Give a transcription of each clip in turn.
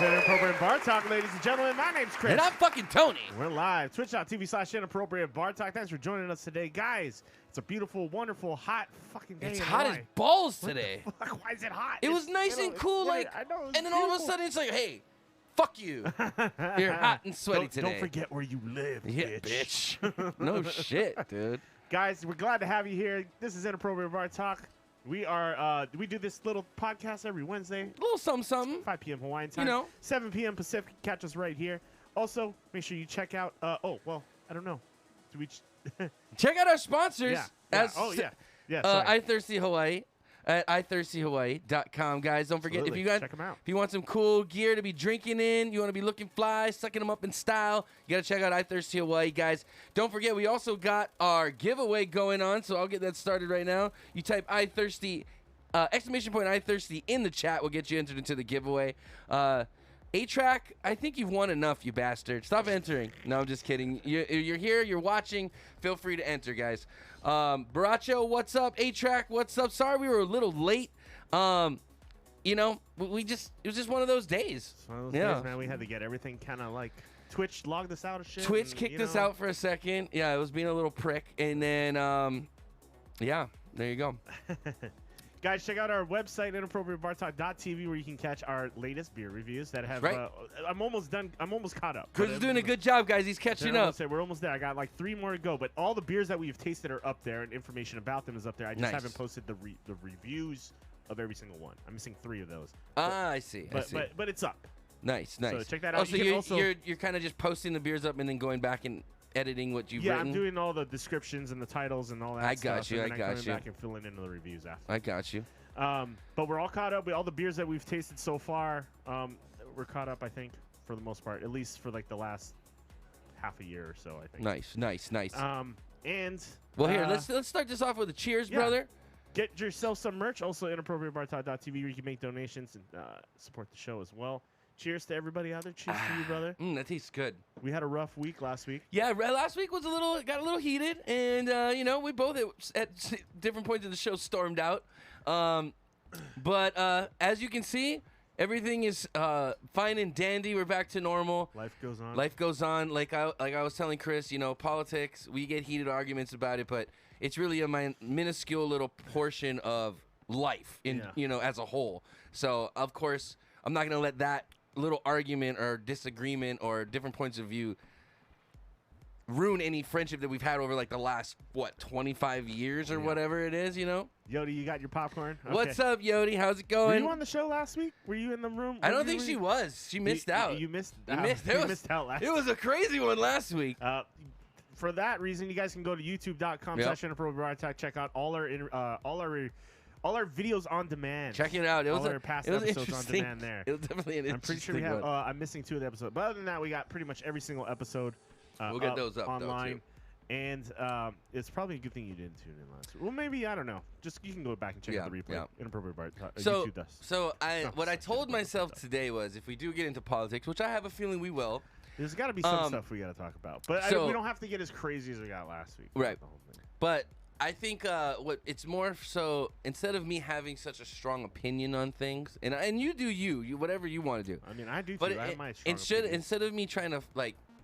Inappropriate Bar Talk, ladies and gentlemen. My name's Chris. And I'm fucking Tony. We're live. Twitch.tv/Inappropriate Bar Talk. Thanks for joining us today, guys. It's a beautiful, wonderful, hot fucking day. It's in hot Hawaii. as balls today. Fuck, why is it hot? It was nice and cool, like, I know, and then all of a sudden it's like, hey, fuck you. You're hot and sweaty today. Don't forget where you live, yeah, bitch. No shit, dude. Guys, we're glad to have you here. This is Inappropriate Bar Talk. We do this little podcast every Wednesday. A little something. 5 p.m. Hawaiian time. 7 p.m. Pacific. Catch us right here. Also, make sure you check out. I don't know. Do we? Check out our sponsors. Yeah. Yeah. iThirsty Hawaii at iThirstyHawaii.com, guys. Don't forget Absolutely. Check them out. If you want some cool gear to be drinking in, you want to be looking fly, sucking them up in style, you got to check out iThirsty Hawaii, guys. Don't forget, we also got our giveaway going on, so I'll get that started right now. You type iThirsty, !iThirsty in the chat will get you entered into the giveaway. A-Track, I think you've won enough, you bastard. Stop entering. No, I'm just kidding. You're here, you're watching. Feel free to enter, guys. Baracho, what's up? A-Track, what's up? Sorry we were a little late. You know, it was just one of those days. It's one of those days, man. We had to get everything kind of like Twitch logged us out of shit. Twitch kicked us out for a second. Yeah, it was being a little prick. And then, yeah, there you go. Guys, check out our website, inappropriatebartalk.tv, where you can catch our latest beer reviews that have. Right. I'm almost done. I'm almost caught up. Chris is doing a good job, guys. He's catching up. We're almost there. I got like 3 more to go, but all the beers that we've tasted are up there, and information about them is up there. I just haven't posted the reviews of every single one. I'm missing 3 of those. I see. But it's up. Nice. So check that out. So you're kind of just posting the beers up and then going back and editing what you've written? Yeah, I'm doing all the descriptions and the titles and all that. I got you. Coming back and filling in the reviews after. I got you. But we're all caught up with all the beers that we've tasted so far. We're caught up, I think, for the most part, at least for like the last half a year or so, I think. Nice. And well, here let's start this off with a cheers, brother. Get yourself some merch. Also, inappropriatebartalk.tv, where you can make donations and support the show as well. Cheers to everybody out there. Cheers to you, brother. That tastes good. We had a rough week last week. Yeah, last week was got a little heated, and we both at different points of the show stormed out. But as you can see, everything is fine and dandy. We're back to normal. Life goes on. Life goes on. Like I was telling Chris, politics. We get heated arguments about it, but it's really a minuscule little portion of life as a whole. So of course, I'm not gonna let that little argument or disagreement or different points of view ruin any friendship that we've had over like the last 25 years or whatever it is, Yodi, you got your popcorn? Okay. What's up, Yodi? How's it going? Were you on the show last week? Were you in the room? I don't think she was. She missed out. You missed out last. It was a crazy one last week. For that reason, you guys can go to youtube.com/inappropriate. Check out all our videos on demand. Check it out. All our past episodes on demand there. It was definitely an interesting I'm pretty sure we have. I'm missing 2 of the episodes, but other than that, we got pretty much every single episode. We'll get those up online, though, and it's probably a good thing you didn't tune in last week. Well, maybe I don't know. Just you can go back and check out the replay. Yeah. Inappropriate Bar. So, YouTube does. So what I told myself today was, if we do get into politics, which I have a feeling we will, there's got to be some stuff we got to talk about. But we don't have to get as crazy as we got last week. Right. But I think it's more so, instead of me having such a strong opinion on things, and you do you whatever you want to do. I mean, I do too. But I have my strong opinion. Instead of me trying to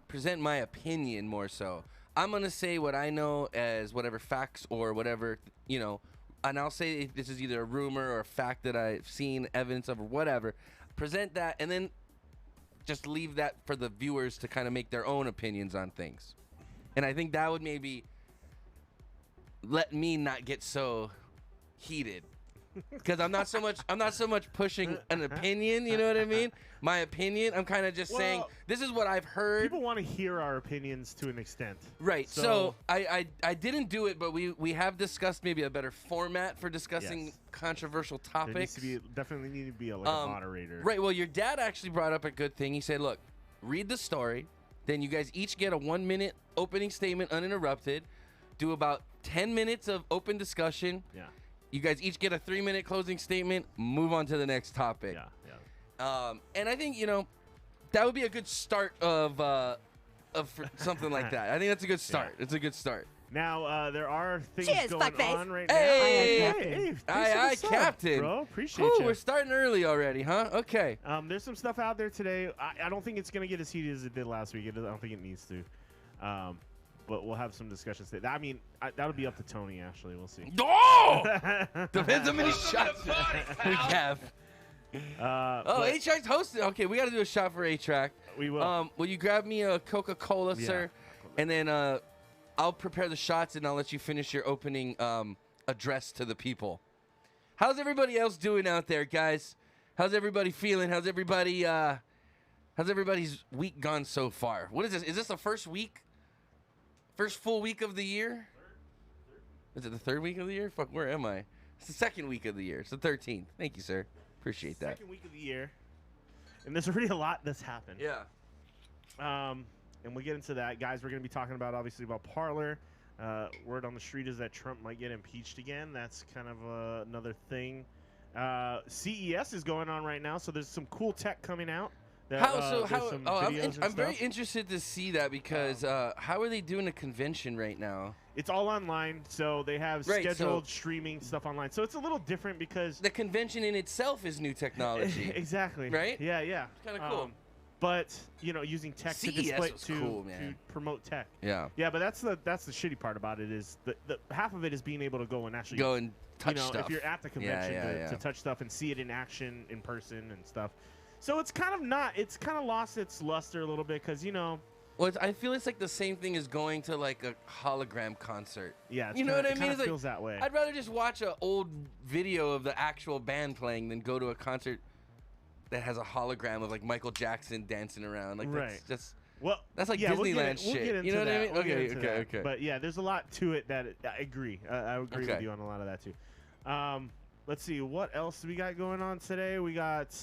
present my opinion more so, I'm gonna say what I know as whatever facts or whatever, and I'll say if this is either a rumor or a fact that I've seen evidence of or whatever. Present that, and then just leave that for the viewers to kind of make their own opinions on things. And I think that would maybe let me not get so heated, because I'm not so much pushing an opinion. You know what I mean? My opinion. I'm kind of just saying this is what I've heard. People want to hear our opinions to an extent, right? So I didn't do it, but we have discussed maybe a better format for discussing controversial topics. There definitely need to be a moderator, right? Well, your dad actually brought up a good thing. He said, "Look, read the story, then you guys each get a 1-minute opening statement uninterrupted. Do about 10 minutes of open discussion. Yeah. You guys each get a 3-minute closing statement. Move on to the next topic." And I think that would be a good start of something like that. I think that's a good start. It's a good start. Now, there are things Cheers, going fuckface. on right now. Hey, thanks aye, for the sub, Captain. Bro, appreciate Ooh, you. we're starting early already, huh? Okay. There's some stuff out there today. I don't think it's going to get as heated as it did last week. I don't think it needs to. But we'll have some discussions today. I mean, that'll be up to Tony, actually. We'll see. Oh! Depends how many shots we have. A-Track's hosting. Okay, we got to do a shot for A-Track. We will. Will you grab me a Coca-Cola, Yeah. sir? And then I'll prepare the shots, and I'll let you finish your opening address to the people. How's everybody else doing out there, guys? How's everybody feeling? How's everybody's week gone so far? What is this? Is this the first week? First full week of the year? Is it the third week of the year? Fuck, where am I? It's the second week of the year. It's the 13th. Thank you, sir. Appreciate that. Second week of the year. And there's already a lot that's happened. Yeah. And we'll get into that. Guys, we're going to be talking about, obviously, about Parler. Word on the street is that Trump might get impeached again. That's kind of another thing. CES is going on right now, so there's some cool tech coming out. I'm very interested to see that because how are they doing a convention right now? It's all online, so they have scheduled streaming stuff online. So it's a little different because the convention in itself is new technology. Exactly. Right? Yeah. It's kind of cool. But using tech CES to display was to cool, man. promote tech. Yeah. Yeah, but that's the shitty part about it is the half of it is being able to go and actually go and touch stuff. If you're at the convention to touch stuff and see it in action in person and stuff. So it's kind of lost its luster a little bit because, Well, I feel it's like the same thing as going to like a hologram concert. Yeah, you know what I mean? It feels that way. I'd rather just watch an old video of the actual band playing than go to a concert that has a hologram of like Michael Jackson dancing around. Like that's like Disneyland shit. You know what I mean? Okay. But yeah, there's a lot to it that I agree. I agree with you on a lot of that too. Let's see what else we got going on today. We got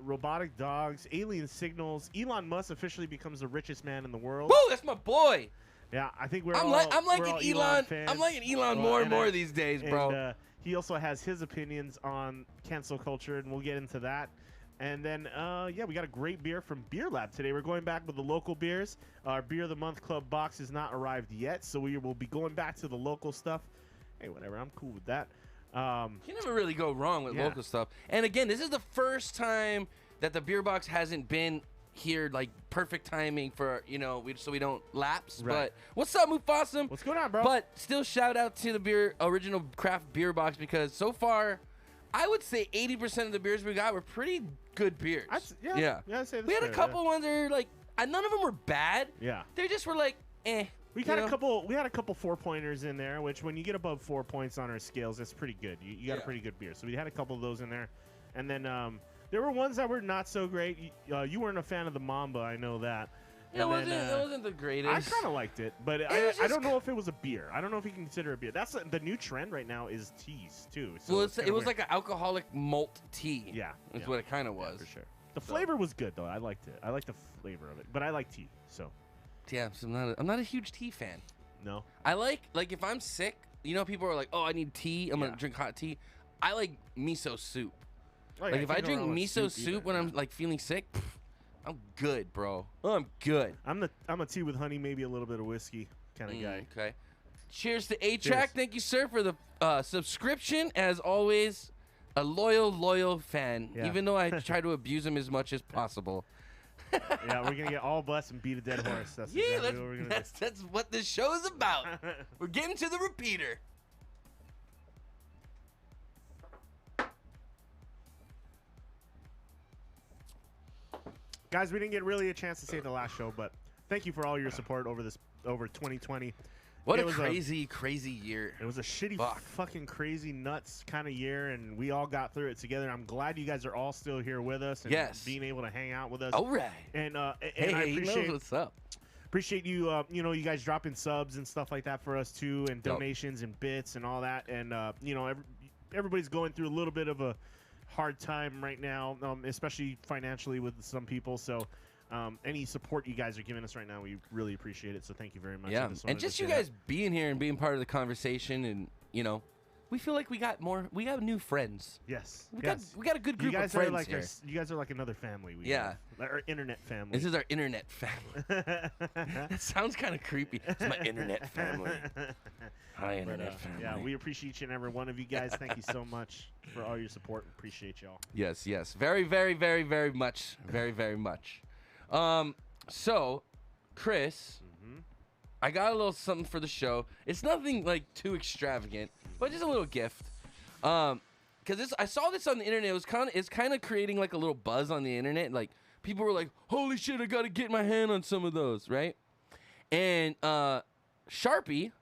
robotic dogs, alien signals. Elon Musk officially becomes the richest man in the world. Woo, that's my boy. Yeah, I think we're I'm liking Elon. I'm liking Elon more and more these days, bro. And, he also has his opinions on cancel culture, and we'll get into that. And then, we got a great beer from Beer Lab today. We're going back with the local beers. Our Beer of the Month Club box has not arrived yet, so we will be going back to the local stuff. Hey, whatever. I'm cool with that. You never really go wrong with local stuff. And again, this is the first time that the beer box hasn't been here, like perfect timing for so we don't lapse. Right. But what's up, Mufasa? What's going on, bro? But still, shout out to the original craft beer box because so far, I would say 80% of the beers we got were pretty good beers. I'd say we had a couple ones that are like none of them were bad. Yeah, they just were like eh. We had a couple 4-pointers in there, which when you get above 4 points on our scales, that's pretty good. You got a pretty good beer. So we had a couple of those in there, and then there were ones that were not so great. You weren't a fan of the Mamba, I know that. It wasn't the greatest. I kind of liked it, but I don't know if it was a beer. I don't know if you can consider it a beer. That's the new trend right now is teas too. So well, it was like an alcoholic malt tea. Yeah, that's what it kind of was. Yeah, for sure. The flavor was good though. I liked it. I liked the flavor of it, but I like tea. So yeah, so I'm not a huge tea fan. No, I like if I'm sick, people are like, oh, I need tea. I'm gonna drink hot tea. I like miso soup. Oh, like if I drink miso soup when I'm like feeling sick, I'm good, bro. I'm good. I'm a tea with honey, maybe a little bit of whiskey kind of guy. Okay. Cheers to A-Track. Thank you, sir, for the subscription. As always, a loyal fan. Yeah. Even though I try to abuse him as much as possible. Yeah, we're gonna get all blessed and beat a dead horse. That's exactly what we're gonna do. That's what this show is about. We're getting to the repeater. Guys, we didn't get really a chance to say it the last show, but thank you for all your support over 2020. What a crazy year. It was a shitty, fucking crazy, nuts kind of year, and we all got through it together. I'm glad you guys are all still here with us and being able to hang out with us. All right. And I he knows what's up. Appreciate you, you guys dropping subs and stuff like that for us too, and donations and bits and all that. And everybody's going through a little bit of a hard time right now, especially financially with some people. So any support you guys are giving us right now, we really appreciate it. So thank you very much. Yeah, and just you guys being here and being part of the conversation, and we we feel like we got new friends. Yes. We got a good group of friends here. You guys are like another family. Yeah. Our internet family. This is our internet family. That sounds kind of creepy. It's my internet family. Hi, internet family. Yeah, we appreciate each and every one of you guys. Thank you so much for all your support. Appreciate y'all. Yes, yes. Very, very, very, very much. Very, very much. So, Chris, I got a little something for the show. It's nothing like too extravagant, but just a little gift. Because I saw this on the internet. It's kind of creating like a little buzz on the internet. Like people were like, "Holy shit, I gotta get my hand on some of those," right? And Sharpie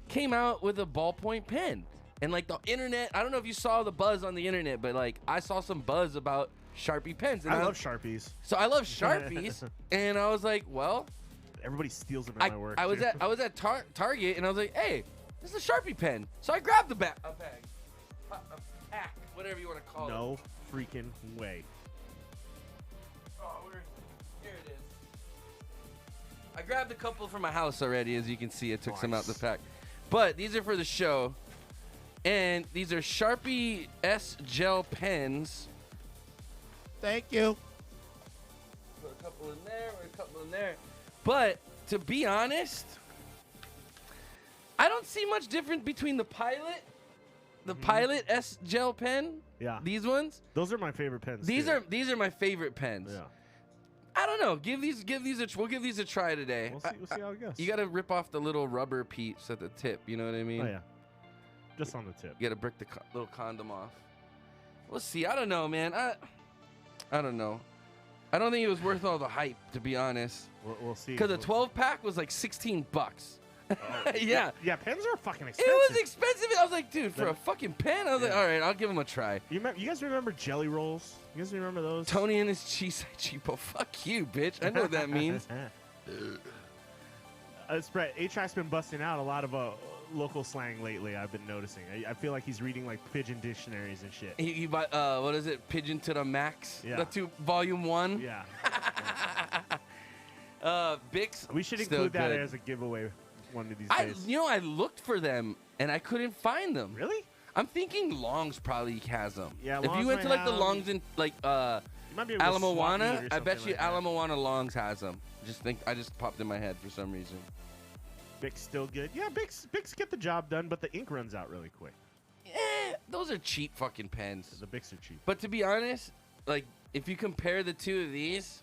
came out with a ballpoint pen, and like the internet. I don't know if you saw the buzz on the internet, but like I saw some buzz about Sharpie pens. And I love Sharpies. So I love Sharpies, and I was like, well. Everybody steals them in my work. I was at Target and I was like, hey, this is a Sharpie pen. So I grabbed a pack, whatever you want to call it. No freaking way. Oh, here it is. I grabbed a couple from my house already, as you can see. I took some out the pack. But these are for the show. And these are Sharpie S gel pens. Thank you. Put a couple in there, a couple in there. But to be honest, I don't see much difference between the Pilot, Pilot S gel pen. Yeah. These ones. Those are my favorite pens. These are my favorite pens. Yeah. I don't know. We'll give these a try today. We'll see how it goes. You gotta rip off the little rubber piece at the tip. You know what I mean? Oh yeah. Just on the tip. You gotta break the little condom off. We'll see. I don't know, man. I don't know. I don't think it was worth all the hype, to be honest. We'll see. Because a 12-pack was like $16. Oh. Yeah. Yeah, pens are fucking expensive. It was expensive. I was like, dude, for a fucking pen? I was like, all right, I'll give them a try. You guys remember jelly rolls? You guys remember those? Tony and his cheese cheapo. Fuck you, bitch. I know what that means. A-Track's been busting out a lot of local slang lately, I've been noticing. I feel like he's reading like pigeon dictionaries and shit. He bought, what is it? Pigeon to the Max? Yeah. Volume 1? Yeah. Bix. We should include that as a giveaway one of these days. I looked for them and I couldn't find them. Really? I'm thinking Longs probably has them. Yeah, if you went to like the Longs in like Ala Moana, I bet you Ala Moana Longs has them. I just popped in my head for some reason. Bix still good. Yeah, Bix get the job done, but the ink runs out really quick. Those are cheap fucking pens. The Bics are cheap. But to be honest, like if you compare the two of these,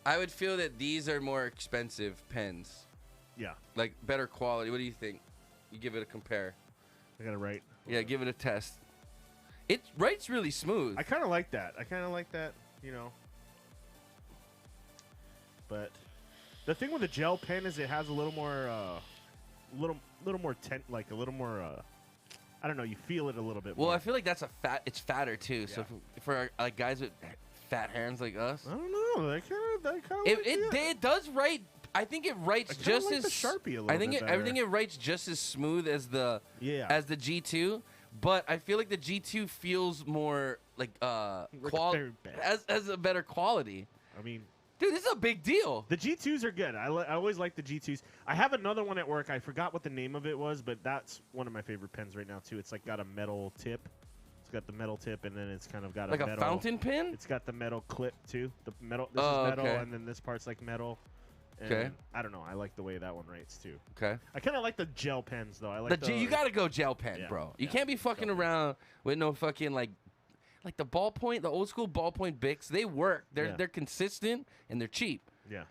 I would feel that these are more expensive pens. Yeah. Like better quality. What do you think? You give it a compare. I got to write. Yeah, give it a test. It writes really smooth. I kind of like that. But the thing with the gel pen is it has a little more, I don't know. You feel it a little bit more. Well, I feel like it's fatter too. Yeah. So for like guys with fat hands like us, I don't know. That kind of. It does write. I think it writes just as Sharpie a little I think bit it writes just as smooth as the G2, but I feel like the G2 feels more like quality as a better quality. I mean, dude, this is a big deal. The G2s are good. I always like the G2s. I have another one at work. I forgot what the name of it was, but that's one of my favorite pens right now too. It's like got a metal tip. It's got the metal tip, and then it's kind of got like a fountain pen. It's got the metal clip too. The metal. This is metal, and then this part's like metal. And okay. I don't know. I like the way that one writes too. Okay. I kind of like the gel pens though. I like you gotta go gel pen, bro. You can't be fucking around with no fucking like the ballpoint, the old school ballpoint Bics. They work. They're consistent and they're cheap. Yeah.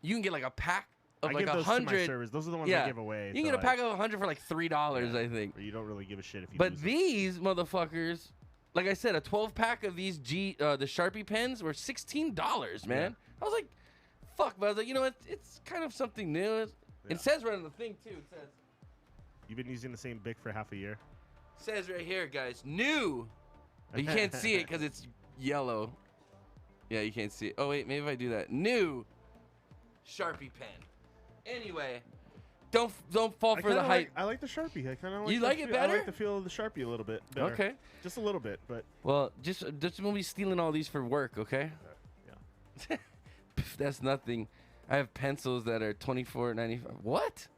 You can get like a pack of like 100. Those are the ones I give away. You can get a pack of 100 for like $3, I think. Or you don't really give a shit if you. But these motherfuckers, like I said, a 12-pack of these the Sharpie pens were $16, man. Yeah. I was like. Fuck, but I was like, you know what? It's kind of something new. It says right on the thing, too. It says... You've been using the same Bic for half a year? It says right here, guys, new. But you can't see it because it's yellow. Yeah, you can't see it. Oh, wait, maybe if I do that. New Sharpie pen. Anyway, don't fall for the hype. I like the Sharpie. I kind of like You like it better? I like the feel of the Sharpie a little bit better. Okay. Just a little bit, but... Well, just won't be stealing all these for work, okay? Yeah. That's nothing. I have pencils that are $24.95. What?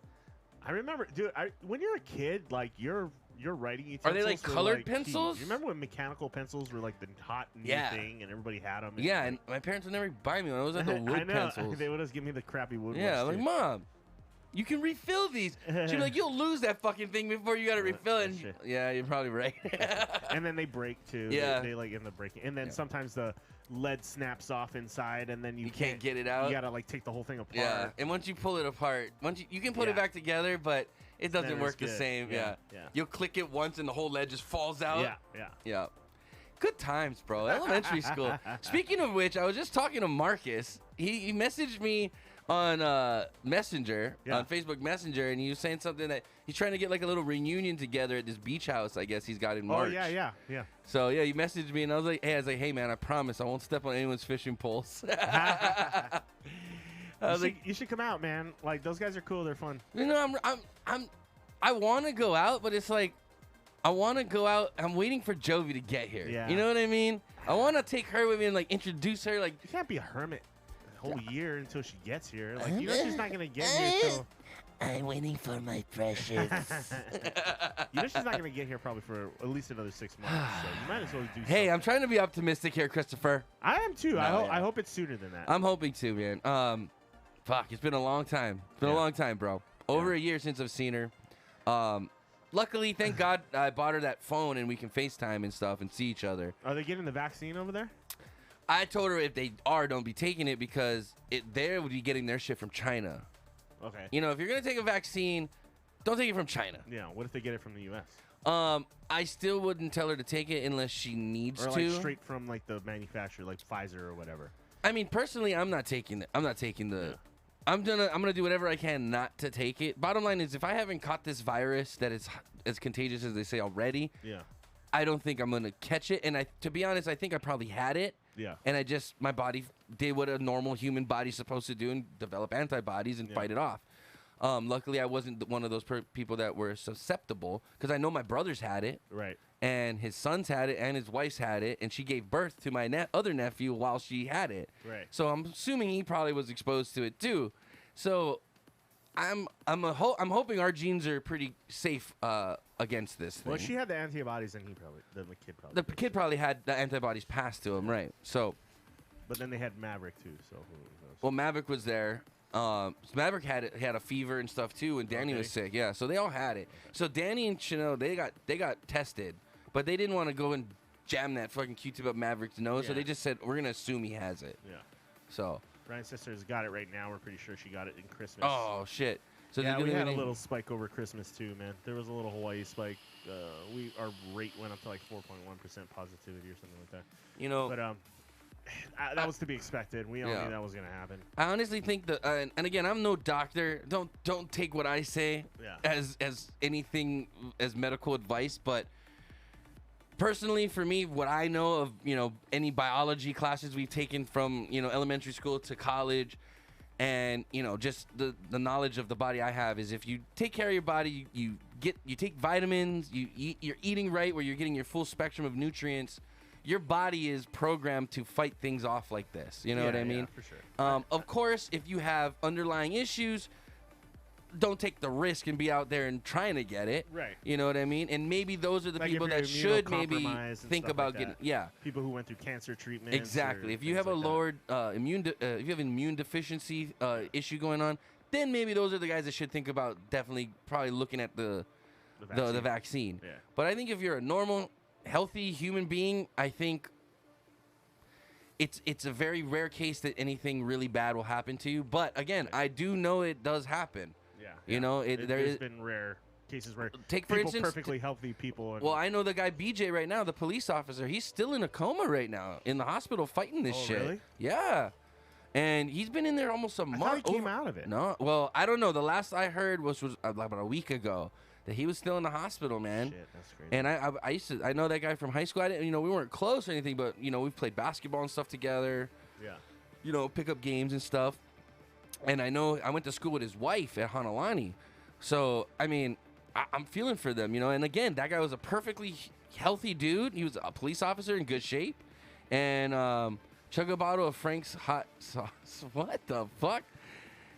I remember, dude. When you're a kid, like your your writing utensils Are they like were, colored like, key. pencils? You remember when mechanical pencils were like the hot new Yeah. thing, and everybody had them? Yeah, and my parents would never buy me one. It was like the I wood know. pencils. They would just give me the crappy wood Yeah, ones, like, too. Mom, you can refill these. She'd be like, you'll lose that fucking thing before you got to refill it. And yeah, you're probably right. And then they break, too. Yeah. They like end up breaking. And then sometimes the lead snaps off inside, and then you can't get it out. You got to, like, take the whole thing apart. Yeah, and once you pull it apart, you can put it back together, but it doesn't Never work the good. same. Yeah. You'll click it once and the whole lead just falls out. Yeah. Good times, bro. Elementary school. Speaking of which, I was just talking to Marcus. He messaged me on Messenger, on Facebook Messenger, and he was saying something that he's trying to get like a little reunion together at this beach house, I guess he's got in March. Oh, yeah. So, yeah, he messaged me, and I was like, hey, man, I promise I won't step on anyone's fishing poles. You should come out, man. Like, those guys are cool. They're fun. You know, I want to go out, but it's like, I want to go out. I'm waiting for Jovi to get here. Yeah. You know what I mean? I want to take her with me and like introduce her. Like, you can't be a hermit the whole year until she gets here. Like, you know she's not gonna get here till. I'm waiting for my precious. You know she's not gonna get here probably for at least another 6 months. So you might as well do. Hey, something. I'm trying to be optimistic here, Christopher. I am too. No, I hope it's sooner than that. I'm hoping to, man. Fuck, it's been a long time. It's been a long time, bro. Over a year since I've seen her. Luckily, thank God, I bought her that phone and we can FaceTime and stuff and see each other. Are they getting the vaccine over there? I told her if they are, don't be taking it because they would be getting their shit from China. Okay. You know, if you're gonna take a vaccine, don't take it from China. Yeah. What if they get it from the U.S.? I still wouldn't tell her to take it unless she needs or to. like straight from like the manufacturer, like Pfizer or whatever. I mean, personally, I'm not taking the. Yeah. I'm gonna do whatever I can not to take it. Bottom line is, if I haven't caught this virus that is as contagious as they say already, I don't think I'm gonna catch it. And to be honest, I think I probably had it. Yeah. And my body did what a normal human body's supposed to do and develop antibodies and fight it off. Luckily, I wasn't one of those people that were susceptible because I know my brothers had it. Right. And his sons had it, and his wife's had it, and she gave birth to my other nephew while she had it. Right. So I'm assuming he probably was exposed to it too. So I'm hoping our genes are pretty safe against this thing. Well, she had the antibodies, and the kid probably. The kid probably had the antibodies passed to him, right? So. But then they had Maverick too. So who knows? Well, Maverick was there. Maverick had a fever and stuff too, and Danny was sick. Yeah, so they all had it. So Danny and Chanel, they got tested, but they didn't want to go and jam that fucking Q-tip up Maverick's nose, so they just said we're gonna assume he has it. Yeah. So. Ryan's sister's got it right now. We're pretty sure she got it in Christmas. Oh shit. So yeah, we had a little spike over Christmas too, man. There was a little Hawaii spike. Our rate went up to like 4.1% positivity or something like that. You know. But that was to be expected. We all knew that was gonna happen. I honestly think that, and again, I'm no doctor. Don't take what I say as anything as medical advice. But personally, for me, what I know of any biology classes we've taken from elementary school to college, and just the knowledge of the body I have is if you take care of your body, you take vitamins, you're eating right, where you're getting your full spectrum of nutrients. Your body is programmed to fight things off like this. You know what I mean? Yeah, for sure. Of course, if you have underlying issues, don't take the risk and be out there and trying to get it. Right. You know what I mean? And maybe those are the like people that should maybe think about like getting. Yeah. People who went through cancer treatment. Exactly. If you have a lowered if you have an immune deficiency issue going on, then maybe those are the guys that should think about definitely probably looking at the vaccine. Yeah. But I think if you're a normal, healthy human being, I think it's a very rare case that anything really bad will happen to you. But again, I do know it does happen. Yeah. You know, there's been rare cases where for instance, perfectly healthy people. Well, I know the guy BJ right now, the police officer. He's still in a coma right now in the hospital fighting this shit. Really? Yeah. And he's been in there almost a month. I thought he came out of it. No, well, I don't know. The last I heard was about a week ago that he was still in the hospital, man. Shit, that's crazy. And I know that guy from high school. I didn't, we weren't close or anything, but we've played basketball and stuff together. Yeah. Pick up games and stuff. And I know I went to school with his wife at Honolulu. So, I mean, I'm feeling for them, And again, that guy was a perfectly healthy dude. He was a police officer in good shape. And chug a bottle of Frank's hot sauce. What the fuck?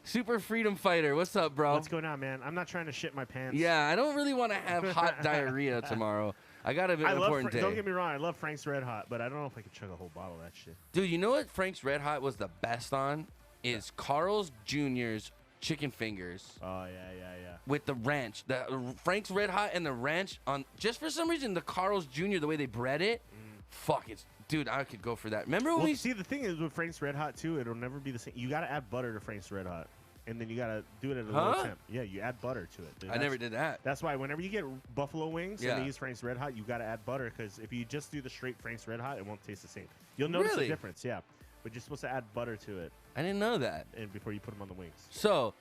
Super Freedom Fighter. What's up, bro? What's going on, man? I'm not trying to shit my pants. Yeah, I don't really want to have hot diarrhea tomorrow. I got an important day. Don't get me wrong. I love Frank's Red Hot, but I don't know if I could chug a whole bottle of that shit. Dude, you know what Frank's Red Hot was the best on? Is Carl's Jr.'s chicken fingers. Oh, yeah. With the ranch. The Frank's Red Hot and the ranch on. Just for some reason, the Carl's Jr., the way they bread it, fuck, it's. Dude, I could go for that. Remember when we. See, the thing is with Frank's Red Hot, too, it'll never be the same. You got to add butter to Frank's Red Hot. And then you got to do it at a low temp. Yeah, you add butter to it. Dude. I never did that. That's why whenever you get buffalo wings and they use Frank's Red Hot, you got to add butter because if you just do the straight Frank's Red Hot, it won't taste the same. You'll notice the difference, yeah. But you're supposed to add butter to it. I didn't know that. And before you put them on the wings. So,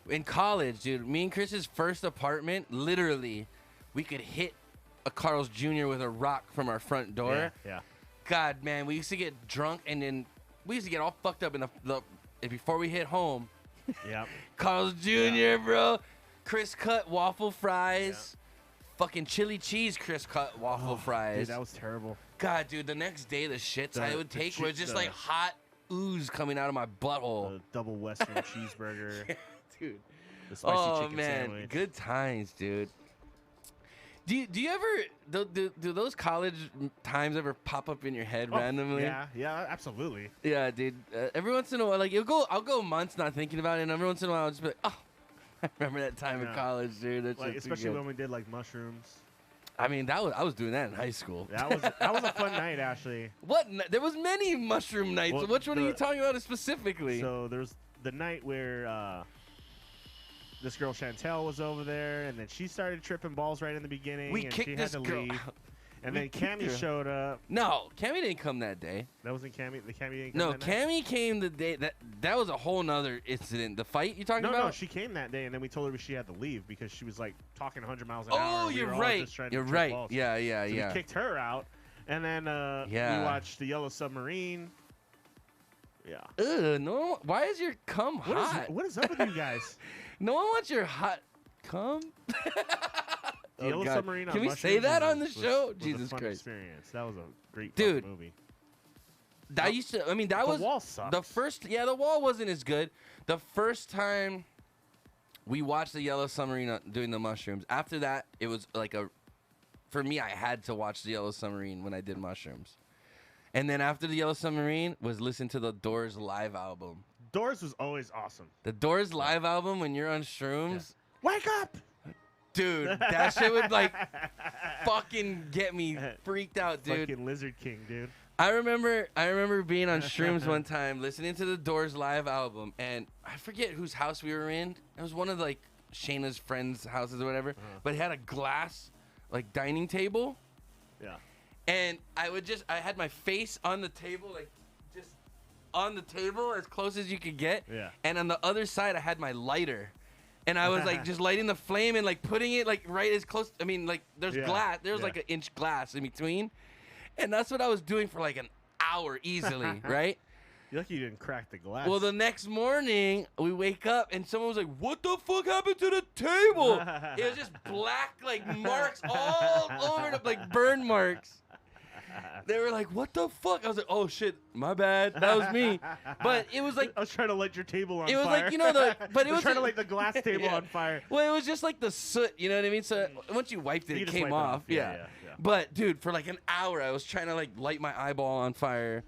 in college, dude, me and Chris's first apartment, literally, we could hit a Carl's Jr. with a rock from our front door. Yeah. God, man, we used to get drunk and then we used to get all fucked up in the before we hit home. Yep. Carl's Jr., bro. Chris cut waffle fries. Fucking chili cheese Chris cut waffle fries. Dude, that was terrible. God, dude, the next day the shits I would take was just like hot ooze coming out of my butthole. The double Western cheeseburger. Yeah, dude. The spicy chicken sandwich. Good times, dude. Do you ever do those college times ever pop up in your head randomly? Yeah, absolutely. Yeah, dude. Every once in a while, like I'll go months not thinking about it, and every once in a while I'll just be like, oh, I remember that time in college, dude. That's like especially when we did like mushrooms. I mean, I was doing that in high school. That was a fun night, actually. What? There was many mushroom nights. Well, which one are you talking about specifically? So there's the night where this girl Chantel was over there, and then she started tripping balls right in the beginning. We and kicked she this had to girl. leave. And then Cammy showed up. No, Cammy didn't come that day. That wasn't Cammy. The Cammy didn't come No, that night? Cammy came the day that was a whole nother incident. The fight you talking about? No, she came that day, and then we told her she had to leave because she was like talking 100 miles an hour. Oh, We you're were all right. just trying to You're trip right. balls. Yeah. So we kicked her out, and then we watched the Yellow Submarine. Yeah. Ugh, no. Why is your cum hot? What is up with you guys? No one wants your hot cum. The Yellow Submarine. Can we say that on the show? Was Jesus a fun Christ. Experience. That was a great movie. That used to. I mean, that was the wall sucked. The first. Yeah, the wall wasn't as good. The first time we watched the Yellow Submarine doing the mushrooms. After that, it was like for me, I had to watch the Yellow Submarine when I did mushrooms. And then after the Yellow Submarine was listen to the Doors live album. Doors was always awesome. The Doors live album when you're on shrooms. Yeah. Wake up! Dude, that shit would like fucking get me freaked out, dude. Fucking Lizard King, dude. I remember being on shrooms one time, listening to the Doors live album, and I forget whose house we were in. It was one of like Shayna's friends' houses or whatever, but it had a glass like dining table. Yeah. And I had my face on the table, like just on the table as close as you could get. Yeah. And on the other side, I had my lighter. And I was like just lighting the flame and like putting it like right as close. I mean, like there's glass. There's like an inch glass in between. And that's what I was doing for like an hour easily, right? You're lucky you didn't crack the glass. Well, the next morning, we wake up and someone was like, what the fuck happened to the table? It was just black like marks all over it, like burn marks. They were like, what the fuck? I was like, oh shit, my bad. That was me. But it was like I was trying to light your table on fire. It was like, you know, but it was trying to light the glass table on fire. Well, it was just like the soot, you know what I mean? So once you wiped it, it came off. Yeah. But dude, for like an hour, I was trying to like light my eyeball on fire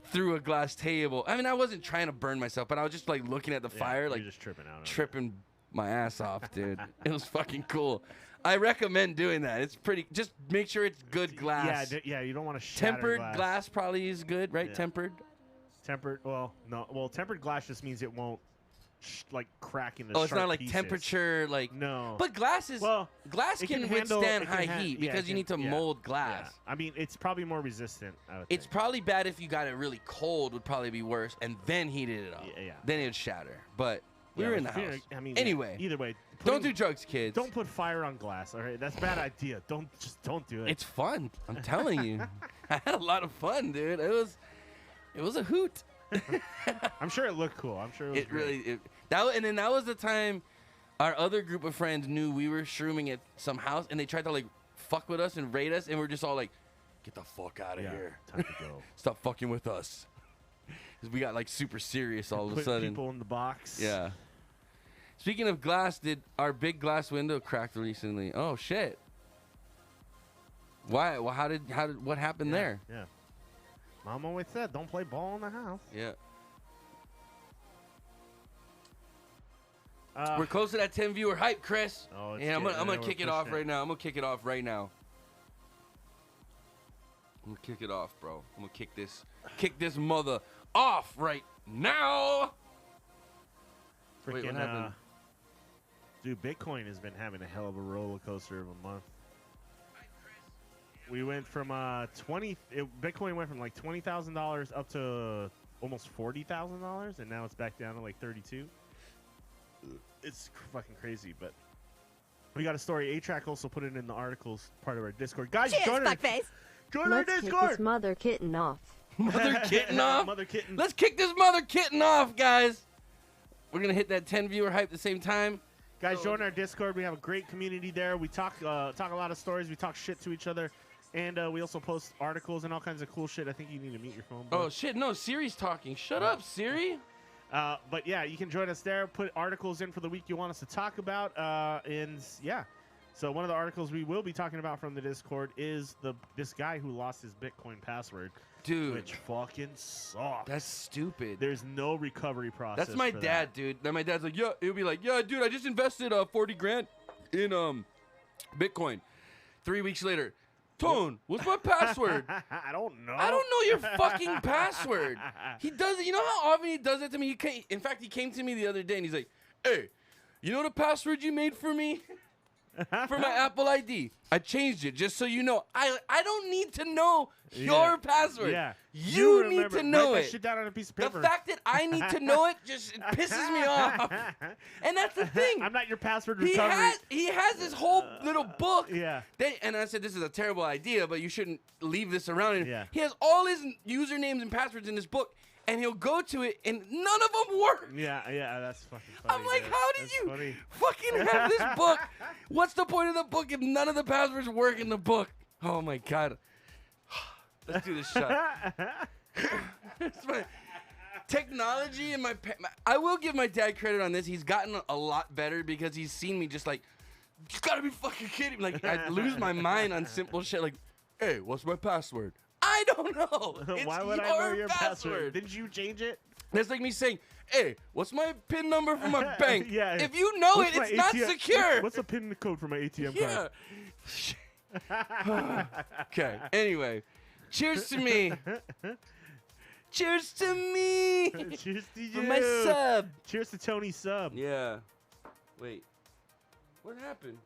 through a glass table. I mean, I wasn't trying to burn myself, but I was just like looking at the fire, like just tripping out. Tripping my ass off, dude. It was fucking cool. I recommend doing that. It's pretty. Just make sure it's good glass. Yeah. You don't want to shatter tempered glass probably is good, right? Yeah. Tempered. Well, no. Well, tempered glass just means it won't like crack into. Oh, it's not like temperature, like no. But glass can withstand high heat because you need to mold glass. Yeah. I mean, it's probably more resistant. It's probably bad if you got it really cold. Would probably be worse, and then heated it up. Yeah. Then it would shatter. But we were in the house. I mean, anyway. Either way. Don't do drugs, kids. Don't put fire on glass. All right, that's a bad idea. Don't do it. It's fun. I'm telling you. I had a lot of fun, dude. It was a hoot. I'm sure it looked cool. I'm sure it was great. And that was the time our other group of friends knew we were shrooming at some house, and they tried to like fuck with us and raid us, and we're just all like, get the fuck out of here. Time to go. Stop fucking with us. Because we got like super serious all of a sudden. People in the box. Yeah. Speaking of glass, did our big glass window cracked recently? Oh shit. Why? Well, what happened there? Yeah. Mom always said, don't play ball in the house. Yeah. We're close to that 10 viewer hype, Chris. Oh, yeah, I'm gonna kick it off right now. I'm gonna kick it off right now. I'm gonna kick it off, bro. I'm gonna kick this mother off right now. Freaking, Wait, what happened? Dude, Bitcoin has been having a hell of a roller coaster of a month. We went from Bitcoin went from like $20,000 up to almost $40,000, and now it's back down to like 32. It's fucking crazy, but we got a story. A-Track also put it in the articles, part of our Discord. Guys, join our Let's kick this mother kitten off. Mother kitten off? Mother kitten. Let's kick this mother kitten off, guys. We're going to hit that 10 viewer hype at the same time. Guys, join our Discord. We have a great community there. We talk a lot of stories. We talk shit to each other. And we also post articles and all kinds of cool shit. I think you need to mute your phone, bro. Oh, shit. No, Siri's talking. Shut up, Siri. But yeah, you can join us there. Put articles in for the week you want us to talk about. And yeah. So one of the articles we will be talking about from the Discord is this guy who lost his Bitcoin password. Dude. Which fucking sucks. That's stupid. There's no recovery process. That's my dad, dude. Then my dad's like, yeah, he'll be like, yeah, dude, I just invested 40 grand in Bitcoin. 3 weeks later, Tone, what's my password? I don't know. I don't know your fucking password. He does it. You know how often he does it to me? In fact, he came to me the other day and he's like, hey, you know the password you made for me? For my Apple ID. I changed it just so you know. I don't need to know your password. Yeah. You need to know Write it. that shit down on a piece of paper. The fact that I need to know it just pisses me off. And that's the thing. I'm not your password recovery. He has this whole little book. Yeah. And I said, this is a terrible idea, but you shouldn't leave this around. And Yeah. he has all his usernames and passwords in this book. And he'll go to it, and none of them work. Yeah, that's fucking funny. I'm like, dude. how did That's you funny. fucking have this book? What's the point of the book if none of the passwords work in the book? Oh, my God. Let's do this shot. It's my technology and I will give my dad credit on this. He's gotten a lot better because he's seen me just like, you gotta be fucking kidding me. Like, I lose my mind on simple shit like, hey, what's my password? I don't know. It's Why would I know your password? Didn't you change it? That's like me saying, hey, what's my PIN number for my bank? Yeah. If you know What's it, my it's not ATM secure. What's the PIN code for my ATM Yeah. Okay. Anyway, cheers to me. Cheers to me. Cheers to you. For my sub. Cheers to Tony's sub. Yeah. Wait. What happened?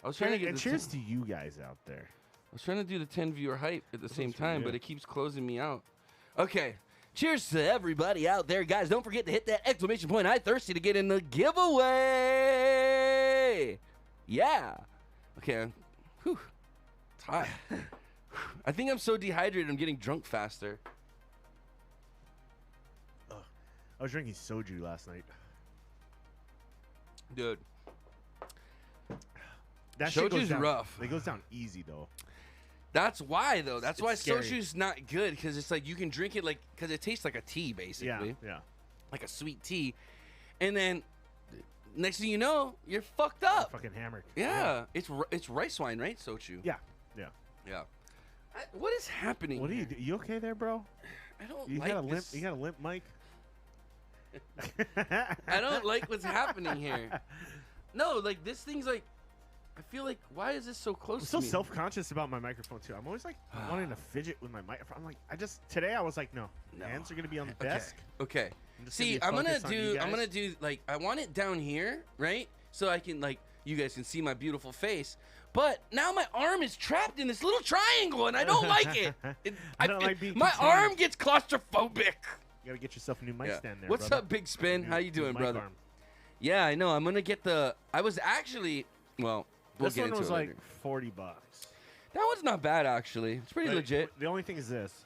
I was trying to get And the cheers to you guys out there. I was trying to do the 10 viewer hype at the same looks pretty time, but good. it keeps closing me out. Okay. Cheers to everybody out there, guys. Don't forget to hit that exclamation point. I'm thirsty to get in the giveaway. Yeah. Okay. Whew. It's hot. I think I'm so dehydrated, I'm getting drunk faster. I was drinking soju last night. Dude. That shit goes Soju's down, rough. It goes down easy, though. That's why, though. That's why scary. soju's not good, because it's like you can drink it like, because it tastes like a tea, basically. Yeah. Like a sweet tea. And then next thing you know, you're fucked up. Fucking hammered. Yeah. It's rice wine, right? Soju. Yeah. What is happening? What are you here? do? You okay there, bro? I don't You like got a limp. this. You got a limp mic. I don't like what's happening here. No, like this thing's like, I feel like, why is this so close I'm to so me? self-conscious about my microphone too. I'm always like wanting to fidget with my microphone. I'm like, today I was like, no. Hands are gonna be on the desk. Okay. I'm just See, gonna I'm be gonna focused on you guys. do like, I want it down here, right? So I can like, you guys can see my beautiful face. But now my arm is trapped in this little triangle, and I don't like it. I don't like being my contained. arm gets claustrophobic. You gotta get yourself a new mic stand there. What's brother. up, Big Spin? New- How you new doing, mic brother? arm. Yeah, I know. I'm gonna get the. I was actually. Well, we'll This get one into was it like later. $40. That one's not bad actually. It's pretty But legit. The only thing is this.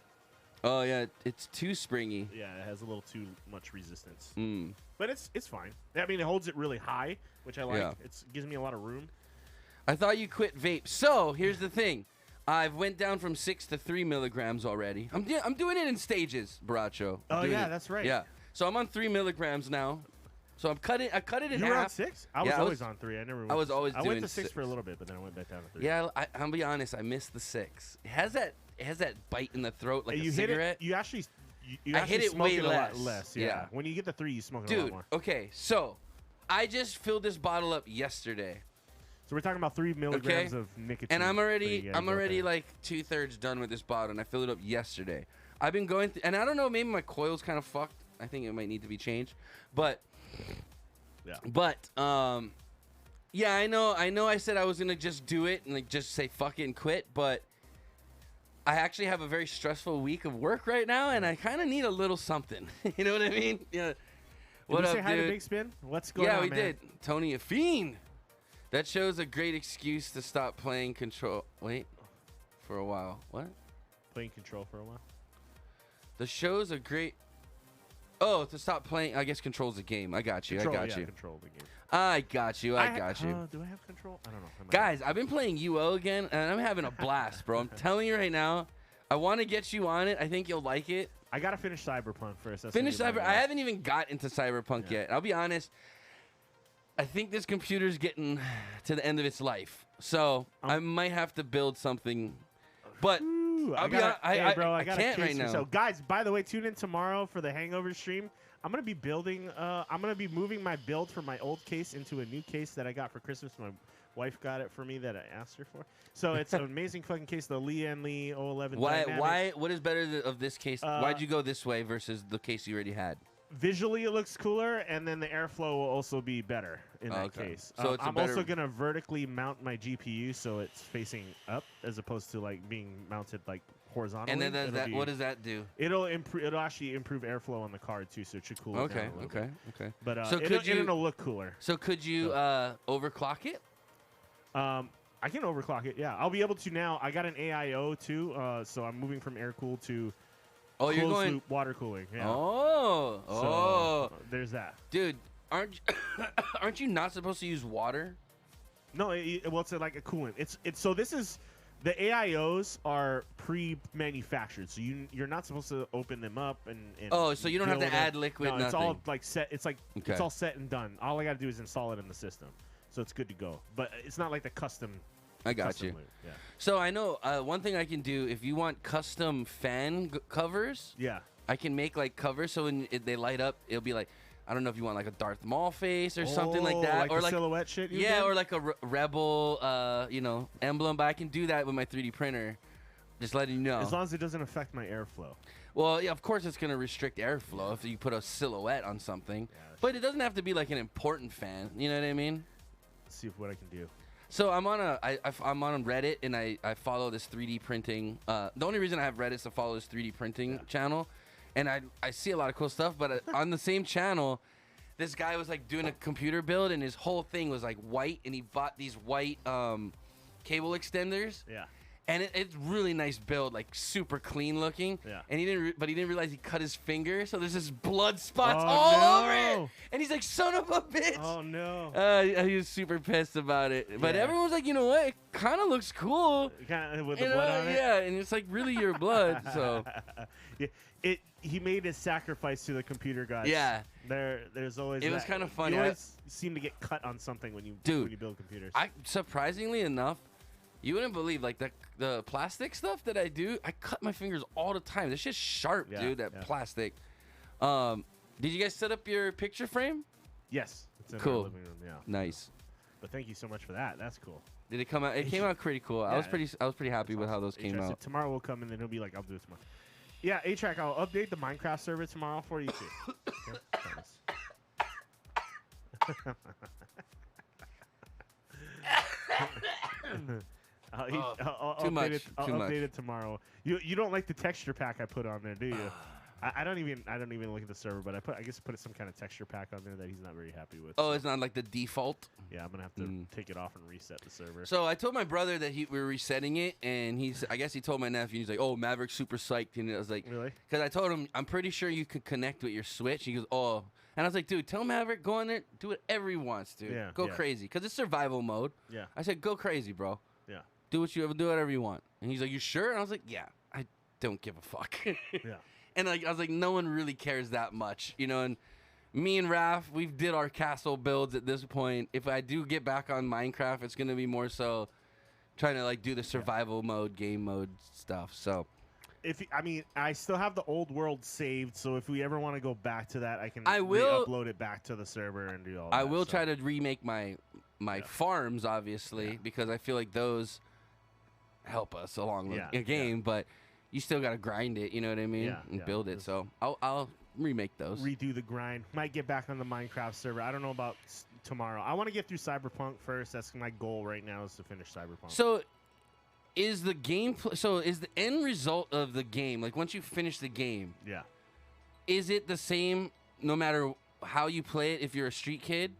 Oh yeah, it's too springy. Yeah, it has a little too much resistance. Mm. But it's fine. I mean, it holds it really high, which I like. Yeah. It gives me a lot of room. I thought you quit vape. So here's the thing. I've went down from 6 to 3 milligrams already. I'm doing it in stages, Baracho. Oh, Doing yeah, it. that's right. Yeah. So I'm on 3 milligrams now. So I cut it in You were on half. 6? I was always on 3. I was always I doing went to 6 for a 6. little bit, but then I went back down to 3. Yeah, I'll be honest. I missed the 6. It has that bite in the throat like you a hit cigarette. It, you actually I hit it way a lot less. Yeah. When you get the 3, you smoke it a lot more. Okay, so I just filled this bottle up yesterday. So we're talking about 3 milligrams of nicotine. And I'm already like 2/3 done with this bottle, and I filled it up yesterday. I've been going and I don't know, maybe my coil's kind of fucked. I think it might need to be changed, but yeah, I know. I said I was gonna just do it and like just say fuck it and quit, but I actually have a very stressful week of work right now, and I kind of need a little something. You know what I mean? Yeah. What up, say hi to Big Spin? What's going on, Yeah, we man? did. Tony, a fiend. That shows a great excuse to stop playing Control. Wait, for a while. What? Playing Control for a while. The show's a great. Oh, to stop playing. I guess Control's a game. I got you. Control, I got you. Control the game. I got you. I got you. Do I have Control? I don't know. Guys, I've been playing UO again, and I'm having a blast, bro. I'm telling you right now. I want to get you on it. I think you'll like it. I gotta finish Cyberpunk first. Finish Cyber. I haven't even got into Cyberpunk yet. I'll be honest. I think this computer's getting to the end of its life, so I might have to build something. But I can't right now. So, guys, by the way, tune in tomorrow for the Hangover stream. I'm gonna be building. I'm gonna be moving my build from my old case into a new case that I got for Christmas. My wife got it for me that I asked her for. So it's an amazing fucking case, the Lee and Lee 011. Why? What is better of this case? Why'd you go this way versus the case you already had? Visually, it looks cooler, and then the airflow will also be better in that case. So I'm also gonna vertically mount my GPU so it's facing up as opposed to like being mounted like horizontally. And then what does that do? It'll actually improve airflow on the card too, so it should cool it down a little bit. Okay. But so it'll look cooler. So could you overclock it? I can overclock it. Yeah, I'll be able to now. I got an AIO too, so I'm moving from air cool to you're going loop water cooling. Yeah. So, there's that. Dude, aren't you not supposed to use water? No, it's like a coolant. It's so this is the AIOs are pre-manufactured, so you're not supposed to open them up and so you don't have to add liquid. No, nothing. it's all like set. It's like it's all set and done. All I got to do is install it in the system, so it's good to go. But it's not like the custom. I got you. Loop. Yeah. So I know one thing I can do if you want custom fan covers. Yeah. I can make like covers so when they light up, it'll be like, I don't know if you want like a Darth Maul face or something like that, like or the like silhouette shit. Or like a rebel, emblem. But I can do that with my 3D printer. Just letting you know. As long as it doesn't affect my airflow. Well, yeah, of course it's gonna restrict airflow if you put a silhouette on something, but it doesn't have to be like an important fan. You know what I mean? Let's see what I can do. So I'm on I'm on Reddit and I follow this 3D printing. The only reason I have Reddit is to follow this 3D printing channel, and I see a lot of cool stuff. But on the same channel, this guy was like doing a computer build, and his whole thing was like white, and he bought these white cable extenders. Yeah. And it's really nice build, like super clean looking. Yeah. And he didn't realize he cut his finger, so there's just blood spots all over it. And he's like, "Son of a bitch!" Oh no. He was super pissed about it. But everyone was like, "You know what? It kind of looks cool." Kind of with the blood on it. Yeah, and it's like really your blood. So. Yeah. He made his sacrifice to the computer gods. Yeah. There's always. It was kind of funny. You always seem to get cut on something when you build computers. Surprisingly enough. You wouldn't believe, like, the plastic stuff that I do, I cut my fingers all the time. This shit's sharp, dude, plastic. Did you guys set up your picture frame? Yes. It's in cool. our living room, yeah. Nice. But thank you so much for that. That's cool. Did it come out? It came out pretty cool. I was pretty happy with how those came out. Tomorrow we'll come and then he'll be like, I'll do it tomorrow. Yeah, A-Track, I'll update the Minecraft server tomorrow for you, too. I'll update it tomorrow. You don't like the texture pack I put on there, do you? I don't even look at the server, but I guess I put some kind of texture pack on there that he's not very happy with. Oh, so. It's not like the default. Yeah, I'm gonna have to take it off and reset the server. So I told my brother that we were resetting it, and I guess he told my nephew. He's like, "Oh, Maverick's super psyched," and I was like, "Really?" Because I told him I'm pretty sure you could connect with your Switch. He goes, "Oh," and I was like, "Dude, tell Maverick go in there, do whatever he wants, dude. Go crazy, because it's survival mode." Yeah. I said, "Go crazy, bro. Yeah. Do whatever you want." And he's like, "You sure?" And I was like, "Yeah, don't give a fuck. Yeah. And like I was like, no one really cares that much, you know. And me and Raph, we've did our castle builds at this point. If I do get back on Minecraft, it's gonna be more so trying to like do the survival mode, game mode stuff. So I still have the old world saved, so if we ever want to go back to that, I will upload it back to the server and do all I that. will try to remake my farms, obviously, because I feel like those help us along the game, but you still got to grind it, you know what I mean? And build it. So I'll remake those. Redo the grind. Might get back on the Minecraft server. I don't know about tomorrow. I want to get through Cyberpunk first. That's my goal right now, is to finish Cyberpunk. So is the end result of the game, like once you finish the game, is it the same no matter how you play it if you're a street kid?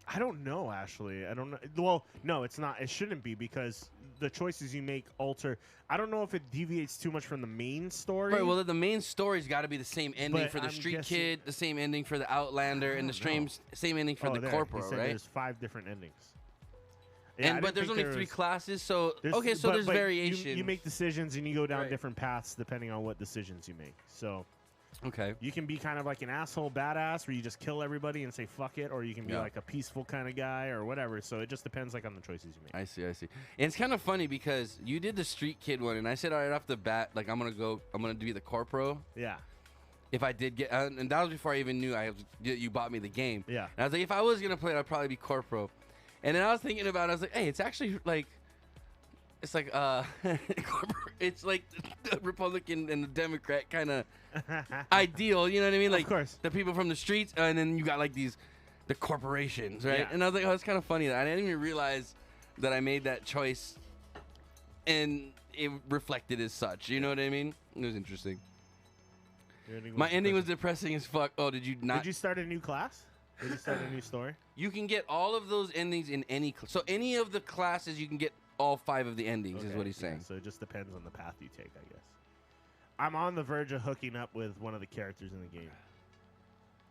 I don't know, actually. I don't know. Well, no, it's not. It shouldn't be, because the choices you make alter. I don't know if it deviates too much from the main story. Right, well, the main story's got to be the same ending for the street kid, the same ending for the Outlander, and the same ending for the Corporal, right? There's 5 different endings. But there's only 3 classes, so there's variation. You make decisions and you go down different paths depending on what decisions you make. So you can be kind of like an asshole badass where you just kill everybody and say fuck it, or you can be like a peaceful kind of guy or whatever. So it just depends like on the choices you make. I see. And it's kind of funny because you did the street kid one, and I said right off the bat, like I'm gonna be the Corporal. Yeah. If I did get, and that was before I even knew you bought me the game. Yeah. And I was like, if I was gonna play it, I'd probably be Corporal. And then I was thinking about it, I was like, hey, it's actually like, it's like, it's like the Republican and the Democrat kind of ideal, you know what I mean? Like, of course. The people from the streets, and then you got like the corporations, right? Yeah. And I was like, oh, it's kind of funny. I didn't even realize that I made that choice, and it reflected as such, you know what I mean? It was interesting. My ending was depressing as fuck. Oh, did you not? Did you start a new class? Did you start a new story? You can get all of those endings in any so any of the classes you can get all 5 of the endings is what he's saying. So it just depends on the path you take, I guess. I'm on the verge of hooking up with one of the characters in the game.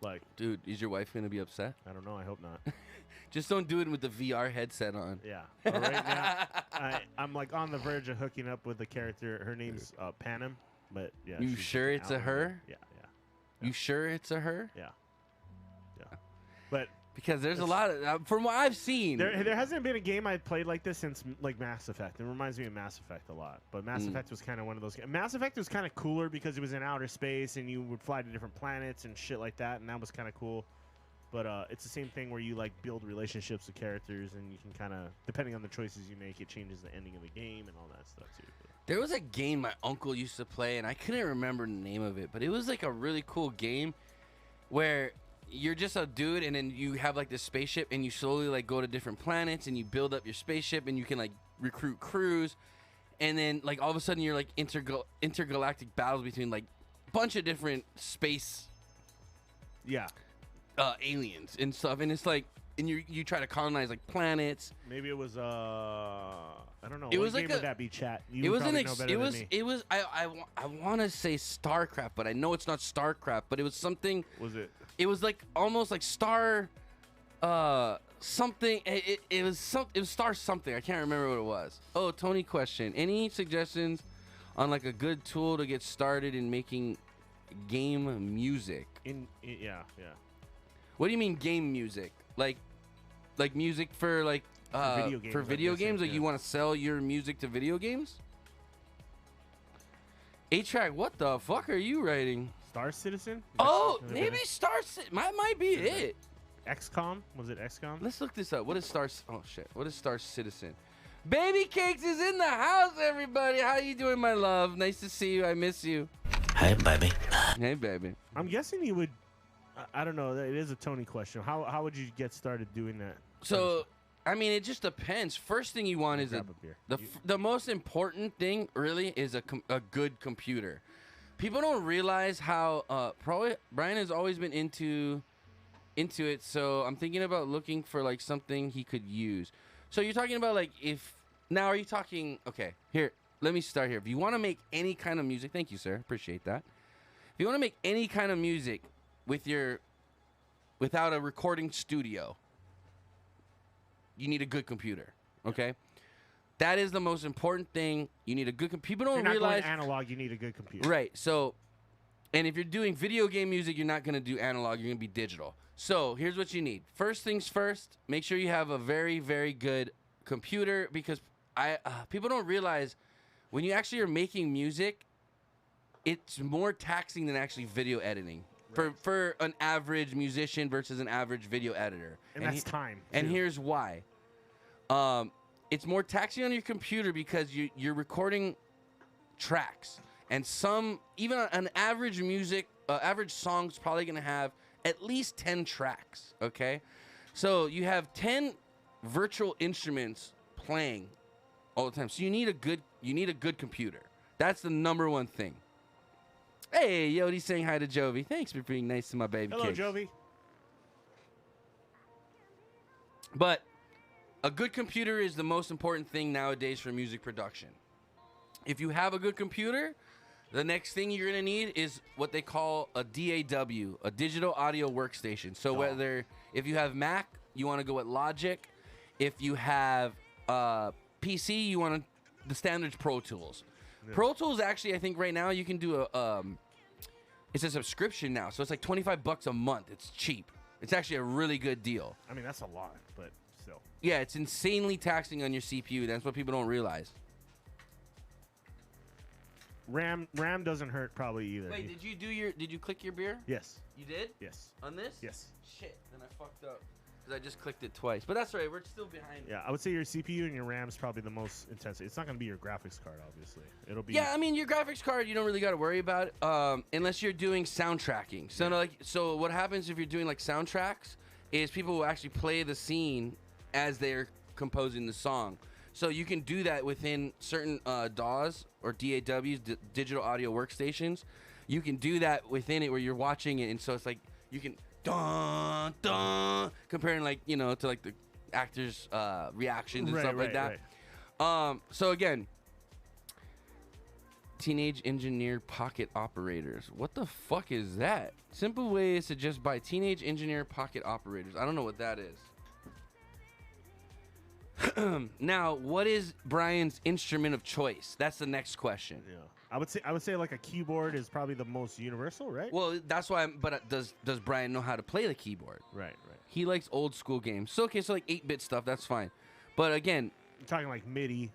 Like, dude, is your wife gonna be upset? I don't know. I hope not. Just don't do it with the VR headset on. Yeah. But right now, I'm like on the verge of hooking up with the character. Her name's Panem, but yeah. You sure it's a her? Yeah. You sure it's a her? Yeah. But because there's a lot of from what I've seen, there hasn't been a game I've played like this since like Mass Effect. It reminds me of Mass Effect a lot. But Mass Effect was kind of one of those. Mass Effect was kind of cooler because it was in outer space and you would fly to different planets and shit like that, and that was kind of cool. But it's the same thing where you like build relationships with characters, and you can kind of, depending on the choices you make, it changes the ending of the game and all that stuff too. There was a game my uncle used to play, and I couldn't remember the name of it, but it was like a really cool game where you're just a dude, and then you have like this spaceship, and you slowly like go to different planets, and you build up your spaceship, and you can like recruit crews, and then like all of a sudden you're like intergalactic battles between like a bunch of different space aliens and stuff, and it's like, and you try to colonize like planets. Maybe it was I don't know. It what was game like would that be, chat? You it was probably know better than me. It was I want to say StarCraft, but I know it's not StarCraft, but it was something. Was it? It was like almost like Star something. It was Star something. I can't remember what it was. Oh, Tony question. Any suggestions on like a good tool to get started in making game music? Yeah. What do you mean game music? Like music for like video games? Like you want to sell your music to video games? A-Track, what the fuck are you writing? Star Citizen? Oh, maybe Star Citizen. Might be it. XCOM? Was it XCOM? Let's look this up. What is Star? Oh shit. What is Star Citizen? Baby Cakes is in the house, everybody. How you doing, my love? Nice to see you. I miss you. Hey, baby. Hey, baby. I'm guessing you would. I don't know. It is a Tony question. How would you get started doing that? So, I mean, it just depends. First thing you want is the most important thing really is a good computer. People don't realize how probably Brian has always been into it. So I'm thinking about looking for like something he could use. So you're talking about like are you talking? Okay, here. Let me start here. If you want to make any kind of music, thank you, sir. Appreciate that. If you want to make any kind of music without a recording studio, you need a good computer, okay? That is the most important thing. You need a good computer. People don't If you're not realize going analog, you need a good computer. Right. So, and if you're doing video game music, you're not going to do analog. You're going to be digital. So here's what you need. First things first, make sure you have a very, very good computer, because people don't realize when you actually are making music, it's more taxing than actually video editing. Right. For an average musician versus an average video editor. And that's time. And here's why. It's more taxing on your computer because you're recording tracks. And even an average average song's probably going to have at least 10 tracks, okay? So you have 10 virtual instruments playing all the time. So you need a good computer. That's the number one thing. Hey, Yodi's saying hi to Jovi. Thanks for being nice to my baby Hello, cakes. Jovi. But a good computer is the most important thing nowadays for music production. If you have a good computer, the next thing you're going to need is what they call a DAW, a digital audio workstation. So if you have Mac, you want to go with Logic. If you have PC, you want the standards Pro Tools. Yeah. Pro Tools, actually, I think right now you can do it's a subscription now. So it's like $25 a month. It's cheap. It's actually a really good deal. I mean, that's a lot, but still. Yeah, it's insanely taxing on your CPU. That's what people don't realize. RAM doesn't hurt probably either. Wait, did you click your beer? Yes. You did? Yes. On this? Yes. Shit, then I fucked up. Because I just clicked it twice. But that's all right, we're still behind. Yeah, I would say your CPU and your RAM is probably the most intensive. It's not going to be your graphics card, obviously. It'll be. Yeah, I mean, your graphics card, you don't really got to worry about it, unless you're doing soundtracking. So, so what happens if you're doing like soundtracks is people will actually play the scene as they're composing the song. So you can do that within certain DAWs or DAWs, digital audio workstations. You can do that within it where you're watching it, and so it's like you can dun dun comparing to like the actors' reactions and stuff like that. Right. So again, Teenage Engineer Pocket Operators. What the fuck is that? Simple way is to just buy Teenage Engineer Pocket Operators. I don't know what that is. Now, what is Brian's instrument of choice? That's the next question. Yeah, I would say like a keyboard is probably the most universal, right? Well, that's why. But does Brian know how to play the keyboard? Right. He likes old school games. So okay, so like 8-bit stuff, that's fine. But again, I'm talking like MIDI,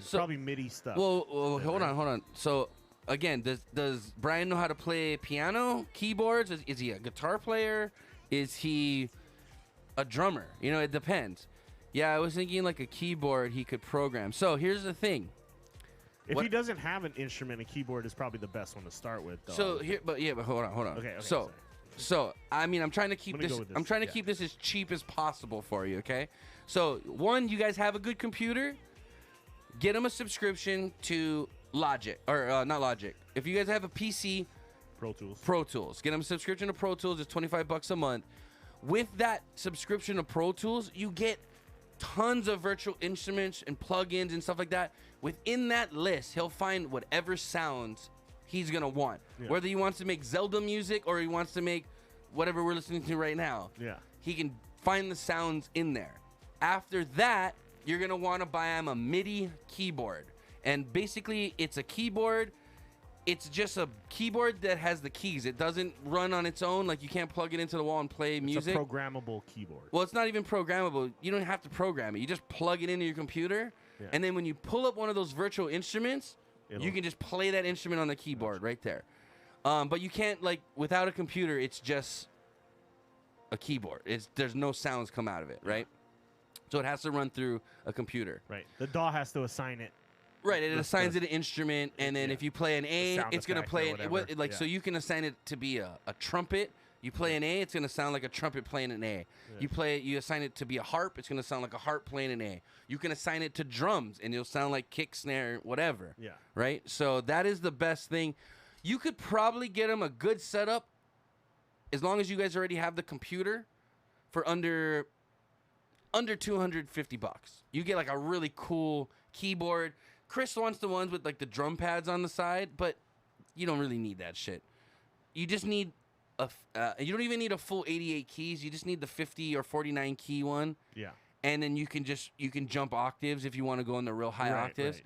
probably MIDI stuff. Well, hold on. So again, does Brian know how to play piano, keyboards? Is he a guitar player? Is he a drummer? It depends. Yeah, I was thinking like a keyboard he could program. So here's the thing. If he doesn't have an instrument, a keyboard is probably the best one to start with, though. So but hold on. Okay. So I mean, I'm trying to keep this. I'm trying to keep this as cheap as possible for you. Okay. So one, you guys have a good computer. Get them a subscription to Logic or not Logic. If you guys have a PC, Pro Tools. Get them a subscription to Pro Tools. It's $25 a month. With that subscription to Pro Tools, you get tons of virtual instruments and plugins and stuff like that. Within that list, he'll find whatever sounds he's gonna want. Yeah. Whether he wants to make Zelda music or he wants to make whatever we're listening to right now. Yeah. He can find the sounds in there. After that, you're gonna want to buy him a MIDI keyboard. And basically, it's a keyboard. It's just a keyboard that has the keys. It doesn't run on its own. Like, you can't plug it into the wall and play music. It's a programmable keyboard. Well, it's not even programmable. You don't have to program it. You just plug it into your computer. Yeah. And then when you pull up one of those virtual instruments, you can just play that instrument on the keyboard right there. But you can't, without a computer, it's just a keyboard. There's no sounds come out of it, right? So it has to run through a computer. Right. The DAW has to assign it. Right, it assigns it an instrument, and then if you play an A, it's going to play it. So you can assign it to be a trumpet. You play an A, it's going to sound like a trumpet playing an A. Yeah. You assign it to be a harp, it's going to sound like a harp playing an A. You can assign it to drums, and it'll sound like kick, snare, whatever. Yeah. Right? So that is the best thing. You could probably get them a good setup, as long as you guys already have the computer, for under $250. You get a really cool keyboard. Chris wants the ones with the drum pads on the side, but you don't really need that shit. You just need you don't even need a full 88 keys. You just need the 50 or 49 key one. Yeah. and then you can jump octaves if you want to go in the real high octaves. Right.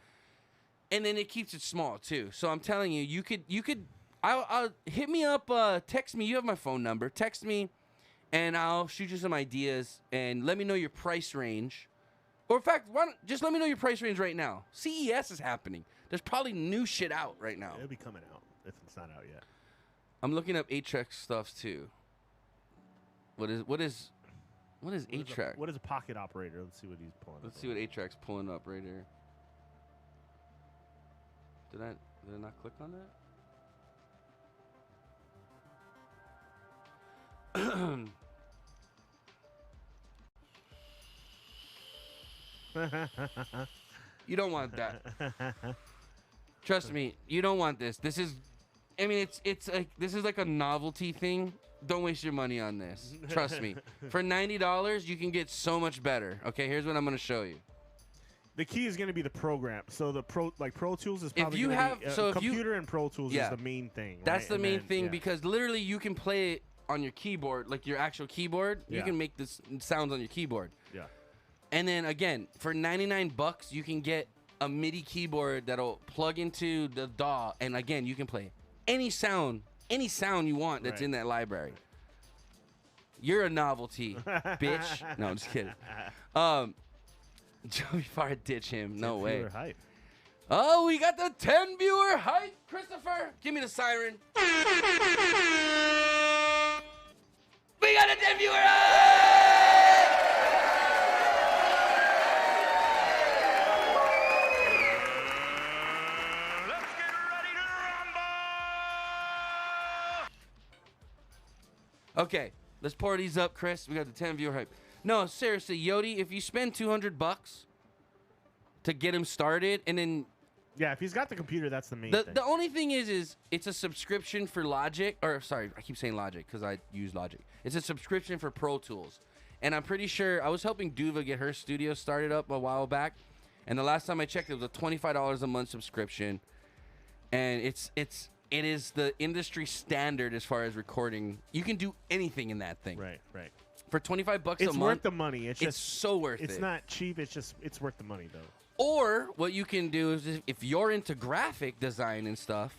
And then it keeps it small too. So I'm telling you, you could I'll hit me up, text me. You have my phone number. Text me, and I'll shoot you some ideas and let me know your price range. Or in fact, just let me know your price range right now. CES is happening. There's probably new shit out right now. It'll be coming out if it's not out yet. I'm looking up 8-track stuff too. What is 8-track? What is a pocket operator? Let's see what he's pulling up. Let's see what 8-track's pulling up right here. Did I not click on that? You don't want that. Trust me, you don't want this. This is, I mean, this is like a novelty thing. Don't waste your money on this. Trust me. For $90, you can get so much better. Okay, here's what I'm gonna show you. The key is going to be the program. So the Pro Tools is probably computer and Pro Tools is the main thing. That's the main thing because literally you can play it on your keyboard, like your actual keyboard. You can make this sounds on your keyboard. Yeah. And then again, for $99, you can get a MIDI keyboard that'll plug into the DAW, and again, you can play any sound you want that's in that library. You're a novelty, bitch. No, I'm just kidding. Before I ditch him, no way. Hype. Oh, we got the 10 viewer hype, Christopher. Give me the siren. We got a 10 viewer hype. Let's get ready to rumble. Okay, let's pour these up, Chris. We got the 10 viewer hype. No, seriously, Yodi, if you spend $200 to get him started, and then if he's got the computer, that's the main thing. The only thing is it's a subscription for Logic, or sorry, I keep saying Logic because I use Logic. It's a subscription for Pro Tools, and I'm pretty sure I was helping Duva get her studio started up a while back, and the last time I checked, it was a $25 a month subscription, and it is the industry standard as far as recording. You can do anything in that thing. Right. For $25 a month, it's worth the money. It's so worth it. It's not cheap. It's worth the money though. Or what you can do is if you're into graphic design and stuff,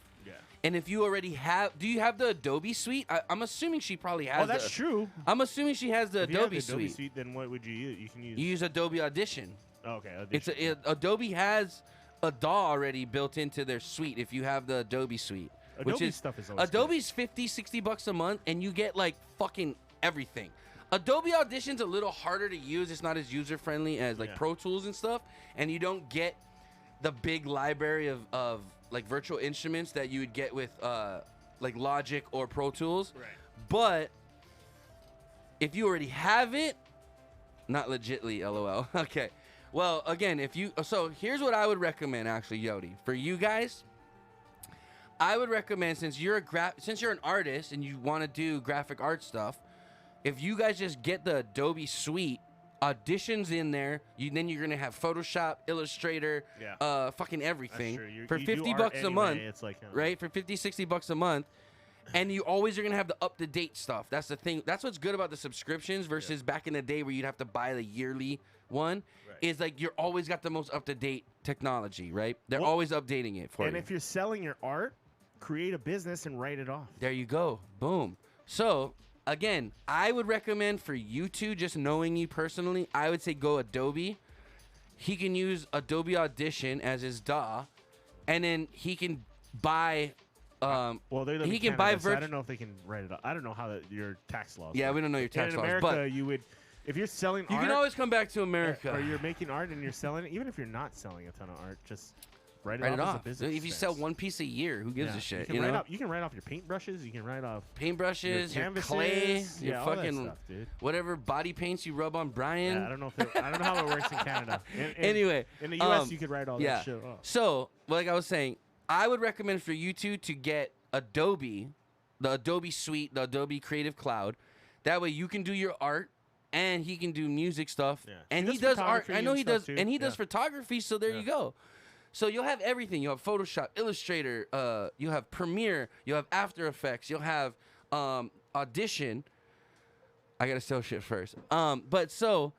and if you already have, do you have the Adobe suite? I'm assuming she probably has. Oh, that's true. I'm assuming she has the Adobe suite. Then what would you use? You use Adobe Audition. Oh, okay. Audition. Adobe has a DAW already built into their suite if you have the Adobe suite. Adobe stuff is always Adobe's $50-$60 a month, and you get like fucking everything. Adobe Audition's a little harder to use. It's not as user-friendly as like Pro Tools and stuff, and you don't get the big library of like virtual instruments that you would get with like Logic or Pro Tools. Right. But if you already have it, not legitly, LOL. Okay. Well, again, so here's what I would recommend actually, Yodi, for you guys. I would recommend, since you're an artist and you want to do graphic art stuff, if you guys just get the Adobe suite, Audition's in there, then you're gonna have Photoshop, Illustrator, fucking everything for $50 a month, right? For $50-$60 a month, and you always are gonna have the up-to-date stuff. That's the thing. That's what's good about the subscriptions versus back in the day where you'd have to buy the yearly one. Is like you're always got the most up-to-date technology, right? They're always updating it for you. And if you're selling your art, create a business and write it off. There you go. Boom. So again, I would recommend for you two, just knowing you personally, I would say go Adobe. He can use Adobe Audition as his DAW, and then he can buy. He can buy virtual. I don't know if they can write it off. I don't know how your tax laws. Yeah, we don't know your tax laws. In America, but you would, if you're selling you art, can always come back to America. Or you're making art and you're selling it, even if you're not selling a ton of art, just write it off as a business if you expense. sell one piece a year, who gives a shit? You can write off your paintbrushes. You can write off your clay, your fucking stuff, dude. Whatever body paints you rub on Brian. Yeah, I don't know how it works in Canada. Anyway, in the U.S. you could write all that shit off. So, like I was saying, I would recommend for you two to get Adobe, the Adobe suite, the Adobe Creative Cloud. That way you can do your art. And he can do music stuff, and he does art. I know he does, and he does photography. So there you go. So you'll have everything. You'll have Photoshop, Illustrator. You'll have Premiere. You'll have After Effects. You'll have Audition. I gotta sell shit first. But so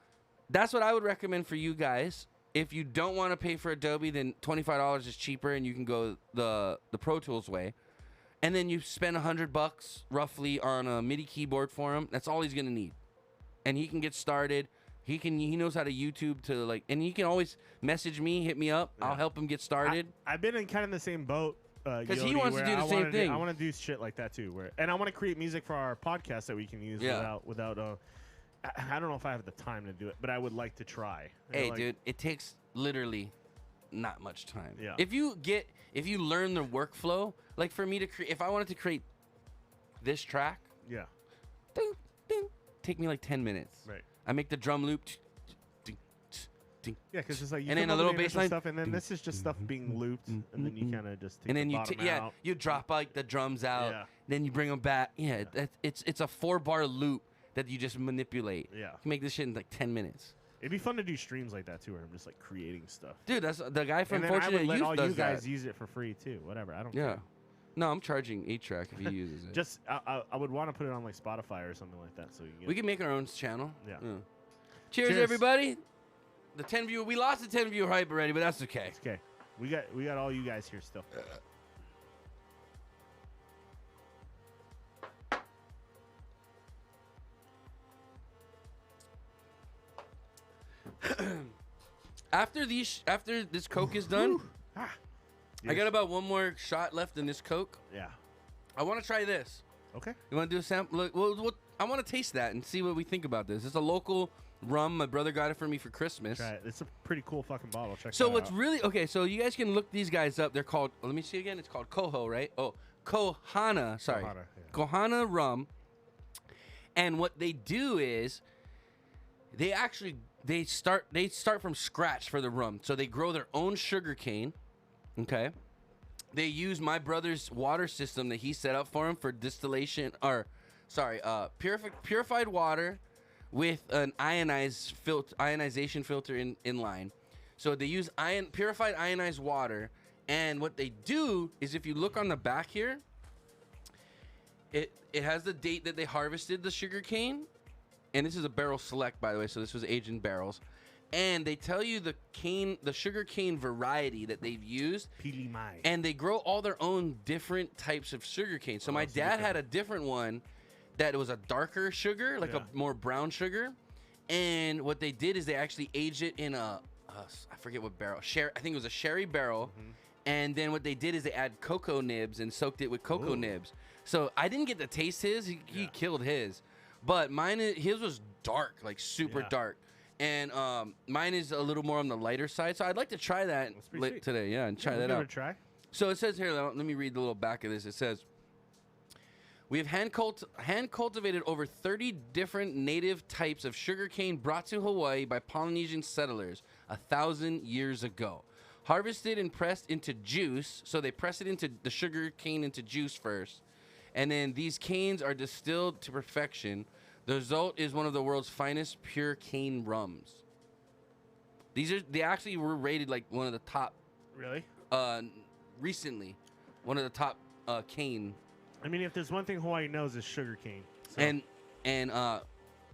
that's what I would recommend for you guys. If you don't want to pay for Adobe, then $25 is cheaper, and you can go the Pro Tools way. And then you spend $100 roughly on a MIDI keyboard for him. That's all he's gonna need, and he can get started. He knows how to YouTube to like, and you can always message me, hit me up. Yeah. I'll help him get started. I've been in kind of the same boat. Because he wants to do the same thing. I want to do shit like that too, and I want to create music for our podcast that we can use without. I don't know if I have the time to do it, but I would like to try. Hey, dude, it takes literally not much time. Yeah. If you learn the workflow, like for me to create, if I wanted to create this track, yeah, ding, ding, take me like 10 minutes. Right. I make the drum loop. Ding, ding, yeah, because it's like you and then a come up little with the bass initial line, stuff, and then this is just stuff being looped, and then you kind of just take and then the you bottom out. you drop like the drums out. Yeah. Then you bring them back. Yeah, it's a 4-bar loop that you just manipulate. Yeah. You can make this shit in like 10 minutes. It'd be fun to do streams like that too, where I'm just like creating stuff. Dude, that's the guy from And then I Fortunate would let Youth all does you guys that. use it for free too. Whatever, I don't Yeah. care. No, I'm charging 8-track if he uses it. Just I would want to put it on like Spotify or something like that, so you get We can make our own channel. Yeah. Cheers, Cheers. everybody. The 10 viewer. We lost the 10 viewer hype already, but that's okay. It's okay. We got all you guys here still. After this Coke is done, I Yes. got about one more shot left in this Coke. Yeah. I want to try this. Okay. You want to do a sample? Look, well, I want to taste that and see what we think about this. It's a local rum. My brother got it for me for Christmas. Try it. It's a pretty cool fucking bottle. Check So that what's out. really okay? So you guys can look these guys up. They're called. Let me see again. It's called Coho, right? Oh, Kohana. Sorry, Kohana, yeah. Kohana rum. And what they do is, they start from scratch for the rum. So they grow their own sugar cane. Okay. They use my brother's water system that he set up for him for distillation, purified water with an ionization filter in line. So they use purified ionized water, and what they do is, if you look on the back here, it has the date that they harvested the sugar cane, and this is a barrel select, by the way, so this was aged in barrels. And they tell you the sugar cane variety that they've used. Pili Mai. And they grow all their own different types of sugar cane. So my dad had a different one that was a darker sugar, like a more brown sugar. And what they did is they actually aged it in I forget what barrel. I think it was a sherry barrel. Mm-hmm. And then what they did is they add cocoa nibs and soaked it with cocoa nibs. So I didn't get to taste his. He killed his. But his was dark, like super dark. And mine is a little more on the lighter side. So I'd like to try that today. Yeah, and try that out. Try. So it says here, let me read the little back of this. It says, we have hand cultivated over 30 different native types of sugarcane brought to Hawaii by Polynesian settlers 1,000 years ago. Harvested and pressed into juice. So they press it into the sugar cane into juice first. And then these canes are distilled to perfection. The result is one of the world's finest pure cane rums. They actually were rated like one of the top. Really? Recently, one of the top cane. I mean, if there's one thing Hawaii knows is sugar cane. So. And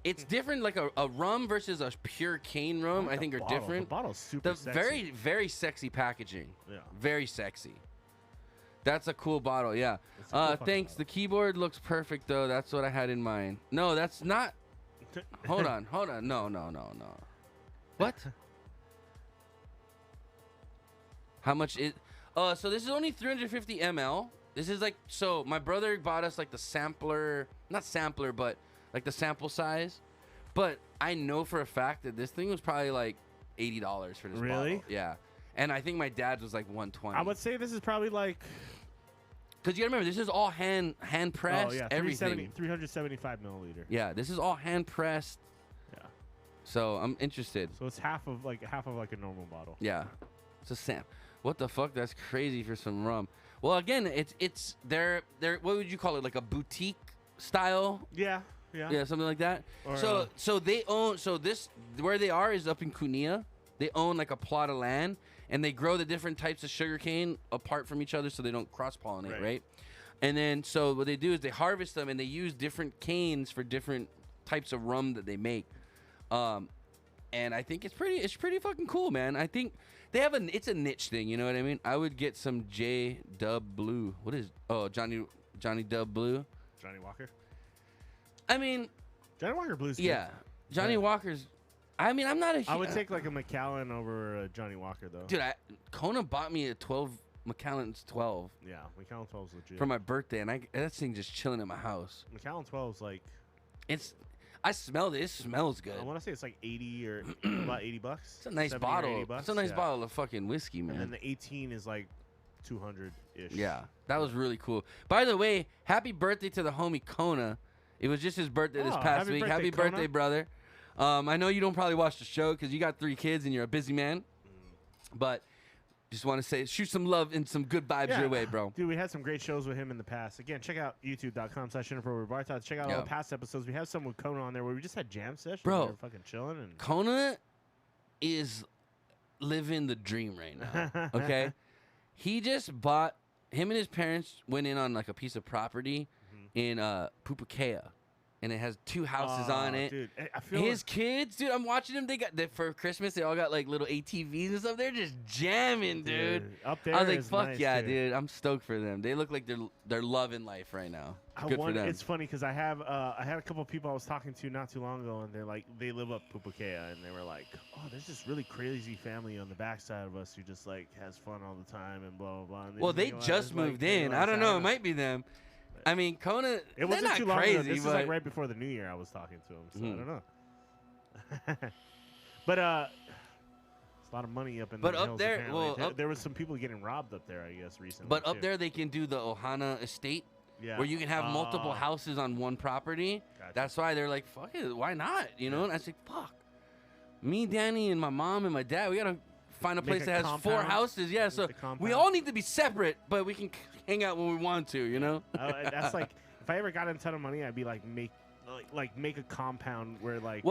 it's different. Like a rum versus a pure cane rum, I think are different. The bottle's super sexy. Very, very sexy packaging. Yeah. Very sexy. That's a cool bottle, yeah. Cool Thanks. bottle. The keyboard looks perfect, though. That's what I had in mind. No, that's not. Hold on. No. What? How much is? So this is only 350 ml. This is like, so my brother bought us like the sampler, not sampler, but like the sample size. But I know for a fact that this thing was probably like $80 for this bottle. Really? Yeah. And I think my dad's was like 120. I would say this is probably like. Because you gotta remember, this is all hand pressed. Oh yeah, everything. 375 milliliter. Yeah, this is all hand pressed. Yeah. So I'm interested. So it's half of like a normal bottle. Yeah. It's a Sam. What the fuck? That's crazy for some rum. Well, again, it's they're what would you call it? Like a boutique style? Yeah. Yeah, something like that. Or, So they own. So this where they are is up in Kunia. They own like a plot of land, and they grow the different types of sugarcane apart from each other, so they don't cross pollinate, right? And then so what they do is they harvest them, and they use different canes for different types of rum that they make. and I think it's pretty fucking cool, man. I think they have it's a niche thing, you know what I mean? I would get some J Dub Blue. What is Johnny Dub Blue? Johnny Walker. I mean, Johnny Walker Blue's good. yeah, Johnny Walker's. I mean, I'm not a. I would take like a Macallan over a Johnny Walker though. Dude, Kona bought me a 12 Macallan's 12. Yeah, Macallan 12's legit. For my birthday, and that thing just chilling in my house. Macallan 12's like. I smelled it. It smells good. I want to say it's like 80 or about $80. It's a nice 70 or bottle. 80 bucks. It's a nice bottle of fucking whiskey, man. And then the 18 is like 200-ish. Yeah, that was really cool. By the way, happy birthday to the homie Kona. It was just his birthday this past week. Happy birthday, brother. I know you don't probably watch the show because you got 3 kids and you're a busy man. But just want to say, shoot some love and some good vibes your way, bro. Dude, we had some great shows with him in the past. Again, check out youtube.com/inappropriatebartalk. Check out all the past episodes. We have some with Kona on there where we just had jam sessions. Bro, we were fucking chilling. And Kona is living the dream right now, okay? He just bought, him and his parents went in on like a piece of property in Pupukea. And it has 2 houses on it. Dude, I feel his kids, dude, I'm watching them. For Christmas, they all got like little ATVs and stuff. They're just jamming, dude. Up there, I was like, fuck nice, yeah, dude. I'm stoked for them. They look like they're loving life right now. Good for them. It's funny because I had a couple of people I was talking to not too long ago, and they're like, they live up Pupukea, and they were like, oh, there's this really crazy family on the backside of us who just like has fun all the time and blah blah blah. And Well, they just moved in. I don't know. It might be them. I mean, Kona, it wasn't not too long crazy, ago. This is but like right before the new year I was talking to him, so I don't know. But it's a lot of money up in the hills, up there, apparently. There was some people getting robbed up there, I guess, recently. But up there, they can do the Ohana estate, where you can have multiple houses on one property. Gotcha. That's why they're like, fuck it, why not? You know? And I said, fuck. Me, Danny, and my mom and my dad, we got to find a place that has 4 houses. Yeah, so we all need to be separate, but we can hang out when we want to, you know? That's like, if I ever got a ton of money, I'd be like, make a compound where like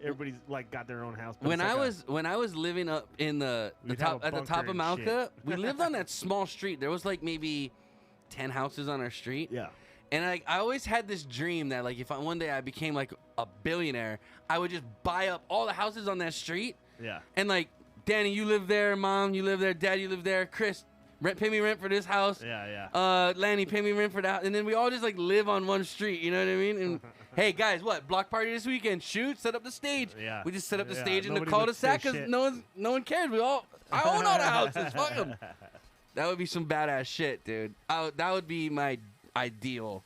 everybody's like got their own house. When I was living up in the top at the top of Malka, we lived on that small street. There was like maybe 10 houses on our street. Yeah. And I always had this dream that like if one day I became like a billionaire, I would just buy up all the houses on that street. Yeah. And like, Danny, you live there. Mom, you live there. Dad, you live there. Chris, pay me rent for this house. Yeah. Lanny, pay me rent for that. And then we all just like live on one street. You know what I mean? And hey, guys, what? Block party this weekend. Shoot, set up the stage. Yeah. We just set up the stage in the Nobody cul-de-sac would say because no one cares. I own all the houses. Fuck them. That would be some badass shit, dude. That would be my ideal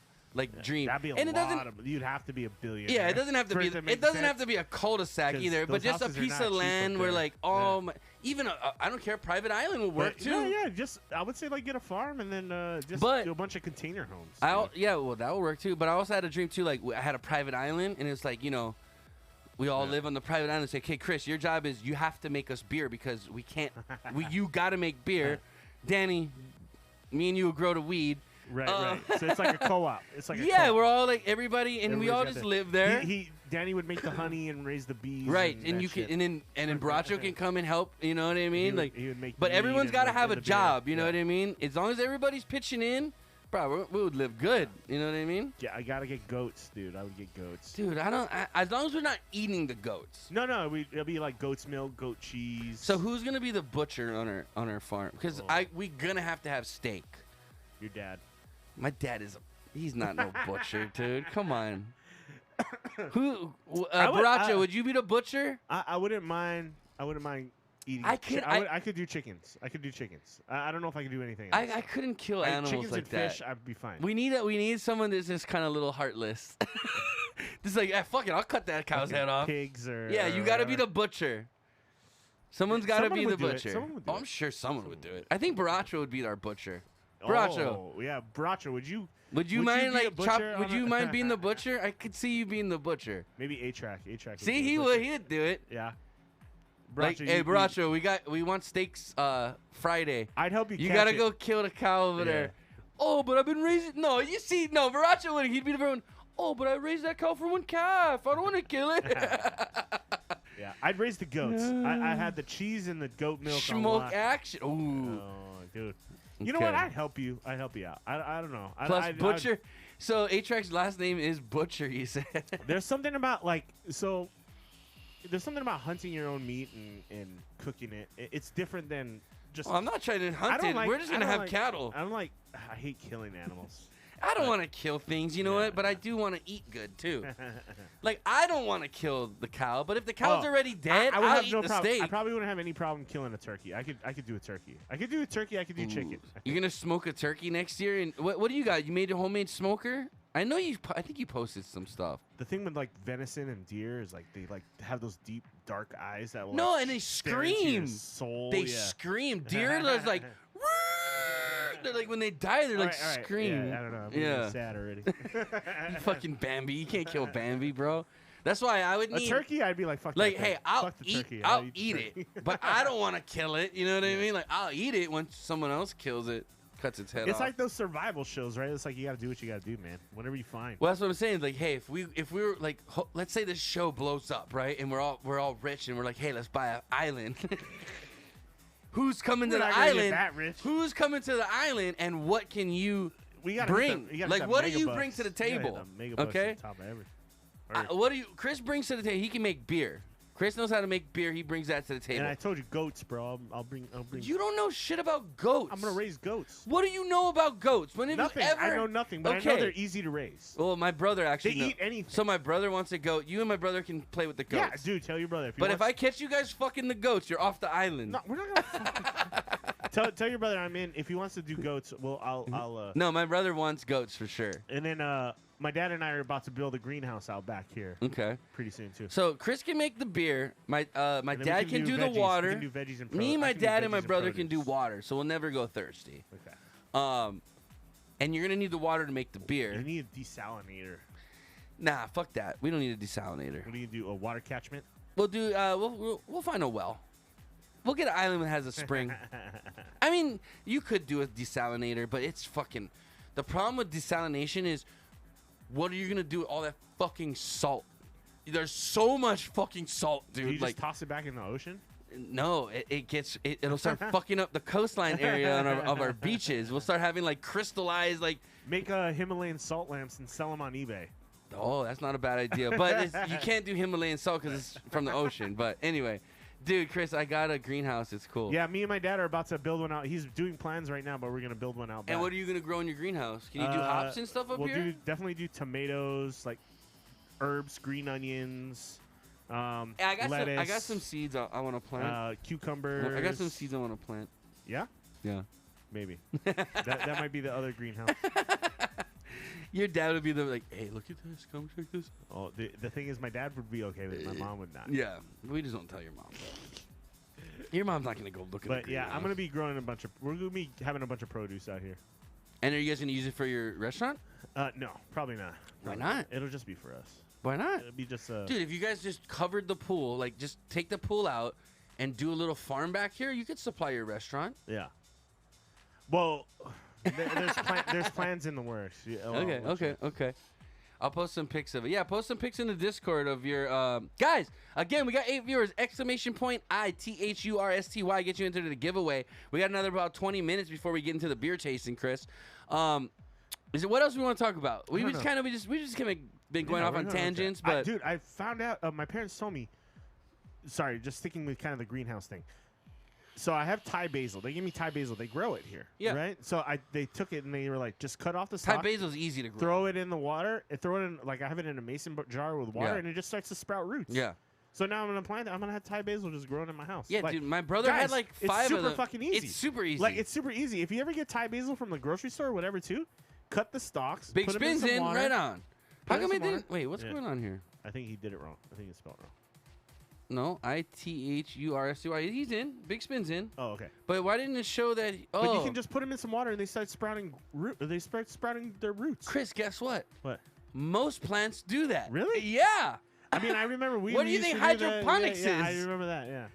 dream. That'd be a lot of. You'd have to be a billionaire. Yeah, it doesn't have to be. It doesn't have to be a cul-de-sac either, but just a piece of land where like even I don't care. Private island would work too. Yeah. Just I would say like get a farm and then do a bunch of container homes. Well, that would work too. But I also had a dream too. Like I had a private island, and it's like we all live on the private island. Say, okay, Chris, your job is you have to make us beer because we can't. You got to make beer. Danny, me and you will grow the weed. Right. So it's like a co-op. It's like we're all like everybody, and we all just live there. Danny would make the honey and raise the bees. Right, and you can, and then Baracho can come and help. You know what I mean? He would make. But everyone's got to have a job. Beer. You know what I mean? As long as everybody's pitching in, bro, we would live good. You know what I mean? Yeah, I gotta get goats, dude. I would get goats. Dude, as long as we're not eating the goats. No, it'll be like goat's milk, goat cheese. So who's gonna be the butcher on our farm? Because we gonna have to have steak. Your dad. My dad he's not no butcher, dude. Come on. Baracho, would you be the butcher? I wouldn't mind. I wouldn't mind eating. I could do chickens. I don't know if I could do anything else. I couldn't kill animals chickens like and that. Fish, I'd be fine. We need someone that's just kind of a little heartless. Just like, fuck it, I'll cut that cow's head off. Pigs or you got to be the butcher. Someone's got to be the butcher. I'm sure someone would do it. I think Baracho would be our butcher. Baracho. Oh, yeah, Baracho. Would you mind would you mind being the butcher? I could see you being the butcher. Maybe A-Track. See, he'd do it. Yeah. Baracho, hey, Baracho, we want steaks Friday. I'd help you. You gotta go kill the cow over there. Oh, but I've been raising. No, Baracho would. He'd be the one. Oh, but I raised that cow for one calf. I don't want to kill it. Yeah, I'd raise the goats. I had the cheese and the goat milk. Smoke action. Ooh. Oh, dude. You know what? I'd help you. I'd help you out. I don't know. Plus Butcher. So A-Track's last name is Butcher, you said. There's something about so there's something about hunting your own meat and cooking it. It's different than just. Well, I'm not trying to hunt it. We're just gonna have cattle. I hate killing animals. I don't want to kill things, you know what? But I do want to eat good too. Like I don't want to kill the cow, but if the cow's already dead, I'll eat the steak. I probably wouldn't have any problem killing a turkey. I could do a turkey. I could do a turkey. I could do chicken. You're gonna smoke a turkey next year, and what do you got? You made a homemade smoker? I know you. I think you posted some stuff. The thing with like venison and deer is like they like have those deep dark eyes that will. No, and they scream. Soul. They scream. Deer is like. They're like when they die, they're like scream. Yeah, I don't know. I'm getting sad already. You fucking Bambi. You can't kill Bambi, bro. That's why I would need a turkey. I'd be like, fuck. Like, that hey, fuck the turkey. I'll eat it, but I don't want to kill it. You know what I mean? Like, I'll eat it once someone else kills it, cuts its head off. It's like those survival shows, right? It's like you gotta do what you gotta do, man. Whatever you find. Well, that's what I'm saying. Like, hey, if we were like, let's say this show blows up, right? And we're all rich, and we're like, hey, let's buy an island. Who's coming to the island? Who's coming to the island, and what can you bring? Like, what do you bring to the table? Okay. What do you? Chris brings to the table. He can make beer. Chris knows how to make beer. He brings that to the table. And I told you goats, bro. I'll bring. You don't know shit about goats. I'm gonna raise goats. What do you know about goats? When have nothing. You ever? I know nothing, but I know they're easy to raise. Well, my brother actually. They eat anything. So my brother wants a goat. You and my brother can play with the goats. Yeah, dude. Tell your brother. But if I catch you guys fucking the goats, you're off the island. No, we're not gonna. Tell your brother I'm in. If he wants to do goats, well, I'll. No, my brother wants goats for sure. And then my dad and I are about to build a greenhouse out back here. Okay. Pretty soon too. So Chris can make the beer. My dad can do the veggies. water. We can do veggies and Me, my dad, and my brother can do water, so we'll never go thirsty. Okay. And you're gonna need the water to make the beer. You need a desalinator. Nah, fuck that. We don't need a desalinator. What do you do? A water catchment? We'll do. We'll find a well. We'll get an island that has a spring. I mean, you could do a desalinator, but it's fucking. The problem with desalination is, what are you gonna do with all that fucking salt? There's so much fucking salt, dude. Do you just toss it back in the ocean? No, it'll start fucking up the coastline area of our beaches. We'll start having like crystallized like. Make Himalayan salt lamps and sell them on eBay. Oh, that's not a bad idea, but you can't do Himalayan salt because it's from the ocean. But anyway. Dude, Chris, I got a greenhouse. It's cool. Yeah, me and my dad are about to build one out. He's doing plans right now, but we're going to build one out back. And what are you going to grow in your greenhouse? Can you do hops and stuff up here? We'll definitely do tomatoes, like herbs, green onions, lettuce. I got some seeds I want to plant. Cucumbers. I got some seeds I want to plant. Yeah? Yeah. Maybe. that might be the other greenhouse. Your dad would be like, hey, look at this. Come check this. Oh, the thing is, my dad would be okay with it. My mom would not. Yeah. We just don't tell your mom. Your mom's not going to go look at it. But yeah, I'm going to be growing we're going to be having a bunch of produce out here. And are you guys going to use it for your restaurant? No, probably not. Why not? It'll just be for us. Why not? It'll be just Dude, if you guys just covered the pool, like just take the pool out and do a little farm back here, you could supply your restaurant. Yeah. Well, there's plans in the works. Yeah, Okay. I'll post some pics of it. Yeah, post some pics in the Discord of your guys. Again, we got 8 viewers. Exclamation point ITHURSTY. Get you into the giveaway. We got another about 20 minutes before we get into the beer tasting, Chris. Is it what else we want to talk about? We just kind of been going off on tangents, but dude, I found out. My parents told me. Sorry, just sticking with kind of the greenhouse thing. So I have Thai basil. They give me Thai basil. They grow it here. Yeah. Right? So they took it and they were like, just cut off the stalk. Thai basil is easy to grow. Throw it in the water. And throw it in, like I have it in a mason jar with water, and it just starts to sprout roots. Yeah. So now I'm going to plant it. I'm going to have Thai basil just growing in my house. Yeah, like, dude. My brother had like 5 of them. It's super fucking easy. It's super easy. Like, it's super easy. If you ever get Thai basil from the grocery store or whatever, too, cut the stalks. Big put spins in, water, right on. How come it didn't? Wait, what's going on here? I think he did it wrong. I think it's spelled wrong. No, ITHURSTY. He's in. Big spin's in. Oh, okay. But why didn't it show that? Oh. But you can just put them in some water and they start sprouting. They start sprouting their roots. Chris, guess what? What? Most plants do that. Really? Yeah. I mean, I remember we. What do you think hydroponics is? Yeah, I remember that. Yeah.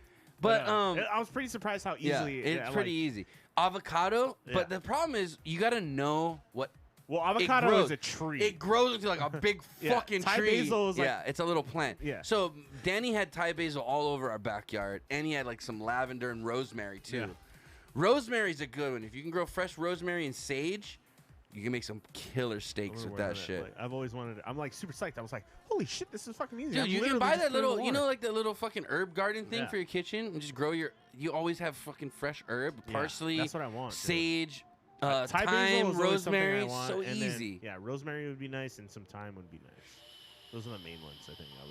But I was pretty surprised how easily. It's pretty easy. Avocado, but the problem is you got to know what. Well, avocado is a tree. It grows into like a big fucking Thai tree. Basil is it's a little plant. Yeah. So Danny had Thai basil all over our backyard, and he had like some lavender and rosemary too. Yeah. Rosemary's a good one. If you can grow fresh rosemary and sage, You can make some killer steaks with that shit. Like, I've always wanted it. I'm like super psyched. I was like, holy shit, this is fucking easy. Dude, you can buy that little, you know, like the little fucking herb garden thing for your kitchen, and just grow your. You always have fucking fresh herb, parsley, that's what I want, sage, Thai basil thyme, is always something I rosemary. want, So and then, easy. yeah, rosemary would be nice, and some thyme would be nice. Those are the main ones I think I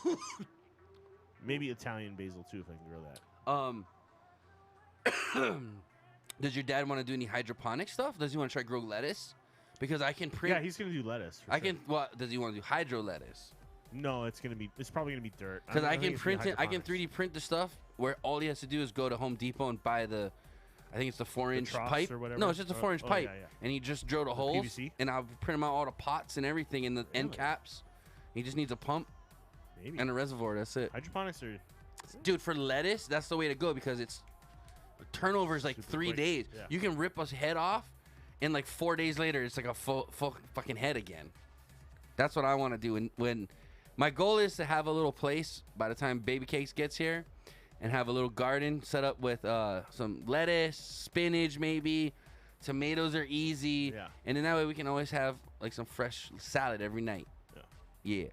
would use. Maybe Italian basil too, if I can grow that. Does your dad want to do any hydroponic stuff? Does he want to try grow lettuce? Because I can print. Yeah, he's gonna do lettuce. I can. What does he want to do? Hydro lettuce. No, it's gonna be. It's probably gonna be dirt. Because I can print it. I can 3D print the stuff where all he has to do is go to Home Depot and buy the. I think it's the 4-inch pipe. Or whatever. No, it's just a 4-inch pipe, yeah. and he just drilled a hole. PVC? And I'll print him out all the pots and everything and the end caps. He just needs a pump Maybe. and a reservoir. That's it. Hydroponics are. Dude, for lettuce, that's the way to go because it's turnover is like Super 3 quick. days. Yeah. You can rip us head off, and like 4 days later, it's like a full fucking head again. That's what I want to do. And when my goal is to have a little place by the time Baby Cakes gets here, and have a little garden set up with some lettuce, spinach, maybe. Tomatoes are easy, and then that way we can always have like some fresh salad every night. Yeah.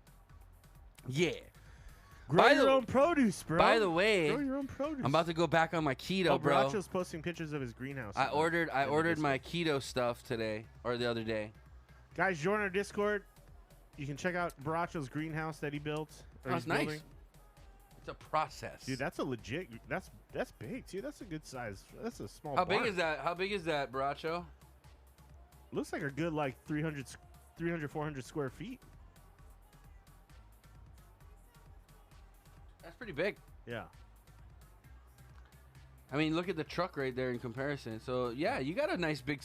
Grow your own produce, bro. By the way, grow your own produce. I'm about to go back on my keto, bro. Baracho's posting pictures of his greenhouse. I ordered my keto stuff today or the other day. Guys, join our Discord. You can check out Baracho's greenhouse that he built. That's nice. Building. It's a process, dude. That's a legit. That's big, too. That's a good size. That's a small. How big is that? How big is that, Baracho? Looks like a good 300, 400 square feet. That's pretty big. Yeah. I mean, look at the truck right there in comparison. So, yeah, you got a nice big...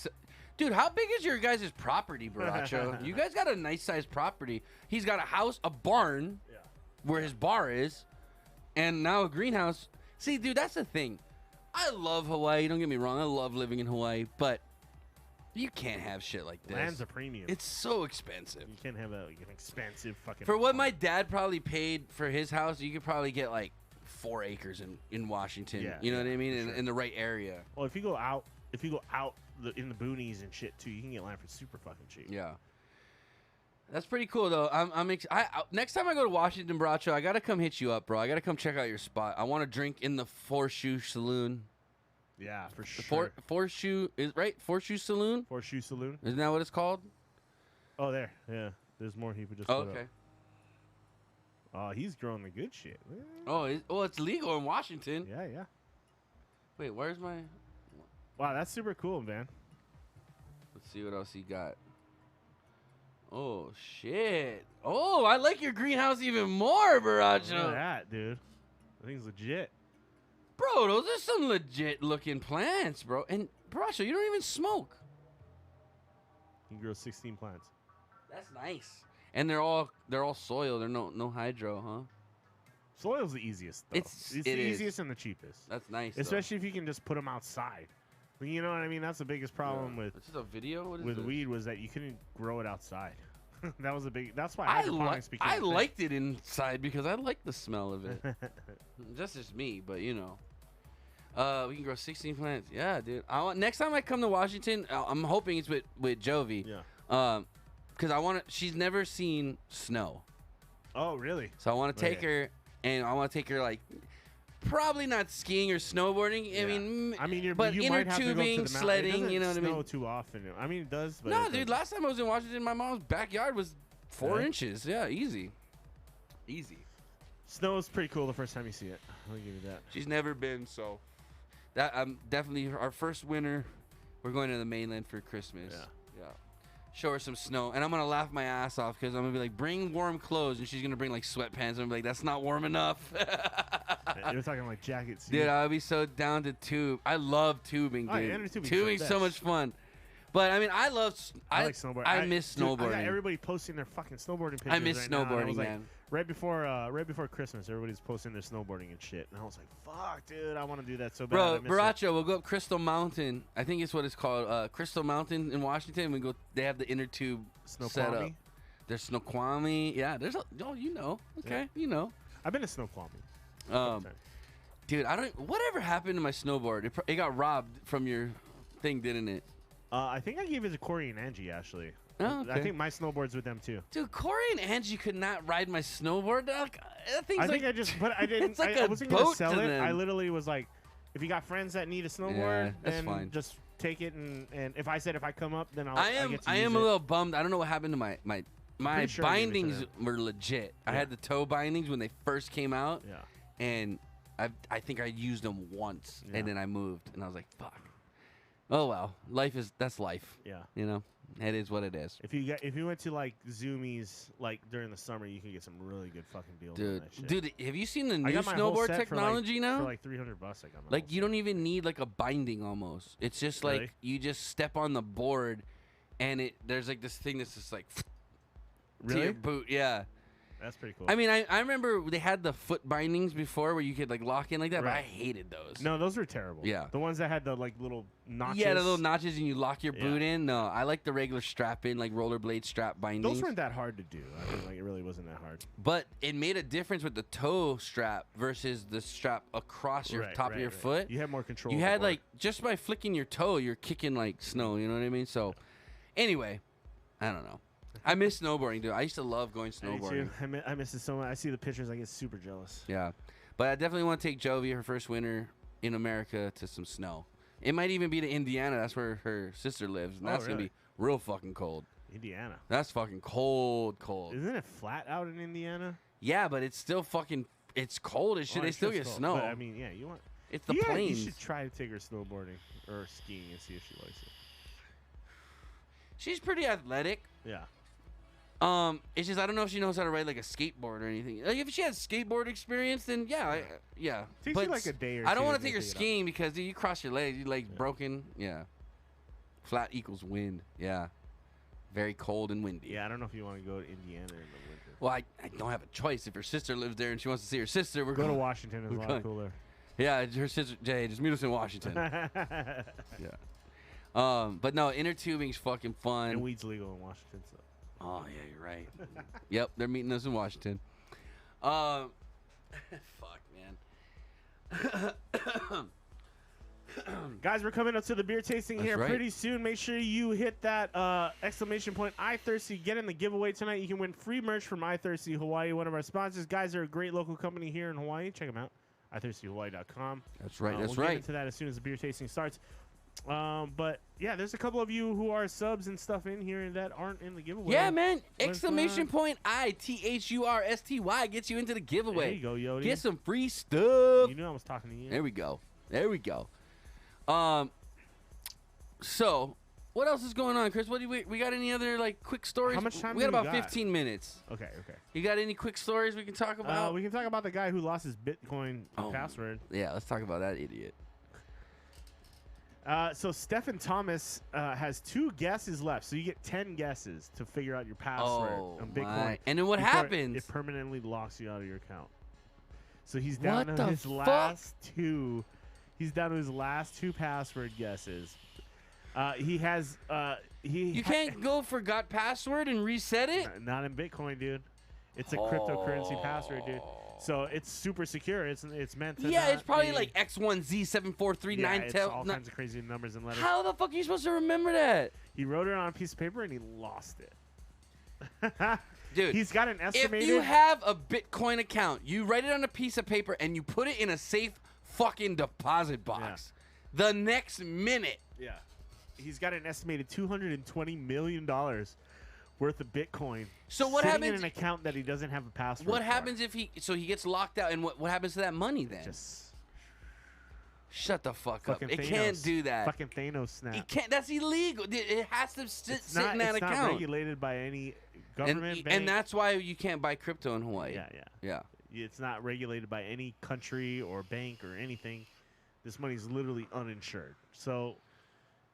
Dude, how big is your guys' property, Baracho? You guys got a nice-sized property. He's got a house, a barn, where his bar is, and now a greenhouse. See, dude, that's the thing. I love Hawaii. Don't get me wrong. I love living in Hawaii, but you can't have shit like this. Land's a premium. It's so expensive. You can't have an expensive fucking... For what my dad probably paid for his house, you could probably get, 4 acres in Washington. Yeah, you know what I mean? In the right area. Well, if you go out in the boonies and shit too, you can get land for super fucking cheap. Yeah. That's pretty cool though. Next time I go to Washington, Baracho, I gotta come hit you up, bro. I gotta come check out your spot. I want to drink in the Foreshoe Saloon. Yeah, for sure. Foreshoe is right. Foreshoe Saloon. Foreshoe Saloon. Isn't that what it's called? Oh, there. Yeah. There's more he would just. Oh, okay. Oh, he's growing the good shit. Oh, it's legal in Washington. Yeah. Wait, where's my? Wow, that's super cool, man. Let's see what else he got. Oh shit! Oh, I like your greenhouse even more, Baracho. Look at that, dude. That thing's legit. Bro, those are some legit looking plants, bro. And Baracho, you don't even smoke. You can grow 16 plants. That's nice. And they're all soil. They're no hydro, huh? Soil's the easiest, though. It's the easiest and the cheapest. That's nice. Especially if you can just put them outside. You know what I mean? That's the biggest problem with. This is a video. What is with this? Weed was that you couldn't grow it outside. That was a big. That's why hydroponics became. I liked it inside because I like the smell of it. That's just me, but you know. We can grow 16 plants. Yeah, dude. Next time I come to Washington, I'm hoping it's with Jovi. Yeah. Because I want to. She's never seen snow. Oh, really? So I want to take her, and I want to take her probably not skiing or snowboarding. Yeah. I mean, but you inner might have tubing, to go to the sledding. You know what I mean? Snow too often. I mean, it does. But No, dude. Last time I was in Washington, my mom's backyard was 4 inches. Yeah, easy. Snow is pretty cool the first time you see it. I'll give you that. She's never been, so that definitely our first winter. We're going to the mainland for Christmas. Yeah. Show her some snow, and I'm gonna laugh my ass off because I'm gonna be like, bring warm clothes, and she's gonna bring sweatpants, and I'm like, that's not warm enough. You're talking jackets. Dude, I'll be so down to tube. I love tubing, dude. Oh, yeah, tubing's so much fun. But I mean, I like snowboarding. I miss snowboarding. I got everybody posting their fucking snowboarding pictures. I miss snowboarding, man. Right before Christmas, everybody's posting their snowboarding and shit, and I was like, "Fuck, dude, I want to do that so bad." Bro, Baracho, we'll go up Crystal Mountain. I think it's what it's called, Crystal Mountain in Washington. We go. They have the inner tube set up. There's Snoqualmie. Yeah, there's you know. Okay, yeah. You know. I've been to Snoqualmie. Dude, whatever happened to my snowboard? It got robbed from your thing, didn't it? I think I gave it to Corey and Angie actually. Oh, okay. I think my snowboard's with them too. Dude, Corey and Angie could not ride my snowboard. Like, that thing's I think I just, but I didn't. It's like I a wasn't gonna boat sell to it. them. I literally was like, if you got friends that need a snowboard, Yeah, that's then fine. just take it. And if I said if I come up, then I am get to I use am it. a little bummed. I don't know what happened to my pretty sure I gave it to bindings them. were legit. I Yeah. had the toe bindings when they first came out, Yeah. and I think I used them once, Yeah. and then I moved, and I was like, fuck. Oh well, that's life. Yeah. You know, it is what it is. If you went to like Zoomies like during the summer, you can get some really good fucking deals. On that shit. Dude, have you seen the I new got my whole snowboard set technology for now? For like $300, I got my Like whole you don't even need like a binding almost. It's just like Really? you just step on the board, and there's like this thing that's just like set. to your Really? boot. Yeah. That's pretty cool. I mean, I remember they had the foot bindings before where you could like lock in like that, but I Right. hated those. No, those were terrible. Yeah. The ones that had the like little notches. Yeah, the little notches and you lock your Yeah. boot in. No, I like the regular strap in, like rollerblade strap bindings. Those weren't that hard to do. I mean, like it really wasn't that hard. But it made a difference with the toe strap versus the strap across your top of your foot. You had more control. You of the had board. like just by flicking your toe, you're kicking like snow. You know what I mean? So, anyway, I don't know. I miss snowboarding, dude. I used to love going I do snowboarding. too. I miss it so much. I see the pictures. I get super jealous. Yeah, but I definitely want to take Jovi her first winter in America to some snow. It might even be to Indiana. That's where her sister lives, and Oh, that's gonna really? be real fucking cold. Indiana. That's fucking cold. Isn't it flat out in Indiana? Yeah, but it's still fucking. It's cold as shit. Oh, They I'm still sure get it's cold, snow. But, I mean, yeah, you want. It's the You plains. should try to take her snowboarding or skiing and see if she likes it. She's pretty athletic. Yeah. It's just I don't know if she knows how to ride like a skateboard or anything. Like if she has skateboard experience, then yeah. Takes But you like a day or I don't two want to to take her pick it up. skiing because dude, you cross your legs, your legs broken. Yeah. Flat equals wind. Yeah. Very cold and windy. Yeah, I don't know if you want to go to Indiana in the winter. Well, I don't have a choice. If her sister lives there and she wants to see her sister, we're Go to going. Washington. It's a lot going. cooler. Yeah, her sister Jay, just meet us in Washington. Yeah. But no, inner tubing's fucking fun. And weed's legal in Washington, so. Oh yeah, you're right. Yep, they're meeting us in Washington. Fuck, man. Guys, we're coming up to the beer tasting That's here right. pretty soon. Make sure you hit that exclamation point iThirsty. Get in the giveaway tonight. You can win free merch from iThirsty Hawaii, one of our sponsors. Guys, they're a great local company here in Hawaii. Check them out. iThirstyHawaii.com. That's right. That's we'll right. get into that as soon as the beer tasting starts. But yeah, there's a couple of you who are subs and stuff in here that aren't in the giveaway. Yeah, man. Let's, Exclamation point ITHURSTY gets you into the giveaway. There you go, Yodi. Get some free stuff. You knew I was talking to you. There we go. There we go. So what else is going on, Chris? What do we got? Any other like quick stories? How much time we do got we about got? 15 minutes. Okay. You got any quick stories we can talk about? We can talk about the guy who lost his Bitcoin password. Yeah, let's talk about that idiot. So Stephen Thomas has 2 guesses left. So you get 10 guesses to figure out your password on Bitcoin. My. And then what before happens? It permanently locks you out of your account. So he's down What to the his fuck? last 2. He's down to his last 2 password guesses. He has You can't go forgot password and reset it? not in Bitcoin, dude. It's a cryptocurrency password, dude. So it's super secure. It's meant to. Yeah, not it's probably be- like X1Z7439. Yeah, it's all kinds of crazy numbers and letters. How the fuck are you supposed to remember that? He wrote it on a piece of paper and he lost it. Dude, He's got an estimated. if you have a Bitcoin account, you write it on a piece of paper and you put it in a safe fucking deposit box. The next minute. Yeah. He's got an estimated $220 million worth of Bitcoin. So what sitting happens- in an account that he doesn't have a password What for. happens if he gets locked out and what happens to that money then? Just Shut the fuck up. fucking It Thanos. can't do that. Fucking Thanos snap. It can't. That's illegal. It has to sit It's in that it's account. not regulated by any government. bank. and that's why you can't buy crypto in Hawaii. Yeah. It's not regulated by any country or bank or anything. This money's literally uninsured. So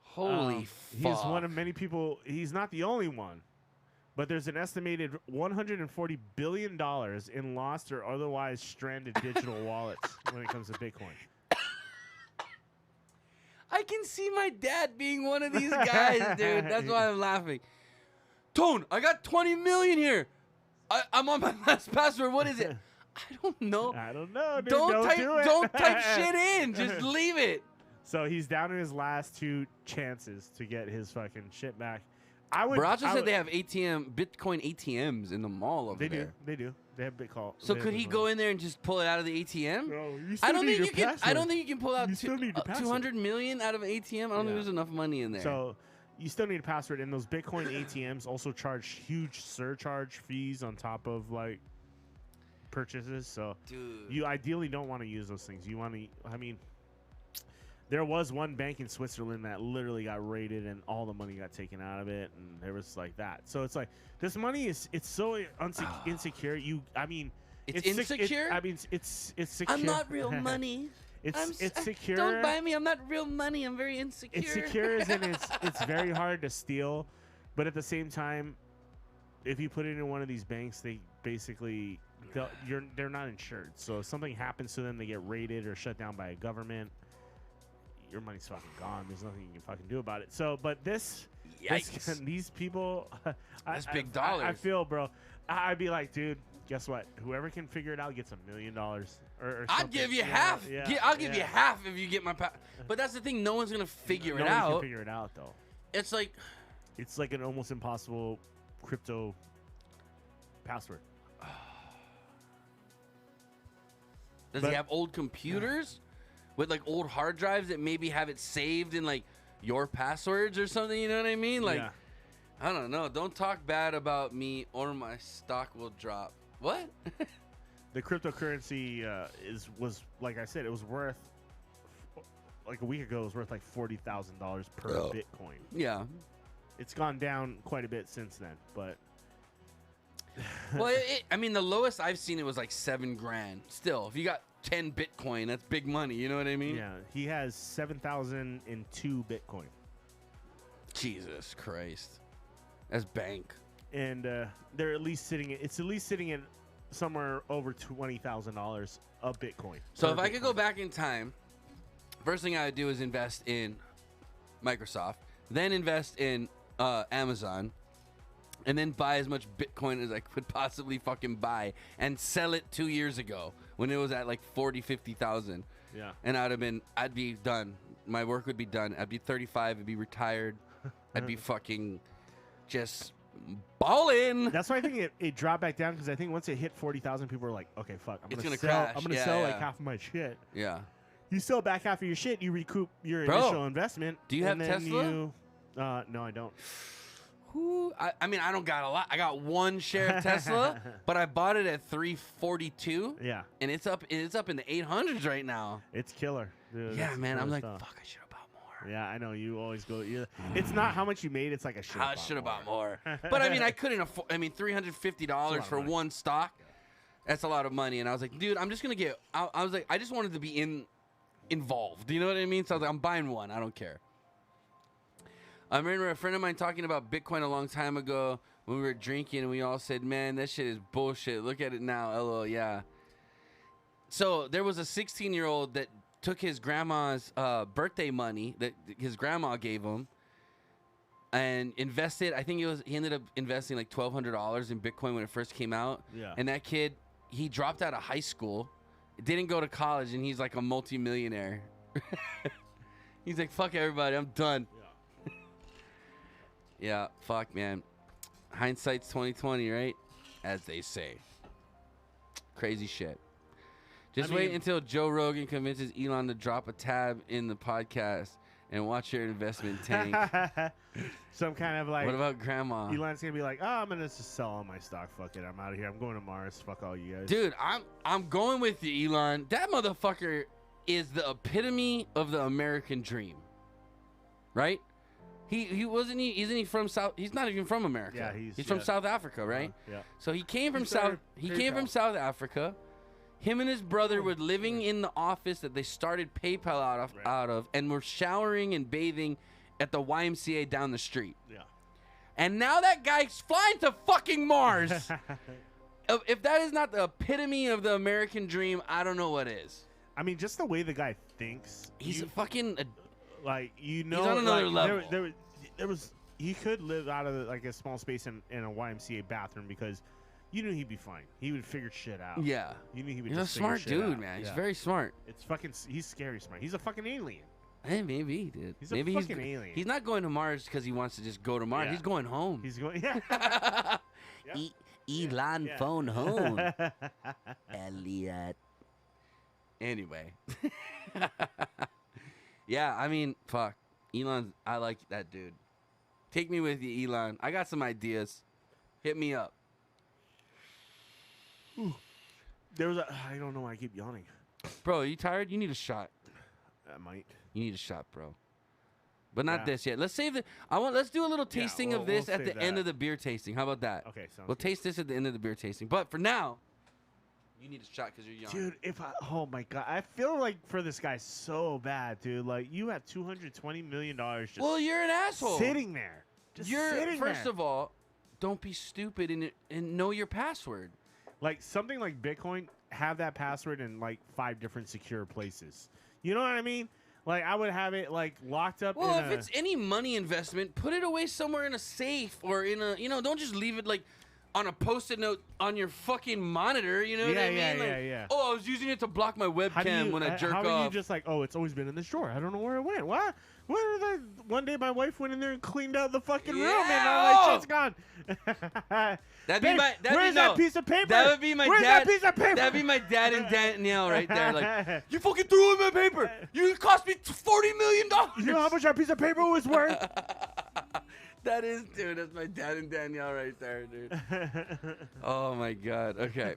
Holy fuck. he's one of many people. He's not the only one, but there's an estimated $140 billion in lost or otherwise stranded digital wallets when it comes to Bitcoin. I can see my dad being one of these guys, dude. That's why I'm laughing. Tone, I got 20 million here. I'm on my last password. What is it? I don't know. I don't know, dude. Don't type do it. don't type shit in. Just leave it. So he's down to his last 2 chances to get his fucking shit back. Baracho said they have Bitcoin ATMs in the mall over there. They do. They have Bitcoin. So could he go in there and just pull it out of the ATM? No, I don't think you can pull out 200 million out of an ATM. I don't think there's enough money in there. So you still need a password, and those Bitcoin ATMs also charge huge surcharge fees on top of like purchases. So you ideally don't want to use those things. You want to. I mean, there was one bank in Switzerland that literally got raided, and all the money got taken out of it, and there was like that. So it's like this money it's so insecure. It's insecure. It's secure. I'm not real money. It's secure. Don't buy me. I'm not real money. I'm very insecure. It's secure as in it's very hard to steal, but at the same time, if you put it in one of these banks, they basically they're not insured. So if something happens to them, they get raided or shut down by a government. Your money's fucking gone. There's nothing you can fucking do about it. So, but these people, that's big dollars. I feel, bro. I'd be like, dude, guess what? Whoever can figure it out gets $1 million. Or I'd give you half. I'll give you half if you get my. But that's the thing. No one's gonna figure it out. Nobody can figure it out though. It's like an almost impossible crypto password. Does he have old computers? With like old hard drives that maybe have it saved in like your passwords or something, you know what I mean? Like, I don't know. Don't talk bad about me or my stock will drop. What? The cryptocurrency was like I said, it was worth like a week ago. It was worth like $40,000 per Bitcoin. Yeah, it's gone down quite a bit since then, but. Well, I mean, the lowest I've seen it was like $7,000. Still, if you got 10 Bitcoin, that's big money. You know what I mean? Yeah, he has 7,002 Bitcoin. Jesus Christ, that's bank. And they're at least sitting. It's at least sitting at somewhere over $20,000 of Bitcoin. So if I could go back in time, first thing I would do is invest in Microsoft, then invest in Amazon. And then buy as much Bitcoin as I could possibly fucking buy and sell it 2 years ago when it was at like 40, 50,000. Yeah. And I'd be done. My work would be done. I'd be 35. I'd be retired. I'd be fucking just balling. That's why I think it dropped back down because I think once it hit 40,000, people were like, okay, fuck. I'm going to sell. Crash. I'm going to sell like half of my shit. Yeah. You sell back half of your shit, you recoup your initial investment. Do you have Tesla? No, I don't. I mean, I don't got a lot. I got one share of Tesla, but I bought it at $342. Yeah, and it's up in the 800s right now. It's killer. Dude, yeah, man. I'm like, fuck, I should have bought more. Yeah, I know. You always go. It's not how much you made. It's like I should have bought more. But I mean, I couldn't afford. I mean, $350 for one stock. That's a lot of money. And I was like, dude, I'm just gonna get. I was like, I just wanted to be involved. Do you know what I mean? So I was like, I'm buying one. I don't care. I remember a friend of mine talking about Bitcoin a long time ago when we were drinking, and we all said, man, that shit is bullshit. Look at it now. LOL, yeah. So there was a 16-year-old that took his grandma's birthday money that his grandma gave him and invested. I think he ended up investing like $1,200 in Bitcoin when it first came out. Yeah. And that kid, he dropped out of high school, didn't go to college, and he's like a multimillionaire. He's like, fuck everybody, I'm done. Yeah, fuck, man. Hindsight's 20/20, right? As they say. Crazy shit. Just wait until Joe Rogan convinces Elon to drop a tab in the podcast and watch your investment tank. Some kind of like. What about grandma? Elon's gonna be like, oh, I'm gonna just sell all my stock. Fuck it, I'm out of here. I'm going to Mars. Fuck all you guys. Dude, I'm going with you, Elon. That motherfucker is the epitome of the American dream. Right? Isn't he from South? He's not even from America. Yeah, he's from South Africa, right? Yeah. So he came from South Africa. Him and his brother were living in the office that they started PayPal out of, and were showering and bathing at the YMCA down the street. Yeah. And now that guy's flying to fucking Mars. If that is not the epitome of the American dream, I don't know what is. I mean, just the way the guy thinks. He's a fucking. He's on another level. He could live out of like a small space in a YMCA bathroom because you knew he'd be fine. He would figure shit out. Yeah. You knew he would. He's just a smart figure shit dude, out. man. He's very smart. It's fucking. He's scary smart. He's a fucking alien. Hey, maybe, dude. He's maybe a fucking alien. He's not going to Mars because he wants to just go to Mars. Yeah. He's going home. He's going. Yeah. Elon Yeah. phone home. Elliot. Anyway. Yeah, I mean, fuck. Elon, I like that dude. Take me with you, Elon. I got some ideas. Hit me up. There was a. I don't know why I keep yawning. Bro, are you tired? You need a shot. I might. You need a shot, bro. But not Yeah. this yet. Let's save the. Let's do a little tasting we'll- of this we'll at the save end that. of the beer tasting. How about that? Okay, sounds We'll good. taste this at the end of the beer tasting. But for now, you need a shot because you're young. Dude, oh my god, I feel like for this guy so bad, dude. Like you have $220 million just Well, you're an asshole. sitting there. Just sitting First there. of all, don't be stupid and know your password. Like something like Bitcoin, have that password in like 5 different secure places. You know what I mean? Like I would have it like locked up. Well, in if it's any money investment, put it away somewhere in a safe or in a, don't just leave it like on a Post-it note on your fucking monitor. You know what I mean? Like, oh, I was using it to block my webcam when I jerk how off. are you just like, oh, it's always been in this drawer. I don't know where it went. What? One day my wife went in there and cleaned out the fucking room, and all that shit's gone. Babe, where's that piece of paper? That would be my Where's dad. that piece of paper? That'd be my dad and Danielle right there. Like, you fucking threw away my paper. You cost me $40 million. You know how much that piece of paper was worth? That is, dude. That's my dad and Danielle right there, dude. Oh my god. Okay.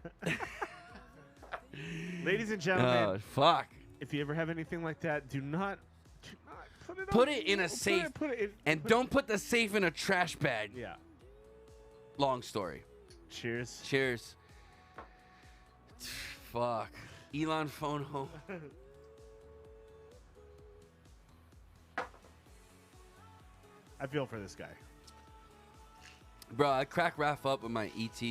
Ladies and gentlemen, Oh fuck. if you ever have anything like that, do not Put it in a safe, and don't put the safe in a trash bag. Yeah. Long story. Cheers. Cheers. Fuck. Elon phone home. I feel for this guy. Bro, I crack Raph up with my ET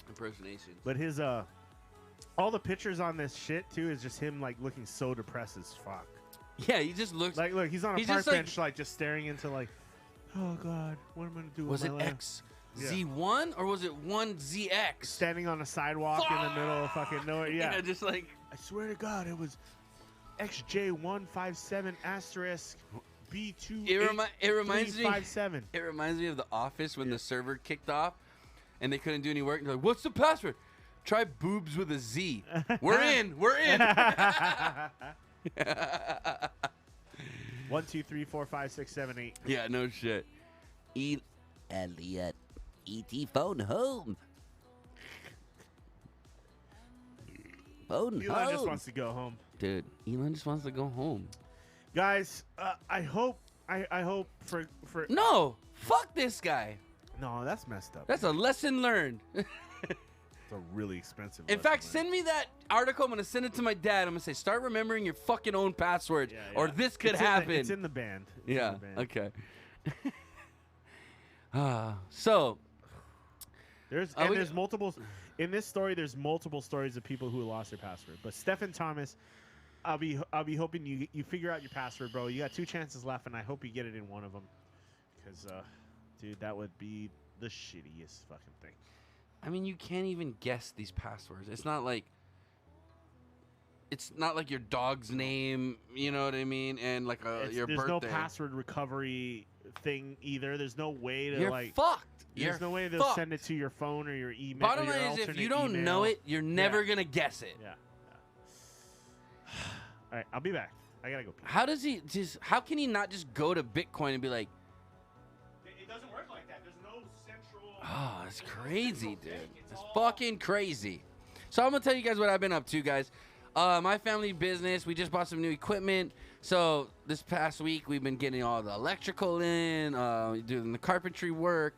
impersonation. But his all the pictures on this shit too is just him like looking so depressed as fuck. Yeah, he just looks Like look, he's on a He's park just like- bench like just staring into like, oh god, what am I gonna do Was with it my life? X Z1 or was it 1ZX? Standing on a sidewalk in the middle of fucking nowhere. Yeah. Just like I swear to God, it was XJ157 asterisk B2. it reminds me 57. It reminds me of The Office when the server kicked off and they couldn't do any work. And they're like, "What's the password?" Try boobs with a Z. We're in. We're in. 1, 2, 3, 4, 5, 6, 7, 8. Yeah, no shit. Elliot. ET phone home. Phone Elon home. just wants to go home. Dude, Elon just wants to go home. Guys, I hope for No, fuck this guy. no, that's messed up. That's a lesson learned. It's a really expensive. In fact, send me that article. I'm gonna send it to my dad. I'm gonna say, start remembering your fucking own password, or this could happen. It's in the band. It's in Yeah. the band. Okay. So there's multiple in this story. There's multiple stories of people who lost their password. But Stephen Thomas, I'll be hoping you figure out your password, bro. You got 2 chances left, and I hope you get it in one of them. Because, dude, that would be the shittiest fucking thing. I mean, you can't even guess these passwords. It's not like your dog's name, you know what I mean, and like your There's birthday. no password recovery thing either. There's no way to You're like. fucked. There's no way they'll fucked. send it to your phone or your email. Bottom or your line is, if alternate you don't email. know it, you're never gonna guess it. Yeah. All right, I'll be back. I gotta go pee. How does he just? How can he not just go to Bitcoin and be like, It doesn't work like that. There's no central. "Oh, it's crazy, dude. It's fucking crazy." So I'm gonna tell you guys what I've been up to, guys. My family business. We just bought some new equipment. So this past week we've been getting all the electrical in, doing the carpentry work,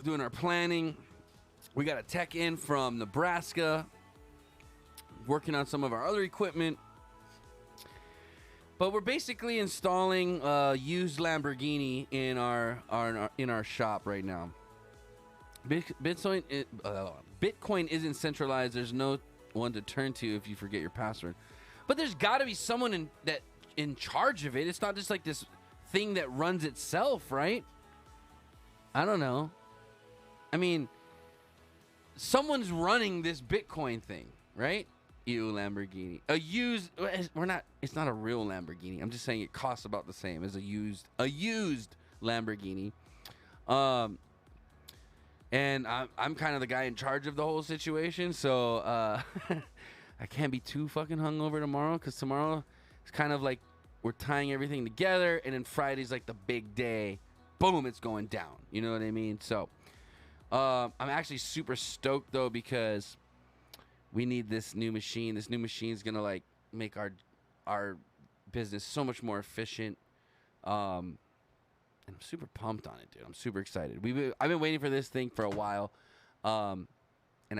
doing our planning. We got a tech in from Nebraska, working on some of our other equipment. But we're basically installing used Lamborghini in our shop right now. Bitcoin isn't centralized. There's no one to turn to if you forget your password. But there's got to be someone in charge of it. It's not just like this thing that runs itself, right? I don't know. I mean, someone's running this Bitcoin thing, right? Ew, Lamborghini. A used. We're not. It's not a real Lamborghini. I'm just saying it costs about the same as a used Lamborghini. And I'm kind of the guy in charge of the whole situation, so I can't be too fucking hungover tomorrow, because tomorrow it's kind of like we're tying everything together, and then Friday's like the big day. Boom, it's going down. You know what I mean? So I'm actually super stoked though, because we need this new machine. This new machine is gonna like make our business so much more efficient. And I'm super pumped on it, dude. I'm super excited. I've been waiting for this thing for a while, and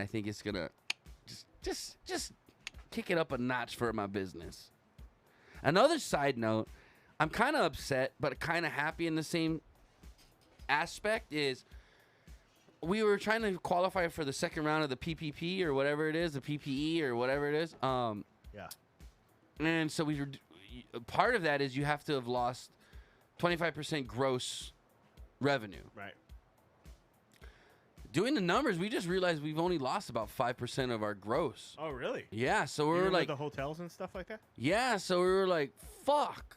I think it's gonna just kick it up a notch for my business. Another side note, I'm kind of upset, but kind of happy in the same aspect, is we were trying to qualify for the second round of the PPP or whatever it is, the PPE or whatever it is. Yeah. And so part of that is you have to have lost 25% gross revenue. Right. Doing the numbers, we just realized we've only lost about 5% of our gross. Oh, really? Yeah, so we Even were with like, the hotels and stuff like that? yeah, so we were like, fuck.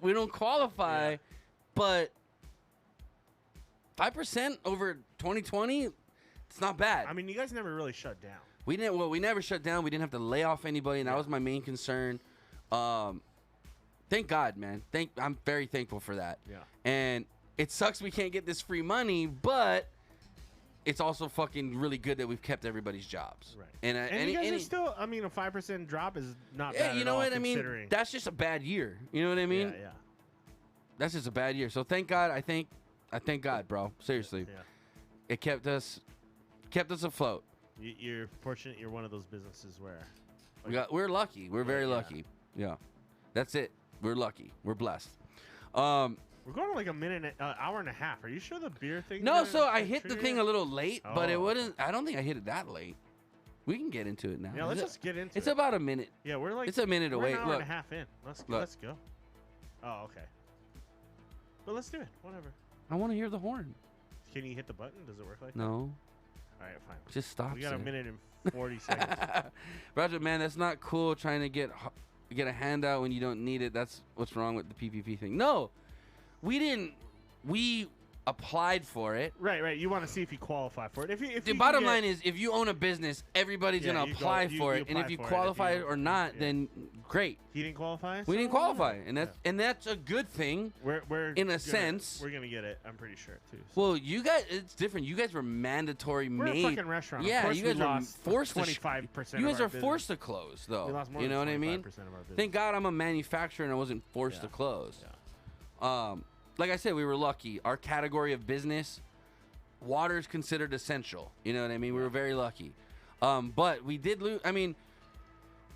We don't qualify, but 5% over 2020, it's not bad. I mean, you guys never really shut down. We didn't. Well, we never shut down. We didn't have to lay off anybody, and that was my main concern. Thank God, man. I'm very thankful for that. Yeah. And it sucks we can't get this free money, but it's also fucking really good that we've kept everybody's jobs. Right. And you guys are still. I mean, a 5% drop is not yeah, bad. you know at all, what I mean. considering- That's just a bad year. You know what I mean? Yeah, yeah. That's just a bad year. So thank God. I thank God, bro. Seriously, Yeah. it kept us afloat. You're fortunate. You're one of those businesses where We're lucky. We're very yeah. lucky. Yeah, that's it. We're lucky. We're blessed. we're going like a minute, hour and a half. Are you sure the beer thing? No, so I hit the thing a little late, but it Oh. wouldn't. I don't think I hit it that late. We can get into it now. Yeah, let's just get into It's it. about a minute. Yeah, we're like It's a minute we're away. an hour Look, and a half in. Let's go. Oh, okay. But let's do it. Whatever. I want to hear the horn. Can you hit the button? Does it work like that? No, All right, fine. just stop. We got a minute and 40 seconds. Roger, man, that's not cool. Trying to get a handout when you don't need it. That's what's wrong with the PPP thing. No, we didn't. We applied for it. Right. You want to see if you qualify for it. If The bottom line is, if you own a business, everybody's Yeah, gonna you apply go- for you it, and apply if you for it. If qualify you or don't, not, yeah. then great. he didn't qualify. We didn't so- qualify, and Yeah. that's a good thing. We're in a gonna- sense. we're gonna get it. I'm pretty sure too. So. Well, you guys, it's different. You guys were mandatory We're made. a fucking restaurant. Yeah, of course you guys we were lost forced to 25%. You of guys our are business. forced to close, though. We lost more You than know what I mean? 25% of our business. Thank God I'm a manufacturer and I wasn't forced Yeah. to close. Yeah. Like I said, we were lucky. Our category of business, water is considered essential. You know what I mean? We were very lucky. But we did lose. I mean,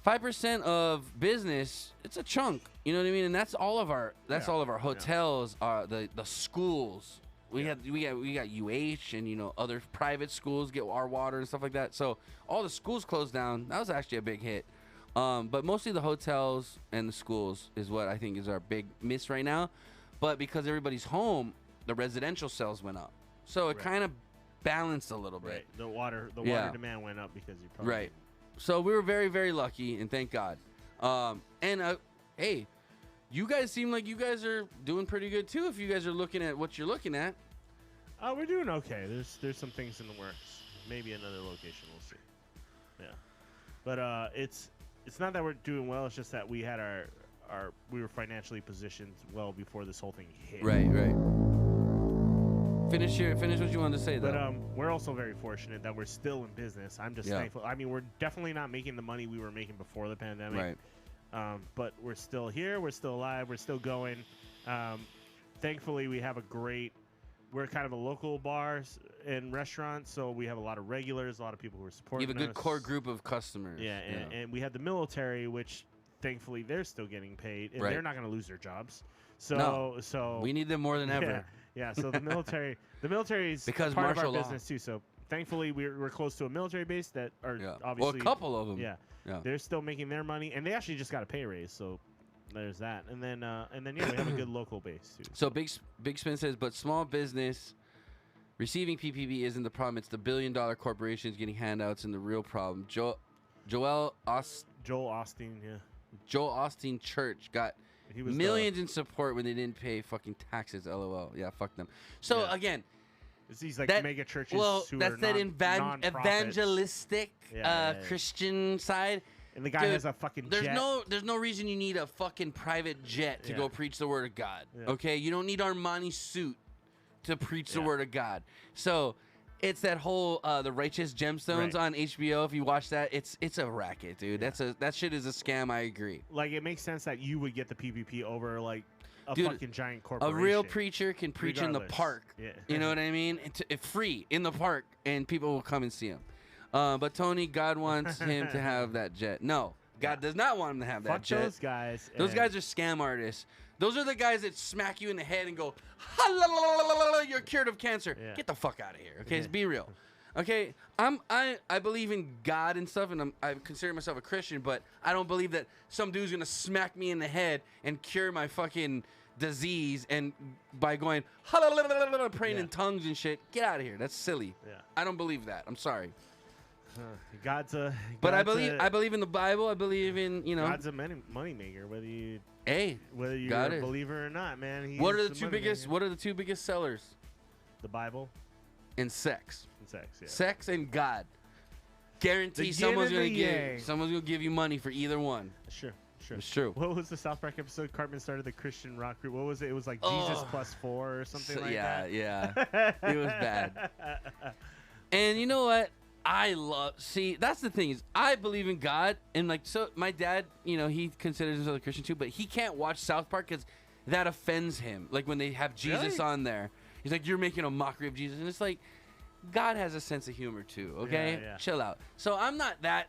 5% of business, it's a chunk. You know what I mean? And that's all of our. That's Yeah. all of our hotels. The schools. We got UH and other private schools get our water and stuff like that. So all the schools closed down. That was actually a big hit. But mostly the hotels and the schools is what I think is our big miss right now. But because everybody's home, the residential sales went up. So it Right. kind of balanced a little bit. Right. The water Yeah. demand went up because you probably Right. So we were very, very lucky, and thank God. Hey, you guys seem like you guys are doing pretty good too. If you guys are looking at what you're looking at, We're doing okay. There's some things in the works. Maybe another location. We'll see. Yeah. But it's not that we're doing well. It's just that we had we were financially positioned well before this whole thing hit. right. Finish what you wanted to say, though. But we're also very fortunate that we're still in business. I'm just Yeah. thankful. I mean, we're definitely not making the money we were making before the pandemic. Right. But we're still here. We're still alive. We're still going. Thankfully, we have we're kind of a local bar and restaurant, so we have a lot of regulars, a lot of people who are You supporting have a good us. core group of customers. Yeah, and we had the military, which thankfully they're still getting paid, and Right. they're not going to lose their jobs. So, No. We need them more than ever. Yeah. So the military is Because part martial of our law. business too. So thankfully we're close to a military base that are Yeah. Well, obviously a couple of them. Yeah, Yeah. they're still making their money, and they actually just got a pay raise. So there's that, and then yeah, we have a good local base too. So Big Spin says, but small business receiving PPP isn't the problem. It's the billion-dollar corporations getting handouts and the real problem. Joel Osteen, yeah. Joel Osteen Church got He was millions in support when they didn't pay fucking taxes. LOL. Yeah, fuck them. So Yeah. again, It's these like that, mega churches. well, who that's are that nonprofits. evangelistic Yeah. Christian side. And the guy Dude, has a fucking There's jet. no reason you need a fucking private jet to Yeah. go preach the word of God. Yeah. Okay, you don't need Armani suit to preach the Yeah. word of God. So it's that whole the Righteous Gemstones Right. on HBO. If you watch that, it's a racket, dude. That shit is a scam. I agree. Like, it makes sense that you would get the PvP over like a Dude, fucking giant A corporation. real preacher can preach in the Regardless. park. Yeah. You know what I mean? It's free in the park, and people will come and see him. But Tony, God wants him to have that jet. No, God does not want him to have that Fuck jet. those guys. Those and- guys are scam artists. Those are the guys that smack you in the head and go, "You're cured of cancer." Yeah. Get the fuck out of here. Okay, let's be real. Okay, I believe in God and stuff, and I consider myself a Christian, but I don't believe that some dude's gonna smack me in the head and cure my fucking disease and by going praying in tongues and shit. Get out of here. That's silly. Yeah. I don't believe that. I'm sorry. God's a. But I God's believe in the Bible. I believe in, God's a money maker, whether you're God a is. believer or not, man. He's What are the the two money biggest? maker. What are the two biggest sellers The Bible in sex? and sex. Yeah. Sex and God. Guarantee The yin someone's and gonna the give yang. someone's gonna give you money for either one. Sure. It's true. What was the South Park episode? Cartman started the Christian rock group. What was it? It was like Oh. Jesus plus 4 or something like yeah, that. yeah. It was bad. And you know what? See, that's the thing is I believe in God, and like, so my dad, he considers himself a Christian too, but he can't watch South Park because that offends him. Like when they have Jesus Really? on there, he's like, "You're making a mockery of Jesus," and it's like, God has a sense of humor too. Okay, Yeah. chill out. So I'm not that,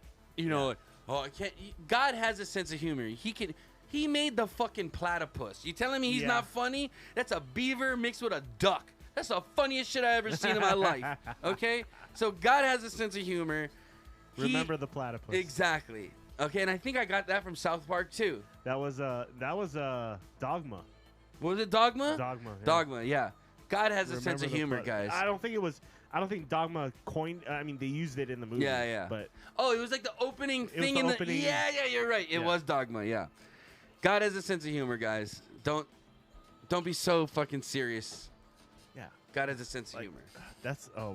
Oh, I can't. God has a sense of humor. He made the fucking platypus. You telling me he's Yeah. not funny? That's a beaver mixed with a duck. That's the funniest shit I ever seen in my life. Okay? So God has a sense of humor. Remember the platypus. Exactly. Okay, and I think I got that from South Park too. That was Dogma. What was it, Dogma? Dogma. Yeah. Dogma, yeah. God has a sense Remember of the humor, plat- guys. I don't think Dogma coined. I mean, they used it in the movie. Yeah. But Oh, it was like the opening was thing the in the. opening- Yeah, you're right. It Yeah. was Dogma. Yeah. God has a sense of humor, guys. Don't be so fucking serious. yeah, God has a sense of humor.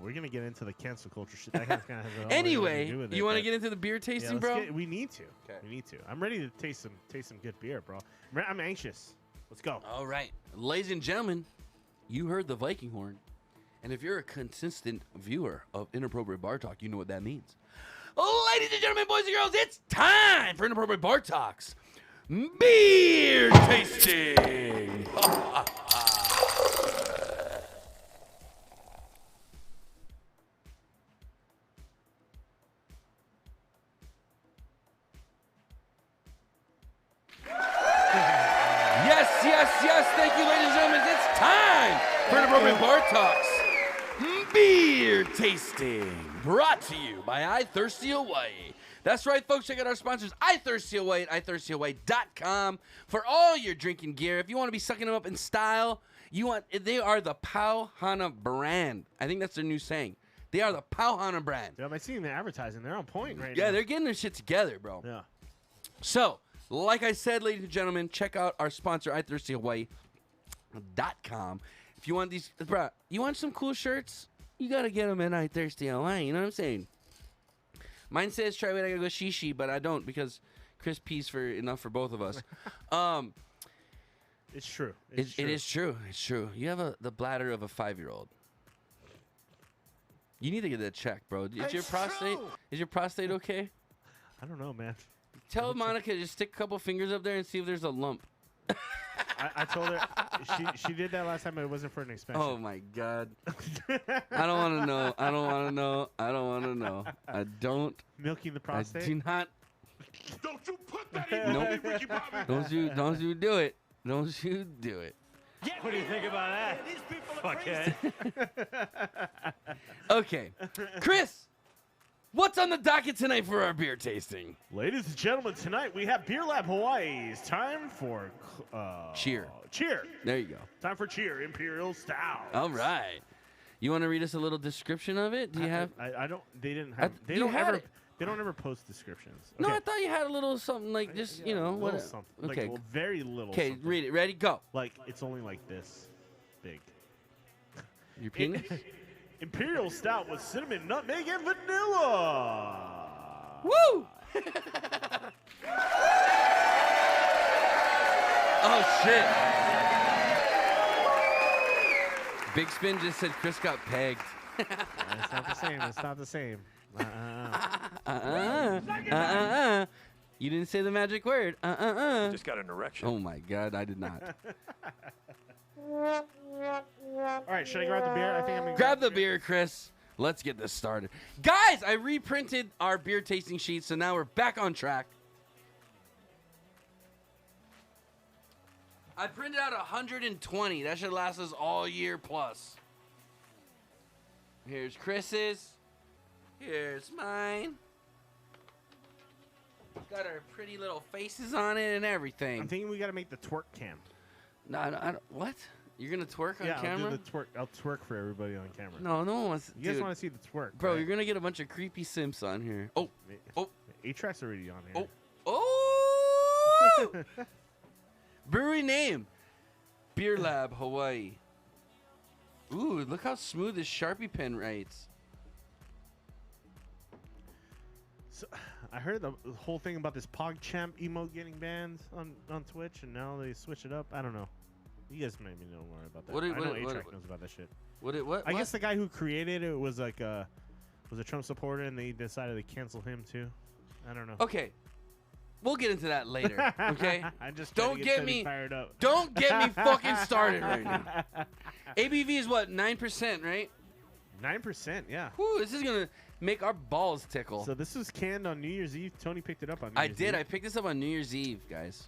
we're gonna get into the cancel culture shit. That kind of has all Anyway, to do with it, you want to but- get into the beer Yeah, tasting, let's bro? we need to. Okay. We need to. I'm ready to taste some good beer, bro. I'm anxious. Let's go. All right, ladies and gentlemen, you heard the Viking horn, and if you're a consistent viewer of Inappropriate Bar Talk, you know what that means. Ladies and gentlemen, boys and girls, it's time for Inappropriate Bar Talks beer tasting. Yes. Thank you, ladies and gentlemen. It's time for Inappropriate Bar Talks beer tasting, brought to you by I Thirsty Hawaii. That's right, folks. Check out our sponsors, I Thirsty Hawaii at iThirstyHawaii.com for all your drinking gear. If you want to be sucking them up in style, they are the Pauhana brand. I think that's their new saying. They are the Pauhana brand. Yeah, am I seeing the advertising? They're on point right now. Yeah, they're getting their shit together, bro. Yeah. So, like I said, ladies and gentlemen, check out our sponsor, iThirstyHawaii.com. If you want these, bro, you want some cool shirts? You got to get them at iThirsty Hawaii. You know what I'm saying? Mine says, try it, I got to go shishi, but I don't because Chris pees for enough for both of us. It's true. It is true. It's true. You have the bladder of a 5-year-old. You need to get that checked, bro. Is your prostate okay? I don't know, man. Tell Monica to just stick a couple fingers up there and see if there's a lump. I told her she did that last time, but it wasn't for an expansion. Oh my God. I don't want to know. I don't want to know. I don't want to know. I don't. Milking the I prostate. do not. Don't you put that in Nope. me, Ricky Bobby. Don't you do it. Don't you do it. What do you think about that? These people are crazy. Okay. Chris, what's on the docket tonight for our beer tasting? Ladies and gentlemen, tonight we have Beer Lab Hawaii's time for Cheer. Cheer. There you go. Time for Cheer Imperial Stout. All right. You want to read us a little description of it? Do you have? I don't. They didn't have. They you don't had ever. it. They don't ever post descriptions. No, Okay. I thought you had a little something like just, you know, little what? something. Okay. Like, very little. Okay, something. read it. Ready? Go. Like it's only like this big. Your penis? Imperial stout with cinnamon, nutmeg, and vanilla. Woo! Oh shit! Big Spin just said Chris got pegged. It's not the same. It's not the same. You didn't say the magic word. Just got an erection. Oh my god, I did not. All right, should I grab the beer? I think I'm gonna Grab the beer, Chris. Let's get this started. Guys, I reprinted our beer tasting sheet, so now we're back on track. I printed out 120. That should last us all year plus. Here's Chris's. Here's mine. Got our pretty little faces on it and everything. I'm thinking we gotta make the twerk cam. No, I don't, what? You're gonna twerk on Yeah, camera? I'll do the twerk. I'll twerk for everybody on camera. No, no one wants. You guys dude, want to see the twerk, bro? right? You're gonna get a bunch of creepy simps on here. Oh, oh. A-Track's already on here. oh. Brewery name: Beer Lab, Hawaii. Ooh, look how smooth this Sharpie pen writes. So, I heard the whole thing about this PogChamp emote getting banned on Twitch, and now they switch it up. I don't know. You guys maybe know more about that. I know A-Track knows about that shit. What? I guess the guy who created it was like was a Trump supporter, and they decided to cancel him too. I don't know. Okay, we'll get into that later. Okay, I just don't get me fired up. Don't get me fucking started right now. ABV is what, 9%, right? 9%, yeah. Whew, this is gonna make our balls tickle. So this was canned on New Year's Eve. Tony picked it up on New I Year's did. Eve. I picked this up on New Year's Eve, guys.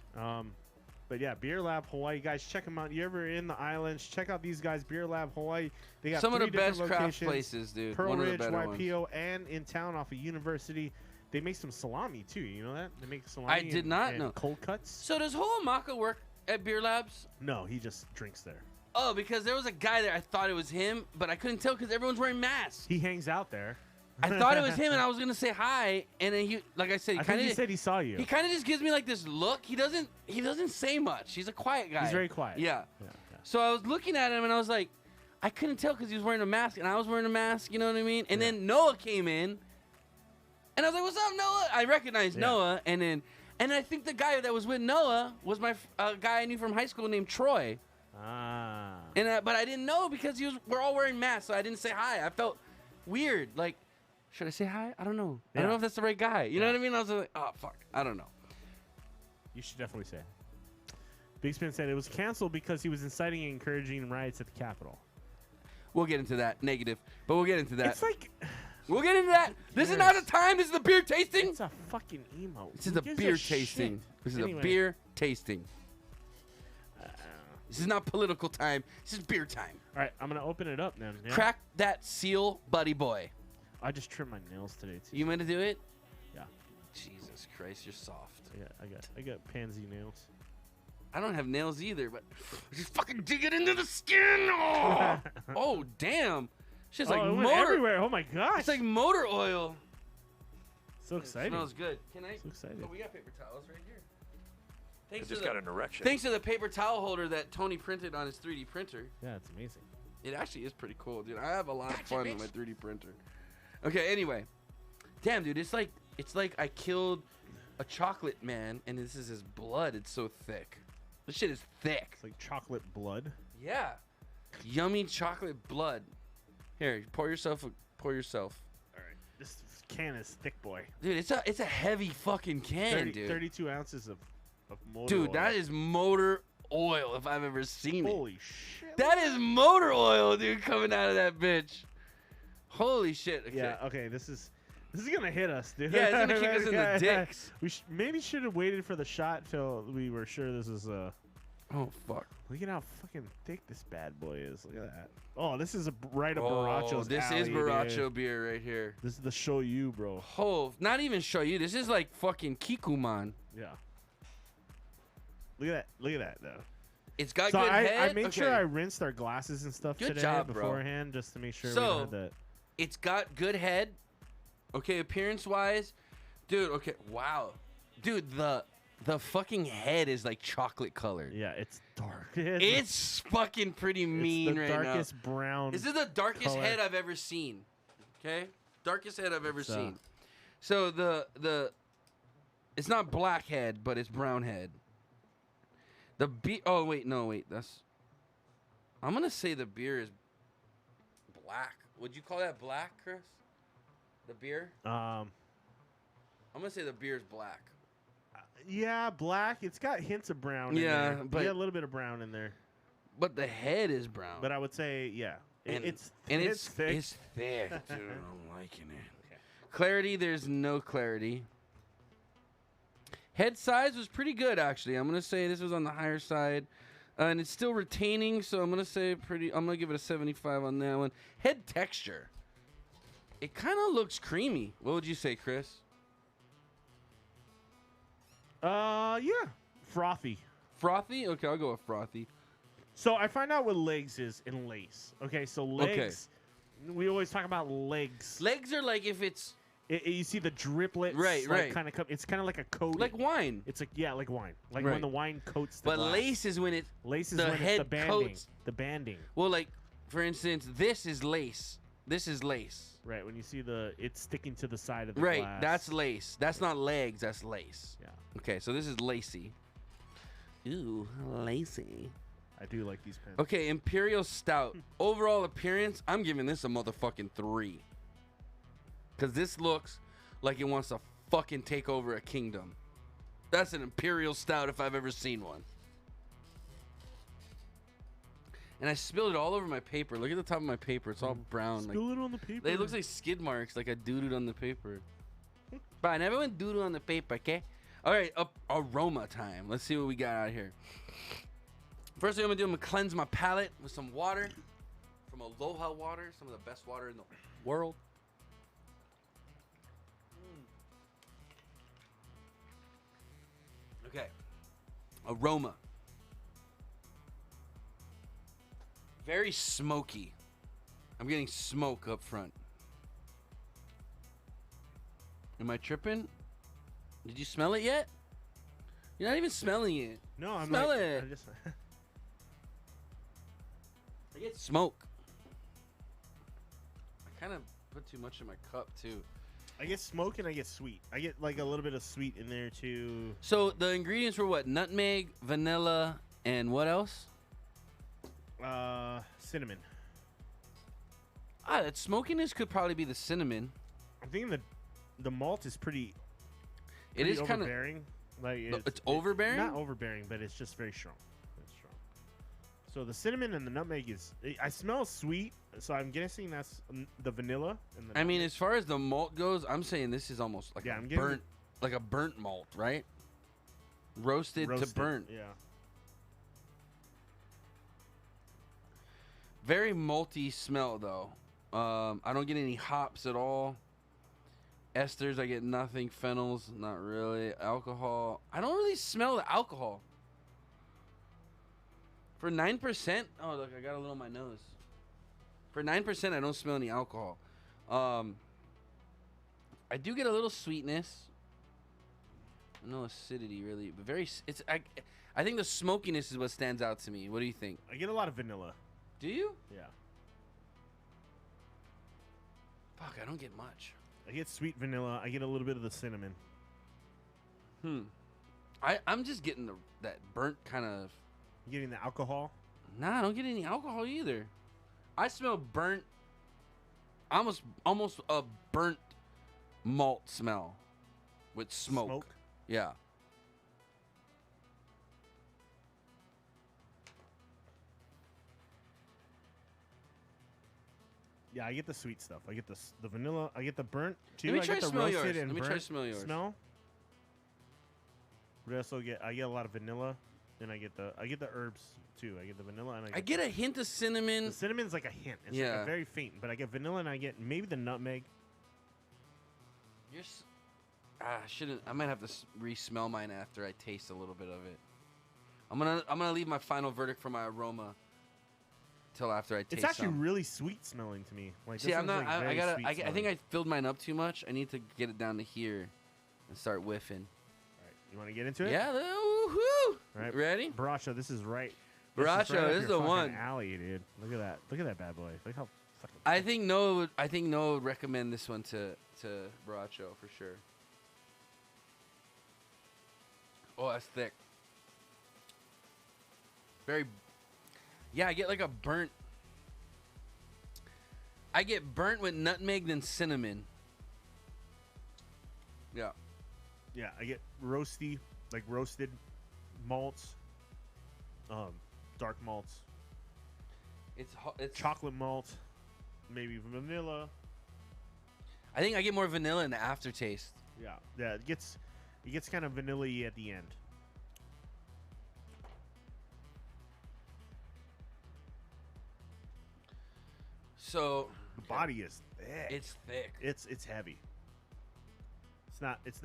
But yeah, Beer Lab Hawaii, guys, check them out. You ever in the islands? Check out these guys, Beer Lab Hawaii. They got Some of the 3 best different craft locations, places, dude. Pearl One of the Ridge, better YPO, ones. and in town off of University. They make some salami too. You know that? They make salami. I did not and know. Cold cuts. So does Ho'omaka work at Beer Labs? No, he just drinks there. Oh, because there was a guy there. I thought it was him, but I couldn't tell because everyone's wearing masks. He hangs out there. I thought it was him, and I was gonna say hi, and then he, like I said, I think he said he saw you. he kind of just gives me like this look. He doesn't say much. He's a quiet guy. He's very quiet. Yeah. Yeah. So I was looking at him, and I was like, I couldn't tell because he was wearing a mask, and I was wearing a mask. You know what I mean? And then Noah came in, and I was like, "What's up, Noah?" I recognized Noah, and I think the guy that was with Noah was my guy I knew from high school named Troy. Ah. And but I didn't know because we're all wearing masks, so I didn't say hi. I felt weird. Like, should I say hi? I don't know. I don't know if that's the right guy. You know what I mean? I was like, oh fuck, I don't know. You should definitely say. Big Spin said it was canceled because he was inciting and encouraging riots at the Capitol. We'll get into that. Negative, but we'll get into that. It's like We'll get into that. This is not a time. This is the beer tasting. it's a fucking emote. This is Who a gives beer shit? tasting. This is Anyway. a beer tasting. This is not political time. This is beer time. All right, I'm gonna open it up then. Yeah? Crack that seal, buddy boy. I just trimmed my nails today too. You meant to do it? Yeah. Jesus Christ, you're soft. I got pansy nails. I don't have nails either, but just fucking dig it into the skin. Oh, oh damn. Shit's like it went motor. everywhere. Oh my gosh. It's like motor oil. so exciting. Smells good. Can I? So excited. Oh, we got paper towels right here. I Thanks just to got the, an erection. thanks to the paper towel holder that Tony printed on his 3D printer. Yeah, it's amazing. It actually is pretty cool, dude. I have a lot of fun with my 3D printer. Okay, anyway. Damn, dude, it's like I killed a chocolate man and this is his blood. It's so thick. This shit is thick. It's like chocolate blood. Yeah. Yummy chocolate blood. Here, pour yourself. All right. This can is thick, boy. Dude, it's a heavy fucking can, dude. 32 ounces of motor Dude, oil. that is motor oil if I've ever seen it. Holy shit. That is motor oil, dude, coming out of that bitch. Holy shit. Okay. Yeah, okay, this is gonna hit us, dude. Yeah, it's gonna kick us in the Yeah. dicks. We maybe should have waited for the shot till we were sure this is Oh, fuck. Look at how fucking thick this bad boy is. Look at that. Oh, this is right up Oh, Baracho's this alley, is Baracho dude. beer right here. This is the shoyu, bro. Oh, not even shoyu. This is like fucking Kikuman. Yeah. Look at that. Look at that, though. It's got So good head. I made Okay. sure I rinsed our glasses and stuff Good today job, bro. beforehand just to make sure we So- don't have that. It's got good head. Okay, appearance-wise, Dude, okay. Wow. Dude, the fucking head is like chocolate colored. Yeah, it's dark. It's fucking pretty mean right now. It's the darkest brown. This is the darkest color. head I've ever seen. Okay? Darkest head I've ever seen. So it's not black head, but it's brown head. Oh wait, no, wait. I'm going to say the beer is black. Would you call that black, Chris? The beer? I'm going to say the beer is black. Yeah, black. It's got hints of brown in there. But a little bit of brown in there. But the head is brown. But I would say, yeah. It's thick. It's thick, dude. I'm liking it. Okay. Clarity, there's no clarity. Head size was pretty good, actually. I'm going to say this was on the higher side. And it's still retaining, so I'm going to say I'm going to give it a 75 on that one. Head texture. It kind of looks creamy. What would you say, Chris? Yeah. Frothy. Frothy? Okay, I'll go with frothy. So I find out what legs is in lace. Okay, so legs. Okay. We always talk about legs. Legs are like if it's... you see the driplets. Right. It's kind of like a coat. Like wine. It's like, like wine. Like when the wine coats the glass. But lace is when the banding. Coats. The banding. Well, like, for instance, this is lace. This is lace. Right, when you see it's sticking to the side of the glass. Right, that's lace. That's not legs, that's lace. Yeah. Okay, so this is lacy. Ooh, lacy. I do like these pens. Okay, Imperial Stout. Overall appearance, I'm giving this a motherfucking 3. Because this looks like it wants to fucking take over a kingdom. That's an Imperial Stout if I've ever seen one. And I spilled it all over my paper. Look at the top of my paper. It's all brown. Spill it on the paper. It looks like skid marks, like I doodled on the paper. But I never went doodle on the paper, okay? All right, aroma time. Let's see what we got out here. First thing I'm going to cleanse my palate with some water. From Aloha water. Some of the best water in the world. Okay. Aroma. Very smoky. I'm getting smoke up front. Am I tripping? Did you smell it yet? You're not even smelling it. No, I'm smell like, it. I get smoke. I kind of put too much in my cup too. I get smoke and I get sweet. I get like a little bit of sweet in there too. So the ingredients were what? Nutmeg, vanilla, and what else? Cinnamon. That smokiness could probably be the cinnamon. I'm thinking the malt is pretty it is kind of overbearing. Like it's overbearing? Not overbearing, but it's just very strong. It's strong. So the cinnamon and the nutmeg I smell sweet, so I'm guessing that's the vanilla and the I mean, as far as the malt goes, I'm saying this is almost like a burnt malt, right? Roasted to burnt. Yeah. Very malty smell though. I don't get any hops at all. Esters, I get nothing. Phenols, not really. Alcohol, I don't really smell the alcohol. For 9%, oh look, I got a little on my nose. For 9%, I don't smell any alcohol. I do get a little sweetness. No acidity really, but I think the smokiness is what stands out to me. What do you think? I get a lot of vanilla. Do you? Yeah. Fuck, I don't get much. I get sweet vanilla. I get a little bit of the cinnamon. I'm just getting that burnt kind of. You getting the alcohol? Nah, I don't get any alcohol either. I smell burnt. Almost a burnt malt smell with smoke. Yeah. Yeah, I get the sweet stuff. I get the vanilla. I get the burnt too. Let me I try get the smell roasted yours. and Let me try burnt smell yours. Smell. But I get a lot of vanilla. Then I get the herbs too. I get the vanilla and I get a hint of cinnamon. The cinnamon's like a hint. It's like a very faint, but I get vanilla and I get maybe the nutmeg. I might have to re-smell mine after I taste a little bit of it. I'm gonna leave my final verdict for my aroma till after I taste. It's actually really sweet smelling to me. Like, see, I'm not. Like I think I filled mine up too much. I need to get it down to here. and start whiffing. All right, you want to get into it? Yeah. Woohoo! All right, Ready? Baracho, this is right. Baracho, this is the fucking one. alley, dude. Look at that. Look at that bad boy. Look how fucking. I think Noah would recommend this one to Baracho for sure. Oh, that's thick. Very. Yeah, I get like a burnt. I get burnt with nutmeg than cinnamon. Yeah. Yeah, I get roasty, like roasted malts, dark malts, It's chocolate malt, maybe vanilla. I think I get more vanilla in the aftertaste. Yeah, yeah, it gets kind of vanilla-y at the end. So The body is thick. it's thick. It's heavy. It's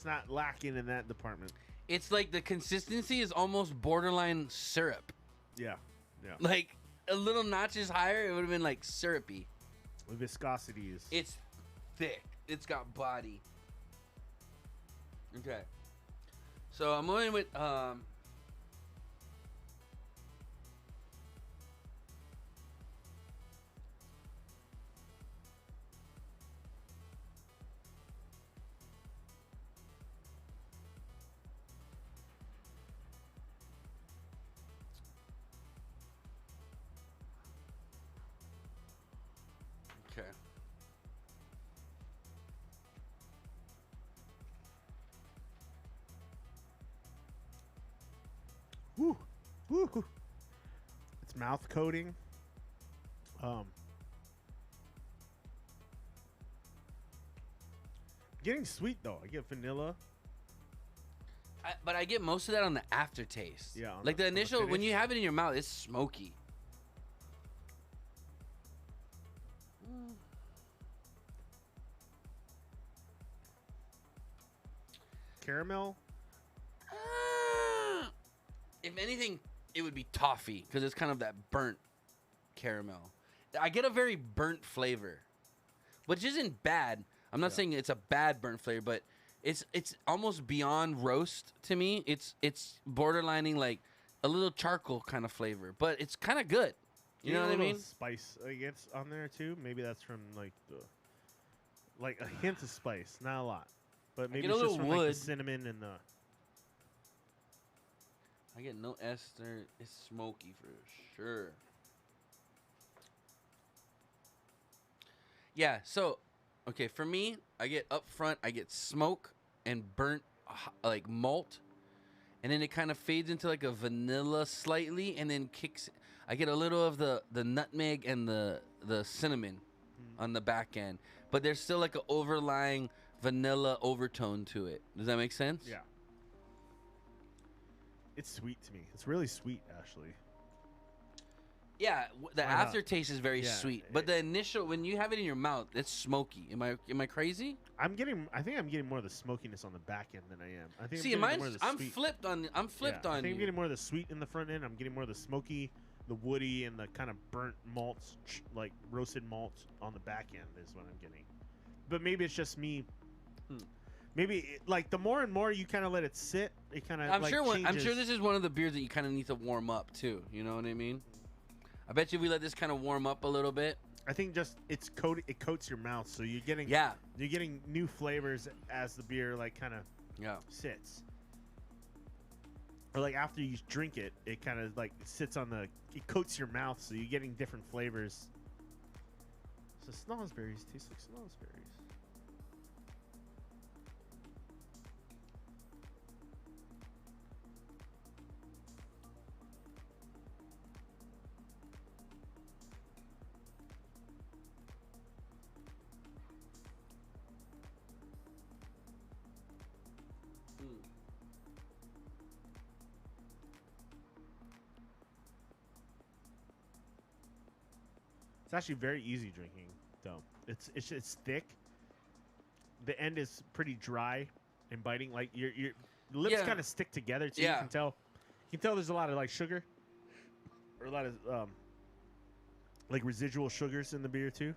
not lacking in that department. It's like the consistency is almost borderline syrup. Yeah, yeah. Like a little notches higher, it would have been like syrupy. The viscosity is. It's thick. It's got body. Okay. So I'm going with okay. Woo, woo. It's mouth coating. Getting sweet though. I get vanilla. But I get most of that on the aftertaste. Yeah, on like the on the initial when finish. you have it in your mouth, it's smoky. Caramel. If anything, it would be toffee because it's kind of that burnt caramel. I get a very burnt flavor, which isn't bad. I'm not saying it's a bad burnt flavor, but it's almost beyond roast to me. It's borderlining like a little charcoal kind of flavor, but it's kind of good. You know what I mean? Spice gets on there too. Maybe that's from like a hint of spice, not a lot, but maybe get a it's just little from like the wood. cinnamon and the. I get no ester. It's smoky for sure. Yeah, so, okay, for me, I get up front, I get smoke and burnt, like, malt. And then it kind of fades into, like, a vanilla slightly and then kicks. I get a little of the nutmeg and the cinnamon on the back end. But there's still, like, an overlying vanilla overtone to it. Does that make sense? Yeah. It's sweet to me. It's really sweet, actually. Yeah, the Why not? aftertaste is very Yeah, sweet, but the initial when you have it in your mouth, it's smoky. Am I crazy? I think I'm getting more of the smokiness on the back end than I am. I think See, I'm getting more of the I'm sweet. flipped on. I'm flipped I on think I'm you. getting more of the sweet in the front end. I'm getting more of the smoky, the woody, and the kind of burnt malts, like roasted malts on the back end is what I'm getting. But maybe it's just me. Maybe like the more and more you kind of let it sit, it kind of. I'm like, sure. I'm changes. sure this is one of the beers that you kind of need to warm up too. You know what I mean? I bet you if we let this kind of warm up a little bit. I think just it coats your mouth, so you're getting you're getting new flavors as the beer like kind of sits. Or like after you drink it, it kind of like sits on it coats your mouth, so you're getting different flavors. So snozberries taste like snozberries. It's actually very easy drinking, though. It's thick. The end is pretty dry and biting. Like your lips kind of stick together too. You can tell. You can tell there's a lot of like sugar, or a lot of like residual sugars in the beer too.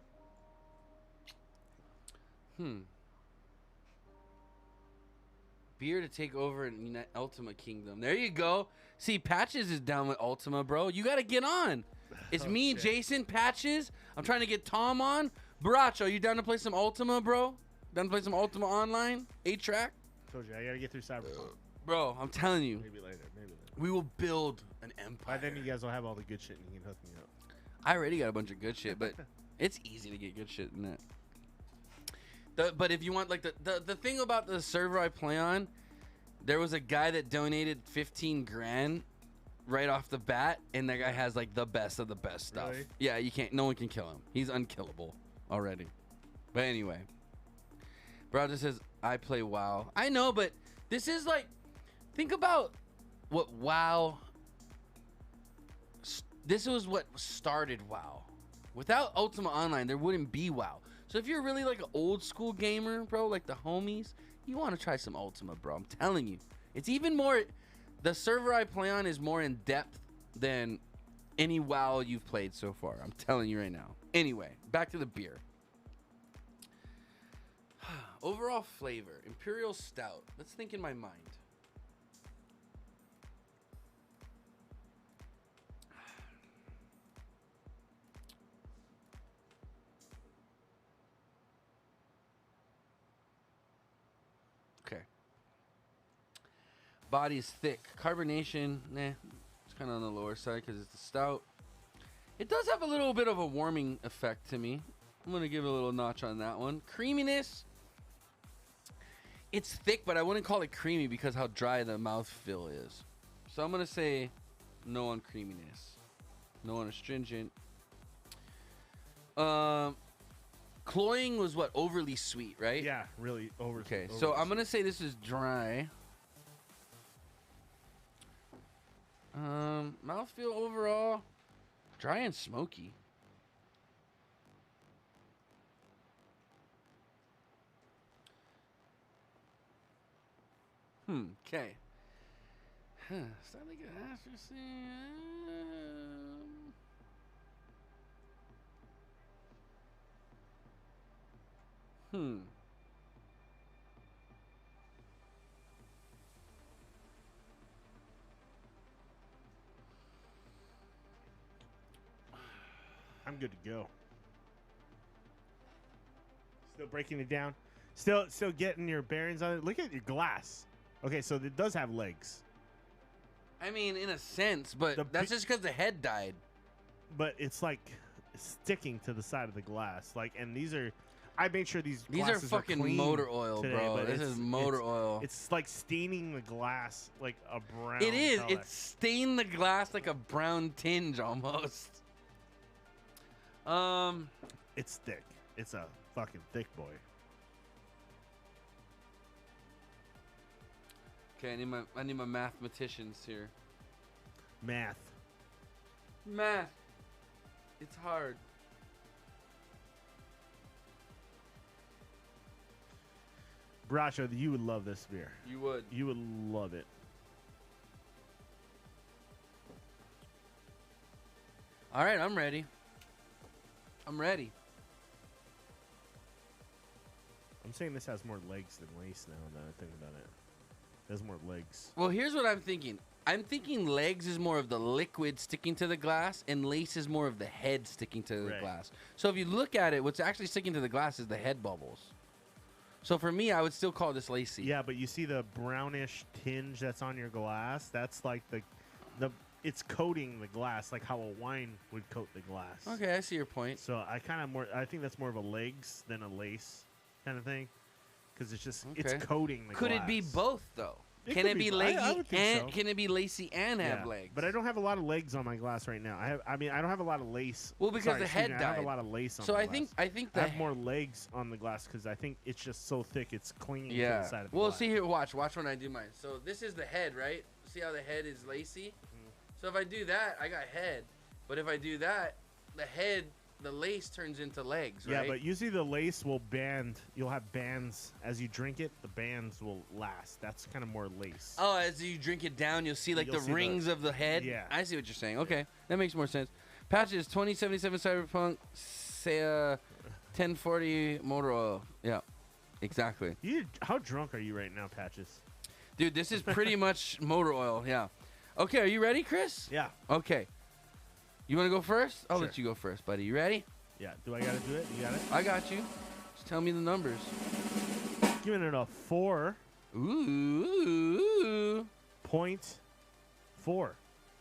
Beer to take over in Ultima Kingdom. There you go. See, Patches is down with Ultima, bro. You got to get on. It's me, shit. Jason, Patches. I'm trying to get Tom on. Baracho, you down to play some Ultima, bro? Down to play some Ultima Online? 8-track? Told you, I gotta get through Cyberpunk. Bro, I'm telling you. Maybe later. We will build an empire. By then, you guys will have all the good shit and you can hook me up. I already got a bunch of good shit, but it's easy to get good shit in that. But if you want, like, the thing about the server I play on, there was a guy that donated 15 grand right off the bat, and that guy has, like, the best of the best stuff. Really? Yeah, no one can kill him. He's unkillable already. But anyway. Bro just says, I play WoW. I know, but this is, like, think about what WoW... This was what started WoW. Without Ultima Online, there wouldn't be WoW. So if you're really like an old school gamer, bro, like the homies, you want to try some Ultima, bro. I'm telling you. It's even more... The server I play on is more in depth than any WoW you've played so far. I'm telling you right now. Anyway, back to the beer. Overall flavor. Imperial Stout. Let's think in my mind. Okay. Body's thick. Carbonation, nah. It's kind of on the lower side because it's a stout. It does have a little bit of a warming effect to me. I'm going to give it a little notch on that one. Creaminess. It's thick, but I wouldn't call it creamy because how dry the mouthfeel is. So I'm going to say no on creaminess. No on astringent. Cloying was what? Overly sweet, right? Yeah, really over. Okay, so I'm going to say this is dry. Mouthfeel overall, dry and smoky. Okay. Starting to get accuracy. I'm good to go. Still breaking it down. Still getting your bearings on it. Look at your glass. Okay, so it does have legs. I mean, in a sense, but that's just because the head died. But it's like sticking to the side of the glass. Like, and these are, I made sure these are glasses fucking clean motor oil, today, bro. but This is motor oil. It's like staining the glass like a brown. It is. color. It's stained the glass like a brown tinge almost. It's thick. It's a fucking thick boy. Okay, I need my mathematicians here. Math. It's hard. Bracho, you would love this beer. You would. You would love it. All right, I'm ready. I'm saying this has more legs than lace now that I think about it. It has more legs. Well, here's what I'm thinking. I'm thinking legs is more of the liquid sticking to the glass, and lace is more of the head sticking to the glass. So if you look at it, what's actually sticking to the glass is the head bubbles. So for me, I would still call this lacy. Yeah, but you see the brownish tinge that's on your glass? That's like the it's coating the glass like how a wine would coat the glass. Okay, I see your point. So I think that's more of a legs than a lace kind of thing, because it's just it's coating the glass. Could it be both though? Can it be leggy and can it be lacy and have legs? But I don't have a lot of legs on my glass right now. I don't have a lot of lace. Well, because the head died. I have a lot of lace on so my I glass. think I have more legs on the glass because I think it's just so thick it's clinging to the side of the glass. See here, watch when I do mine. So this is the head, right? See how the head is lacy? So if I do that, I got head. But if I do that, the lace turns into legs, right? Yeah, but usually the lace will band. You'll have bands as you drink it. The bands will last. That's kind of more lace. Oh, as you drink it down, you'll see the rings of the head. Yeah, I see what you're saying. Okay, that makes more sense. Patches 2077 Cyberpunk, say 1040 motor oil. Yeah, exactly. How drunk are you right now, Patches? Dude, this is pretty much motor oil. Yeah. Okay, are you ready, Chris? Yeah. Okay. You want to go first? I'll Sure. let you go first, buddy. You ready? Yeah. Do I gotta do it? You got it? I got you. Just tell me the numbers. Giving it a 4.4. Ooh.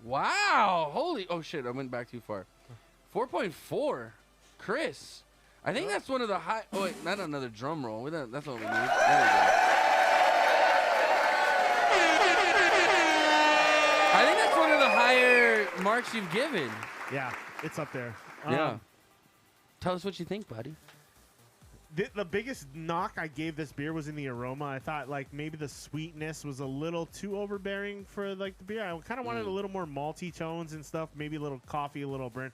Wow. Holy. Oh, shit. I went back too far. 4.4. Chris. I think that's one of the high. Oh, wait. Not another drum roll. That's not what we need. There we go. I think that's one of the higher marks you've given. Yeah, it's up there. Yeah. Tell us what you think, buddy. The biggest knock I gave this beer was in the aroma. I thought like maybe the sweetness was a little too overbearing for like the beer. I kind of wanted a little more malty tones and stuff. Maybe a little coffee, a little burn.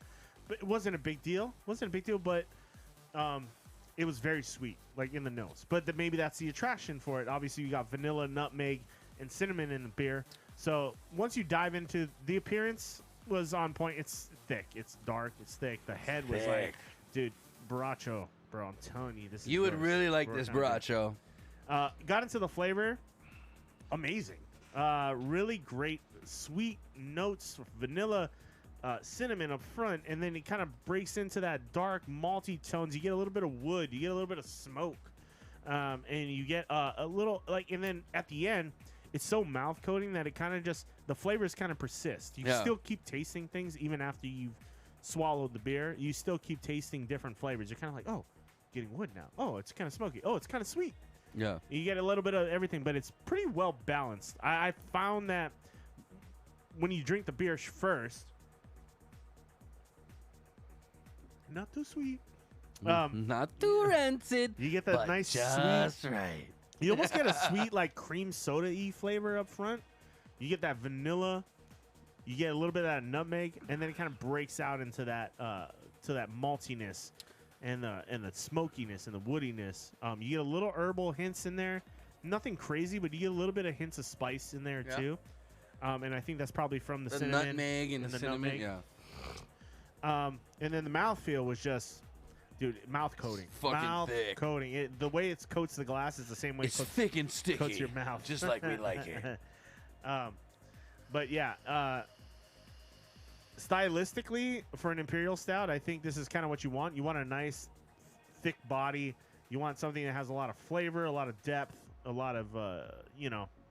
But it wasn't a big deal. But it was very sweet, like in the nose. But maybe that's the attraction for it. Obviously, you got vanilla, nutmeg, and cinnamon in the beer. So once you dive into the appearance, was on point. It's thick. It's dark. It's thick. The head was like, dude, Baracho, bro. I'm telling you, this. Is You would gross. really like this Baracho. Got into the flavor, amazing. Really great sweet notes, vanilla, cinnamon up front, and then it kind of breaks into that dark malty tones. You get a little bit of wood, you get a little bit of smoke, and you get a little like, and then at the end, it's so mouth coating that it kind of just the flavors kind of persist. You still keep tasting things even after you've swallowed the beer. You still keep tasting different flavors. You're kind of like, oh, getting wood now. Oh, it's kind of smoky. Oh, it's kind of sweet. Yeah. You get a little bit of everything, but it's pretty well balanced. I found that when you drink the beer first, not too sweet. Not too rancid. You get that but nice just sweet. right. You almost get a sweet like cream soda-y flavor up front. You get that vanilla. You get a little bit of that nutmeg, and then it kind of breaks out into that maltiness and the smokiness and the woodiness. You get a little herbal hints in there. Nothing crazy, but you get a little bit of hints of spice in there too. And I think that's probably from the cinnamon, nutmeg and the cinnamon. nutmeg. Yeah. And then the mouthfeel was just, dude, mouth coating. Fucking mouth thick. coating. The way it coats the glass is the same way It's it coats, thick and sticky. coats your mouth. Just like we like it. But yeah, stylistically, for an Imperial Stout, I think this is kind of what you want. You want a nice, thick body. You want something that has a lot of flavor, a lot of depth, a lot of, a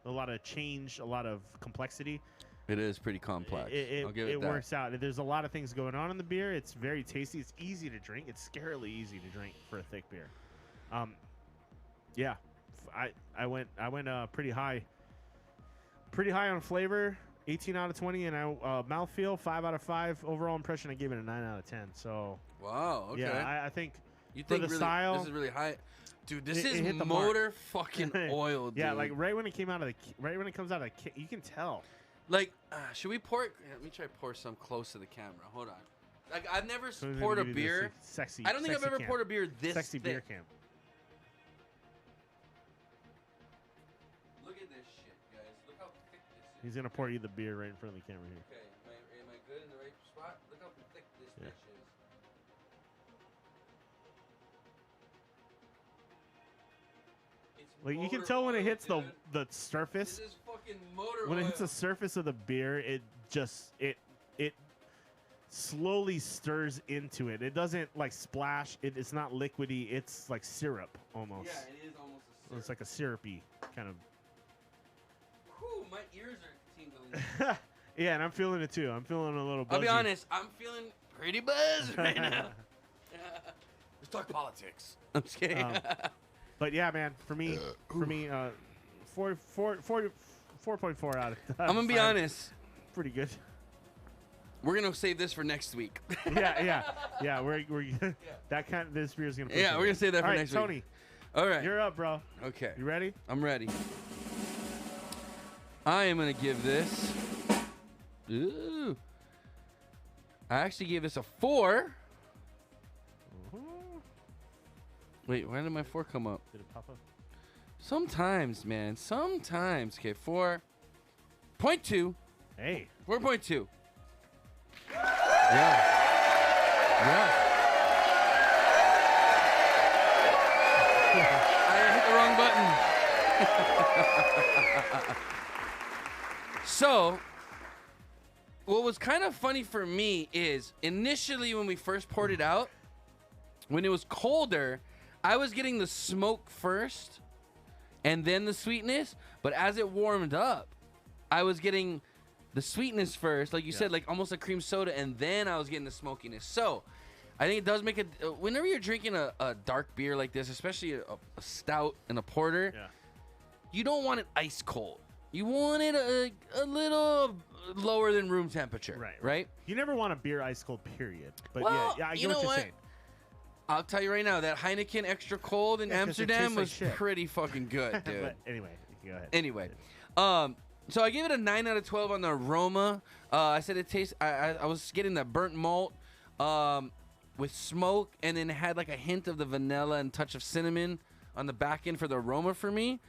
lot of change, a lot of complexity. It is pretty complex. I'll give it that. Works out. There's a lot of things going on in the beer. It's very tasty. It's easy to drink. It's scarily easy to drink for a thick beer. Yeah, I went pretty high on flavor. 18 out of 20, and mouthfeel 5 out of 5. Overall impression, I gave it a 9 out of 10. So Wow. Okay. yeah, I think you for think the really, style, this is really high, dude. This it is hit the motor fucking oil, dude. yeah, like right when it came out of right when it comes out of the you can tell. Like, should we pour it? Let me try to pour some close to the camera. Hold on. Like, I've never So I'm poured a gonna give you beer. this sexy. I don't think I've sexy ever cam. poured a beer this sexy thick. beer camp. Look at this shit, guys. Look how thick this is. He's gonna pour you the beer right in front of the camera here. Okay, am I good in the right spot? Look how thick this Yeah. bitch is. It's Like you can motor tell when it oil, hits dude. the surface. This is fucking motor When it oil. hits the surface of the beer, it just it slowly stirs into it. It doesn't like splash. It's not liquidy. It's like syrup almost. Yeah, it is almost a syrup. It's like a syrupy kind of. Whew, my ears are tingling. Yeah, and I'm feeling it too. I'm feeling a little I'll buzzy. be honest, I'm feeling pretty buzzed right now. Let's talk politics. I'm just kidding. But yeah, man, for me, 4.4 out of. I'm gonna be 5. honest. Pretty good. We're gonna save this for next week. yeah. We're this beer is gonna. Yeah, we're gonna save that for All right, next Tony, week. All right. you're up, bro. Okay. You ready? I'm ready. I am gonna give this. Ooh. I actually gave this a 4. Wait, why did my 4 come up? Did it pop up? Sometimes, man. Sometimes. Okay, 4.2. Hey. 4.2. Yeah. I hit the wrong button. So, what was kind of funny for me is initially when we first poured it out, when it was colder, I was getting the smoke first and then the sweetness. But as it warmed up, I was getting the sweetness first, like you said, like almost like cream soda, and then I was getting the smokiness. So, I think it does make it. Whenever you're drinking a dark beer like this, especially a stout and a porter, you don't want it ice cold. You want it a little lower than room temperature, right? You never want a beer ice cold, period. But well, I get what you're saying. I'll tell you right now, that Heineken Extra Cold in Amsterdam was pretty fucking good, dude. But anyway, go ahead. Anyway, so I gave it a 9 out of 12 on the aroma. I said it tastes. I was getting that burnt malt with smoke, and then it had like a hint of the vanilla and touch of cinnamon on the back end for the aroma for me.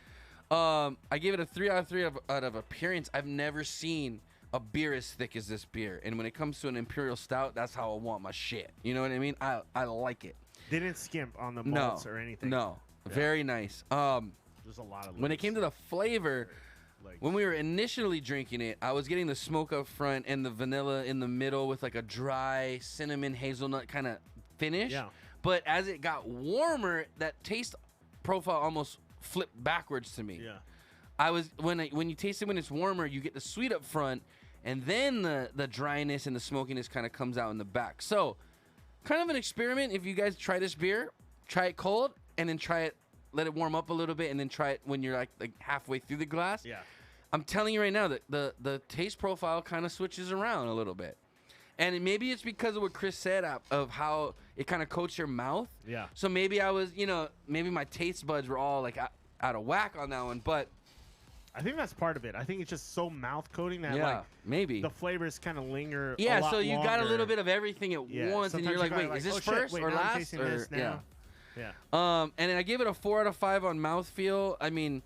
I gave it a 3 out of 3 out of appearance. I've never seen a beer as thick as this beer, and when it comes to an imperial stout, that's how I want my shit. You know what I mean? I like it. Didn't skimp on the malts or anything. No, very nice. There's a lot of. When it came to the flavor, when we were initially drinking it, I was getting the smoke up front and the vanilla in the middle with like a dry cinnamon hazelnut kind of finish. Yeah. But as it got warmer, that taste profile almost flipped backwards to me. Yeah. I was when you taste it when it's warmer, you get the sweet up front, and then the dryness and the smokiness kind of comes out in the back. So, kind of an experiment. If you guys try this beer, try it cold, and then try it, let it warm up a little bit, and then try it when you're like halfway through the glass. Yeah. I'm telling you right now that the taste profile kind of switches around a little bit. And maybe it's because of what Chris said of how it kind of coats your mouth. Yeah. So maybe I was, maybe my taste buds were all like out of whack on that one. But I think that's part of it. I think it's just so mouth coating that like maybe the flavors kind of linger. Yeah. A lot so you longer. got a little bit of everything at once, and you're like, wait, is this first or last? I'm this now. Yeah. And then I gave it a 4 out of 5 on mouthfeel. I mean,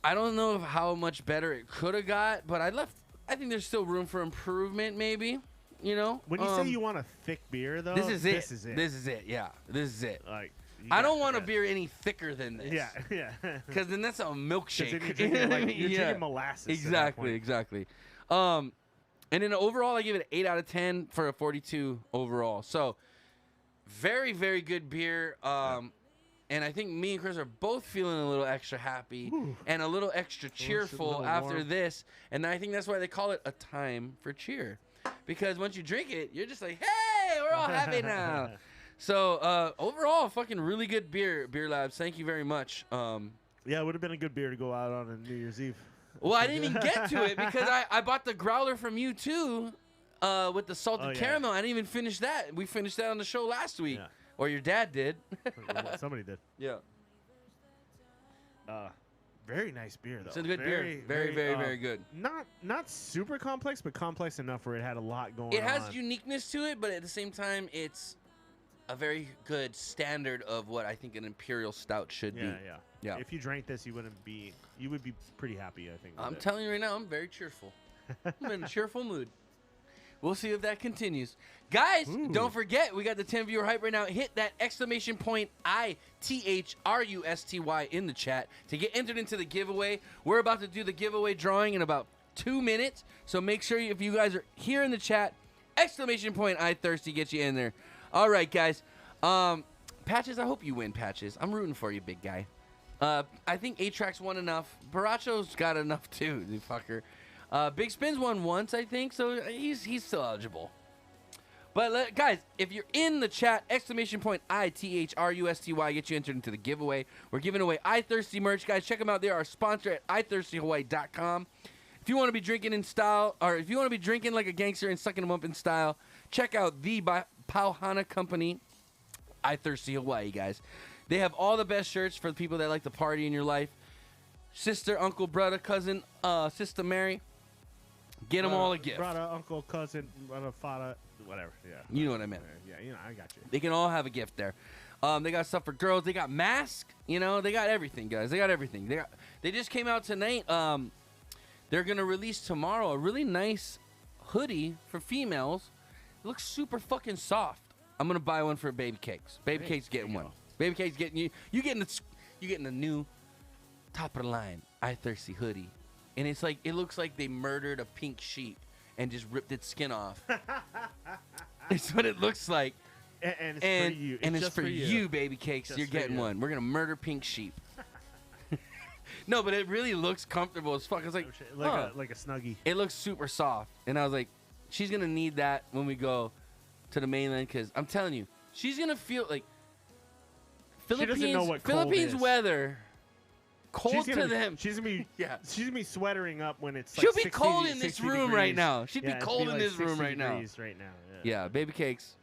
I don't know how much better it could have got, but I think there's still room for improvement, maybe. When you say you want a thick beer, though, this is it. Yeah, this is it. Like, I don't want a beer any thicker than this. Yeah. Because then that's a milkshake. You're drinking molasses. Exactly. And then overall, I give it an 8 out of 10 for a 42 overall. So, very, very good beer. And I think me and Chris are both feeling a little extra happy and a little extra cheerful after this. And I think that's why they call it a time for cheer. Because once you drink it, you're just like, hey, we're all happy now. So, overall, fucking really good beer, Beer Labs. Thank you very much. Yeah, it would have been a good beer to go out on New Year's Eve. Well, I didn't even get to it because I bought the growler from you, too, with the salted caramel. I didn't even finish that. We finished that on the show last week. Yeah. Or your dad did. Somebody did. Yeah. Very nice beer, though. It's a good beer. Very good. Not super complex, but complex enough where it had a lot going on. It has uniqueness to it, but at the same time, it's a very good standard of what I think an imperial stout should be. Yeah. If you drank this, you would be pretty happy, I think. I'm telling you right now, I'm very cheerful. I'm in a cheerful mood. We'll see if that continues. Guys, don't forget, we got the 10 viewer hype right now. Hit that exclamation point ITHRUSTY in the chat to get entered into the giveaway. We're about to do the giveaway drawing in about 2 minutes. So make sure if you guys are here in the chat, exclamation point iThirsty, get you in there. All right, guys. Patches, I hope you win, Patches. I'm rooting for you, big guy. I think A-Track's won enough. Baracho's got enough, too, you fucker. Big Spin's won once, I think, so he's still eligible. But, guys, if you're in the chat, exclamation point ITHRUSTY, get you entered into the giveaway. We're giving away iThirsty merch. Guys, check them out. They're our sponsor at iThirstyHawaii.com. If you want to be drinking in style, or if you want to be drinking like a gangster and sucking them up in style, check out the Pauhana Company, iThirsty Hawaii, guys. They have all the best shirts for the people that like to party in your life. Sister, uncle, brother, cousin, Sister Mary. Get them all a gift. Brother, uncle, cousin, brother, father, whatever. Yeah. You know what I meant. Yeah, I got you. They can all have a gift there. They got stuff for girls. They got masks. They got everything, guys. They got everything. They just came out tonight. They're going to release tomorrow a really nice hoodie for females. It looks super fucking soft. I'm going to buy one for Baby Cakes. Baby Cakes getting one. Baby Cakes getting you. You getting the new top of the line, I Thirsty hoodie. And it's like, it looks like they murdered a pink sheep and just ripped its skin off. It's what it looks like. And it's for you. And it's for you, baby cakes. You're getting one. We're going to murder pink sheep. No, but it really looks comfortable as fuck. It's like, like a Snuggie. It looks super soft. And I was like, she's going to need that when we go to the mainland, because I'm telling you, she's going to feel like Philippines weather. Cold to them. She's gonna be sweatering up when it's. She'll like be cold in this room right now. She'd be cold in this room right now. Yeah, baby cakes.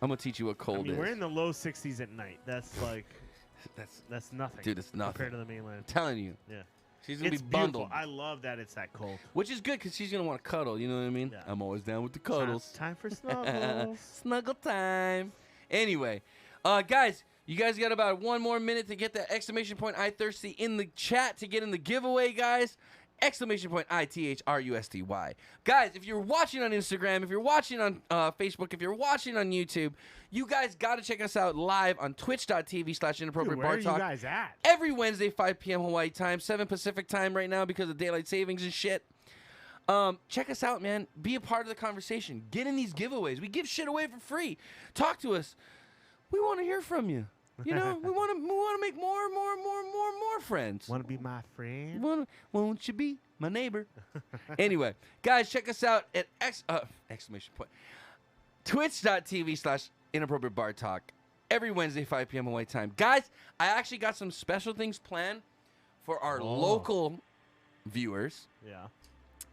I'm gonna teach you what cold is. We're in the low 60s at night. That's like, that's nothing. Dude, it's nothing compared to the mainland. I'm telling you. Yeah. She's gonna be bundled. I love that it's that cold. Which is good because she's gonna want to cuddle. You know what I mean? Yeah. I'm always down with the cuddles. Time for snuggles. Snuggle time. Anyway, guys. You guys got about 1 more minute to get that exclamation point I Thirsty in the chat to get in the giveaway, guys. Exclamation point ITHRUSTY. Guys, if you're watching on Instagram, if you're watching on Facebook, if you're watching on YouTube, you guys got to check us out live on twitch.tv/inappropriate bar talk. Where are you guys at? Every Wednesday, 5 p.m. Hawaii time, 7 Pacific time right now because of daylight savings and shit. Check us out, man. Be a part of the conversation. Get in these giveaways. We give shit away for free. Talk to us. We want to hear from you. You know, we want to make more friends. Want to be my friend? Won't you be my neighbor? Anyway, guys, check us out at exclamation point twitch.tv/inappropriate bar talk every Wednesday 5 p.m. Hawaii time. Guys, I actually got some special things planned for our local viewers. Yeah.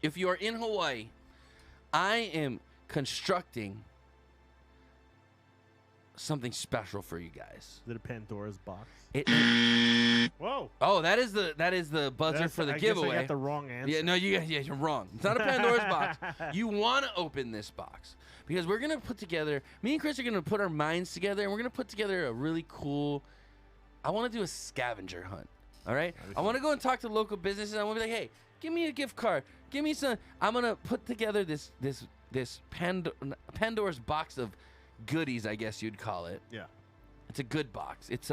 If you are in Hawaii, I am constructing something special for you guys. Is it a Pandora's box? Whoa! Oh, that is the buzzer for the giveaway. I got the wrong answer. Yeah, no, you're wrong. It's not a Pandora's box. You want to open this box because we're gonna put together. Me and Chris are gonna put our minds together, and we're gonna put together a really cool. I want to do a scavenger hunt. All right. I want to go and talk to local businesses. I want to be like, hey, give me a gift card. Give me some. I'm gonna put together this Pandora's box of goodies, I guess you'd call it. Yeah. It's a good box. It's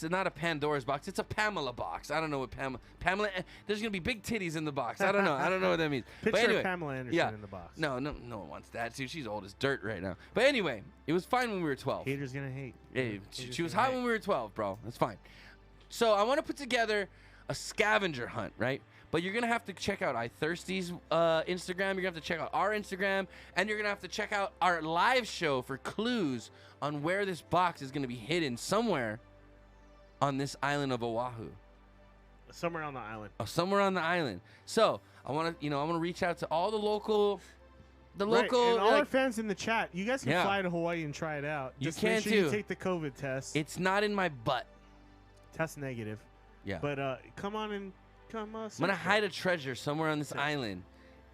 not a Pandora's box. It's a Pamela box. I don't know what Pamela. There's gonna be big titties in the box. I don't know. I don't know what that means. Picture but anyway, of Pamela Anderson in the box. No one wants that. Dude, she's old as dirt right now. But anyway, it was fine when we were 12. Haters gonna hate. Hey, she was hot when we were 12, bro. That's fine. So I want to put together a scavenger hunt, right? But you're going to have to check out iThirsty's Instagram. You're going to have to check out our Instagram. And you're going to have to check out our live show for clues on where this box is going to be hidden somewhere on this island of Oahu. Somewhere on the island. Oh, somewhere on the island. So I want to, I'm going to reach out to all the local. And all our fans in the chat, you guys can fly to Hawaii and try it out. Just make sure you take the COVID test. It's not in my butt. Test negative. Yeah. But come on and come. I'm gonna hide a treasure somewhere on this island,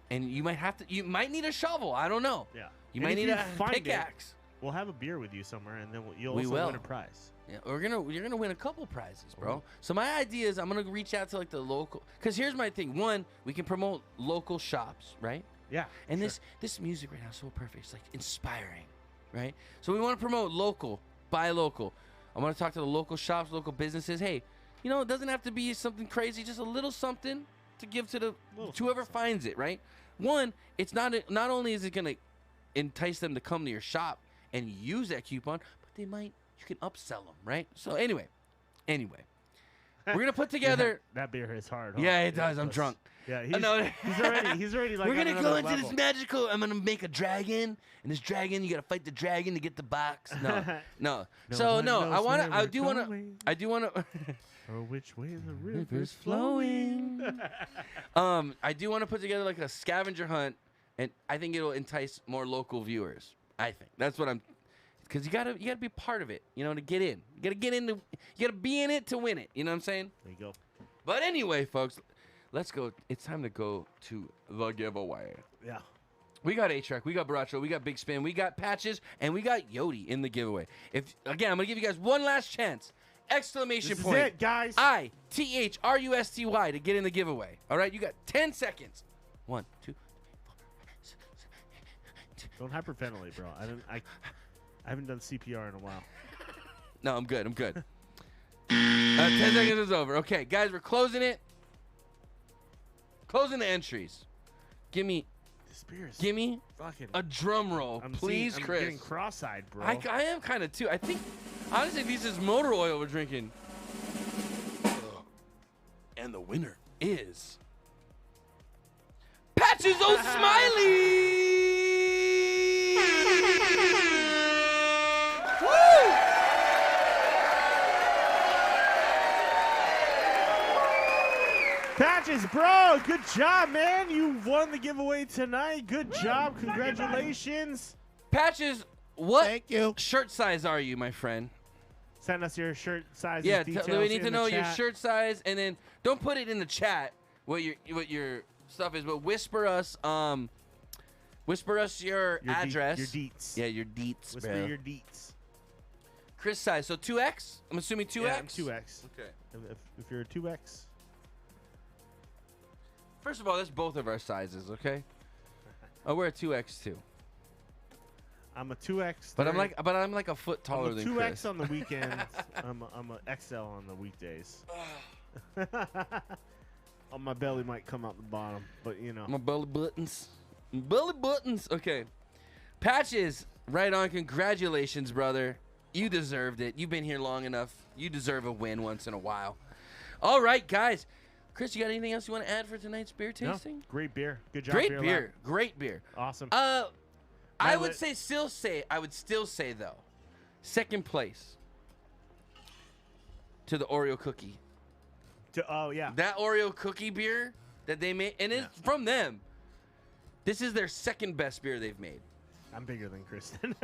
and you might need a shovel. I don't know. Yeah. You might need a pickaxe. We'll have a beer with you somewhere, and then you'll also win a prize. Yeah, you're gonna win a couple prizes, bro. So my idea is I'm gonna reach out to like the local. Cause here's my thing. One, we can promote local shops, right? Yeah. And this music right now is so perfect. It's like inspiring, right? So we want to promote local, buy local. I want to talk to the local shops, local businesses. Hey, it doesn't have to be something crazy, just a little something to give to whoever finds it, right? One, it's not only is it going to entice them to come to your shop and use that coupon, but you can upsell them, right? So anyway, we're going to put together. That beer hits hard. Huh? Yeah, it does. I'm drunk. Yeah, he's already like. We're going to go into this magical. I'm going to make a dragon, and this dragon, you got to fight the dragon to get the box. No. So I do want to. Or which way the river's flowing. I do want to put together like a scavenger hunt, and I think it'll entice more local viewers. I think that's what I'm, because you gotta be part of it, to get in. You gotta be in it to win it. You know what I'm saying? There you go. But anyway, folks, let's go. It's time to go to the giveaway. Yeah. We got A-Track, we got Baracho, we got Big Spin, we got Patches, and we got Yodi in the giveaway. I'm gonna give you guys one last chance. Exclamation this point. Is it, guys. ITHRUSTY to get in the giveaway. All right, you got 10 seconds. 1, 2, 3, 4, 5, 6, 7, 8. Don't hyperventilate, bro. I haven't done CPR in a while. No, I'm good. 10 seconds is over. Okay, guys, we're closing it. Closing the entries. Give me fucking a drum roll, please, I'm Chris. getting cross-eyed, bro. I am kind of too. I think, honestly, this is motor oil we're drinking. And the winner Is Patches O'Smiley. Woo! Patches, bro, good job, man. You won the giveaway tonight. Good job. Congratulations. Patches, what Thank you. shirt size are you, my friend? Send us your shirt size. Yeah, details we need in to the know your chat. shirt size, and then don't put it in the chat what your stuff is, but whisper us your address. Your deets. Yeah, your deets, Whisper bro. your deets. Chris size, so 2X? I'm assuming 2X? Yeah, I'm 2X. Okay. If you're a 2X. First of all, that's both of our sizes, okay? Oh, we're a 2X too. I'm a 2X. But I'm like a foot taller I'm a than 2X Chris. on the weekends. I'm a XL on the weekdays. Oh, my belly might come out the bottom, but you know. My belly buttons. Belly buttons. Okay. Patches, right on. Congratulations, brother. You deserved it. You've been here long enough. You deserve a win once in a while. All right, guys. Chris, you got anything else you want to add for tonight's beer tasting? No, great beer. Good job. Great Beer beer. Lab. Great beer. Awesome. I would still say though, second place to the Oreo cookie. Oh yeah. That Oreo cookie beer that they made, and it's from them. This is their second best beer they've made. I'm bigger than Kristen.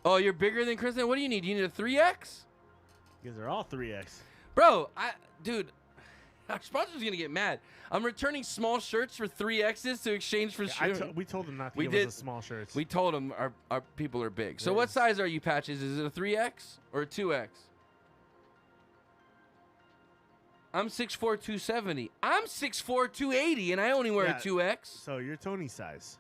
Oh, you're bigger than Kristen? What do you need? You need a 3X? You guys are all 3X. Bro, dude, our sponsor's going to get mad. I'm returning small shirts for 3Xs to exchange for shirts. We told them not to We give did. us the small shirts. We told them our people are big. So Yeah. what size are you, Patches? Is it a 3X or a 2X? I'm 6'4", 270. I'm 6'4", 280, and I only wear a 2X. So you're Tony size.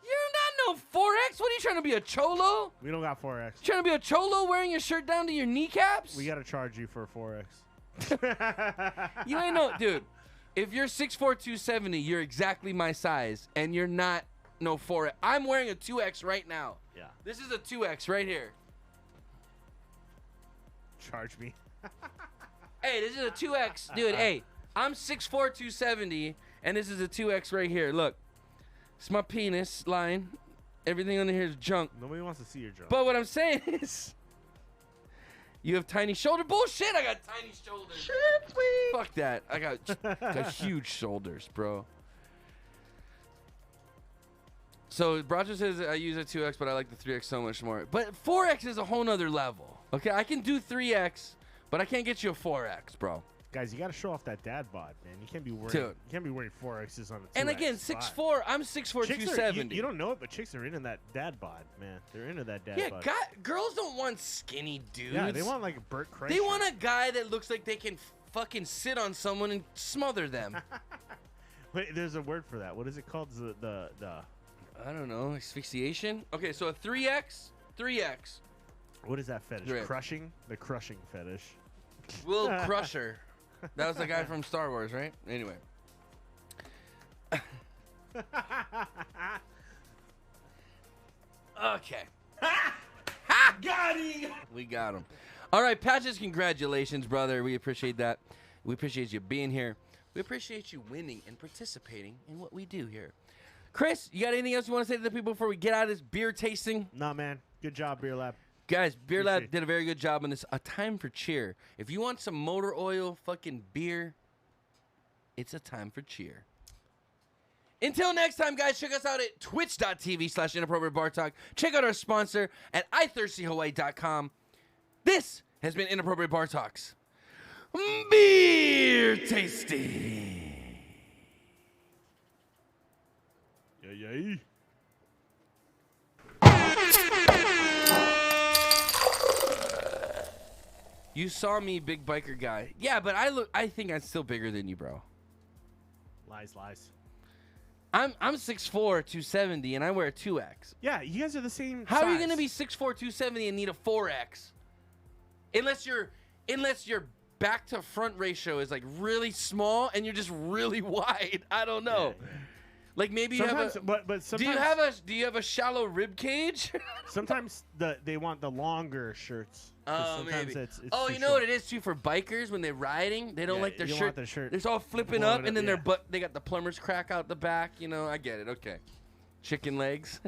You're not no 4X. What are you trying to be, a cholo? We don't got 4X. You trying to be a cholo wearing your shirt down to your kneecaps? We got to charge you for a 4X. You ain't no, dude. If you're 6'4", 270, you're exactly my size, and you're not no 4X. I'm wearing a 2X right now. Yeah. This is a 2X right here. Charge me. Hey, this is a 2X. Dude, hey, I'm 6'4", 270, and this is a 2X right here. Look, it's my penis line. Everything under here is junk. Nobody wants to see your junk. But what I'm saying is, you have tiny shoulder. Bullshit, I got tiny shoulders. Shit, sweet. Fuck that. I got huge shoulders, bro. So Roger says I use a 2X, but I like the 3X so much more. But 4X is a whole nother level. Okay, I can do 3X, but I can't get you a 4X, bro. Guys, you got to show off that dad bod, man. You can't be wearing. Dude. You can't be wearing 4Xs on a 2X. And again, bod. 6'4", I'm 6'4", Chicks 270. You don't know it, but chicks are into that dad bod, man. They're into that dad Yeah, bod. girls don't want skinny dudes. Yeah, they want like a Burt Kreischer. They want a guy that looks like they can fucking sit on someone and smother them. Wait, there's a word for that. What is it called? The I don't know, asphyxiation. Okay, so a 3X. What is that fetish? Right. Crushing? The crushing fetish. Will Crusher. That was the guy from Star Wars, right? Anyway. Okay. Got him! We got him. All right, Patches, congratulations, brother. We appreciate that. We appreciate you being here. We appreciate you winning and participating in what we do here. Chris, you got anything else you want to say to the people before we get out of this beer tasting? Nah, man. Good job, Beer Lab. Guys, Beer Lab Appreciate it. did a very good job on this. A time for cheer. If you want some motor oil fucking beer, it's a time for cheer. Until next time, guys, check us out at twitch.tv/inappropriatebartalk. Check out our sponsor at iThirstyHawaii.com. This has been Inappropriate Bar Talks. Beer tasting. Yeah. You saw me, big biker guy. Yeah, but I think I'm still bigger than you, bro. Lies. I'm 6'4", 270, and I wear a 2X. Yeah, you guys are the same How are you size. gonna be 6'4", 270 and need a 4X? Unless you're back to front ratio is like really small and you're just really wide. I don't know. Yeah. Like maybe Sometimes, you have a but do sometimes you have a shallow rib cage? sometimes they want the longer shirts. Oh, Sometimes maybe. It's Oh, too you know short. what it is too for bikers when they're riding, they don't like their you don't shirt. want their shirt It's all flipping blowing up, and then yeah. their butt. They got the plumber's crack out the back. You know, I get it. Okay, chicken legs.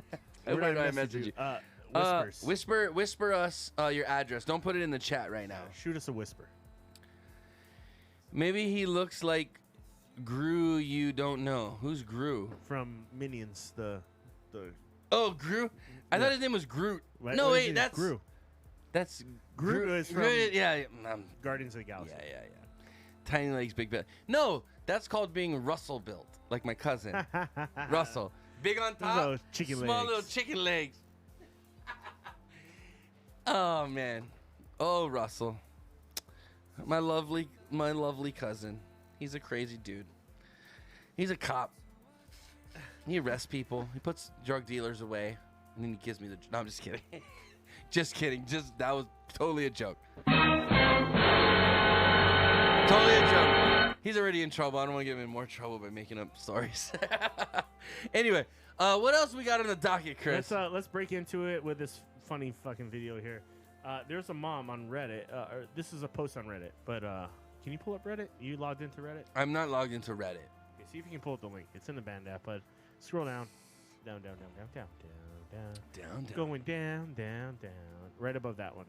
Where Where do do I message message you? you? Whisper us your address. Don't put it in the chat right now. Shoot us a whisper. Maybe he looks like Gru. You don't know who's Gru? From Minions, the Oh, Gru. I thought his name was Groot. What- No, what is wait, his- that's Gru. That's Groot is from yeah. Guardians of the Galaxy. Yeah. Tiny legs, big belly. No, that's called being Russell built, like my cousin Russell. Big on top, Those chicken small legs. little chicken legs. Oh man, oh Russell, my lovely cousin. He's a crazy dude. He's a cop. He arrests people. He puts drug dealers away, and then he gives me the. No, I'm just kidding. Just kidding. That was totally a joke. Totally a joke. He's already in trouble. I don't want to get him in more trouble by making up stories. Anyway, what else we got on the docket, Chris? Let's break into it with this funny fucking video here. There's a mom on Reddit. Or this is a post on Reddit, but can you pull up Reddit? You logged into Reddit? I'm not logged into Reddit. Okay, see if you can pull up the link. It's in the band app, but scroll down. Down. Going down. Right above that one.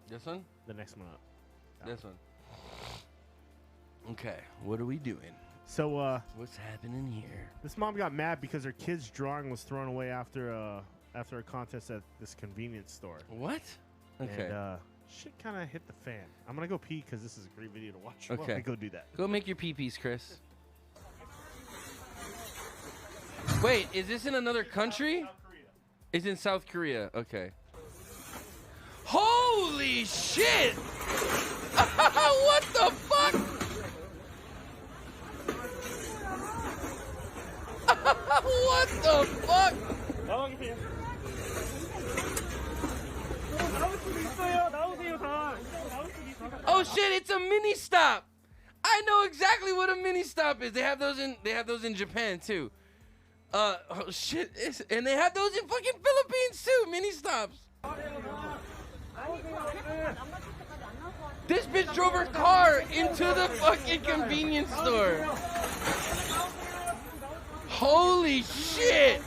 This one? The next one up. This one. Okay, what are we doing? So, What's happening here? this mom got mad because her kid's drawing was thrown away after a contest at this convenience store. What? Okay. And shit kind of hit the fan. I'm gonna go pee because this is a great video to watch. Why don't Okay. I go do that? Go make your pee-pees, Chris. Wait, is this in another country? It's in South Korea. Okay. Holy shit! What the fuck? What the fuck? Oh shit! It's a mini stop. I know exactly what a mini stop is. They have those in Japan too. Oh shit! And they have those in fucking Philippines too. Mini stops. This bitch drove her car into the fucking convenience store. Holy shit!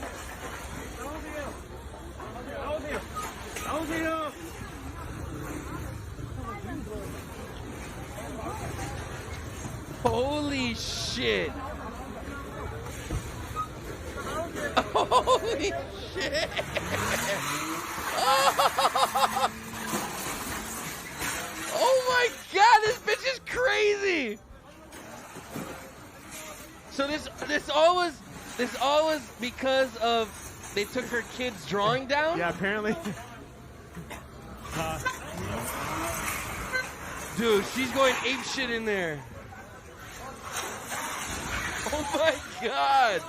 Holy shit! Holy shit! Oh my god, this bitch is crazy! So this all was because of they took her kid's drawing down? Yeah, apparently. Dude, she's going ape shit in there. Oh my god!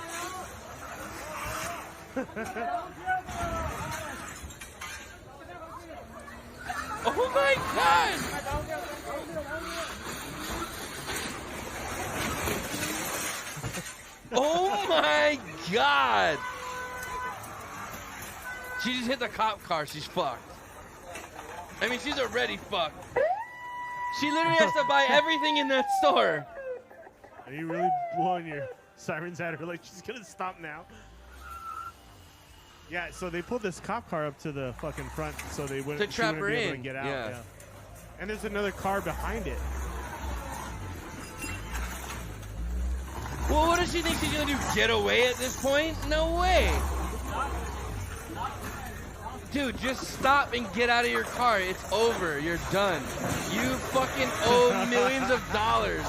Oh my god! Oh my god! She just hit the cop car. She's fucked. I mean, she's already fucked. She literally has to buy everything in that store. Are you really blowing your sirens at her like she's gonna stop now? Yeah, so they pulled this cop car up to the fucking front so they wouldn't, To trap she her wouldn't be able in. to get out. Yeah. Yeah. And there's another car behind it. Well, what does she think she's gonna do? Get away at this point? No way. Dude, just stop and get out of your car. It's over. You're done. You fucking owe millions of dollars.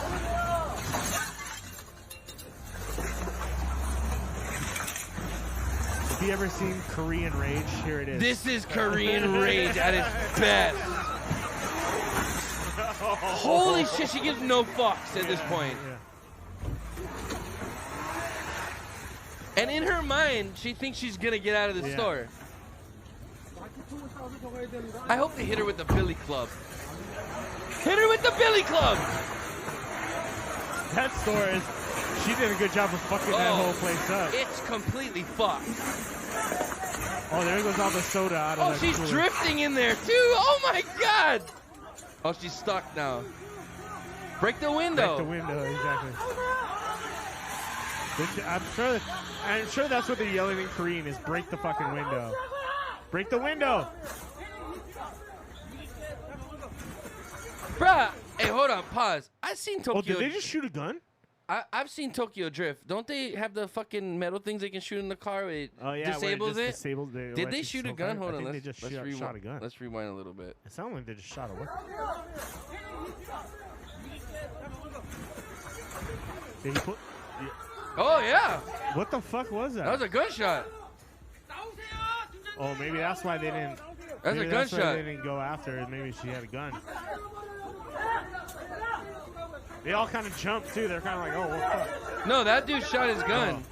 Have you ever seen Korean Rage? Here it is. This is Korean Rage at its best. Holy shit, she gives no fucks at this point. Yeah. And in her mind, she thinks she's gonna get out of the Yeah. store. I hope they hit her with the billy club. Hit her with the billy club. That store is. She did a good job of fucking that whole place up. It's completely fucked. Oh, there goes all the soda out of Oh, she's drifting in there too. Oh my god. Oh, she's stuck now. Break the window. Break the window, exactly. I'm sure that's what they're yelling in Korean is break the fucking window. Break the window. Bruh, hey, hold on, pause. I've seen Tokyo. Oh, did they just shoot a gun? I've seen Tokyo Drift. Don't they have the fucking metal things they can shoot in the car? It disables it. Disables the Did they shoot a gun? Hold on, they just shot a gun. Let's rewind a little bit. It sounded like they just shot a weapon. Did he put? Yeah. Oh yeah. What the fuck was that? That was a gunshot. Oh, maybe that's why they didn't. That's a gunshot. Why they didn't go after her. Maybe she had a gun. They all kind of jumped too. They're kind of like, oh, what the fuck? No, that dude shot his gun.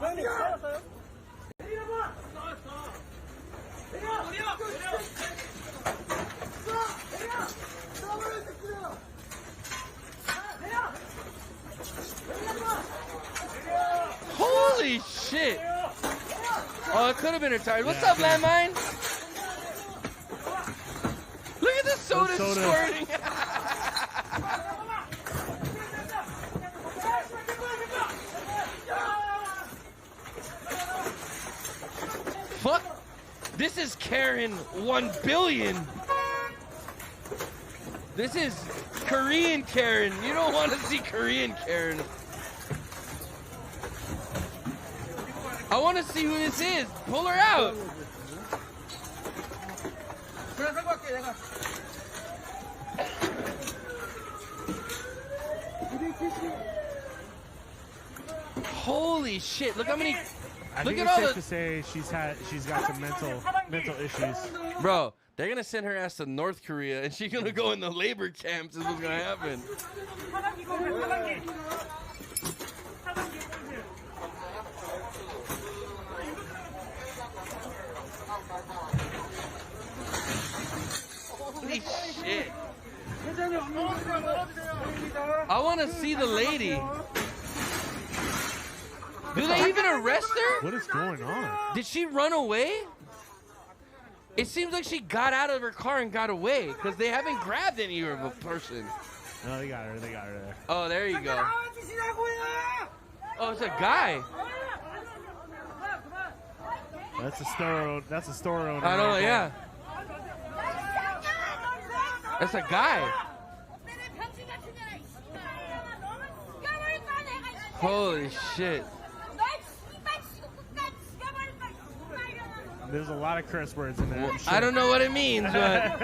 Holy shit! Oh, it could have been retired. What's up, landmine? Look at the soda squirting. Fuck. This is Karen 1 billion. This is Korean Karen. You don't want to see Korean Karen. I want to see who this is. Pull her out. Holy shit! Look how many. Look at all the. To say she's got some mental issues. Bro, they're gonna send her ass to North Korea, and she's gonna go in the labor camps. Is what's gonna happen. Holy shit! I want to see the lady. Do they even arrest her? What is going on? Did she run away? It seems like she got out of her car and got away because they haven't grabbed any of a person. No, they got her. They got her there. Oh, there you go. Oh, it's a guy. That's a store. That's a store owner. I know. Yeah. That's a guy. Holy shit. There's a lot of curse words in there. I don't know what it means, but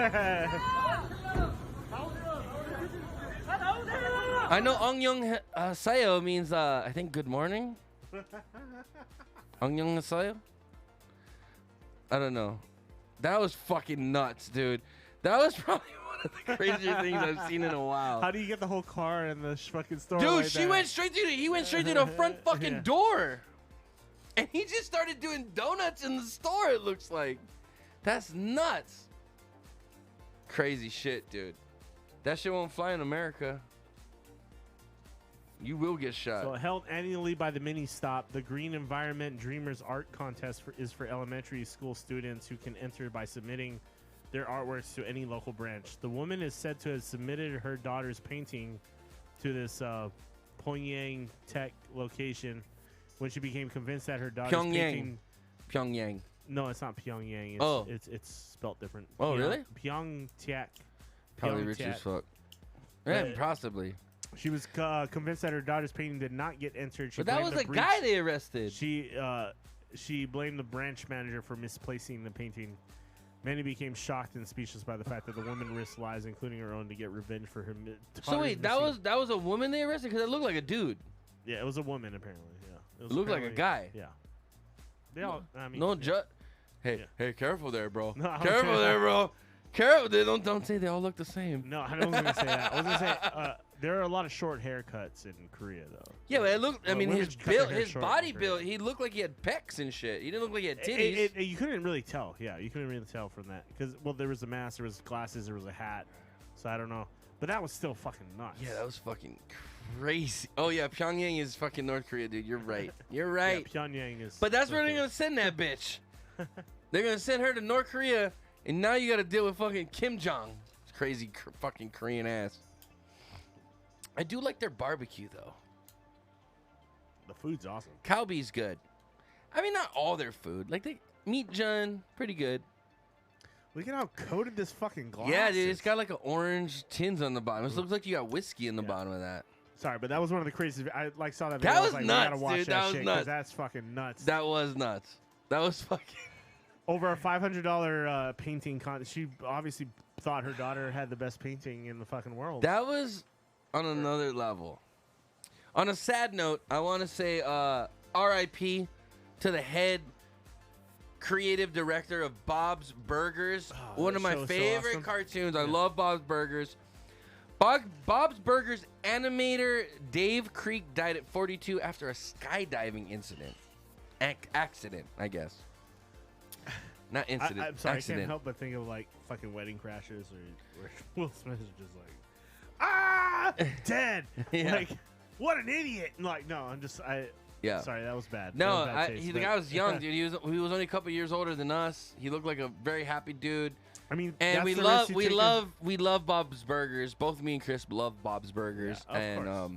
I know Ongyong Sayo means I think good morning. Ongyong Sayo? I don't know. That was fucking nuts, dude. That was probably one of the crazier things I've seen in a while. How do you get the whole car in the fucking store? Dude, like she that? went straight through. He went straight through the front fucking door, and he just started doing donuts in the store. It looks like. That's nuts. Crazy shit, dude. That shit won't fly in America. You will get shot. So held annually by the Mini Stop, the Green Environment Dreamers Art Contest is for elementary school students who can enter by submitting their artworks to any local branch. The woman is said to have submitted her daughter's painting to this Pyongyang Tech location when she became convinced that her daughter's painting... Pyongyang. No, it's not Pyongyang. It's spelled different. Oh, really? Pyongyang. Probably rich as fuck. Yeah, possibly. She was convinced that her daughter's painting did not get entered. But that was the guy they arrested. She blamed the branch manager for misplacing the painting. Many became shocked and speechless by the fact that the woman risked lives, including her own, to get revenge for her. So wait, that was a woman they arrested because it looked like a dude. Yeah, it was a woman apparently. Yeah, it looked like a guy. Yeah. They all. I mean, no Hey, hey, careful there, bro. No, careful there, bro. Careful. Don't say they all look the same. No, I wasn't gonna say that. I was gonna say there are a lot of short haircuts in Korea, though. Yeah, but it looked. I mean, his build, his body build. He looked like he had pecs and shit. He didn't look like he had titties. You couldn't really tell. Yeah, you couldn't really tell from that because there was a mask, there was glasses, there was a hat. So I don't know. But that was still fucking nuts. Yeah, that was fucking crazy. Oh yeah, Pyongyang is fucking North Korea, dude. You're right. You're right. Yeah, Pyongyang is. But that's where they're gonna send that bitch. They're gonna send her to North Korea, and now you gotta deal with fucking Kim Jong. Crazy fucking Korean ass. I do like their barbecue though. The food's awesome. Kalbi's good. I mean, not all their food. Like Meat Jun, pretty good. Look at how coated this fucking glass Yeah, dude, is. it's got like an orange tins on the bottom. It looks like you got whiskey in the bottom of that. Sorry, but that was one of the craziest. I like saw that video. That I was like, nuts, we gotta watch dude. That That was shit, nuts. 'cause that's fucking nuts. That was nuts. That was fucking. Over a $500 painting contest. She obviously thought her daughter had the best painting in the fucking world. That was on another level. On a sad note, I want to say R.I.P. to the head creative director of Bob's Burgers. One of my show is so favorite awesome. cartoons. I love Bob's Burgers. Bob's Burgers animator Dave Creek died at 42 after a skydiving incident. Accident, I guess. Not incident. I'm sorry, accident. I can't help but think of like fucking Wedding Crashers where Will Smith is just like, ah, dead. Yeah. Like, what an idiot. And like, no, Yeah. Sorry, that was bad. No, That was bad taste, the guy was young, dude. He was only a couple years older than us. He looked like a very happy dude. I mean, And that's we the love risk you take Bob's Burgers. Both me and Chris love Bob's Burgers. Yeah, of and course.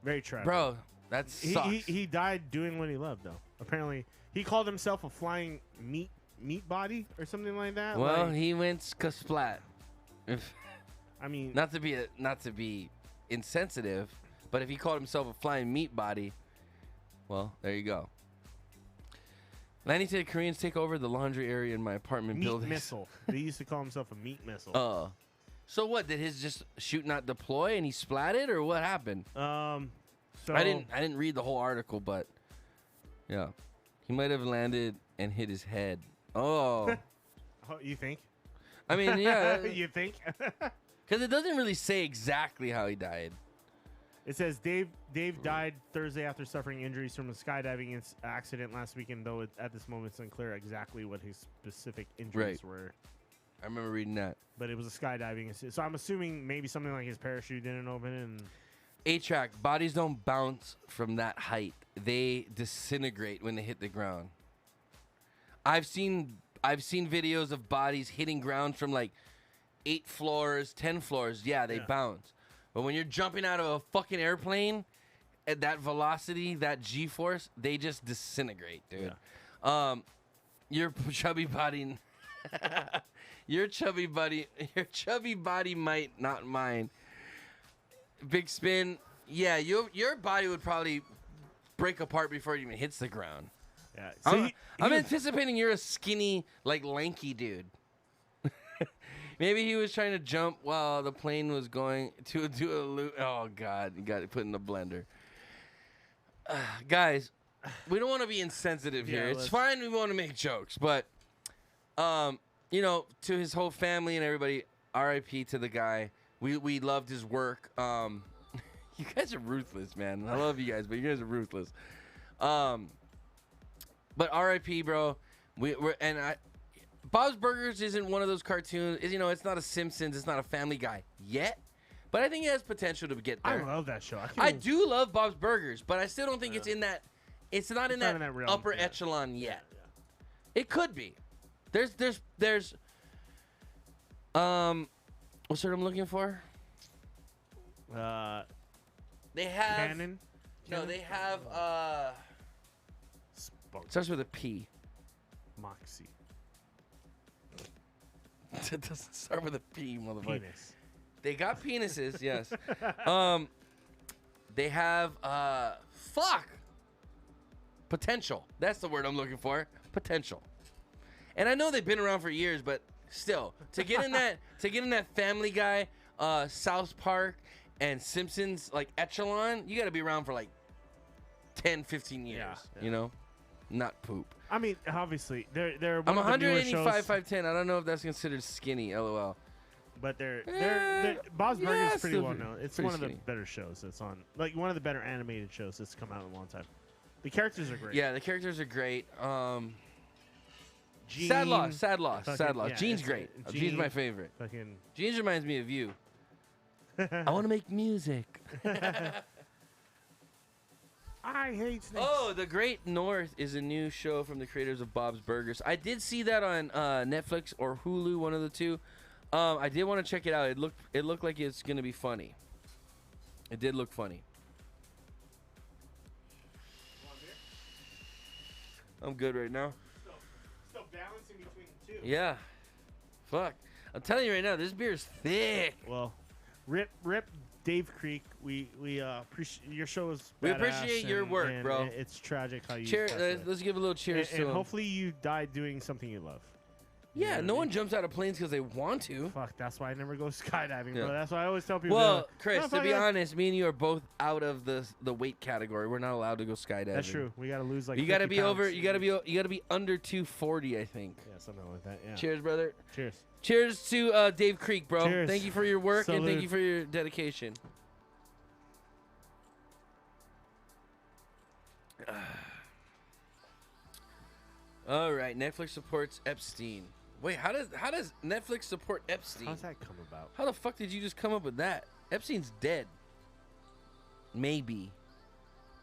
Very tragic. bro, that sucks. He died doing what he loved, though. Apparently, he called himself a flying meat body or something like that. Well, like, he went splat. I mean, not to be insensitive, but if he called himself a flying meat body, well, there you go. Lanny said Koreans take over the laundry area in my apartment meat building. missile. He used to call himself a meat missile. Oh. So what, did his just shoot not deploy and he splatted, or what happened? So I didn't read the whole article, but yeah. He might have landed and hit his head. Oh. Oh, you think? I mean, yeah. You think? Because it doesn't really say exactly how he died. It says Dave died Thursday after suffering injuries from a skydiving accident last weekend, though at this moment it's unclear exactly what his specific injuries were. I remember reading that. But it was a skydiving incident. So I'm assuming maybe something like his parachute didn't open and... A-Track, bodies don't bounce from that height. They disintegrate when they hit the ground. I've seen videos of bodies hitting ground from like 8 floors, 10 floors. Yeah, they bounce. But when you're jumping out of a fucking airplane at that velocity, that G-force, they just disintegrate, dude. Yeah. Your chubby body your chubby body might not mind. Big Spin, yeah, your body would probably break apart before it even hits the ground. Yeah. So I'm anticipating you're a skinny, like lanky dude. Maybe he was trying to jump while the plane was going to do a loop. Oh God, you got it put in the blender. Guys, we don't want to be insensitive here. It's fine. We want to make jokes, but you know, to his whole family and everybody, R.I.P. to the guy. We loved his work. You guys are ruthless, man. I love you guys, but you guys are ruthless. But R.I.P. bro. Bob's Burgers isn't one of those cartoons. You know, it's not a Simpsons. It's not a Family Guy yet. But I think it has potential to get there. I love that show. I do love Bob's Burgers, but I still don't think it's in that. It's not in that realm, upper echelon yet. It could be. There's what's the word I'm looking for? They have Canon. No, they have Spunk. starts with a P. Moxie. It doesn't start with a P, motherfucker. Penis. They got penises, yes. They have potential. That's the word I'm looking for. Potential. And I know they've been around for years, but still, to get in that Family Guy, South Park, and Simpsons like echelon, you got to be around for like 10, 15 years. You know, not poop. I mean, obviously, they're I'm one of the newer 185, shows, 5'10". I don't know if that's considered skinny. LOL. but they're Bob's Burgers is pretty still well known. It's pretty one of the skinny. better shows that's on, like one of the better animated shows that's come out in a long time. The characters are great. Yeah, the characters are great. Gene. Sad loss. Sad loss. Fucking- Sad loss. yeah, Gene's it's- great. Gene- Gene's my favorite. Fucking. Gene reminds me of you. I want to make music. I hate snakes. Oh, The Great North is a new show from the creators of Bob's Burgers. I did see that on Netflix or Hulu, one of the two. I did want to check it out. It looked like it's gonna be funny. It did look funny. I'm good right now. Still balancing between the two. Yeah. Fuck. I'm telling you right now, this beer is thick. Well, rip Dave Creek. We appreciate your show is. We badass appreciate your and- work, and bro. It's tragic how you. Cheers. passed away. Let's give a little cheers and to him. hopefully you die doing something you love. Yeah, You know no what I one mean? jumps out of planes because they want to. Fuck, that's why I never go skydiving, Yeah. bro. That's why I always tell people. Well, they're like, Chris, "No, to fuck be it." honest, me and you are both out of the weight category. We're not allowed to go skydiving. That's true. We gotta lose like. You gotta 50 be over. pounds. You gotta be under 240, I think. Yeah, something like that. Yeah. Cheers, brother. Cheers. Cheers to Dave Creek, bro. Cheers. Thank you for your work and thank Salute. you for your dedication. All right, Netflix supports Epstein. Wait, how does Netflix support Epstein? How's that come about? How the fuck did you just come up with that? Epstein's dead. Maybe.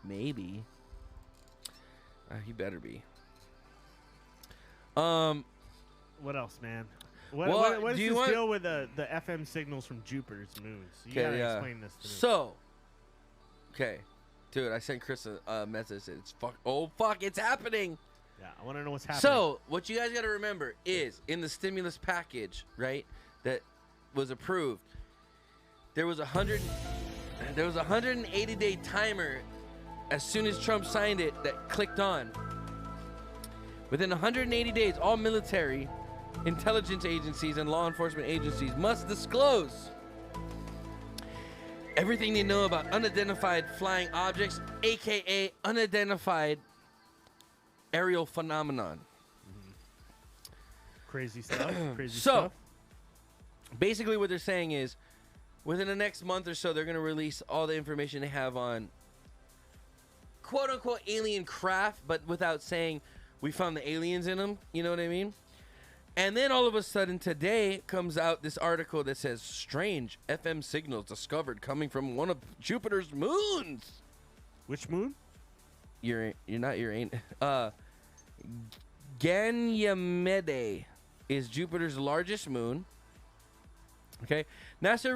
He better be. What else, man? Well, What is do you this want- deal with the FM signals from Jupiter's moons? You Okay, gotta yeah. explain this to me. So, okay, dude, I sent Chris a message. It's fuck. Oh fuck, it's happening. Yeah, I want to know what's happening. So, what you guys got to remember is in the stimulus package, right, that was approved, there was a 180-day timer as soon as Trump signed it that clicked on. Within 180 days, all military, intelligence agencies, and law enforcement agencies must disclose everything they know about unidentified flying objects, aka unidentified aerial phenomenon. crazy stuff. Crazy So, stuff. basically what they're saying is within the next month or so, they're going to release all the information they have on quote-unquote alien craft, but without saying we found the aliens in them. You know what I mean? And then all of a sudden today comes out this article that says strange FM signals discovered coming from one of Jupiter's moons. Which moon? You're not Ganymede is Jupiter's largest moon. Okay, NASA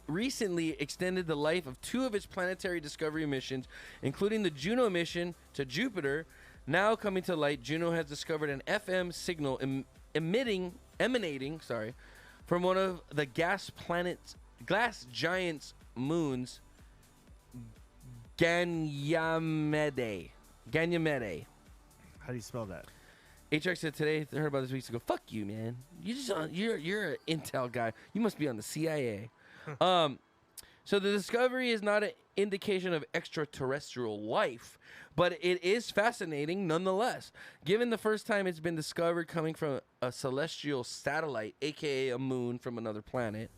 recently extended the life of two of its planetary discovery missions, including the Juno mission to Jupiter. Now coming to light, Juno has discovered an FM signal emanating from one of the gas giant's moons, Ganymede. How do you spell that? HX said today, I heard about this weeks ago. Fuck you, man. You're an intel guy. You must be on the CIA. So the discovery is not an indication of extraterrestrial life, but it is fascinating nonetheless. Given the first time it's been discovered coming from a celestial satellite, aka a moon from another planet.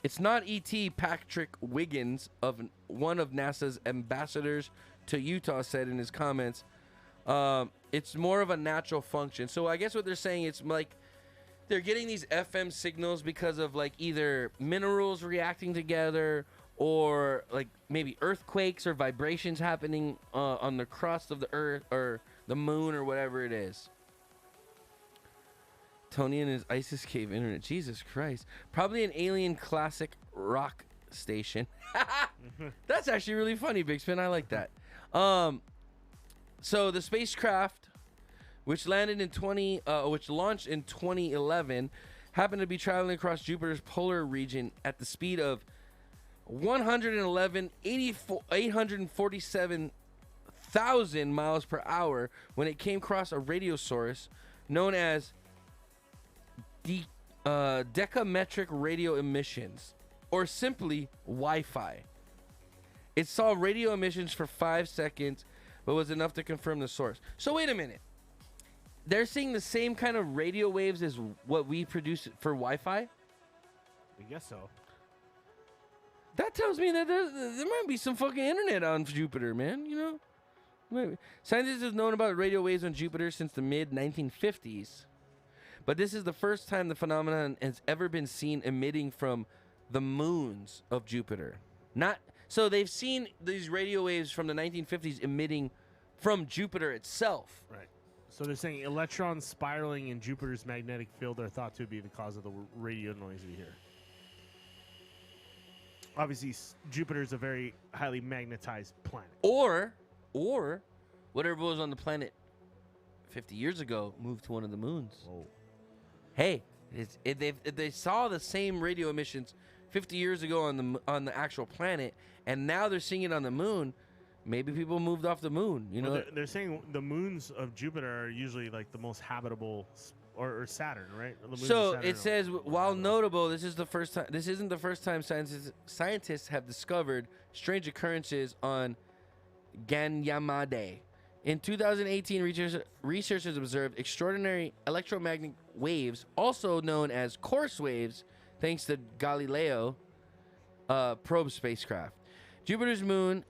It's not E.T. Patrick Wiggins, one of NASA's ambassadors to Utah, said in his comments. It's more of a natural function. So I guess what they're saying, it's like they're getting these FM signals because of like either minerals reacting together or like maybe earthquakes or vibrations happening on the crust of the earth or the moon or whatever it is. Tony and his ISIS cave internet. Jesus Christ. Probably an alien classic rock station. That's actually really funny, Big Spin. I like that. So the spacecraft, which launched in 2011, happened to be traveling across Jupiter's polar region at the speed of 847,000 miles per hour when it came across a radio source known as decametric radio emissions, or simply Wi-Fi. It saw radio emissions for 5 seconds, but was enough to confirm the source. So wait a minute. They're seeing the same kind of radio waves as what we produce for Wi-Fi? I guess so. That tells me that there might be some fucking internet on Jupiter, man, you know? Scientists have known about radio waves on Jupiter since the mid-1950s, but this is the first time the phenomenon has ever been seen emitting from the moons of Jupiter. So they've seen these radio waves from the 1950s emitting from Jupiter itself. Right. So they're saying electrons spiraling in Jupiter's magnetic field are thought to be the cause of the radio noise we hear. Obviously, Jupiter is a very highly magnetized planet. Or whatever was on the planet 50 years ago moved to one of the moons. Whoa. Hey, if they saw the same radio emissions 50 years ago on the actual planet, and now they're seeing it on the moon, maybe people moved off the moon. You know, they're saying the moons of Jupiter are usually like the most habitable, or Saturn, right? The moons of so Saturn it says, while notable, this isn't the first time scientists have discovered strange occurrences on Ganymede. In 2018, researchers observed extraordinary electromagnetic waves, also known as coarse waves, thanks to Galileo probe spacecraft. Jupiter's moon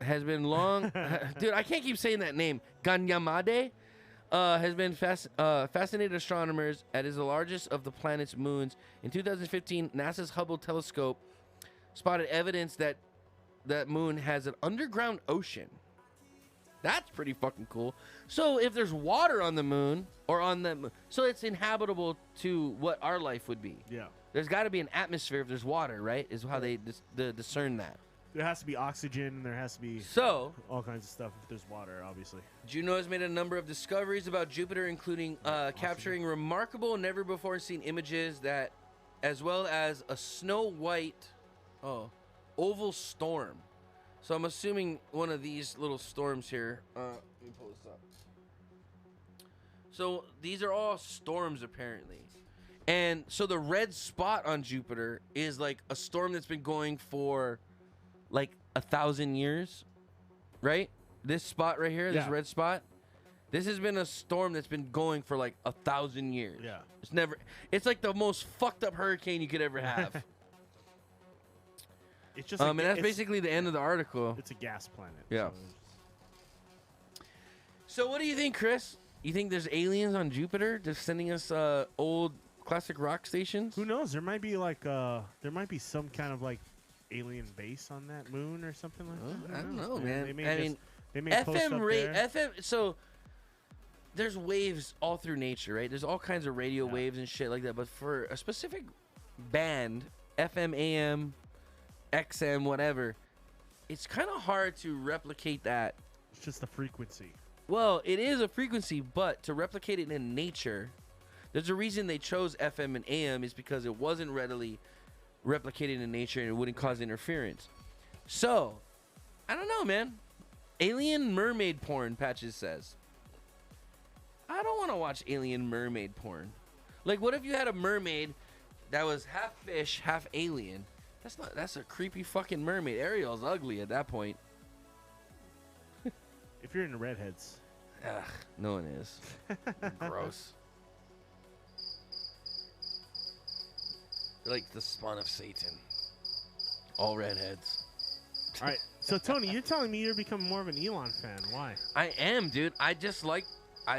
has been long... Dude, I can't keep saying that name. Ganymede has been fascinated astronomers as is the largest of the planet's moons. In 2015, NASA's Hubble telescope spotted evidence that that moon has an underground ocean. That's pretty fucking cool. So if there's water on the moon, or on the moon, so it's inhabitable to what our life would be. Yeah. There's got to be an atmosphere if there's water, right? Is how they discern that. There has to be oxygen. There has to be all kinds of stuff if there's water, obviously. Juno has made a number of discoveries about Jupiter, including capturing remarkable, never-before-seen images that, as well as a snow-white oval storm. So I'm assuming one of these little storms here. Let me pull this up. So these are all storms, apparently. And so the red spot on Jupiter is like a storm that's been going for like 1,000 years, right? This spot right here, this red spot, this has been a storm that's been going for like 1,000 years. Yeah. It's like the most fucked up hurricane you could ever have. It's just and that's basically the end of the article. It's a gas planet. Yeah. So what do you think, Chris? You think there's aliens on Jupiter just sending us old classic rock stations? Who knows? There might be like there might be some kind of like alien base on that moon or something like that. I don't know, man. They may FM. So there's waves all through nature, right? There's all kinds of radio waves and shit like that. But for a specific band, FM, AM, XM, whatever, it's kind of hard to replicate that. It's just a frequency. Well, it is a frequency, but to replicate it in nature, there's a reason they chose FM and AM is because it wasn't readily replicated in nature and it wouldn't cause interference. So, I don't know, man. Alien mermaid porn, Patches says. I don't want to watch alien mermaid porn. Like, what if you had a mermaid that was half fish, half alien? That's a creepy fucking mermaid. Ariel's ugly at that point. If you're into redheads. Ugh, no one is. Gross. They're like the spawn of Satan. All redheads. All right. So, Tony, you're telling me you're becoming more of an Elon fan. Why? I am, dude. I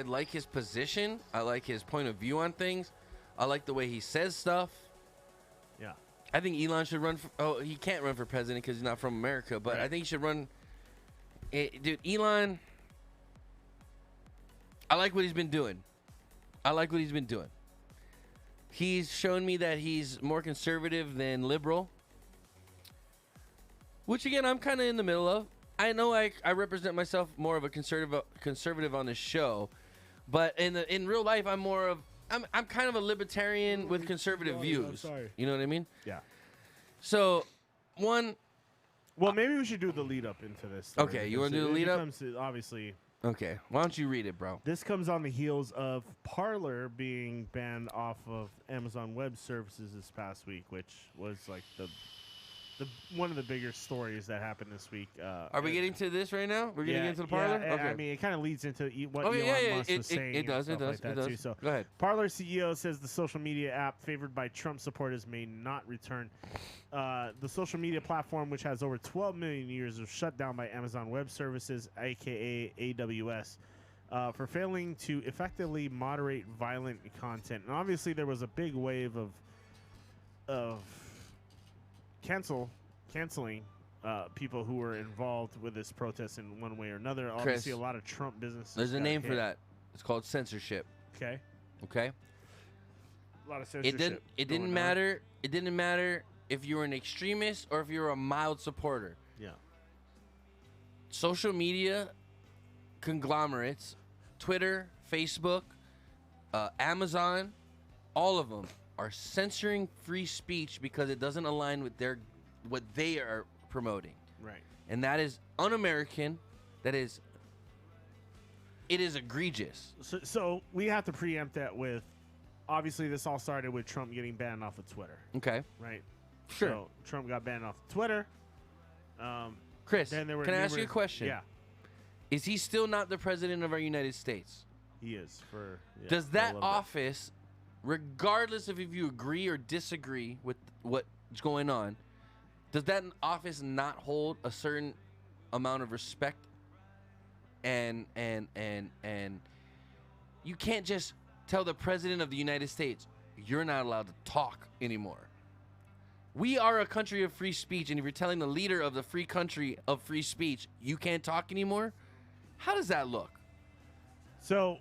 like his position. I like his point of view on things. I like the way he says stuff. Yeah. I think Elon should run for... he can't run for president because he's not from America. But I think he should run... dude, Elon... I like what he's been doing. He's shown me that he's more conservative than liberal. Which, again, I'm kind of in the middle of. I know I represent myself more of a conservative on this show. But in real life, I'm more of... I'm kind of a libertarian with conservative views. Sorry. You know what I mean? Yeah. So, one... Well, maybe we should do the lead up into this story. Okay, you want to do the lead up? Obviously. Okay, why don't you read it, bro? This comes on the heels of Parler being banned off of Amazon Web Services this past week, which was like the one of the bigger stories that happened this week. Are we getting to this right now? We're getting into the Parler? Yeah, okay. I mean, it kind of leads into what Okay, Elon Musk was saying. It does. Like that too. So, Go ahead. Parler CEO says the social media app favored by Trump supporters may not return. The social media platform, which has over 12 million users, was shut down by Amazon Web Services, aka AWS, for failing to effectively moderate violent content. And obviously, there was a big wave of canceling people who were involved with this protest in one way or another. Obviously, a lot of Trump businesses. There's a name for that. It's called censorship. Okay. Okay. A lot of censorship. It didn't matter. It didn't matter if you were an extremist or if you were a mild supporter. Yeah. Social media conglomerates, Twitter, Facebook, Amazon, all of them are censoring free speech because it doesn't align with what they are promoting. Right. And that is un-American. It is egregious. So we have to preempt that with, obviously, this all started with Trump getting banned off of Twitter. Okay. Right. Sure. So Trump got banned off of Twitter. Chris, then there were can I ask you a question? Yeah. Is he still not the president of our United States? He is for. Yeah, Does for a that little office, regardless of if you agree or disagree with what's going on, does that office not hold a certain amount of respect? And you can't just tell the president of the United States you're not allowed to talk anymore. We are a country of free speech, and if you're telling the leader of the free country of free speech you can't talk anymore, how does that look? So,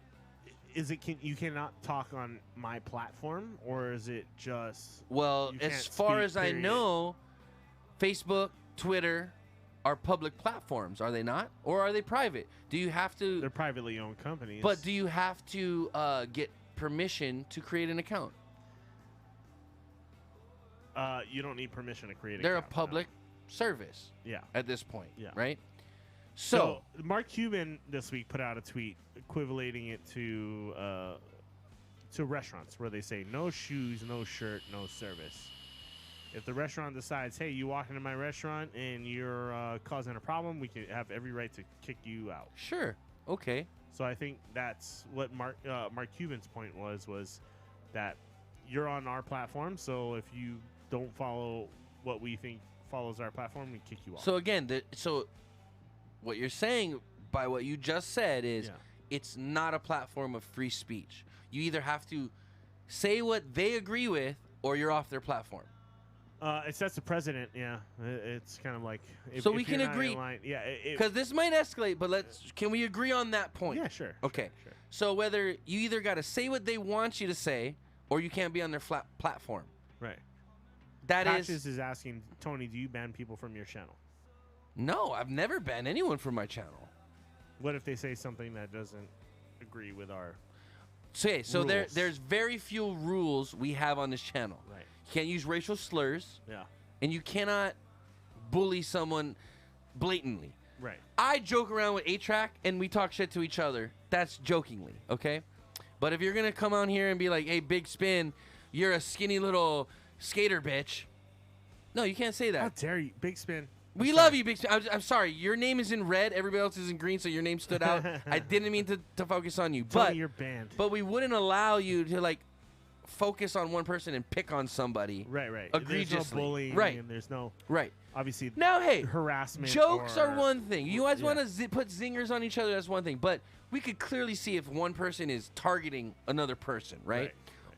you cannot talk on my platform, or is it just? Well, you as can't far speak, as I period? know, Facebook, Twitter are public platforms, are they not? Or are they private? Do you have to? They're privately owned companies. But do you have to get permission to create an account? You don't need permission to create. They're a account, no. public service. Yeah. At this point. Yeah. Right. So Mark Cuban this week put out a tweet equivalating it to restaurants where they say no shoes, no shirt, no service. If the restaurant decides, hey, you walk into my restaurant and you're causing a problem, we can have every right to kick you out. Sure. Okay. So I think that's what Mark Cuban's point was that you're on our platform. So if you don't follow what we think follows our platform, we kick you off. So again, what you're saying by what you just said is it's not a platform of free speech. You either have to say what they agree with or you're off their platform. It says the president. Yeah, it's kind of like so we can agree. Yeah, because this might escalate, but can we agree on that point? Yeah, sure. Okay. Sure. So whether you either got to say what they want you to say or you can't be on their platform. Right. Patches is asking, Tony, do you ban people from your channel? No, I've never banned anyone from my channel. What if they say something that doesn't agree with our so rules? there's very few rules we have on this channel. Right. You can't use racial slurs. Yeah. And you cannot bully someone blatantly. Right. I joke around with 8-Track and we talk shit to each other. That's jokingly, okay? But if you're going to come on here and be like, hey, Big Spin, you're a skinny little skater bitch. No, you can't say that. How dare you, Big Spin. We love you, Big Spin. I'm sorry. Your name is in red. Everybody else is in green, so your name stood out. I didn't mean to focus on you. Tony, you're banned. But we wouldn't allow you to, like, focus on one person and pick on somebody. Right. Egregiously. There's no bullying. Right. And there's no, right. obviously, now, hey, harassment. Jokes or, are one thing. You guys want to put zingers on each other, that's one thing. But we could clearly see if one person is targeting another person, right?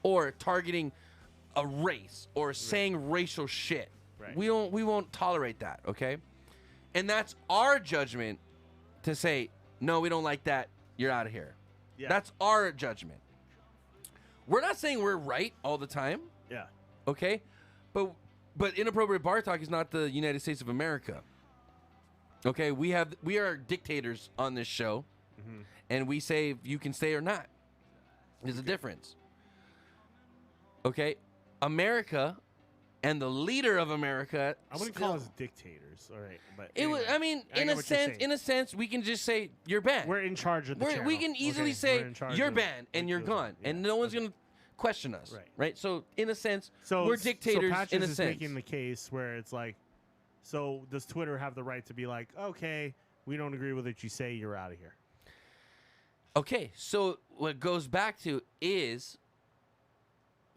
Or targeting a race or saying racial shit. Right. We won't tolerate that, okay? And that's our judgment to say, no, we don't like that. You're out of here. Yeah. That's our judgment. We're not saying we're right all the time. Yeah. Okay? But Inappropriate Bar Talk is not the United States of America. Okay? We are dictators on this show. Mm-hmm. And we say if you can stay or not. There's a difference. Okay? America and the leader of America. I wouldn't call us dictators, all right? But it was. I mean, in a sense, we can just say you're banned. We're in charge of the channel. We can easily say you're banned and you're gone, and no one's gonna question us, right? So in a sense, we're dictators. So Patches in a is sense, making the case where it's like, So does Twitter have the right to be like, okay, we don't agree with what you say, you're out of here? Okay, so what it goes back to is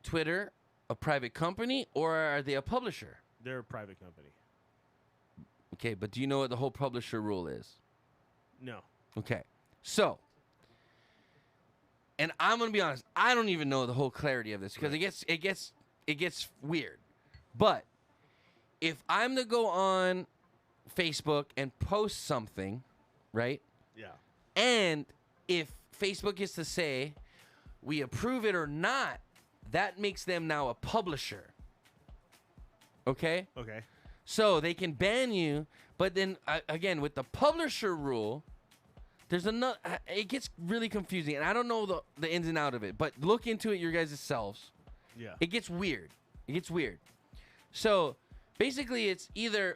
Twitter a private company or are they a publisher? They're a private company. Okay, but do you know what the whole publisher rule is? No. Okay, so, and I'm gonna be honest, I don't even know the whole clarity of this because it gets weird. But if I'm to go on Facebook and post something, right? Yeah. And if Facebook is to say we approve it or not, that makes them now a publisher. Okay? Okay. So they can ban you, but then again with the publisher rule, there's another. It gets really confusing, and I don't know the ins and out of it. But look into it your guys' selves. Yeah. It gets weird. It gets weird. So basically, it's either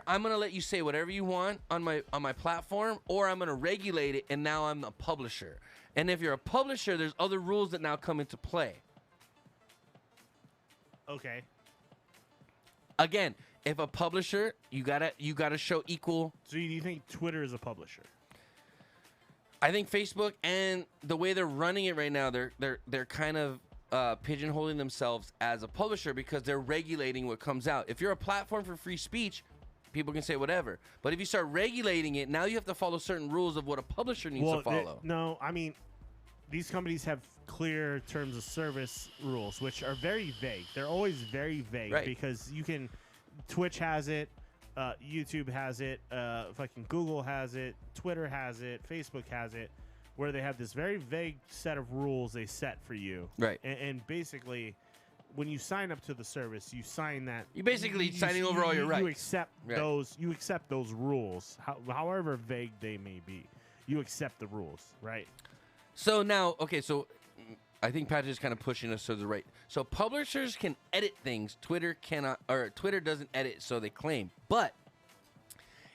I'm gonna let you say whatever you want on my platform, or I'm gonna regulate it, and now I'm a publisher. And if you're a publisher, there's other rules that now come into play. Okay. Again, if a publisher, you gotta show equal. So do you think Twitter is a publisher? I think Facebook and the way they're running it right now, they're kind of pigeonholing themselves as a publisher because they're regulating what comes out. If you're a platform for free speech, people can say whatever. But if you start regulating it, now you have to follow certain rules of what a publisher needs to follow. No, I mean, these companies have clear terms of service rules, which are very vague. They're always very vague because you can. Twitch has it. YouTube has it. Fucking Google has it. Twitter has it. Facebook has it. Where they have this very vague set of rules they set for you. Right. And basically, when you sign up to the service, you sign that. You're basically signing over all your rights. You accept those. You accept those rules, however vague they may be. You accept the rules, right? So now, okay, so I think Patrick's kind of pushing us to the right. So publishers can edit things. Twitter cannot, or Twitter doesn't edit, so they claim. But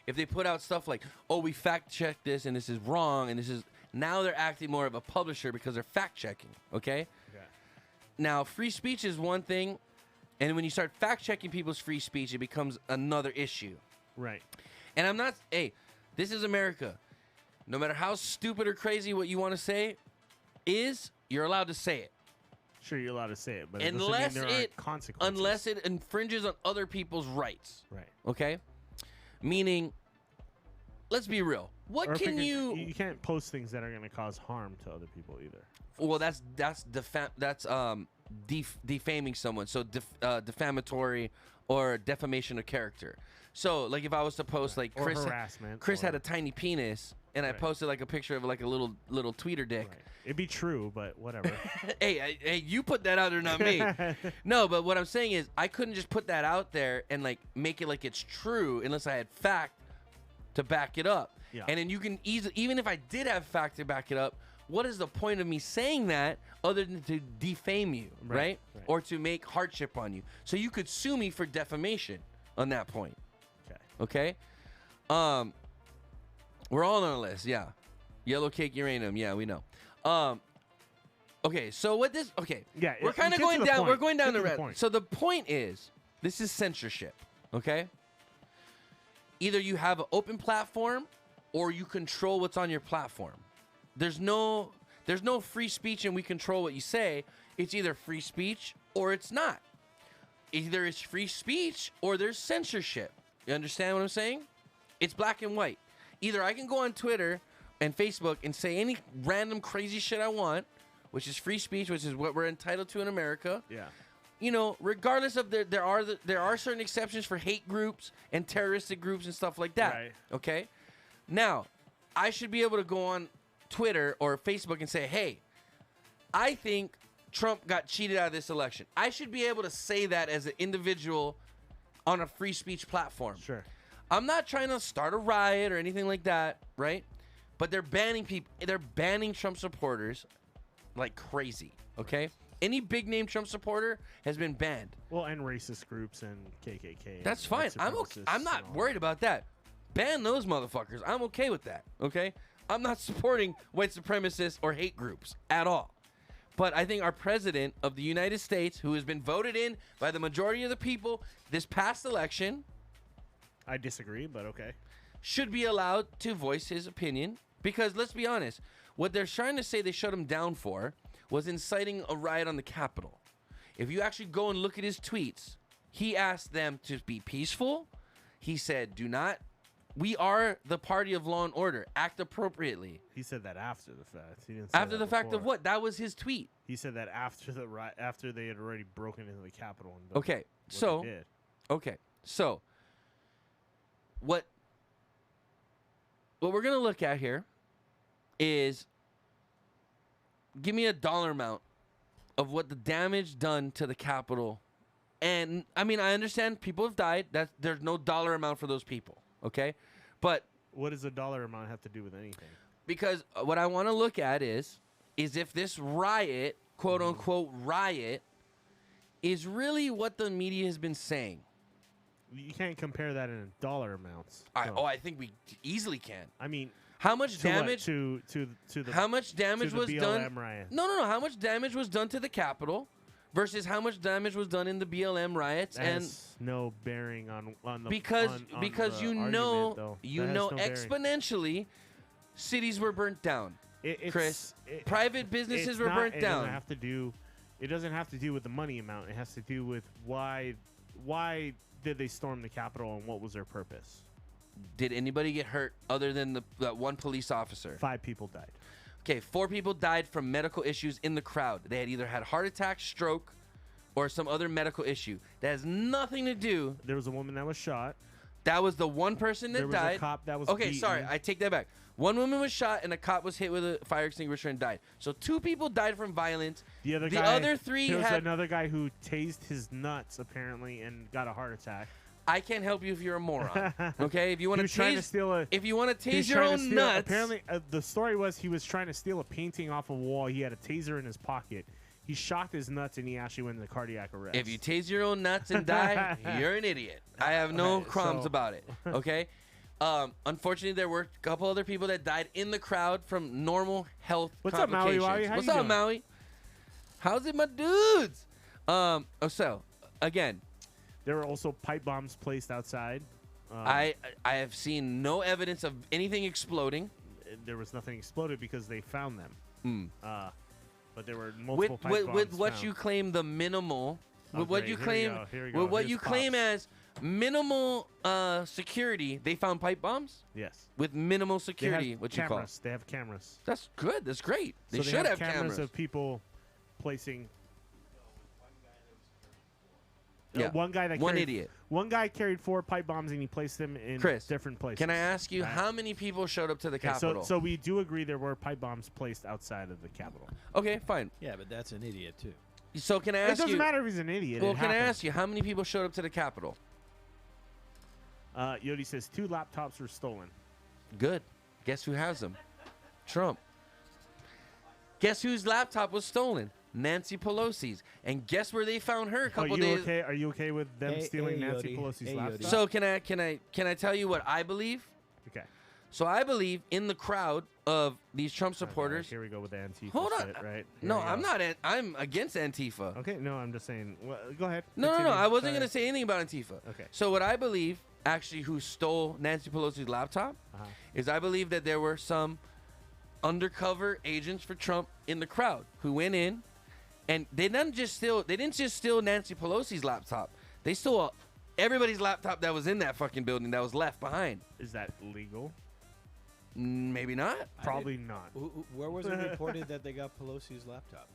if they put out stuff like, oh, we fact checked this and this is wrong and this is, now they're acting more of a publisher because they're fact checking. Okay. Now, free speech is one thing, and when you start fact checking people's free speech, it becomes another issue. Right. And I'm not. Hey, this is America. No matter how stupid or crazy what you want to say is, you're allowed to say it. Sure, you're allowed to say it, but unless there are consequences. Unless it infringes on other people's rights. Right. Okay. Meaning, let's be real. What can you? You can't post things that are going to cause harm to other people either. Well, that's defaming someone. So defamatory or defamation of character. So like if I was to post like or harassment, Chris had a tiny penis, and I posted like a picture of like a little tweeter dick. Right. It'd be true, but whatever. hey, you put that out there, not me. No, but what I'm saying is I couldn't just put that out there and like make it like it's true unless I had fact to back it up. Yeah. And then you can even if I did have fact to back it up, what is the point of me saying that other than to defame you, right? Or to make hardship on you? So you could sue me for defamation on that point. Okay. We're all on a list, yeah. Yellow cake uranium, yeah, we know. Okay, so what this? Okay, yeah, we're kind of going down. We're going down the road. So the point is, this is censorship. Okay. Either you have an open platform, or you control what's on your platform. There's no free speech, and we control what you say. It's either free speech or it's not. Either it's free speech or there's censorship. You understand what I'm saying? It's black and white. Either I can go on Twitter and Facebook and say any random crazy shit I want, which is free speech, which is what we're entitled to in America. Yeah. You know, regardless of there are certain exceptions for hate groups and terroristic groups and stuff like that. Right. Okay? Now, I should be able to go on Twitter or Facebook and say, "Hey, I think Trump got cheated out of this election." I should be able to say that as an individual on a free speech platform. Sure. I'm not trying to start a riot or anything like that, right? But they're banning people. They're banning Trump supporters like crazy, okay? Any big name Trump supporter has been banned. Well, and racist groups and KKK. That's fine. I'm okay. I'm not worried about that. Ban those motherfuckers. I'm okay with that, okay? I'm not supporting white supremacists or hate groups at all. But I think our president of the United States, who has been voted in by the majority of the people this past election, I disagree, but okay. should be allowed to voice his opinion. Because let's be honest, what they're trying to say they shut him down for was inciting a riot on the Capitol. If you actually go and look at his tweets, he asked them to be peaceful. He said, do not. We are the party of law and order. Act appropriately. He said that after the fact. He didn't say After that the fact of before. what? That was his tweet. He said that after after they had already broken into the Capitol. And done Okay, what so they did. okay, so what we're gonna look at here is give me a dollar amount of what the damage done to the Capitol. And I mean, I understand people have died. There's no dollar amount for those people. Okay, but What does a dollar amount have to do with anything? because what I want to look at is if this riot, quote unquote riot, is really what the media has been saying. You can't compare that in dollar amounts. I think we easily can. I mean, How much to what? damage? to the How much damage to the was BLM done? riot. No. How much damage was done to the Capitol versus how much damage was done in the BLM riots? That And has no bearing on the because on because the you argument, know though. you That has know no bearing. exponentially, cities were burnt down. It's- Chris, it- private businesses it's were not- burnt it down. Doesn't have to do. It doesn't have to do with the money amount. It has to do with why did they storm the Capitol and what was their purpose? Did anybody get hurt other than that one police officer? 5 people died. Okay, 4 people died from medical issues in the crowd. They had either had heart attack, stroke, or some other medical issue. That has nothing to do. There was a woman that was shot. That was the one person that There was died. a cop that was okay, beaten. sorry, I take that back. One woman was shot and a cop was hit with a fire extinguisher and died. So 2 people died from violence. The other The guy, other 3 there was had. another guy who tased his nuts apparently and got a heart attack. I can't help you if you're a moron. Okay, if you want He was trying to steal a. if you want to he was tase your trying own to steal- nuts. Apparently, the story was he was trying to steal a painting off a wall. He had a taser in his pocket. He shocked his nuts and he actually went into cardiac arrest. If you tase your own nuts and die, you're an idiot. I have no Okay, crumbs so- about it. Okay. Unfortunately, there were a couple other people that died in the crowd from normal health What's up, Maui? complications. How What's you up, doing? Maui? How's it, my dudes? So again, there were also pipe bombs placed outside. I have seen no evidence of anything exploding. There was nothing exploded because they found them. But there were With multiple pipe with, bombs with what found. you claim the minimal, with what great. you Here we claim, go. Here we go. with what Here's you claim pops. as minimal security, they found pipe bombs Yes. with minimal They security. have What you call? cameras. They have cameras. That's good. That's great. They So should have cameras cameras. of people placing. Yeah. One guy that One carried, idiot. One guy carried 4 pipe bombs and he placed them in Chris, different places. Can I ask you Right. how many people showed up to the Okay, Capitol? so we do agree there were pipe bombs placed outside of the Capitol. Okay, fine. Yeah, but that's an idiot too. So can I It ask doesn't you? matter if he's an idiot. Well, it can I happened. ask you how many people showed up to the Capitol? Yodi says 2 laptops were stolen. Good. Guess who has them? Trump. Guess whose laptop was stolen? Nancy Pelosi's. And guess where they found her a Are couple you days? okay? Are you okay with them Hey, stealing hey, Nancy Yodi. Pelosi's Hey, laptop? Yodi. So can I tell you what I believe? Okay. So I believe in the crowd of these Trump supporters. Here we go with the Antifa Hold on. shit, right? No, Here we I'm go. not. I'm against Antifa. Okay, no, I'm just saying. Well, go ahead. No. Continue. I wasn't Sorry. gonna say anything about Antifa. Okay. So what I believe, actually, who stole Nancy Pelosi's laptop, is I believe that there were some undercover agents for Trump in the crowd who went in, and they didn't just steal Nancy Pelosi's laptop. They stole everybody's laptop that was in that fucking building that was left behind. Is that legal? Maybe not. Probably not. Where was it reported that they got Pelosi's laptop?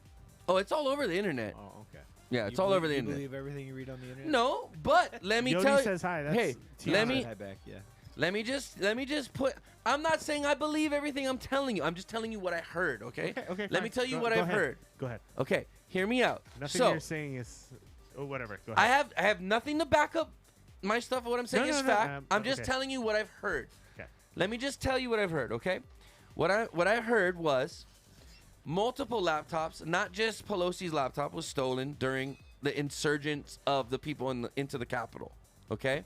Oh, it's all over the internet. Oh, okay. Yeah, it's You all believe- over the you internet. believe everything you read on the internet? No, but let me Yodi tell you. says hi. That's Hey, Tiana. let me Hi back, yeah. let me just put. I'm not saying I believe everything I'm telling you. I'm just telling you what I heard. Okay. Okay. Let me fine. tell you Go- what go I've ahead. heard. Go ahead. Okay. Hear me out. Nothing so you're saying is. Oh, whatever. Go I ahead. have nothing to back up my stuff. What I'm saying No, is no, no, fact. I'm just okay. telling you what I've heard. Okay. Let me just tell you what I've heard. Okay. What I heard was multiple laptops, not just Pelosi's laptop, was stolen during the insurgence of the people into the Capitol. Okay.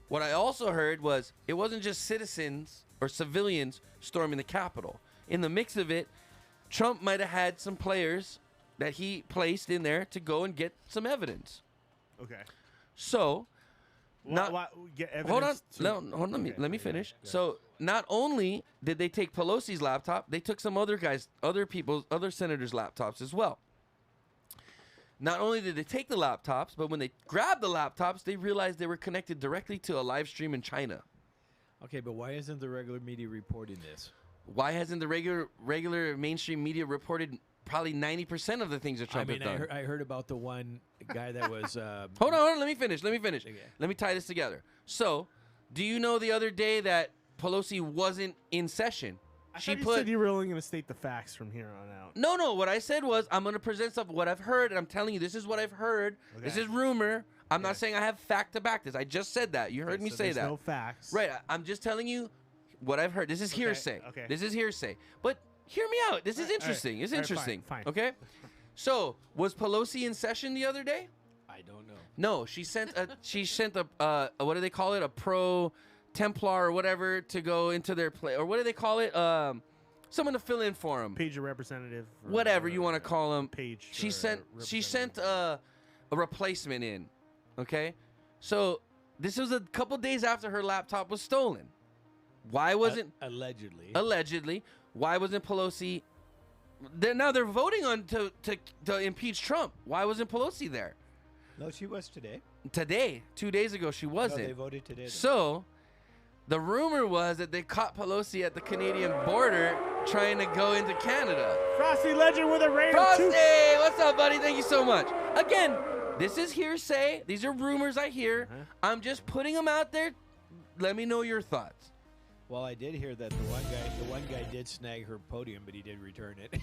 What I also heard was it wasn't just citizens or civilians storming the Capitol. In the mix of it, Trump might have had some players that he placed in there to go and get some evidence. Okay. So, Get Hold on. evidence to- No, hold on. Let me finish. So not only did they take Pelosi's laptop, they took some other senators' laptops as well. Not only did they take the laptops, but when they grabbed the laptops, they realized they were connected directly to a live stream in China. Okay, but why isn't the regular media reporting this? Why hasn't the regular mainstream media reported probably 90% of the things that Trump has done? I heard about the one guy that was. Hold on. Let me finish. Okay. Let me tie this together. So, do you know the other day that Pelosi wasn't in session? I thought you said you were only going to state the facts from here on out. No. What I said was I'm going to present stuff what I've heard, and I'm telling you this is what I've heard. Okay. This is rumor. I'm not saying I have fact to back this. I just said that. You heard me say that. No facts. Right. I'm just telling you what I've heard. This is hearsay. Okay. This is hearsay. But hear me out. This is interesting. It's interesting. Fine. Okay. So was Pelosi in session the other day? I don't know. No, she sent a what do they call it? A pro Templar or whatever to go into their play, or what do they call it? Someone to fill in for him. Page a representative. Or Whatever you want to call him. Page. She or sent representative. a replacement in. Okay, so this was a couple days after her laptop was stolen. Why wasn't allegedly? Why wasn't Pelosi? They're voting on to impeach Trump. Why wasn't Pelosi there? No, she was today. Today, 2 days ago, she wasn't. No, they voted today. Then. So, the rumor was that they caught Pelosi at the Canadian border trying to go into Canada. Frosty Legend with a rating. Frosty, what's up, buddy? Thank you so much. Again, this is hearsay. These are rumors I hear. I'm just putting them out there. Let me know your thoughts. Well, I did hear that the one guy did snag her podium, but he did return it.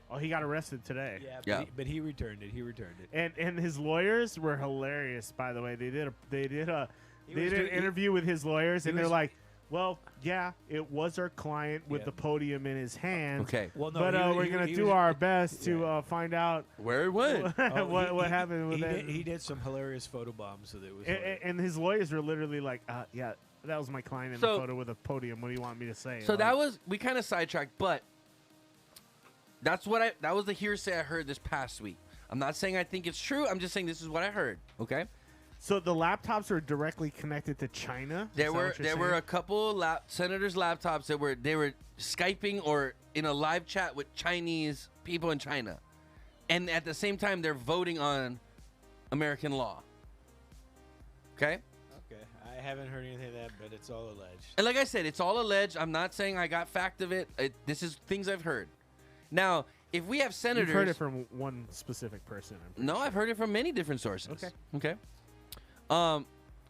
Oh, he got arrested today. Yeah. But he returned it. And his lawyers were hilarious, by the way. They did an interview with his lawyers, and they're like, "Well, yeah, it was our client with the podium in his hands. Okay. Well, no, but we're gonna do our best to find out where it went, what happened with it." He did some hilarious photo bombs, so it was. And his lawyers were literally like, "Yeah, that was my client in the photo with a podium. What do you want me to say?" So we kind of sidetracked, but that was the hearsay I heard this past week. I'm not saying I think it's true. I'm just saying this is what I heard. Okay. So the laptops are directly connected to China. There were a couple senators' laptops that they were Skyping or in a live chat with Chinese people in China, and at the same time they're voting on American law. Okay. Okay, I haven't heard anything of that, but it's all alleged. And like I said, it's all alleged. I'm not saying I got fact of it. This is things I've heard. Now, if we have senators, you've heard it from one specific person. No, I've heard it from many different sources. Okay.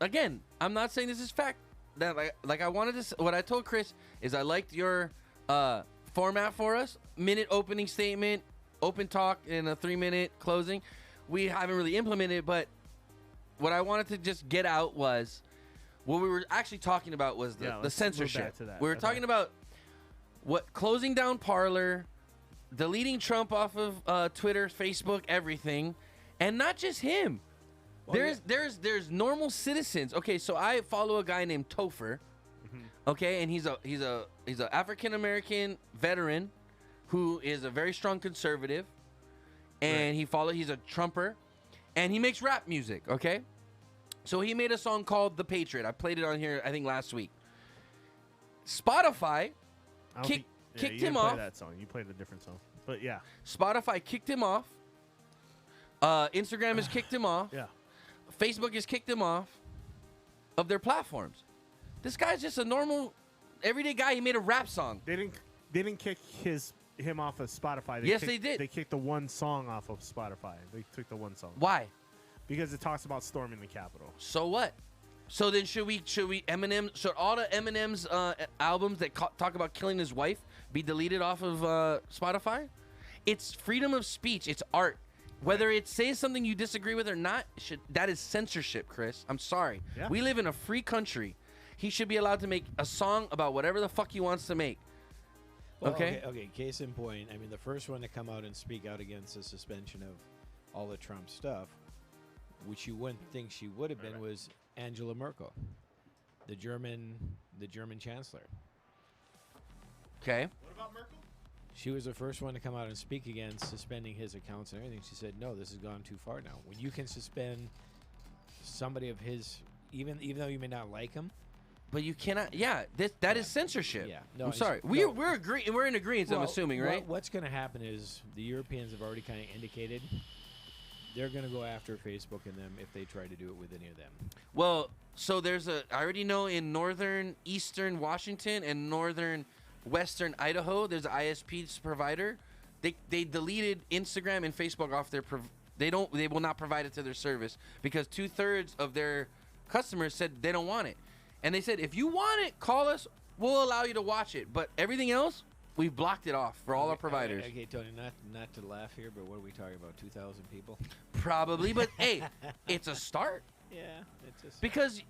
Again, I'm not saying this is fact. That like I wanted to. What I told Chris is I liked your format for us: minute opening statement, open talk, and a 3-minute closing. We haven't really implemented it, but what I wanted to just get out was what we were actually talking about was the censorship. We were talking about what closing down Parler, deleting Trump off of Twitter, Facebook, everything, and not just him. Well, there's normal citizens. Okay, so I follow a guy named Topher. Okay, and he's a African American veteran who is a very strong conservative, and he's a Trumper, and he makes rap music. Okay, so he made a song called "The Patriot." I played it on here I think last week. Spotify kicked him off. That song. You played a different song, but yeah. Spotify kicked him off. Instagram has kicked him off. Yeah. Facebook has kicked him off of their platforms. This guy's just a normal, everyday guy. He made a rap song. They didn't kick him off of Spotify. They did. They kicked the one song off of Spotify. They took the one song. Why? Because it talks about storming the Capitol. So what? So then should all the Eminem's albums that talk about killing his wife be deleted off of Spotify? It's freedom of speech. It's art. Whether it says something you disagree with or not, that is censorship, Chris. I'm sorry. Yeah. We live in a free country. He should be allowed to make a song about whatever the fuck he wants to make. Well, okay? Okay, case in point, I mean, the first one to come out and speak out against the suspension of all the Trump stuff, which you wouldn't think she would have been, was Angela Merkel, the German chancellor. Okay. What about Merkel? She was the first one to come out and speak against suspending his accounts and everything. She said, no, this has gone too far now. When you can suspend somebody of his, even though you may not like them. But you cannot. Yeah, that is censorship. Yeah. No, I'm sorry. We're in agreement. I'm assuming, right? What's going to happen is the Europeans have already kind of indicated they're going to go after Facebook and them if they try to do it with any of them. Well, so I already know in northern eastern Washington and northern western Idaho, there's an ISP provider. They deleted Instagram and Facebook off their. They will not provide it to their service because 2/3 of their customers said they don't want it. And they said, if you want it, call us. We'll allow you to watch it. But everything else, we've blocked it off for all our providers. Okay, Tony, not to laugh here, but what are we talking about? 2,000 people? Probably, but hey, it's a start. Yeah, it's just Because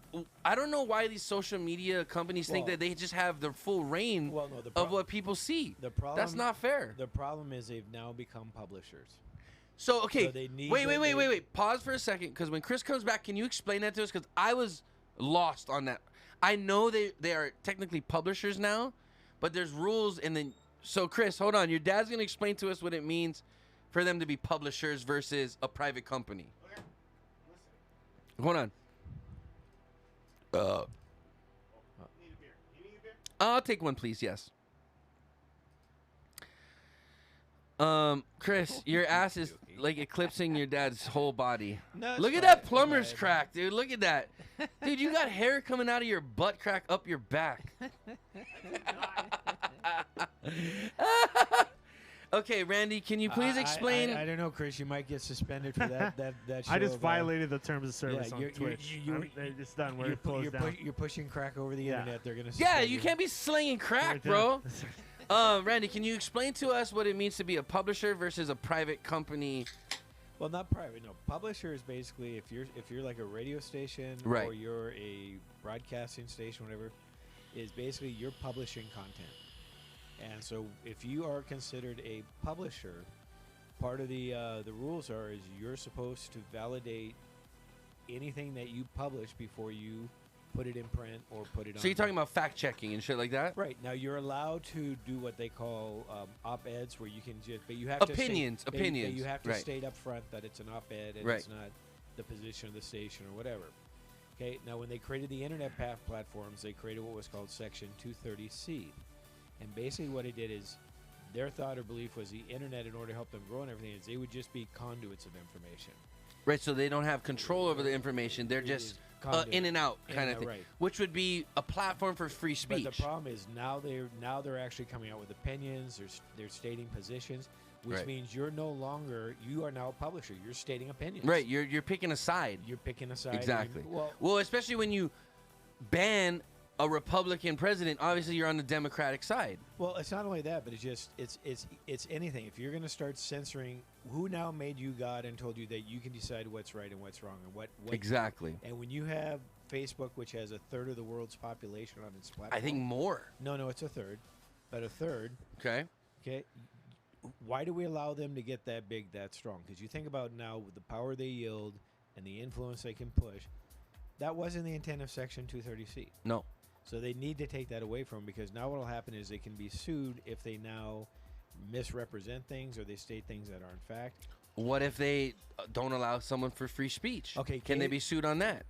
I don't know why these social media companies think that they just have the full reign of what people see. That's not fair. The problem is they've now become publishers. So, okay, So they need wait. Pause for a second, because when Chris comes back, can you explain that to us? Because I was lost on that. I know they are technically publishers now, but there's rules and then. So Chris, hold on. Your dad's gonna explain to us what it means for them to be publishers versus a private company. Okay. Hold on. Need a beer. You need a beer? I'll take one, please. Yes. Chris, your ass is like eclipsing your dad's whole body. No, Look at that plumber's crack, dude. Look at that. Dude, you got hair coming out of your butt crack up your back. Okay, Randy, can you please explain? I don't know, Chris. You might get suspended for that show. I just violated the terms of service on Twitch. It's done. You're pushing crack over the internet. They're gonna. Yeah, you can't be slinging crack, bro. Randy, can you explain to us what it means to be a publisher versus a private company? Well, not private. No, publisher is basically if you're like a radio station right. or you're a broadcasting station, whatever, is basically you're publishing content. And so, if you are considered a publisher, part of the rules is you're supposed to validate anything that you publish before you put it in print or put it on. So you're talking about fact checking and shit like that? Right. Now you're allowed to do what they call op-eds, where you can just, but you have opinions. But you have to state up front that it's an op-ed and it's not the position of the station or whatever. Okay. Now, when they created the internet path platforms, they created what was called Section 230C, and basically what it did is their thought or belief was the internet, in order to help them grow and everything, is they would just be conduits of information. Right. So they don't have control over the information. They're just in and out kind of thing, right. Which would be a platform for free speech. But the problem is now they're actually coming out with opinions. They're stating positions, which means you are now a publisher. You're stating opinions. Right. You're picking a side. You're picking a side. Exactly. Well, especially when you ban a Republican president, obviously you're on the Democratic side. Well, it's not only that, but it's anything. If you're going to start censoring, who now made you God and told you that you can decide what's right and what's wrong and what exactly? And when you have Facebook, which has 1/3 of the world's population on its platform, I think more. No, it's 1/3, but 1/3. Okay. Why do we allow them to get that big, that strong? Because you think about now with the power they yield and the influence they can push. That wasn't the intent of Section 230C. No. So they need to take that away from them, because now what will happen is they can be sued if they now misrepresent things or they state things that aren't fact. What if they don't allow someone for free speech? Okay. Can they be sued on that?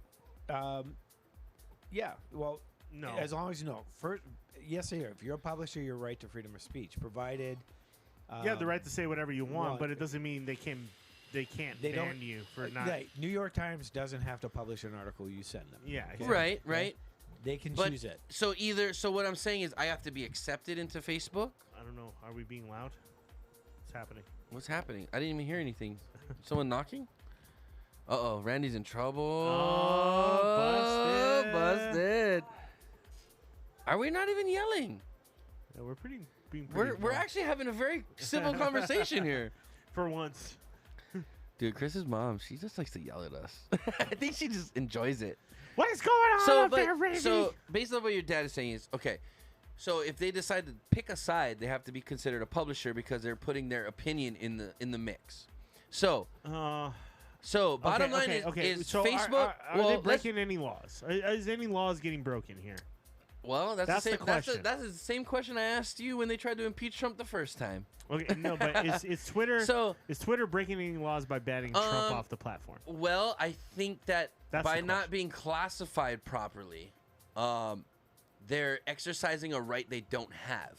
Yeah. Well, no. As long as you know. First, yes, they are. If you're a publisher, you're right to freedom of speech, provided. You have the right to say whatever you want, but it doesn't mean they can't ban you for not. New York Times doesn't have to publish an article you send them. Yeah. Okay? Right. They can choose it. So what I'm saying is I have to be accepted into Facebook? I don't know. Are we being loud? What's happening? What's happening? I didn't even hear anything. Someone knocking? Uh-oh, Randy's in trouble. Oh, busted. Are we not even yelling? Yeah, we're being pretty We're actually having a very civil conversation here. For once. Dude, Chris's mom, she just likes to yell at us. I think she just enjoys it. What is going on there, Randy? So, based on what your dad is saying is, okay, so if they decide to pick a side, they have to be considered a publisher because they're putting their opinion in the mix. So, bottom line is Facebook. Are they breaking any laws? Is any laws getting broken here? Well, that's the question. That's the same question I asked you when they tried to impeach Trump the first time. Okay, no, but is Twitter is Twitter breaking any laws by banning Trump off the platform? Well, I think that That's by the not question. being classified properly, they're exercising a right they don't have.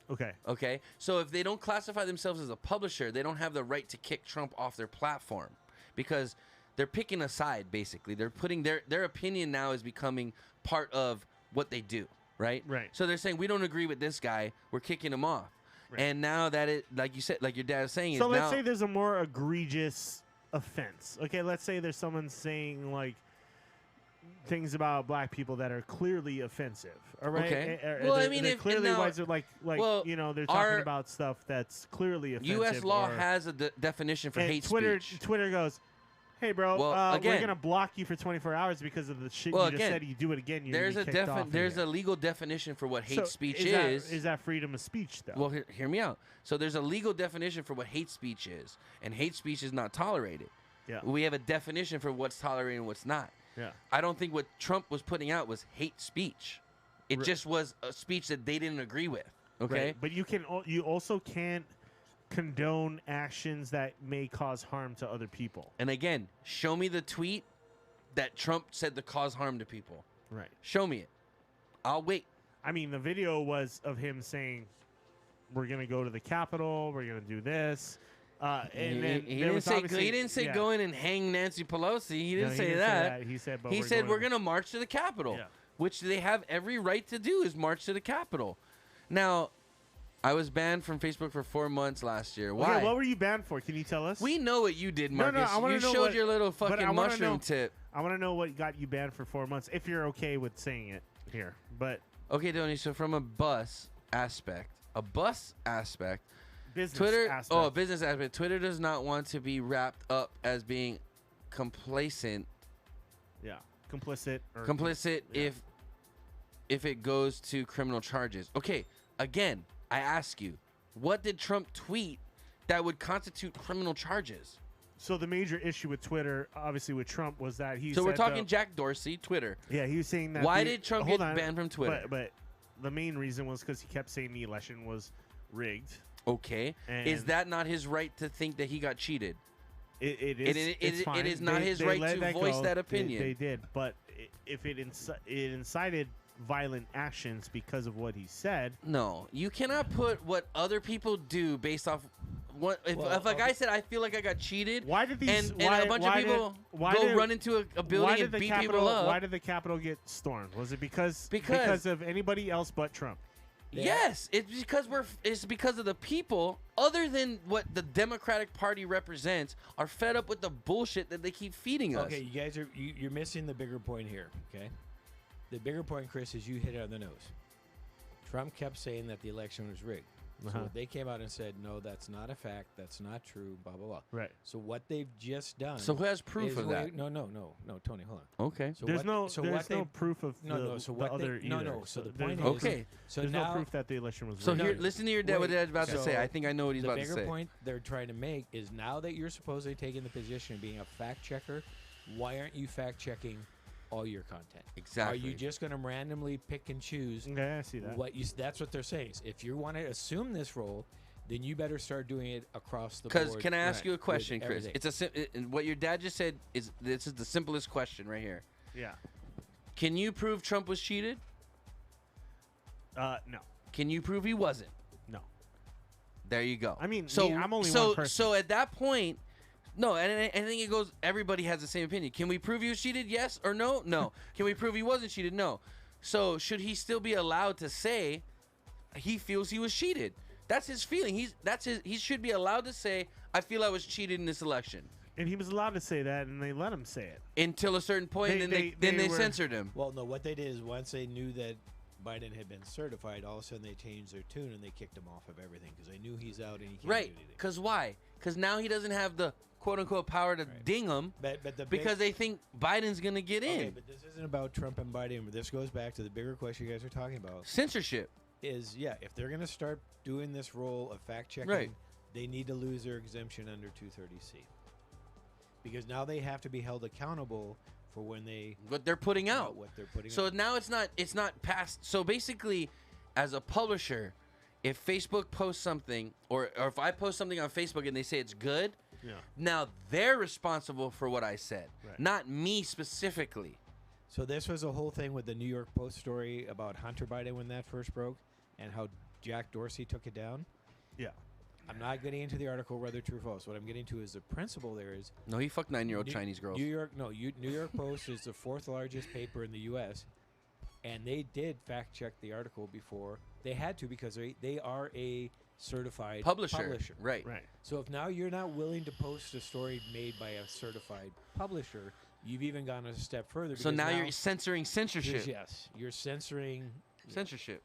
Okay. Okay, so if they don't classify themselves as a publisher, they don't have the right to kick Trump off their platform because they're picking a side. Basically, they're putting their opinion now is becoming part of what they do. Right. Right. So they're saying we don't agree with this guy. We're kicking him off. Right. And now that it, like you said, like your dad is saying, So is let's now, say there's a more egregious offense. Okay, let's say there's someone saying like things about black people that are clearly offensive. All right. Okay. Well, I mean, they're if clearly now, like well, you know, they're talking about stuff that's clearly offensive. U.S. law or, has a definition for and hate Twitter, speech. Twitter goes, hey, bro, Well, we're again- gonna block you for 24 hours because of the shit Well, you just again, said. You do it again, you're There's gonna a be kicked off of there's here. a legal definition for what hate So speech is that freedom of speech though? Well, hear me out. So there's a legal definition for what hate speech is, and hate speech is not tolerated. Yeah. We have a definition for what's tolerated and what's not. Yeah. I don't think what Trump was putting out was hate speech. It just was a speech that they didn't agree with. Okay. Right. But you also can't condone actions that may cause harm to other people. And again, show me the tweet that Trump said to cause harm to people. Right. Show me it. I'll wait. I mean, the video was of him saying, "We're gonna go to the Capitol. We're gonna do this." And then he there didn't was say obviously- he didn't say yeah. go in and hang Nancy Pelosi. He No, didn't say that. He said, but He we're said going we're to- going to march to the Capitol, Yeah. which they have every right to do is march to the Capitol. Now, I was banned from Facebook for 4 months last year. Why? Okay, what were you banned for? Can you tell us? We know what you did, No, Marcus. I wanna You know showed what- your little but I fucking wanna mushroom know- tip. I want to know what got you banned for 4 months. If you're okay with saying it here, but Okay, Tony. So from a bus aspect, business Twitter. aspect. Oh, business aspect. Twitter does not want to be wrapped up as being complacent. Yeah, complicit. Or Complicit yeah. if it goes to criminal charges. Okay, again, I ask you, what did Trump tweet that would constitute criminal charges? So the major issue with Twitter, obviously with Trump, was that he. So we're said talking Jack Dorsey, Twitter. Yeah, he was saying that. Why did Trump hold get on, banned from Twitter? But the main reason was because he kept saying the election was rigged. Okay, is And- that not his right to think that he got cheated? It is. It fine. is not his They right let to that voice go. that opinion. They did, but if it incited violent actions because of what he said. No, you cannot put what other people do based off what if Well, a guy said I feel like I got cheated. Why did these? and why, a bunch why of people did, why go did, run into a building why did and the beat Capitol, people up? Why did the Capitol get stormed? Was it because Because- of anybody else but Trump? Yes, it's because of the people, other than what the Democratic Party represents, are fed up with the bullshit that they keep feeding us. Okay, you guys are you're missing the bigger point here. Okay, the bigger point, Chris, is you hit it on the nose. Trump kept saying that the election was rigged. Uh-huh. So they came out and said, no, that's not a fact. That's not true. Blah blah blah. Right. So what they've just done. So who has proof is of that? No, Tony, hold on. Okay. So There's what, no. So there's what no they proof of no, the, no. So the what other they, no, either. no. So the there's point no, is, Okay. So there's now no proof that the election was So rigged. here, listen to your dad. What wait, Dad's about to so say. I think I know what he's the about to bigger say. point they're trying to make is now that you're supposedly taking the position of being a fact checker, why aren't you fact checking all your content? Exactly. Are you just going to randomly pick and choose Okay, I see that. what you? That's what they're saying. If you want to assume this role, then you better start doing it across the board. Because can I ask you a with question, Chris? everything. It's what your dad just said is this is the simplest question right here. Yeah. Can you prove Trump was cheated? No. Can you prove he wasn't? No. There you go. I mean, so I'm only so one person. so at that point, no, and I think it goes. Everybody has the same opinion. Can we prove he was cheated? Yes or no? No. Can we prove he wasn't cheated? No. So should he still be allowed to say he feels he was cheated? That's his feeling. He should be allowed to say I feel I was cheated in this election And he was allowed to say that, and they let him say it. until a certain point, and then they were- censored him. Well, no. What they did is once they knew that Biden had been certified, all of a sudden they changed their tune and they kicked him off of everything because they knew he's out and he can't Right. do anything. Because why? Because now he doesn't have the quote unquote power to ding him But the big- because they think Biden's gonna get in. Okay, but this isn't about Trump and Biden. But this goes back to the bigger question you guys are talking about. Censorship. Is if they're going to start doing this role of fact checking, Right. they need to lose their exemption under 230C because now they have to be held accountable for when they What they're putting out. what they're putting So out. now it's not past. So basically, as a publisher, if Facebook posts something or if I post something on Facebook and they say it's good, Yeah. Now they're responsible for what I said, Right. not me specifically. So this was a whole thing with the New York Post story about Hunter Biden when that first broke, and how Jack Dorsey took it down. Yeah. I'm not getting into the article whether true or false. What I'm getting to is the principle there is No, he fucked 9-year-old New- Chinese girls. New York Post is the 4th largest paper in the U.S., and they did fact check the article before. They had to because they are a certified Publisher. Right. Right. So if now you're not willing to post a story made by a certified publisher, you've even gone a step further. So because now you're censoring censorship. Yes, you're censoring. Censorship.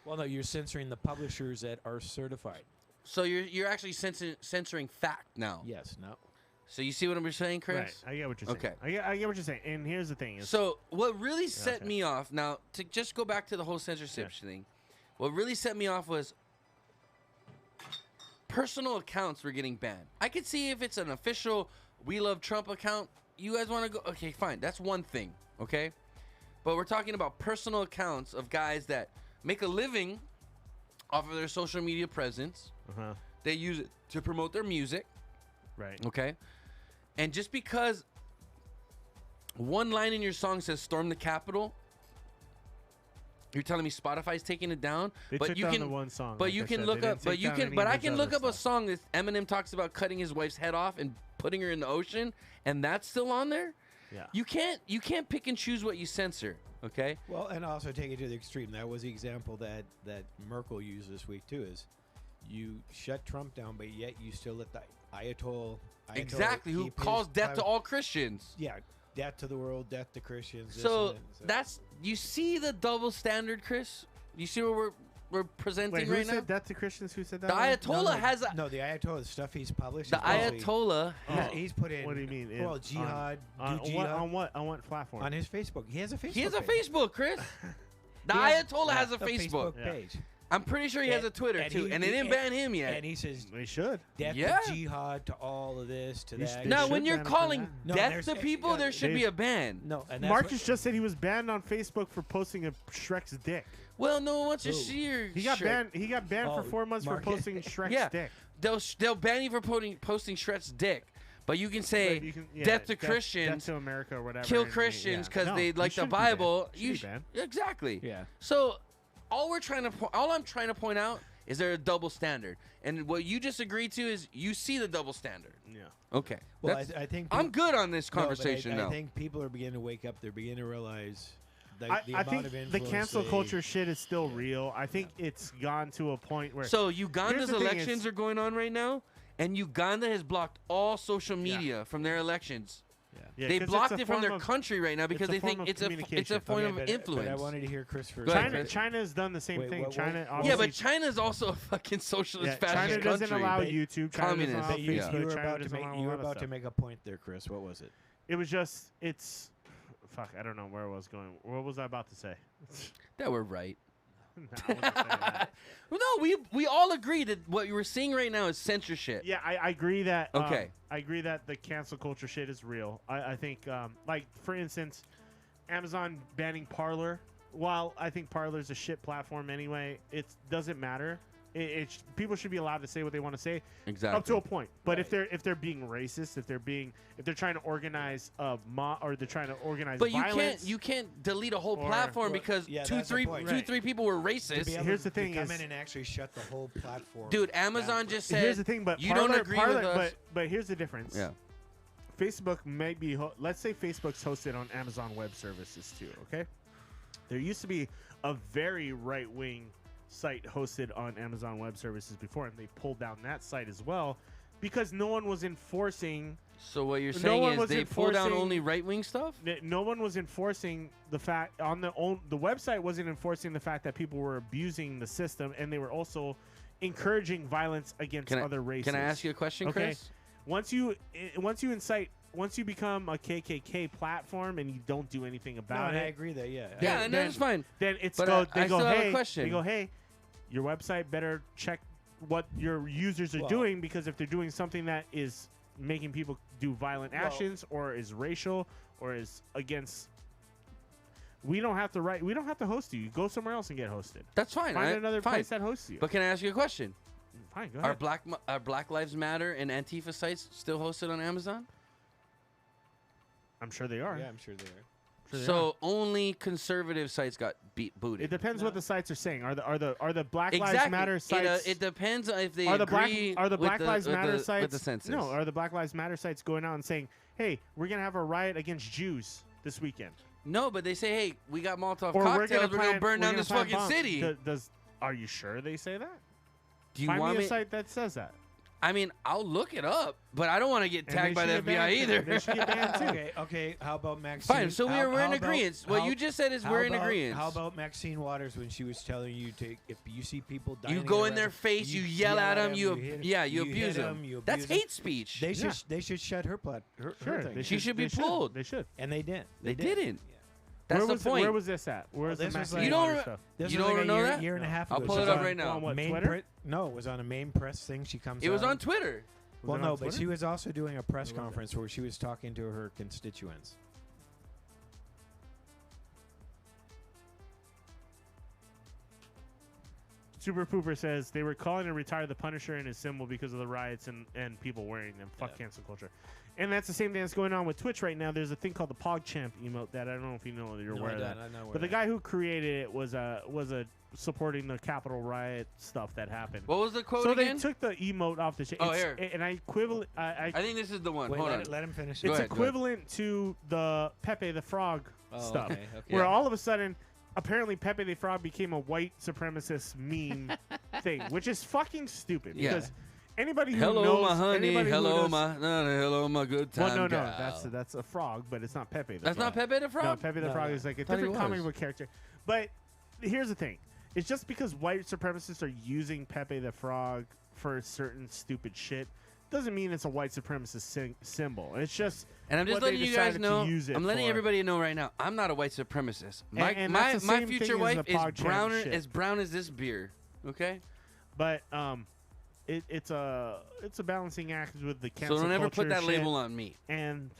Well, no, you're censoring the publishers that are certified. So you're actually censoring fact now. Yes, no. So you see what I'm saying, Chris? Right. I get what you're saying. Okay. I get what you're saying. And here's the thing: is So what really set okay. me off, now to just go back to the whole censorship thing, what really set me off was personal accounts were getting banned. I could see if it's an official We Love Trump account, you guys want to go, okay, fine, that's one thing, okay? But we're talking about personal accounts of guys that make a living off of their social media presence. uh-huh. They use it to promote their music, Right. okay? And just because one line in your song says "Storm the Capitol," you're telling me Spotify's taking it down? They but took you down can, the one song. but like you I can said. look They up, didn't but take you down can, any but of I his can other look up a stuff. song that Eminem talks about cutting his wife's head off and putting her in the ocean, and that's still on there. Yeah. You can't pick and choose what you censor. Okay. Well, and also take it to the extreme. That was the example that Merkel used this week too. Is you shut Trump down, but yet you still let the Ayatollah Exactly. Who keep his calls death to private- all Christians? Yeah, death to the world, death to Christians. this So and that. that's, you see the double standard, Chris. You see what we're presenting Wait, who right said now. that to Christians? Who said that? The one? Ayatollah has a, no, the Ayatollah stuff he's published. the is mostly- Ayatollah. He's put in. What do you mean? In- Well, jihad, on do jihad on what platform? on his Facebook. He has a Facebook. He has a page. Facebook, Chris. The He has- Ayatollah has a the Facebook. Yeah. page. I'm pretty sure he has a Twitter and too, he- and they didn't and- ban him yet. And he says They should. death Yeah. to jihad, to all of this, to You that. should- Now, should when you're ban him for calling that. No, death there's- to people, there should they- be a ban. No, and that's Marcus what- just said he was banned on Facebook for posting a Shrek's dick. Well, no one wants to Who? see your He got shit. banned. He got banned Oh, for 4 months Marcus- for posting Shrek's Yeah. dick. They'll ban you for posting Shrek's dick, but you can say But you can- yeah, death to Christians, death to America, or whatever. kill and- Christians yeah. because No, they he like the shouldn't be banned. Bible. He should be banned. Exactly. Yeah. So all I'm trying to point out is there a double standard, and what you just agreed to is you see the double standard. Yeah. Okay. Well, That's- I think I'm good on this No, but conversation I now. think people are beginning to wake up. They're beginning to realize the I amount think of the influence cancel they- culture shit is still real. I think it's gone to a point where. So Here's Uganda's the thing elections is- are going on right now, and Uganda has blocked all social media from their elections. Yeah, They 'cause blocked it's a it from form their of- country right now because a they form think of it's a communication. point Okay, of but influence. I wanted to hear Chris first. Go ahead, China, Chris. China's done the same Wait, thing. what- China, what- Yeah, obviously, but China's also a fucking socialist China fascist doesn't country. allow But- YouTube. China communist. doesn't allow But you, Yeah. Facebook. you were China about to doesn't make allow a you were lot of about to stuff. make a point there, Chris. What was it? It was just it's. Fuck, I don't know where I was going. What was I about to say? That we're right. No, I wasn't saying that. No, we all agree that what you were seeing right now is censorship. Yeah, I agree that. Okay. I agree that the cancel culture shit is real. I think, like for instance, Amazon banning Parler. While I think Parler's a shit platform anyway, it doesn't matter. People should be allowed to say what they want to say Exactly. up to a point. But if they're being racist, if they're trying to organize or they're trying to organize But violence, you can't delete a whole Or- platform Well, because yeah, two, that's the three, point. two, Right. three people were To racist. be able Here's to the thing come is- in and actually shut the whole platform. Dude, Amazon down. just said here's the thing. But you Parler, don't agree Parler, with us. But here's the difference. Yeah. Facebook may be, let's say Facebook's hosted on Amazon Web Services too, okay? There used to be a very right-wing site hosted on Amazon Web Services before, and they pulled down that site as well because no one was enforcing, So what you're No saying one is was they pull down enforcing- only right wing stuff? no one was enforcing the fact on the website wasn't enforcing the fact that people were abusing the system, and they were also encouraging violence against other races. Can I ask you a question, Okay. Chris? Once you become a KKK platform and you don't do anything No, about and I it, agree that Yeah, then- and that's fine. then it's But go. I They go, still have a hey, question. they go, hey, your website better check what your users are Well- doing, because if they're doing something that is making people do violent actions or is racial or is against, we don't have to host you. You go somewhere else and get hosted. That's fine. Find another fine. place that hosts you. But can I ask you a question? Fine, go Are ahead. Black Lives Matter and Antifa sites still hosted on Amazon? I'm sure they are. Yeah, I'm sure they are. Sure they are. So only conservative sites got booted. It depends what the sites are saying. Are the Black Lives Exactly. Matter sites? It depends if they are the agree Black with Lives the, Matter with the, sites with the census. No, are the Black Lives Matter sites going out and saying, "Hey, we're gonna have a riot against Jews this weekend"? No, but they say, "Hey, we got Molotov Or cocktails. We're gonna burn we're down gonna this plant fucking bombs." city." Are you sure they say that? Do you Find want me me? a site that says that. I mean, I'll look it up, but I don't want to get And tagged they by the should get FBI banned too. either. They should get banned too. Okay. How about Maxine? Fine. So we're in agreement. What you just said is we're in agreement. How about Maxine Waters when she was telling you to, if you see people dying, You go in their face, you yell at them, you abuse them. That's hate speech. They should shut her her Sure, thing. She should be pulled. They should. And they didn't. They did. didn't. Yeah. That's Where the was point. Where was this at? Where's the this was Maxine like- You don't Waters re- stuff? This You was don't like know a that? year and a half I'll ago. pull She it was up on- right now. On what, main Twitter? No, it was on a main press thing. She comes. It was out. on Twitter. Well, it no, on but Twitter? she was also doing a press Where was it? conference where she was talking to her constituents. Super Pooper says they were calling to retire the Punisher and his symbol because of the riots and people wearing them. Fuck cancel culture. And that's the same thing that's going on with Twitch right now. There's a thing called the PogChamp emote that I don't know if you know that you're aware of that. But the guy who created it was supporting the Capitol riot stuff that happened. What was the quote So again? they took the emote off the shit. Oh, here. And I equivalent. I think this is the one. Wait, Hold on. let him finish. Go It's ahead, equivalent to the Pepe the Frog stuff, okay. where all of a sudden, apparently Pepe the Frog became a white supremacist meme thing, which is fucking stupid Yeah. because anybody who Hello, knows, my honey. anybody who Hello, knows- hello, my good time. Well, no, gal. that's a frog, but it's not Pepe. The That's Frog. not Pepe the Frog. No, Pepe the Frog is like a Thought he different comic was. book character. But here's the thing: it's just because white supremacists are using Pepe the Frog for certain stupid shit doesn't mean it's a white supremacist symbol. It's just And I'm just what they letting you guys decided know. to use it I'm letting for. everybody know right now. I'm not a white supremacist. My And my, that's the my same future thing as wife the is PogChamp shit. brown as this beer. Okay. But it's a balancing act with the So cancel don't ever put culture that shit label on me. and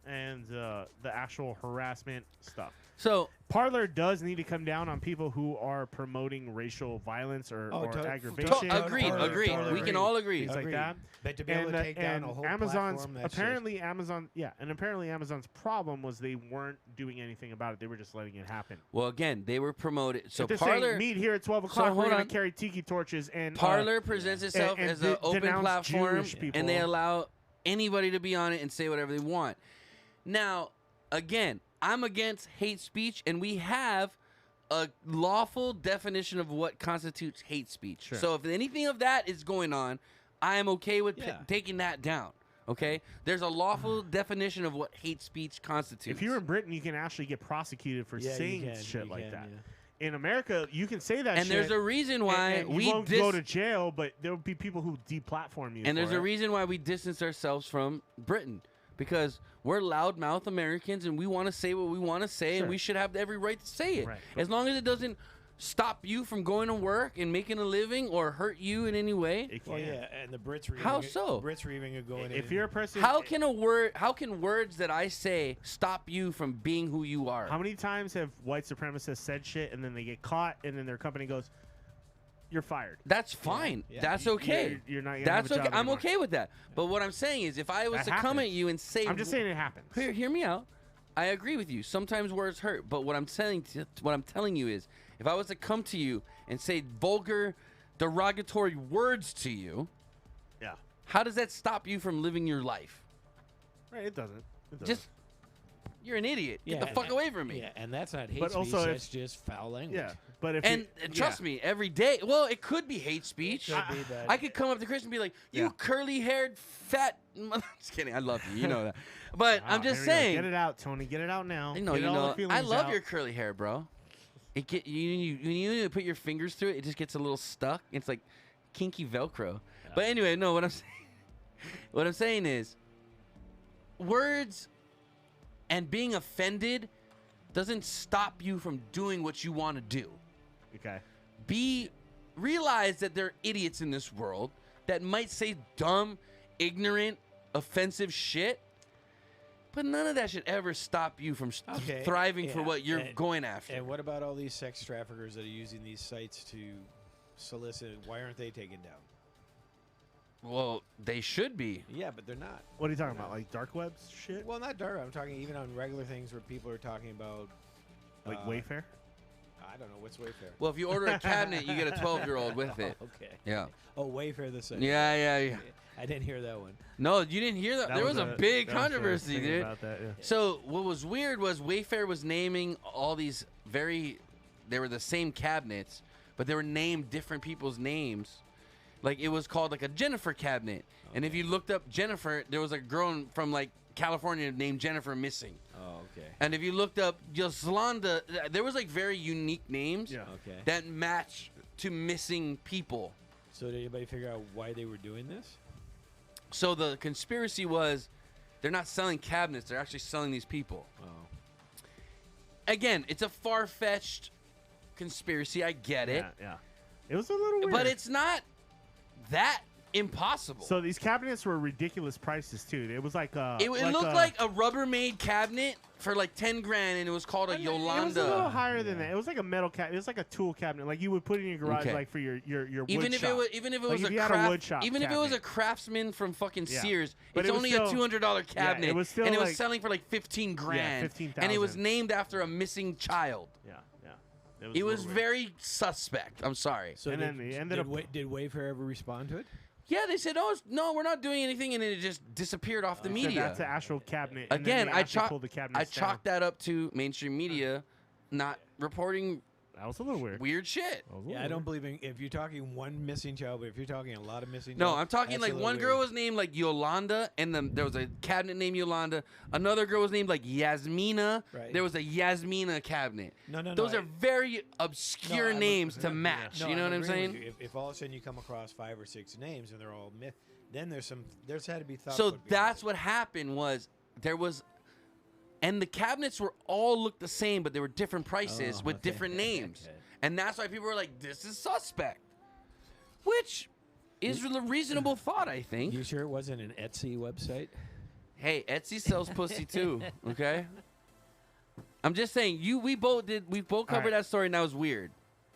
the actual harassment stuff. So Parler does need to come down on people who are promoting racial violence or aggravation. agreed. Totally We can all agree. Things like Agreed. that. But to be able to take down a whole Amazon's platform, that's apparently Amazon's problem was they weren't doing anything about it. They were just letting it happen. Well, again, they were promoted. So If they're Parler, saying meet here at 12 o'clock, hold we're going on. to carry tiki torches and Parler presents itself and as an open denounce platform, Jewish people. and they allow anybody to be on it and say whatever they want. Now, again, I'm against hate speech, and we have a lawful definition of what constitutes hate speech. Sure. So if anything of that is going on, I am okay with Yeah. taking that down. Okay? There's a lawful definition of what hate speech constitutes. If you're in Britain, you can actually get prosecuted for Yeah, you saying can, shit you like can, that. yeah. In America, you can say that and shit. there's a reason why and you we won't go to jail, but there will be people who deplatform you. And there's for a it. reason why we distance ourselves from Britain. Because we're loudmouth Americans and we want to say what we want to say, Sure. and we should have every right to say it. Right. As long as it doesn't stop you from going to work and making a living or hurt you in any way. It Well, can. yeah, and the Brits were How even, so? The Brits were even going in. If you're a person, How can words that I say stop you from being who you are? how many times have white supremacists said shit and then they get caught and then their company goes, "You're fired." That's fine. Yeah. That's okay. You're not gonna That's have a okay. job I'm anymore. okay with that. But what I'm saying is, if I was That to come at happens. you and say, I'm just saying it happens. Hear me out. I agree with you. Sometimes words hurt, but what I'm telling you is, if I was to come to you and say vulgar, derogatory words to you, Yeah. how does that stop you from living your life? Right. It doesn't. It doesn't. Just, you're an idiot. yeah, Get the fuck away from me. Yeah, and that's not hate But speech. also if- That's just foul language. yeah. But if And you, trust me, every day. Well, it could be hate speech. Could be, but- I could come up to Chris and be like, "You Yeah. curly-haired fat." Just kidding. I love you. You know that. But I'm just here we go. saying. Get it out, Tony. Get it out now. I know, Get you all the know. feelings I love out. your curly hair, bro. It get you put your fingers through it. It just gets a little stuck. It's like kinky Velcro. But anyway, no. What I'm saying is, words and being offended doesn't stop you from doing what you want to do. Okay. Realize that there are idiots in this world that might say dumb, ignorant, offensive shit, but none of that should ever stop you from Okay, thriving for yeah, what you're and- going after. And what about all these sex traffickers that are using these sites to solicit? Why aren't they taken down? Well, they should be. Yeah, but they're not. What are you talking about? Like dark webs shit? Well, not dark. I'm talking even on regular things where people are talking about. Like Wayfair? I don't know what's Wayfair. Well, if you order a cabinet, you get a 12-year-old with it. Okay. Yeah. Oh, Wayfair the same. Yeah. I didn't hear that one. No, you didn't hear that. There was a big that was controversy, thing dude. about that, yeah. So what was weird was Wayfair was naming all these they were the same cabinets, but they were named different people's names. Like it was called like a Jennifer cabinet. And if you looked up Jennifer, there was a girl from like California named Jennifer missing. Oh, okay. And if you looked up Yoslanda, there was like very unique names Okay. that match to missing people. So did anybody figure out why they were doing this? So the conspiracy was they're not selling cabinets, they're actually selling these people. Oh. Again, it's a far-fetched conspiracy. I get it. Yeah. It was a little weird. But it's not that impossible. So these cabinets were ridiculous prices too. It was like it looked like a Rubbermaid cabinet for like 10 grand, and it was called a Yolanda. It was a little higher than that. It was like a metal cabinet. It was like a tool cabinet, like you would put in your garage, like for your wood shop. Even if it Like was if you had a wood shop even if it was a cabinet. craftsman from fucking Yeah. Sears, But it's it was only still- a $200 cabinet, it was still and it was like- selling for like 15 grand. 15,000. and it was named after a missing child. Yeah. It a was little weird. very suspect. I'm sorry. So And then they ended up- Did Wayfair ever respond to it? Yeah, they said, no, we're not doing anything, and it just disappeared off the So media. that's the actual cabinet. and then Again, they I actually pulled the chalked cabinets down. that up to mainstream media not reporting That was a little weird. weird shit. That was a little Yeah, I don't weird. believe in if you're talking one missing child, but if you're talking a lot of missing No, child, I'm talking that's like a little one girl weird. was named like Yolanda, and then there was a cabinet named Yolanda. Another girl was named like Yasmina. Right. There was a Yasmina cabinet. No, Those no, are very obscure I'm- names to yeah. match. No, you know what I'm agreeing with saying? you. If all of a sudden you come across 5 or 6 names and they're all myth, then there's had to be thought. So put behind that's it. what happened was there was, and the cabinets were all looked the same, but they were different prices Oh, with okay. different names. Okay. And that's why people were like, this is suspect. Which is a reasonable thought, I think. You sure it wasn't an Etsy website? Hey, Etsy sells pussy too, okay? I'm just saying, we both covered right. that story, and that was weird.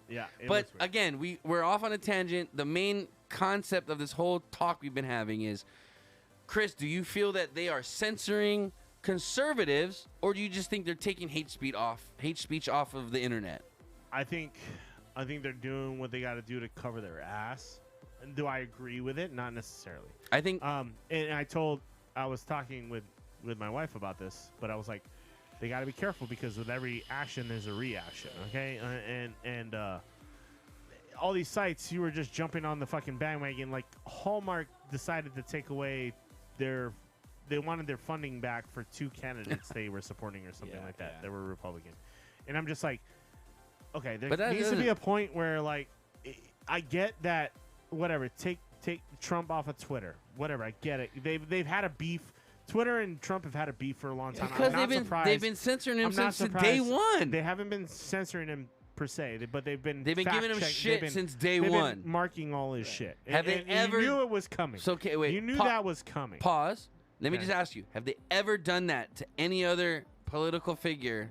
Yeah. it But was weird. again, we're off on a tangent. The main concept of this whole talk we've been having is, Chris, do you feel that they are censoring conservatives, or do you just think they're taking hate speech off of the internet? I think they're doing what they got to do to cover their ass. And do I agree with it? Not necessarily. I think And I was talking with my wife about this, but I was like, they got to be careful because with every action there's a reaction. Okay, and all these sites, you were just jumping on the fucking bandwagon. Like Hallmark decided to take away they wanted their funding back for 2 candidates they were supporting or something Yeah, like that. yeah. They were Republican, and I'm just like, okay, there But that needs to be doesn't- a point where like I get that whatever, take Trump off of Twitter, whatever, I get it. They've had a beef. Twitter and Trump have had a beef for a long time. because I'm not surprised. they've been censoring him I'm not since day surprised. one. They haven't been censoring him per se, but they've been They've been giving him fact-check- shit they've been- since day they've one. been marking all his shit. Have they and ever- You knew it was coming. So okay, wait. You knew pa- that was coming. Pause. Let me Okay. just ask you: have they ever done that to any other political figure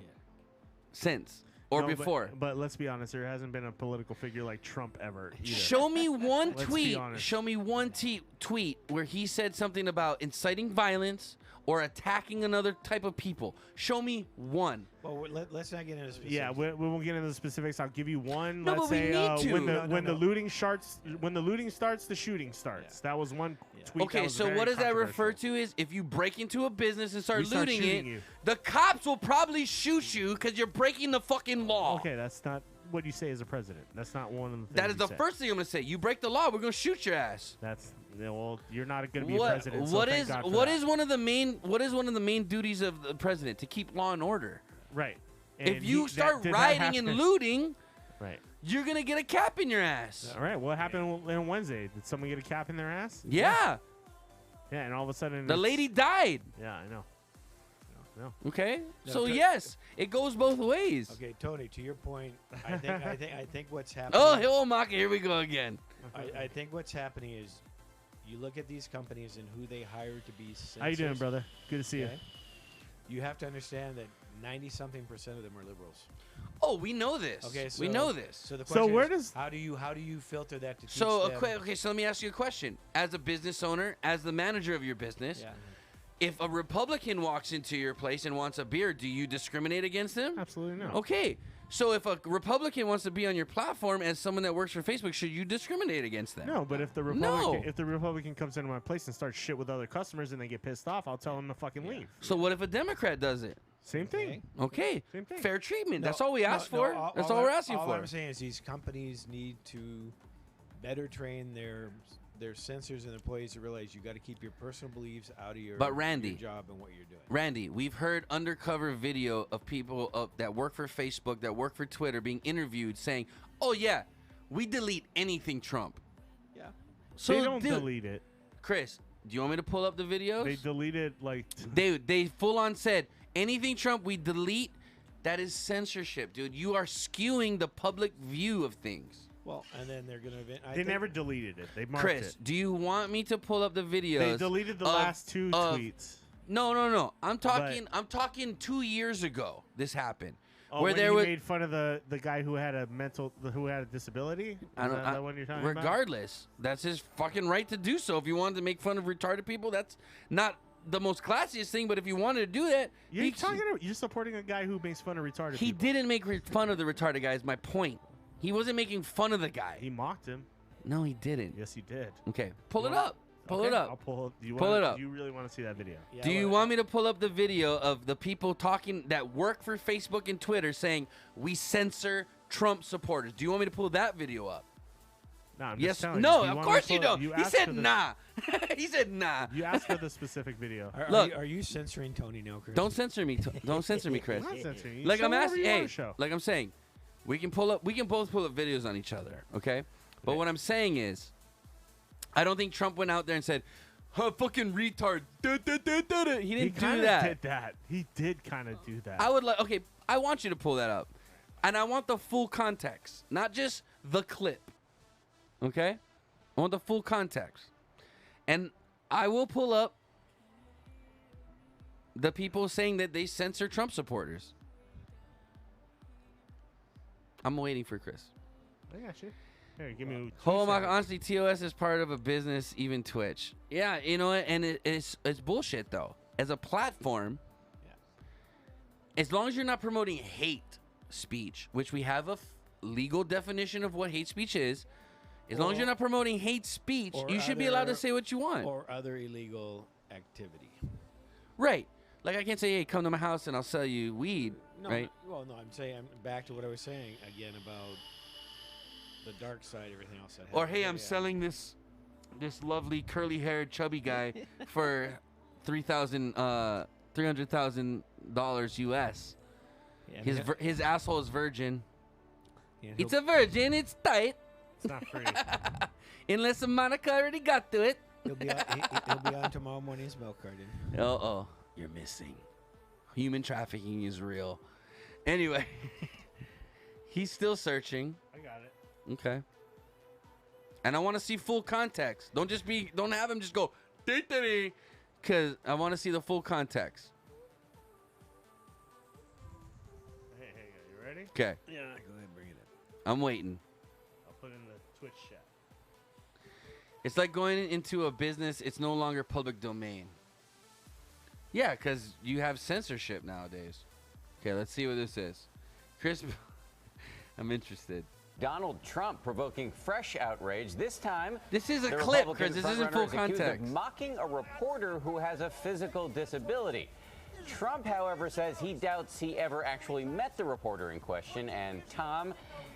since or No, before? But let's be honest, there hasn't been a political figure like Trump ever. Either. Show me one Let's be tweet. honest. Show me one tweet where he said something about inciting violence or attacking another type of people. Show me one. Well, let's not get into specifics. Yeah, we won't get into the specifics. I'll give you one. No, Let's but we say need to. when the No, when the no. looting starts, the shooting starts. That was one tweet. that Okay, was so very what does that refer controversial. to? Is if you break into a business and start We start looting shooting it, you. the cops will probably shoot you because you're breaking the fucking law. Okay, that's not what you say as a president. That's not one of the things. That is you the said. first thing I'm gonna say. You break the law, we're gonna shoot your ass. That's well, you're not going to be a What president. So what thank is God for what that. is one of the main duties of the president? To keep law and order. right? If And you start did that rioting and happen? looting, right? you're gonna get a cap in your ass. All right. What happened on Wednesday? Did someone get a cap in their ass? Yeah, Yeah, and all of a sudden the it's- lady died. Yeah, I know. No. Okay, No, so to- yes, it goes both ways. Okay, Tony. To your point, I think what's happening. Oh, Hill-Maka, here we go again. I think what's happening is, you look at these companies and who they hire to be. How you doing, censors, brother? Good to see you. okay? You have to understand that 90-something% of them are liberals. Oh, we know this. Okay, so we know this. So the So question where is, does- how do you filter that to teach So, them? okay, so let me ask you a question. As a business owner, as the manager of your business, Yeah. if a Republican walks into your place and wants a beer, do you discriminate against them? Absolutely no. Okay. So if a Republican wants to be on your platform as someone that works for Facebook, should you discriminate against them? No, but if the Republican comes into my place and starts shit with other customers and they get pissed off, I'll tell them to fucking leave. So what if a Democrat does it? Same thing. Okay. Same thing. Fair treatment. No, That's all we ask for. That's all we're asking all for. I'm saying is these companies need to better train their censors and employees to realize you got to keep your personal beliefs out of your, But Randy, your job and what you're doing. Randy, we've heard undercover video of people that work for Facebook, that work for Twitter, being interviewed saying, "Oh yeah, we delete anything Trump." Yeah. So They don't dude, delete it. Chris, do you want me to pull up the videos? They deleted like They full on said anything Trump we delete. That is censorship, dude. You are skewing the public view of things. Well, and then they're gonna. they never deleted it. They marked Chris, it. do you want me to pull up the videos? They deleted the last two tweets. No. I'm talking 2 years ago. This happened. Oh, where when there you was made fun of the guy who had a disability. Is that the one you're talking about? regardless, that's his fucking right to do so. If you wanted to make fun of retarded people, that's not the most classiest thing. But if you wanted to do that, You're supporting a guy who makes fun of retarded he people. didn't make fun of the retarded guy. Is my point. He wasn't making fun of the guy. He mocked him. No, he didn't. Yes, he did. Okay, pull it up. Pull it I'll up. pull it up. Do you really want to see that video? Yeah, Do you want me to pull up the video of the people talking that work for Facebook and Twitter saying we censor Trump supporters? Do you want me to pull that video up? No, I'm Yes. just telling No, you. of course you don't. He asked said for the- nah. He said nah. You asked for the specific video. Look. are you censoring Tony now, Chris? Don't censor me. Don't censor me, Chris. I'm not censoring you. Like Show I'm whatever asking, you wanna hey, show. like I'm saying, we can both pull up videos on each other, okay? But what I'm saying is, I don't think Trump went out there and said, "Huh, fucking retard." He didn't He do kinda that. did that. He did kind of do that. I would like. Okay, I want you to pull that up, and I want the full context, not just the clip. Okay, I want the full context, and I will pull up the people saying that they censor Trump supporters. I'm waiting for Chris. I got you. Here, give me. 2 Oh my, seconds. honestly, TOS is part of a business, even Twitch. Yeah, you know what? And it's bullshit though. As a platform, as long as you're not promoting hate speech, which we have a legal definition of what hate speech is, as long as you're not promoting hate speech, or you should be allowed to other- say what you want. Or other illegal activity. Right. Like I can't say, hey, come to my house and I'll sell you weed. No, right. well, no, I'm saying I'm back to what I was saying again about the dark side, everything else. That Or happened. hey, I'm selling this lovely curly-haired chubby guy for $300,000 US. Yeah, His asshole is virgin. yeah, It's a virgin. It's tight. It's not free. Unless Monica already got to it. he'll be on tomorrow morning's milk carton. Uh-oh. You're missing. Human trafficking is real. Anyway. He's still searching. I got it. Okay. And I want to see full context. Don't have him just go, because I want to see the full context. Hey, you ready? Okay. Yeah, go ahead and bring it up. I'm waiting. I'll put in the Twitch chat. It's like going into a business, it's no longer public domain. Yeah, because you have censorship nowadays. Okay, let's see what this is. Chris, I'm interested. Donald Trump provoking fresh outrage. This time, This is a the clip, Republican Chris. This isn't full frontrunner is accused of context. mocking a reporter who has a physical disability. Trump, however, says he doubts he ever actually met the reporter in question. And Tom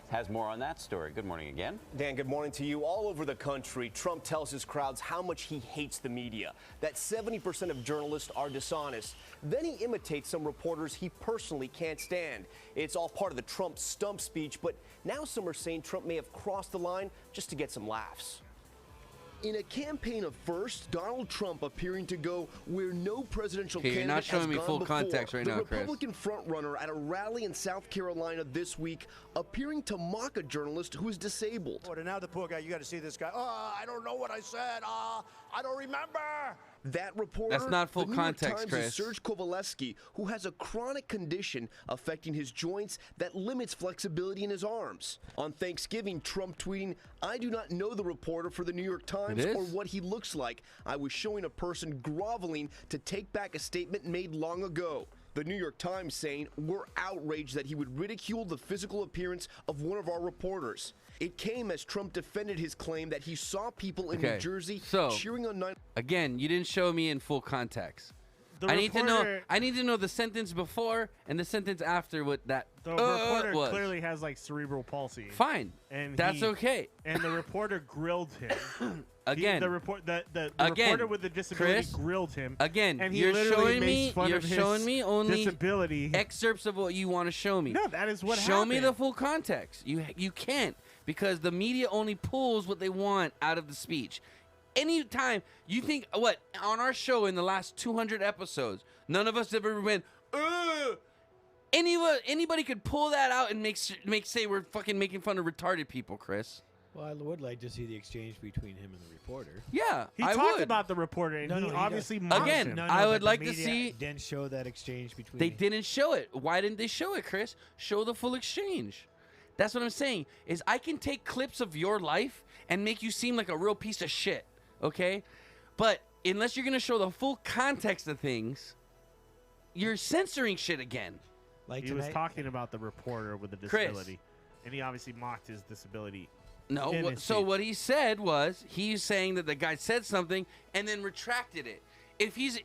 has more on that story. Good morning again. Dan, good morning to you. All over the country, Trump tells his crowds how much he hates the media, that 70% of journalists are dishonest. Then he imitates some reporters he personally can't stand. It's all part of the Trump stump speech, but now some are saying Trump may have crossed the line just to get some laughs. In a campaign of first, Donald Trump appearing to go where no presidential Okay, you're candidate not showing has me gone full before. context right the now, Chris. Republican frontrunner at a rally in South Carolina this week appearing to mock a journalist who is disabled. And now the poor guy, you got to see this guy. I don't know what I said. I don't remember. That reporter, That's not full the New York context, Times' Chris. Serge Kowaleski, who has a chronic condition affecting his joints that limits flexibility in his arms. On Thanksgiving, Trump tweeting, "I do not know the reporter for the New York Times or what he looks like. I was showing a person groveling to take back a statement made long ago." The New York Times saying, "We're outraged that he would ridicule the physical appearance of one of our reporters." It came as Trump defended his claim that he saw people in New Jersey cheering on 9. Again, you didn't show me in full context. The I reporter- need to know the sentence before and the sentence after what that The reporter was. clearly has like cerebral palsy. Fine. And that's okay. And the reporter grilled him. Again. The reporter with the disability Chris, grilled him. Again, and he you're literally showing makes me fun of his only disability. excerpts of what you want to show me. No, that is what Show me happened. the full context. You can't, because the media only pulls what they want out of the speech. Anytime you think on our show in the last 200 episodes, none of us ever went, ugh. Anybody could pull that out and say we're fucking making fun of retarded people, Chris. Well, I would like to see the exchange between him and the reporter. Yeah, He I talked would. about the reporter, and he obviously mocked Again, him. I would but the like to media see. Didn't show that exchange between. They didn't show it. Why didn't they show it, Chris? Show the full exchange. That's what I'm saying. Is I can take clips of your life and make you seem like a real piece of shit, okay? But unless you're gonna show the full context of things, you're censoring shit again. Like he was tonight- talking about the reporter with the disability, and he obviously mocked his disability. No, in his so speech. what he said was he's saying that the guy said something and then retracted it. If he's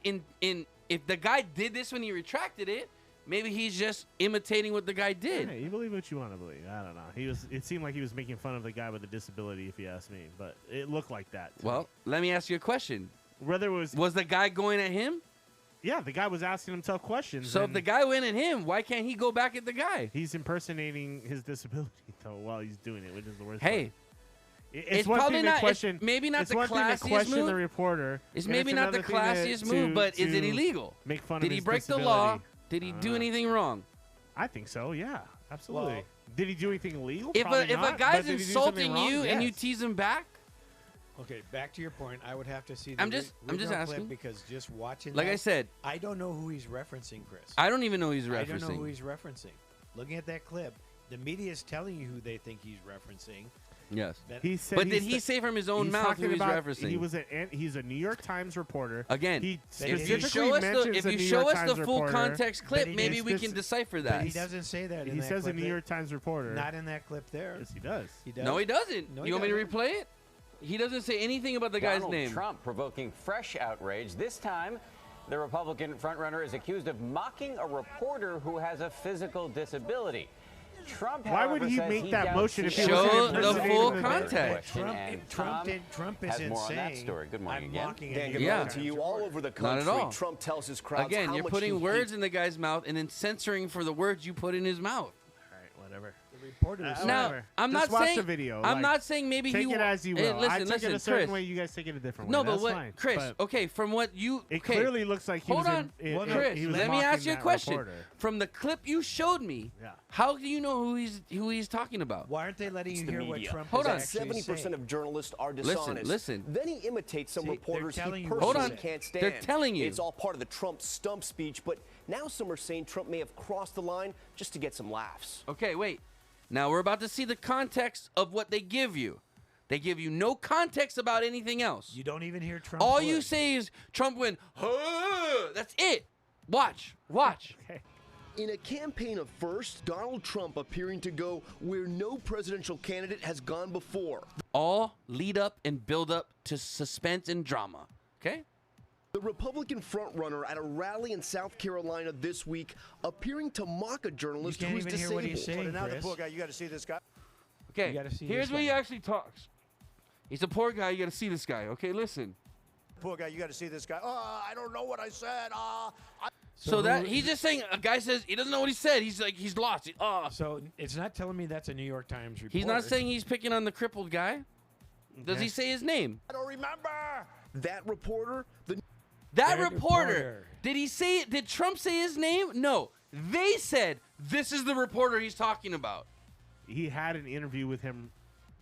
if the guy did this when he retracted it, maybe he's just imitating what the guy did. Hey, you believe what you want to believe. I don't know. It seemed like he was making fun of the guy with the disability, if you ask me. But it looked like that. to Well, me. let me ask you a question. Whether it was the guy going at him? Yeah, the guy was asking him tough questions. So if and the guy went at him, why can't he go back at the guy? he's impersonating his disability though while he's doing it, which is the worst. Hey, part. it's one probably thing to not. question. It's maybe not it's the one thing to classiest question move. the reporter. It's and maybe not the another thing classiest move, but is it illegal? Make fun Did of he his break the disability. law? Did he do anything wrong? I think so. Yeah, absolutely. Well, did he do anything illegal? If Probably a not, guy's but did he do something insulting wrong? you and you Yes. tease him back, Okay, back to your point. I would have to see. The I'm just original clip asking. because just watching. like that, I said, I don't know who he's referencing, Chris. I don't even know who he's I don't know who referencing. he's referencing. Looking at that clip, the media is telling you who they think he's referencing. Yes. That He said, But did he say from his own he's mouth talking who he's about, referencing? He's a New York Times reporter. Again, he if if specifically you show us mentions the, the if New you show York us Times the full reporter. context clip, But he maybe did we can spec- decipher but that. he doesn't say that. In He that says a clip New there. York Times reporter. Not in that clip there. Yes, he does. He does. No, he doesn't. No, he you want me to doesn't. replay it? He doesn't say anything about the guy's Donald name. Trump provoking fresh outrage. This time, the Republican frontrunner is accused of mocking a reporter who has a physical disability. Trump, Why would however, he says make that doubts motion if he he Show was the impersonating full the context. Trump has isn't more on that saying, story. Good morning I'm again. mocking Dan, a good New Yeah. morning York to Times you. All reporter. over the Not at country, all. Trump tells his crowds Again, how you're much putting he words hates in the guy's mouth and then censoring for the words you put in his mouth. All right, whatever. The reporter is Now, Whatever. I'm Just not watch saying. the video. I'm like, not saying maybe take he. it as you will. Hey, I listen, took it a certain Chris. way. You guys take it a different way. No, That's but what, fine. Chris? But Okay, from what you. it okay, clearly looks like he hold was on, he Chris. was Let me mocking ask you a that question. reporter. From the clip you showed me, Yeah. how do you know who he's talking about? Why aren't they letting you the hear what media. Trump Hold is on. actually 70% saying? of journalists are dishonest. listen. Then he imitates some See, they're reporters he telling you personally what he said. can't stand. They're telling you. It's all part of the Trump stump speech, but now some are saying Trump may have crossed the line just to get some laughs. Okay, wait. Now we're about to see the context of what they give you. They give you no context about anything else. You don't even hear Trump. All you say is Trump went, huh, that's it. Watch. Okay. In a campaign of firsts, Donald Trump appearing to go where no presidential candidate has gone before. All lead up and build up to suspense and drama. Okay? The Republican frontrunner at a rally in South Carolina this week appearing to mock a journalist You can't who's even hear what he's disabled. saying, Now the Chris. poor guy, you got to see this guy. Okay. You gotta see Here's this where he guy. actually talks. He's a poor guy. You got to see this guy. Okay, listen. Poor guy, you got to see this guy. Oh, I don't know what I said. So that he's just saying a guy says he doesn't know what he said. He's like he's lost. So it's not telling me that's a New York Times reporter. He's not saying he's picking on the crippled guy. Does he say his name? I don't remember. That reporter, the That That reporter. reporter. Did he say? Did Trump say his name? No. They said this is the reporter he's talking about. He had an interview with him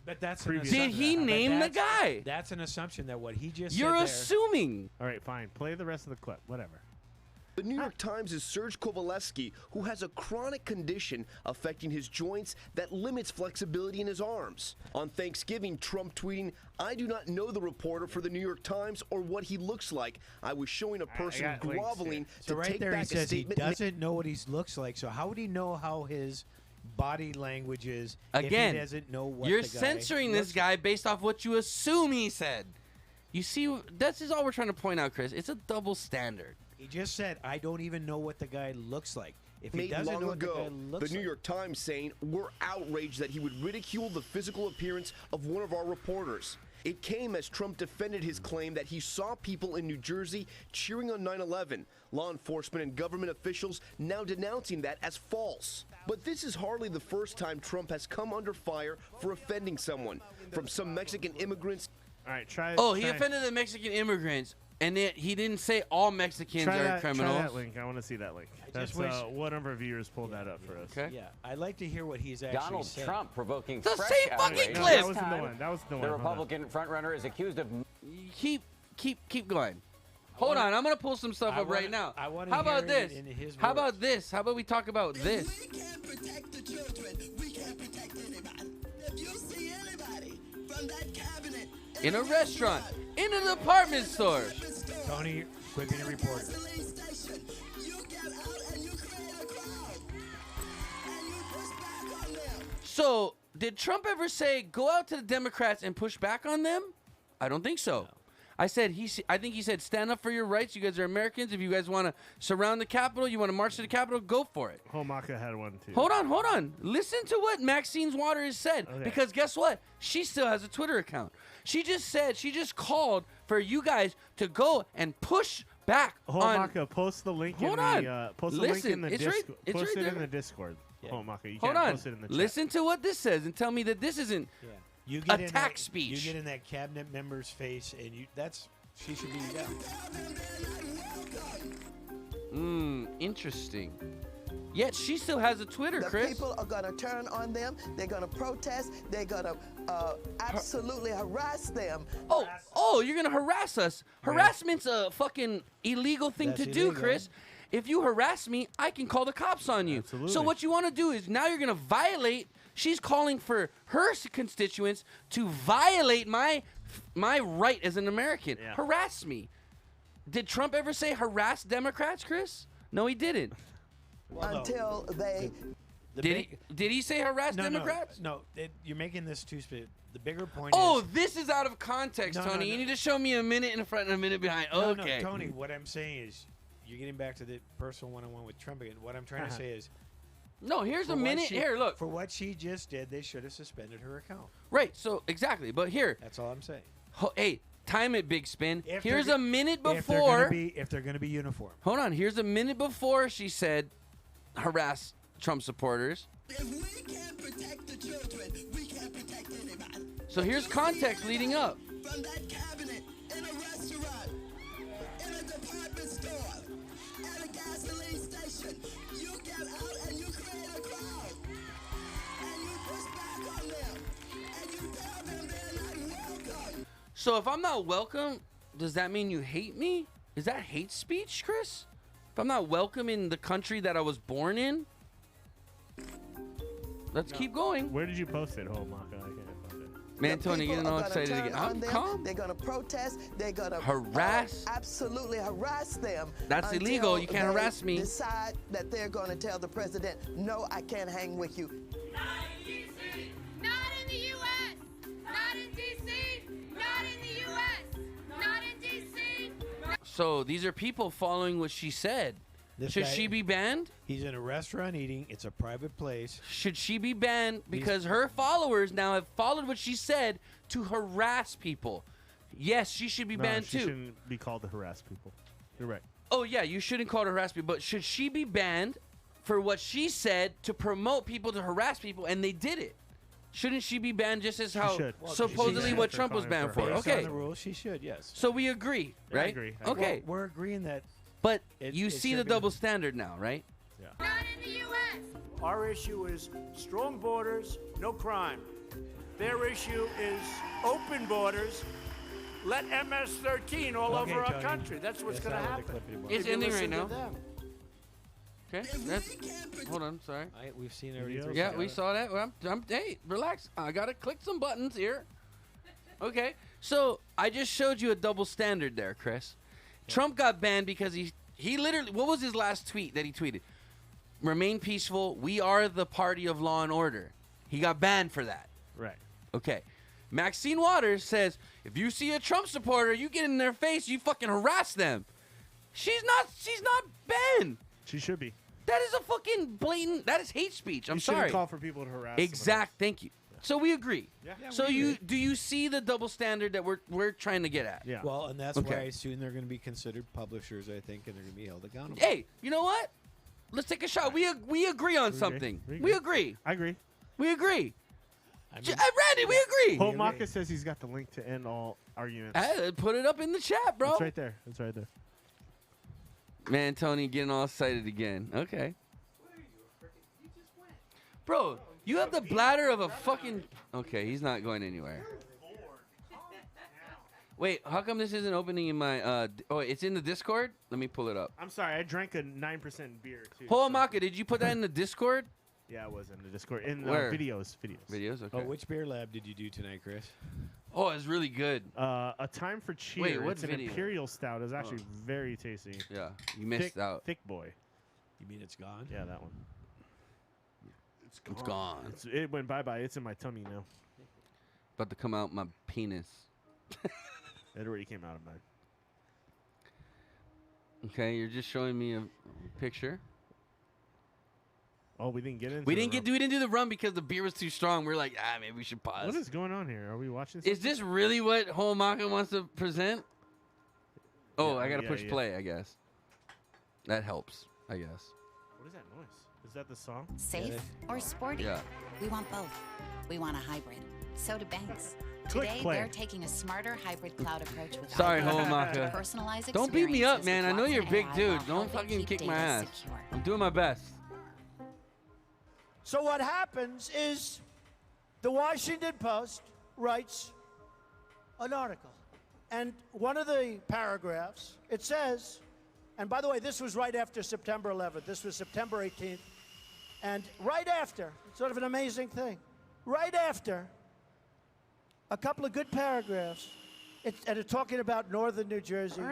But that's Previous- Did he name the guy? That's an assumption that what he just You're said there, assuming. All right, fine. Play the rest of the clip. Whatever. The New York Times' Serge Kovaleski, who has a chronic condition affecting his joints that limits flexibility in his arms. On Thanksgiving, Trump tweeting, "I do not know the reporter for the New York Times or what he looks like. I was showing a person got links groveling here. So to right take there he back a says he statement." doesn't know what he looks like. So how would he know how his body language is Again, if he doesn't know what you're the guy censoring this looks guy based off what you assume he said. You see, that's just all we're trying to point out, Chris. It's a double standard. He just said, I don't even know what the guy looks like. If he Made doesn't long know what the guy ago, looks the New like. York Times saying, "We're outraged that he would ridicule the physical appearance of one of our reporters." It came as Trump defended his claim that he saw people in New Jersey cheering on 9/11. Law enforcement and government officials now denouncing that as false. But this is hardly the first time Trump has come under fire for offending someone. From some Mexican immigrants. All right, try. Oh, he try- offended the Mexican immigrants, and he didn't say all Mexicans Try are that, criminals. Try that link. I want to see that link. just That's wish- one of our viewers pulled that up for us. Okay. Yeah, I'd like to hear what he's actually Donald said. Trump provoking The fresh same fucking outrage. No, clip. that wasn't the one. That was the one. The Hold on. Republican frontrunner is accused of Keep going. Hold on, I'm gonna pull some stuff I up right wanna- now. I wanna How about hear it this? in his How about words. this? How about we talk about this? We can't protect the children. We can't protect anybody. If you see anybody from that cabinet In a restaurant, in a department store. Tony, quit being a reporter. gasoline station, you get out and you create a crowd. And you push back on them. So, did Trump ever say go out to the Democrats and push back on them? I don't think so. I think he said stand up for your rights. You guys are Americans. If you guys want to surround the Capitol, you want to march to the Capitol, go for it. Homaka had one too. Hold on. Listen to what Maxine's Waters said. Okay. Because guess what? She still has a Twitter account. She just called for you guys to go and push back on. Homaka, post the link Hold in on. the post the Listen, link in the it's right- Discord. it's Post right it in there. the Discord. Homaka, you Hold can't on. post it in the chat. Listen to what this says and tell me that this isn't Yeah. You get in attack that, speech. You get in that cabinet member's face, and she should be down. Interesting. Yet she still has a Twitter, The Chris. people are going to turn on them. They're going to protest. They're going to absolutely harass them. Oh, you're gonna harass us. Harassment's a fucking illegal thing That's to do, illegal. Chris. If you harass me, I can call the cops on you. Absolutely. So what you want to do is now you're gonna violate. She's calling for her constituents to violate my right as an American. Yeah. Harass me. Did Trump ever say harass Democrats, Chris? No, he didn't. Until they Did he say harass Democrats? No, you're making this too specific. The bigger point Oh, is... this is out of context, No, no, Tony. no. You need to show me a minute in front and a minute behind. No, Okay. no, Tony, what I'm saying is, you're getting back to the personal one-on-one with Trump again. What I'm trying to say is... No, here's for a what minute. she- Here, look. For what she just did, they should have suspended her account. Right, so exactly. But here, That's all I'm saying. hey, time it, Big Spin. If Here's they're a minute If they're before. gonna be uniform. Hold on. Here's a minute before she said harass Trump supporters. If we can't protect the children, we can't protect anybody. So here's context leading up. From that cabinet, in a restaurant, in a department store, at a gasoline station, you get out and you create a crowd. And you push back on them. And you tell them they're not welcome. So if I'm not welcome, does that mean you hate me? Is that hate speech, Chris? If I'm not welcome in the country that I was born in? Let's keep going. Where did you post it, Homaka? I can't find it. Man, The Tony, people getting all are gonna excited turn again. on I'm them. calm. They're going to protest. They're going to Harass? absolutely harass them. That's until illegal. You can't they harass me. Decide that they're going to tell the president, no, I can't hang with you. Not in D.C. Not in the U.S. Not in D.C. Not in the U.S. Not in D.C. So these are people following what she said. This Should guy- she be banned? He's in a restaurant eating. It's a private place. Should she be banned because her followers now have followed what she said to harass people? Yes, she should be No, banned she too. shouldn't be called to harass people. You're right. Oh yeah, you shouldn't call her harass people, but should she be banned for what she said to promote people to harass people, and they did it? Shouldn't she be banned just as how should. supposedly should. what For Trump was calling banned for for? harassment. Based on Okay, the rules, she should, yes. so we agree, Yeah, I right? agree. Okay, We're agreeing that but It- you it see the should be. double standard now, right? Not in the U.S. Our issue is strong borders, no crime. Their issue is open borders. Let MS-13 all over our country. That's what's going to happen. It's If you ending listen right to now. them. Okay, that's. Hold on, sorry. We've seen everything. Yeah, we saw that. Well, hey, relax. I gotta click some buttons here. Okay, so I just showed you a double standard there, Chris. Trump got banned because he literally. What was his last tweet that he tweeted? Remain peaceful. We are the party of law and order. He got banned for that. Right. Okay. Maxine Waters says, if you see a Trump supporter, you get in their face, you fucking harass them. She's not banned. She should be. That is a fucking blatant. That is hate speech. I'm You sorry. shouldn't call for people to harass. Thank you. So we agree. Yeah. So do you see the double standard that we're trying to get at? Yeah. Well, and that's why soon they're going to be considered publishers, I think, and they're going to be held accountable. Hey, you know what? Let's take a shot. We agree on something. We agree. I agree. We agree. I mean, Randy, we agree. Homaka says he's got the link to end all arguments. Put it up in the chat, bro. It's right there. It's right there. Man, Tony getting all excited again. Okay. Bro, you have the bladder of a fucking... Okay, he's not going anywhere. Wait, how come this isn't opening in my... Oh, it's in the Discord? Let me pull it up. I'm sorry, I drank a 9% beer, too. Maka, did you put that in the Discord? Yeah, it was in the Discord. In Where? videos. Videos, okay. Oh, which beer lab did you do tonight, Chris? Oh, it's really good. A Time for Cheer. Wait, what it's an video? Imperial Stout. It's actually very tasty. Yeah, you missed out. Thick boy. You mean it's gone? Yeah, that one. It's gone. It went bye-bye. It's in my tummy now. About to come out my penis. It already came out of mine. Okay, you're just showing me a picture. Oh, we didn't get into We didn't do the run because the beer was too strong. We're like, maybe we should pause. What is going on here? Are we watching Is this really what Homaka wants to present? Oh, I gotta push play, I guess. That helps, I guess. What is that noise? Is that the song? Safe or sporty? Yeah. We want both. We want a hybrid. So do banks. Click Today, play. they're taking a smarter hybrid cloud approach with Sorry, hybrid Homaka. personalized Don't beat me up, experiences man. I with know you're a Watson big AI dude. while Don't helping fucking keep kick my data ass. secure. I'm doing my best. So what happens is the Washington Post writes an article. And one of the paragraphs, it says, and by the way, this was right after September 11th. This was September 18th. And right after, sort of an amazing thing, right after a couple of good paragraphs, and it's talking about northern New Jersey,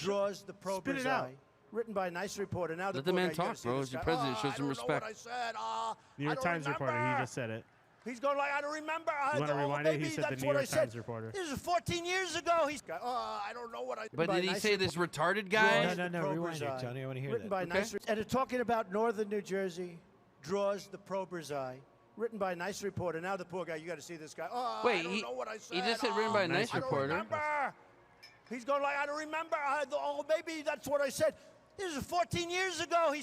draws the prober's eye. Written by a nice reporter. Now Let the man talk, bro. As your president, show some respect. I said. New York Times reporter. He just said it. He's going like, I don't remember. You want to rewind it? He said the New York Times reporter. This is 14 years ago. He's I don't know what I. But did he say this retarded guy? No, rewind it, Johnny. I want to hear Written that. by nice, and it's talking about northern New Jersey, draws the prober's eye. Written by a nice reporter. Now the poor guy, you got to see this guy. Wait, I don't know what I said. He just said written by a nice I don't reporter. remember. He's going like, I don't remember. Maybe that's what I said. This is 14 years ago.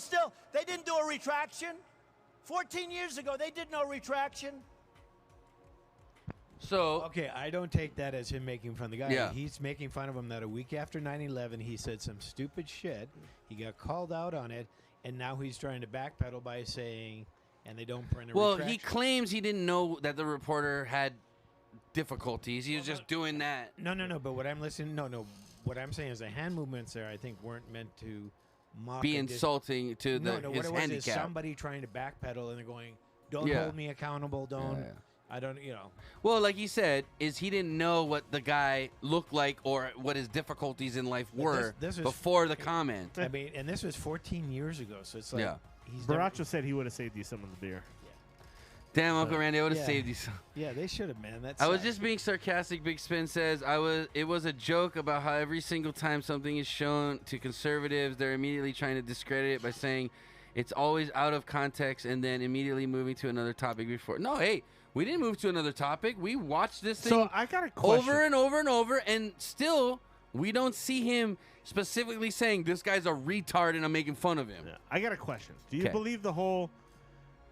They didn't do a retraction. 14 years ago, they did no retraction. So okay, I don't take that as him making fun of the guy. Yeah. He's making fun of him that a week after 9/11 he said some stupid shit. He got called out on it, and now he's trying to backpedal by saying, and they don't print a retraction. he claims he didn't know that the reporter had difficulties. He was just doing that. No. But what I'm listening, no. What I'm saying is the hand movements there, I think, weren't meant to mock. Be insulting to his what it was is somebody trying to backpedal, and they're going, "Don't hold me accountable. Don't." Yeah. I don't, you know. Well, like he said, he didn't know what the guy looked like or what his difficulties in life were this was, before the comment. I mean, and this was 14 years ago, so it's like he's Baracho said he would have saved you some of the beer. Damn, Uncle Randy, I would have saved you some. Yeah, they should have, man. I was just being sarcastic. Big Spin says it was a joke about how every single time something is shown to conservatives, they're immediately trying to discredit it by saying it's always out of context and then immediately moving to another topic before. No, hey, we didn't move to another topic. We watched this thing So I got a question. over and over and over, and still we don't see him specifically saying this guy's a retard and I'm making fun of him. Yeah. I got a question. Do you believe the whole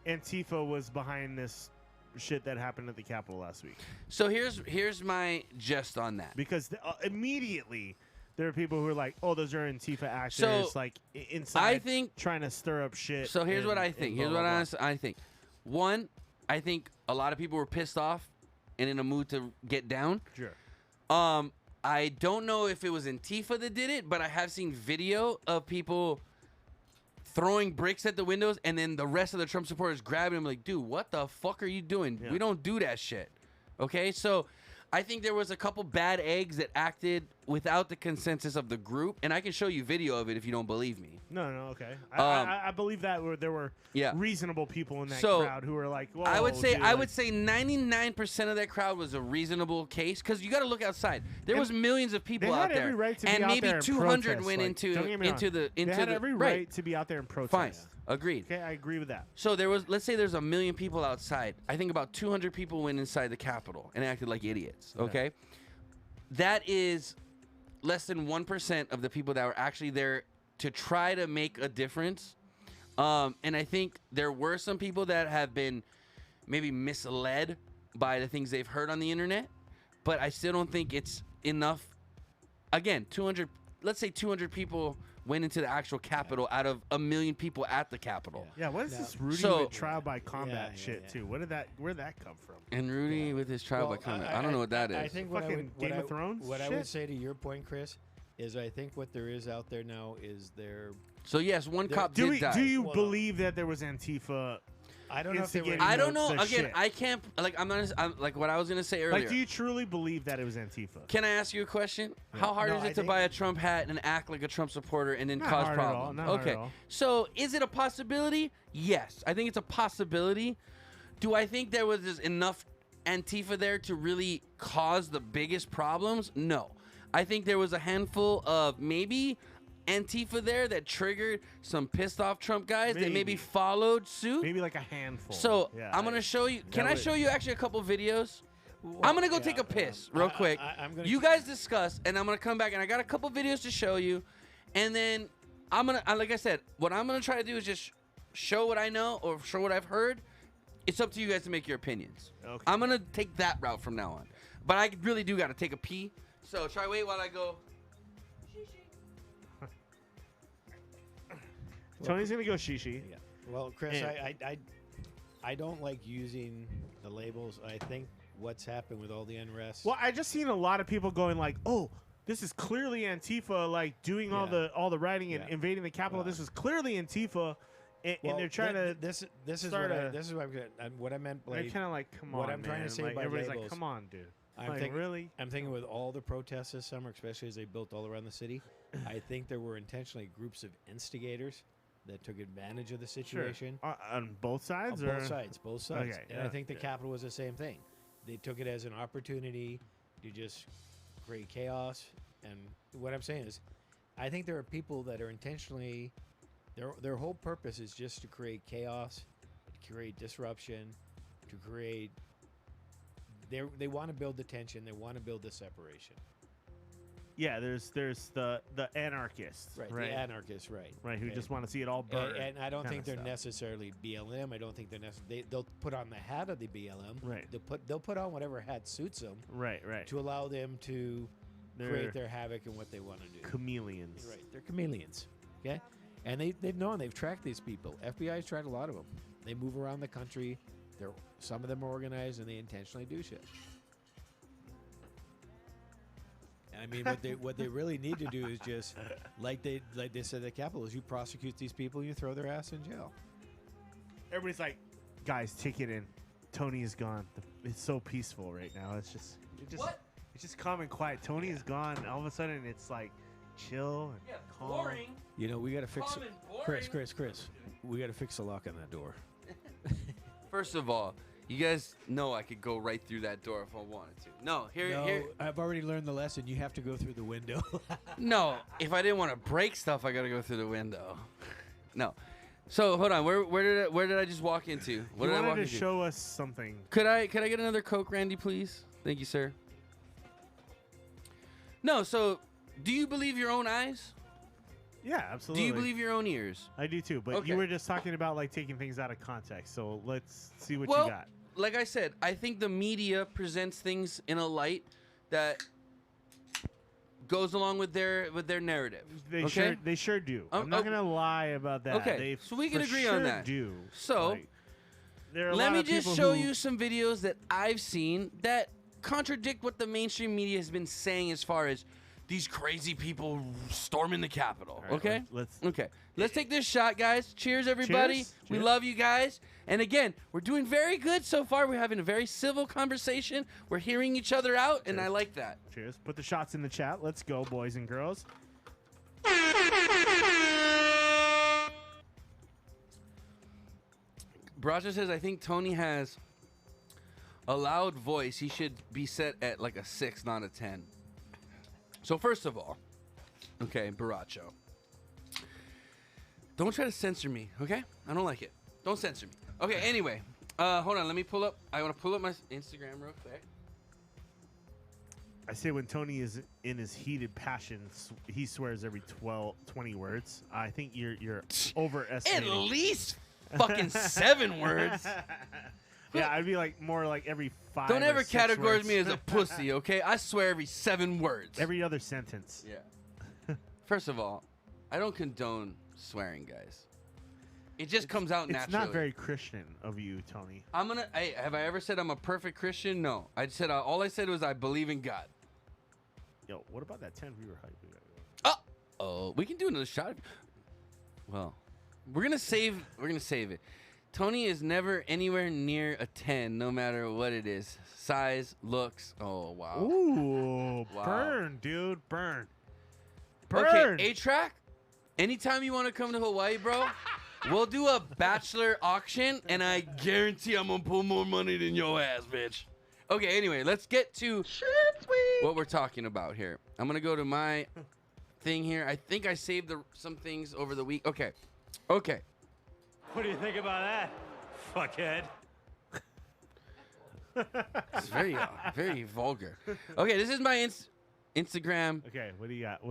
Antifa was behind this shit that happened at the Capitol last week? So here's my gist on that. Because immediately there are people who are like, "Oh, those are Antifa actors," So, like inside, I think trying to stir up shit. So here's and- what I think. and Here's blah, what blah, blah. I think. One, I think a lot of people were pissed off and in a mood to get down. Sure. I don't know if it was Antifa that did it, but I have seen video of people throwing bricks at the windows, and then the rest of the Trump supporters grabbing him like, dude, what the fuck are you doing? Yeah. We don't do that shit. Okay, so I think there was a couple bad eggs that acted without the consensus of the group, and I can show you video of it if you don't believe me. No, okay. I believe that there were Yeah. reasonable people in that So, crowd who were like, whoa, I would say dude, I like- would say 99% of that crowd was a reasonable case because you got to look outside. There was millions of people they out had there, every right to and be out maybe there and 200 protest, went like, into don't get me wrong. the They had every right to be out there and protest. Fine, agreed. Okay, I agree with that. So there was, let's say there's 1 million people outside. I think about 200 people went inside the Capitol and acted like idiots. Okay, that is less than 1% of the people that were actually there to try to make a difference. And I think there were some people that have been maybe misled by the things they've heard on the internet, but I still don't think it's enough. Again, 200, let's say 200 people went into the actual Capitol out of 1 million people at the Capitol. Yeah, what is this Rudy with trial by combat shit too? Where'd that come from? And Rudy with his trial by combat. I don't know what that is. I think what Fucking Game Game of Thrones What I shit? would say to your point, Chris, is I think what there is out there now is there. So yes, one cop Do did die. Do you believe that there was Antifa? I don't know if they were. I don't know. the Again, shit? I can't. Like I'm not. I'm like what I was gonna say earlier. Like, do you truly believe that it was Antifa? Can I ask you a question? How hard No, is I it to think- buy a Trump hat and act like a Trump supporter and then Not cause hard at all, problems? not hard Okay. at all. So is it a possibility? Yes, I think it's a possibility. Do I think there was just enough Antifa there to really cause the biggest problems? No. I think there was a handful of maybe Antifa there that triggered some pissed off Trump guys that maybe Maybe. followed suit. Maybe like a handful. So Yeah, I'm gonna show you. Can that I would- show you actually a couple videos? I'm gonna go take a piss real quick. I'm gonna You guys discuss, and I'm gonna come back, and I got a couple videos to show you, and then I'm gonna, like I said, what I'm gonna try to do is just show what I know or show what I've heard. It's up to you guys to make your opinions. Okay. I'm gonna take that route from now on, but I really do gotta take a pee. So try wait while I go. Tony's gonna go shishi. Yeah. Well, Chris, And- I don't like using the labels. I think what's happened with all the unrest. Well, I just seen a lot of people going like, "Oh, this is clearly Antifa, like doing all the rioting and invading the Capitol. This is clearly Antifa," and they're trying to. This is start what a- this is what I meant. They're kind of like, "Come on, what I'm trying man." to say like, by everybody's labels. like, "Come on, dude." I'm Like, thinking, really? I'm thinking with all the protests this summer, especially as they built all around the city, I think there were intentionally groups of instigators that took advantage of the situation. On both sides, On or both sides, both sides. Okay, And I yeah, think the yeah. Capitol was the same thing. They took it as an opportunity to just create chaos. And what I'm saying is, I think there are people that are intentionally, their whole purpose is just to create chaos, to create disruption, to create. They want to build the tension. They want to build the separation. Yeah, there's the anarchists, Right, right? the anarchists, right. Right, who And- just want to see it all burn. And I don't kinda think they're stuff. necessarily BLM. I don't think they'll put on the hat of the BLM. Right. They'll put on whatever hat suits them. Right. To allow them to They're create their havoc and what they want to do. chameleons. Right. They're chameleons. Okay. And they've tracked these people. FBI's tracked a lot of them. They move around the country. Some of them are organized and they intentionally do shit. I mean, what they really need to do is just like they said at the Capitol is you prosecute these people, you throw their ass in jail. Everybody's like, "Guys, take it in. Tony is gone. It's so peaceful right now. It's just calm and quiet. Tony is gone. All of a sudden, it's like chill and calm." You know, we got to fix Calm it. and Chris, we got to fix the lock on that door. First of all, you guys know I could go right through that door if I wanted to. No, here. I've already learned the lesson. You have to go through the window. No, if I didn't want to break stuff, I gotta go through the window. No. So hold on. Where did I just walk into? What You did I walk wanted to into? show us something. Could I get another Coke, Randy, please? Thank you, sir. No. So, do you believe your own eyes? Yeah, absolutely. Do you believe your own ears? I do too, but Okay. you were just talking about like taking things out of context. So let's see what Well, you got. like I said, I think the media presents things in a light that goes along with their narrative. They sure do. Oh, I'm not oh. gonna lie about that. Okay, They so we can for agree sure on that. Do So, Like, there are a Let lot me of just people show who- you some videos that I've seen that contradict what the mainstream media has been saying as far as these crazy people storming the Capitol. All right, Okay? let's Let's take this shot, guys. Cheers, everybody. Cheers. We Cheers. love you guys. And again, we're doing very good so far. We're having a very civil conversation. We're hearing each other out, and I like that. Cheers. Put the shots in the chat. Let's go, boys and girls. Bracha says, I think Tony has a loud voice. He should be set at like a 6, not a 10. So first of all, okay, Baracho, don't try to censor me, okay? I don't like it. Don't censor me. Okay, anyway, hold on. Let me pull up. I want to pull up my Instagram real quick. I say when Tony is in his heated passions, he swears every 20 words. I think you're overestimating. At least fucking 7 words. Yeah, I'd be like more like every 5. Don't or ever 6 categorize words. me as a pussy, okay? I swear every 7 words. Every other sentence. Yeah. First of all, I don't condone swearing, guys. It just comes out naturally. It's not very Christian of you, Tony. Hey, have I ever said I'm a perfect Christian? No. I said all I said was I believe in God. Yo, what about that 10 viewer hype we got? Oh, we can do another shot. Well, we're gonna save it. Tony is never anywhere near a 10, no matter what it is. Size, looks. Oh wow. Ooh, Wow. burn, dude, burn. Okay, A-Track. Anytime you want to come to Hawaii, bro, we'll do a bachelor auction, and I guarantee I'm gonna pull more money than your ass, bitch. Okay, anyway, let's get to what we're talking about here. I'm gonna go to my thing here. I think I saved some things over the week. Okay. What do you think about that, fuckhead? It's very vulgar. Okay, this is my Instagram. Okay, what do you got?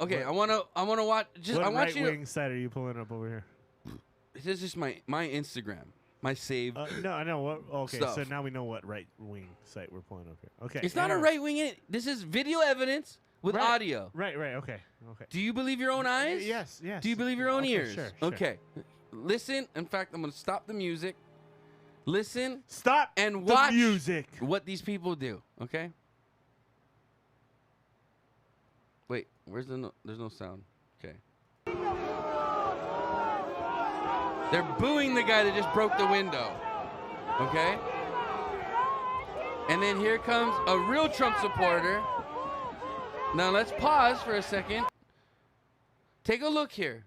Okay, I wanna watch. What I want you. right-wing site are you pulling up over here? This is just my Instagram, my save. No, I know what. Okay, stuff. so now we know what right-wing site we're pulling up here. Okay, It's not a right wing. This is video evidence with audio. Right. Okay. Do you believe your own eyes? Yes. Do you believe your own Okay, ears? sure. Okay. Listen. In fact, I'm gonna stop the music. Listen. Stop and the watch music. What these people do. Okay. Wait. Where's there's no sound. Okay. They're booing the guy that just broke the window. Okay. And then here comes a real Trump supporter. Now let's pause for a second. Take a look here.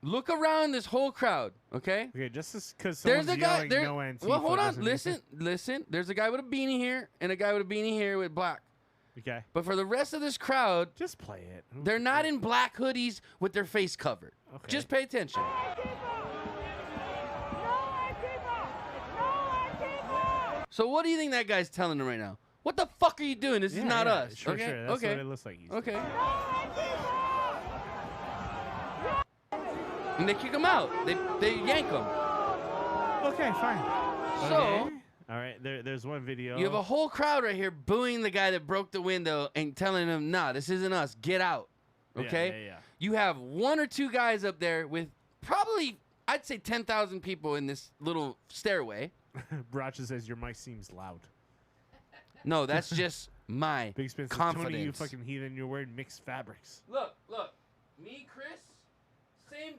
Look around this whole crowd, okay? Okay, just because There's someone's a guy. yelling no Antifa Well, hold on. doesn't mean- Listen. There's a guy with a beanie here and a guy with a beanie here with black. Okay. But for the rest of this crowd, just play it. They're not in black hoodies with their face covered. Okay. Just pay attention. So what do you think that guy's telling them right now? What the fuck are you doing? This is not us. Sure, okay. sure. That's okay. what it looks like. Okay. And they kick him out. They yank him. Okay, fine. So Okay. All right, there's one video. you have a whole crowd right here booing the guy that broke the window and telling him, "Nah, this isn't us. Get out." Okay. Yeah. You have 1 or 2 guys up there with probably, I'd say, 10,000 people in this little stairway. Bracha says your mic seems loud. No, that's just my Big Spin says, confidence. Tony, you fucking heathen. You're wearing mixed fabrics. Look. Me, Chris, same.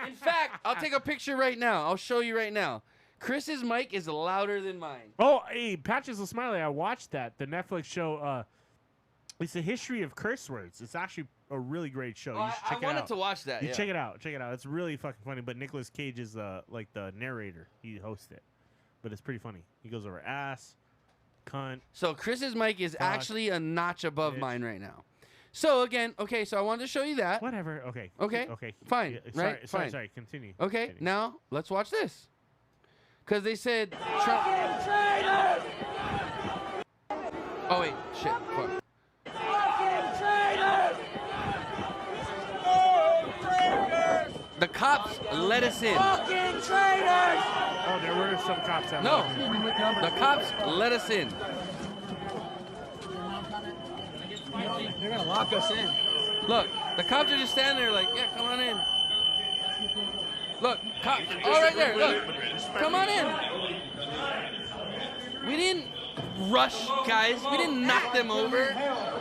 In fact, I'll take a picture right now. I'll show you right now. Chris's mic is louder than mine. Oh, hey, Patches of Smiley. I watched that. The Netflix show. It's a history of curse words. It's actually a really great show. You should check it out. I wanted to watch that. You yeah. check it out. Check it out. It's really fucking funny. But Nicolas Cage is like the narrator. He hosts it. But it's pretty funny. He goes over ass, cunt. So Chris's mic is Fuck. actually a notch above Bitch. mine right now. So again, okay, so I wanted to show you that. Whatever. Okay. Okay. Okay. Fine. Yeah, right. Fine. Sorry. Continue. Okay. Continue. Now let's watch this. Because they said Trump. Oh wait, shit. Fuck. The cops let us in. Fucking traitors! Oh, there were some cops out No, there. the cops let us in. They're gonna lock us in. Look, the cops are just standing there like, yeah, come on in. Look, cops, all right there, look, come on in. rush guys. We didn't knock them over.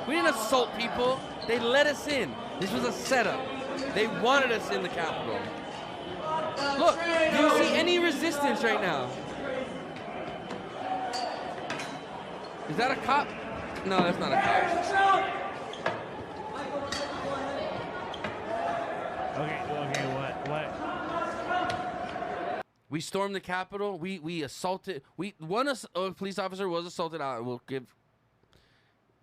We didn't assault people. They let us in. This was a setup. They wanted us in the Capitol. Look, do you see any resistance right now? Is that a cop? No, that's not a cop. Okay, what? We stormed the Capitol. We assaulted. One police officer was assaulted. I will give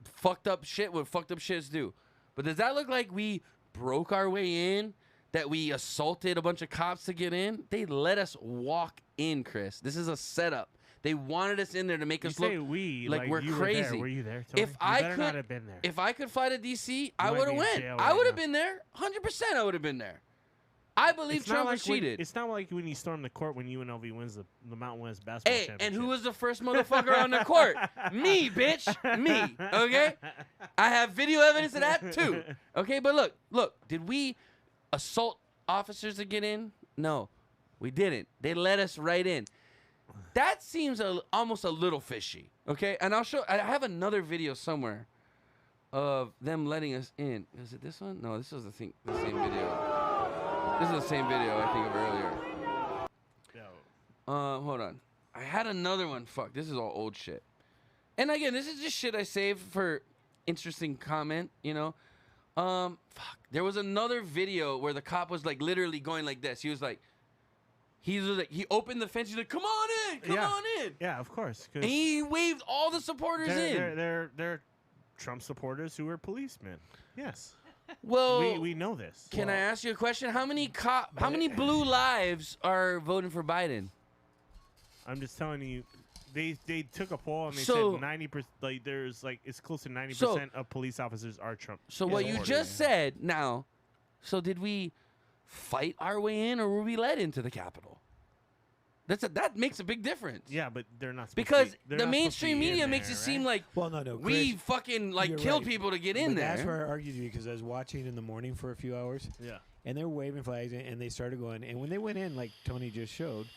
fucked up shit what fucked up shits do. But does that look like we broke our way in? That we assaulted a bunch of cops to get in? They let us walk in, Chris. This is a setup. They wanted us in there to make us look like we're crazy. Were you there, Tony? If I could not have been there. If I could fly to DC, I might would be have in went. jail I right would have now. been there. 100%. I would have been there. I believe It's not Trump like was cheated. It's not like when you storm the court when UNLV wins the Mountain West basketball Hey, championship. and who was the first motherfucker on the court? Me, bitch. Me. Okay? I have video evidence of that too. Okay, but look. Did we assault officers to get in? No, we didn't. They let us right in. That seems almost a little fishy. Okay, and I'll show. I have another video somewhere of them letting us in. Is it this one? No, this is the same video. This is the same video I think of earlier. Hold on. I had another one. Fuck, this is all old shit. And again, this is just shit I saved for interesting comment, you know. Fuck. There was another video where the cop was like literally going like this. He opened the fence. He's like, "Come on in, come on in." Yeah, of course. And he waved all the supporters in. They're Trump supporters who are policemen. Yes. Well, we know this. Can I ask you a question? How many blue lives are voting for Biden? I'm just telling you, they took a poll and they said 90%. Like there's like it's close to 90% of police officers are Trump. So what you just said now. So did we fight our way in, or were we led into the Capitol? That makes a big difference. Yeah, but they're not supposed because to be, they're the not mainstream supposed to be media in makes there, it seem right? like Well, no, we Chris, fucking you're killed right. people to get in But there. That's where I argued with you because I was watching in the morning for a few hours. Yeah. And they were waving flags and they started going. And when they went in, like Tony just showed,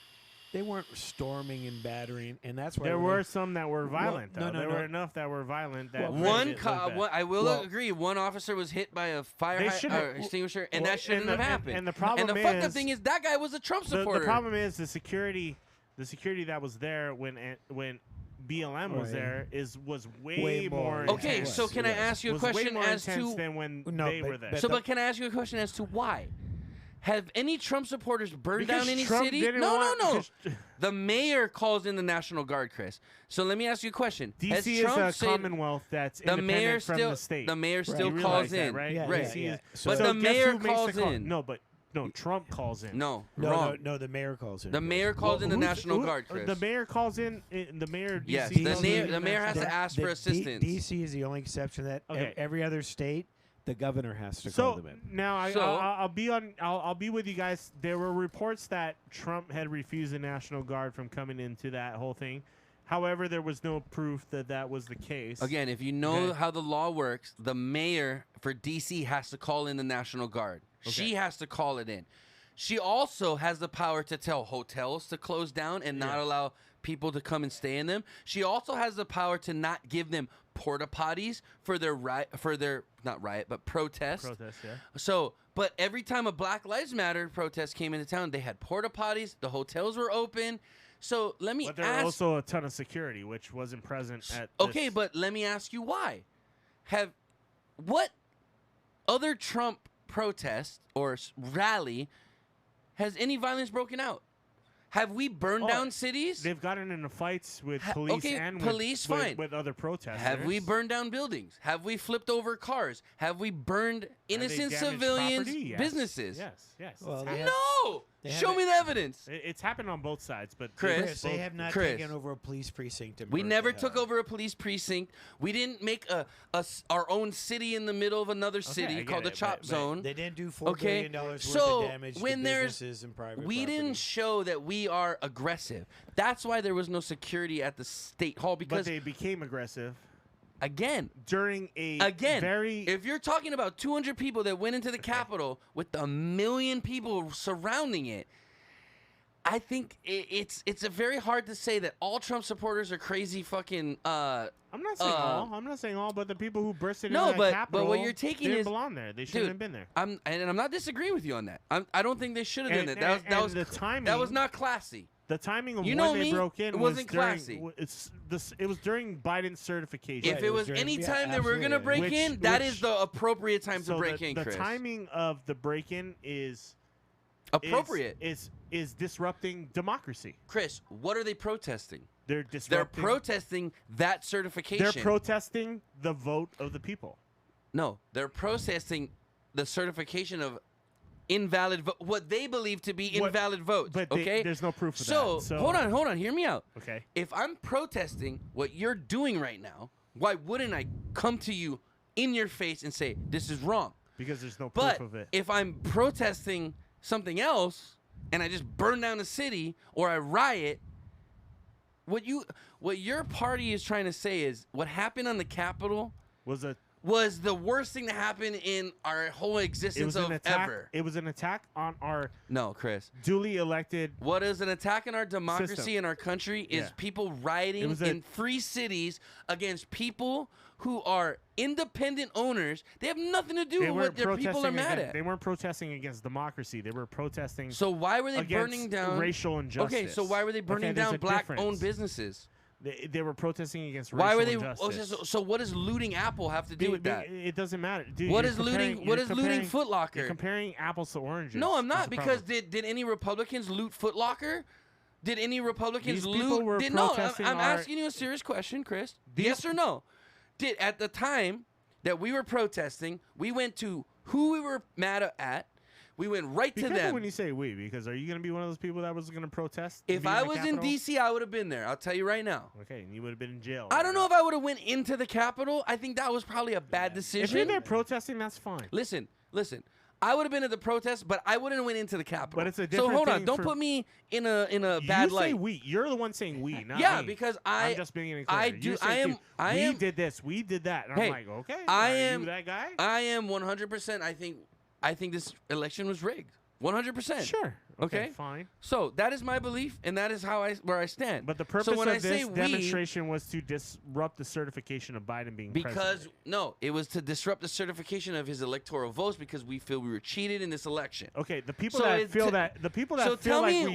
they weren't storming and battering. And that's why There were some that were violent. Well, there were enough that were violent. That I will agree. One officer was hit by a fire extinguisher, and that shouldn't have happened. And the problem and the fucked up thing is that guy was a Trump supporter. The problem is the security that was there when BLM was there was way more Okay, intense. so can I ask you a question as to than when they were there? But can I ask you a question as to why? Have any Trump supporters burned Because down any Trump city? didn't No. want- The mayor calls in the National Guard, Chris. So let me ask you a question. DC is a commonwealth that's independent from the state. The mayor still You calls realize that, in, right? right? DC is- But so the guess mayor who makes the calls call? in. No, Trump calls in. No, No, wrong. no, the mayor calls in. The mayor calls in the Who's- National who- Guard, Chris. The mayor calls in. The mayor. DC Yes, calls in the mayor has to ask for assistance. DC is the only exception to that. Okay. Every other state, the governor has to So call them in. now I'll be with you guys. There were reports that Trump had refused the National Guard from coming into that whole thing. However, there was no proof that that was the case. Again, if you know how the law works, the mayor for DC has to call in the National Guard. She has to call it in. She also has the power to tell hotels to close down and not allow people to come and stay in them. She also has the power to not give them porta potties for their protest. Protest, yeah. So, but every time a Black Lives Matter protest came into town, they had porta potties. The hotels were open. So let me But there ask. was also a ton of security, which wasn't present at. Okay, but let me ask you why. What other Trump protest or rally has any violence broken out? Have we burned down cities? They've gotten into fights with police and police, fine. with other protesters. Have we burned down buildings? Have we flipped over cars? Have we burned innocent damaged civilians' property? Yes. businesses? Yes. Well, No! Show me the evidence. It's happened on both sides, but Chris, they have not taken over a police precinct. We never took over a police precinct. We didn't make our own city in the middle of another city called the Chop Zone. They didn't do $4 billion worth of damage to businesses and private we property. didn't show that we are aggressive. That's why there was no security at the State Hall, because but they became aggressive. Again, during if you're talking about 200 people that went into the Capitol with 1 million people surrounding it, I think it's a very hard to say that all Trump supporters are crazy fucking. I'm not saying all. I'm not saying all, but the people who bursted no, into that Capitol but what you're taking didn't is belong there. They shouldn't have been there. I'm not disagreeing with you on that. I don't think they should have done it. That was the timing. That was not classy. The timing of when they broke in wasn't during, classy. It was during Biden's certification. If it was any time that we're gonna break in, that is the appropriate time to break in, Chris. The timing of the break-in is appropriate. Is disrupting democracy. Chris, what are they protesting? They're disrupting. They're protesting that certification. They're protesting the vote of the people. No, they're protesting the certification of invalid vote. What they believe to be invalid votes. But okay, there's no proof of that. So hold on, hear me out. Okay. If I'm protesting what you're doing right now, why wouldn't I come to you in your face and say this is wrong? Because there's no proof of it. If I'm protesting something else and I just burn down the city or I riot, what your party is trying to say is what happened on the Capitol was the worst thing to happen in our whole existence ever. It was an attack on our Chris. Duly elected. What is an attack on our democracy system. in our country is people rioting in free cities against people who are independent owners. They have nothing to do with what their people are mad at. They weren't protesting against democracy. They were protesting. So why were they burning down racial injustice? Okay, so why were they burning down black-owned businesses? They were protesting against racial injustice. So what does looting Apple have to do with that? It doesn't matter. Dude, what is looting Foot Locker? You're comparing apples to oranges. No, I'm not, because did any Republicans loot Foot Locker? Did any Republicans loot? I'm asking you a serious question, Chris. Yes or no? Did at the time that we were protesting, we went to who we were mad at. We went right to them. When you say we, because are you going to be one of those people that was going to protest? If I was in D.C., I would have been there. I'll tell you right now. Okay, and you would have been in jail. I don't know if I would have went into the Capitol. I think that was probably a bad decision. If you're there protesting, that's fine. Listen. I would have been at the protest, but I wouldn't have went into the Capitol. But it's a different So hold on, thing don't put me in a bad light. You say we. You're the one saying we, not me. Because I'm just being inclusive. We did this. We did that. And I'm like, okay. Are you that guy? I am 100%. I think this election was rigged. 100%. Sure. Okay. Fine. So that is my belief, and that is where I stand. But the purpose of this demonstration was to disrupt the certification of Biden being president. No, it was to disrupt the certification of his electoral votes because we feel we were cheated in this election. Okay, the people that feel that So tell me,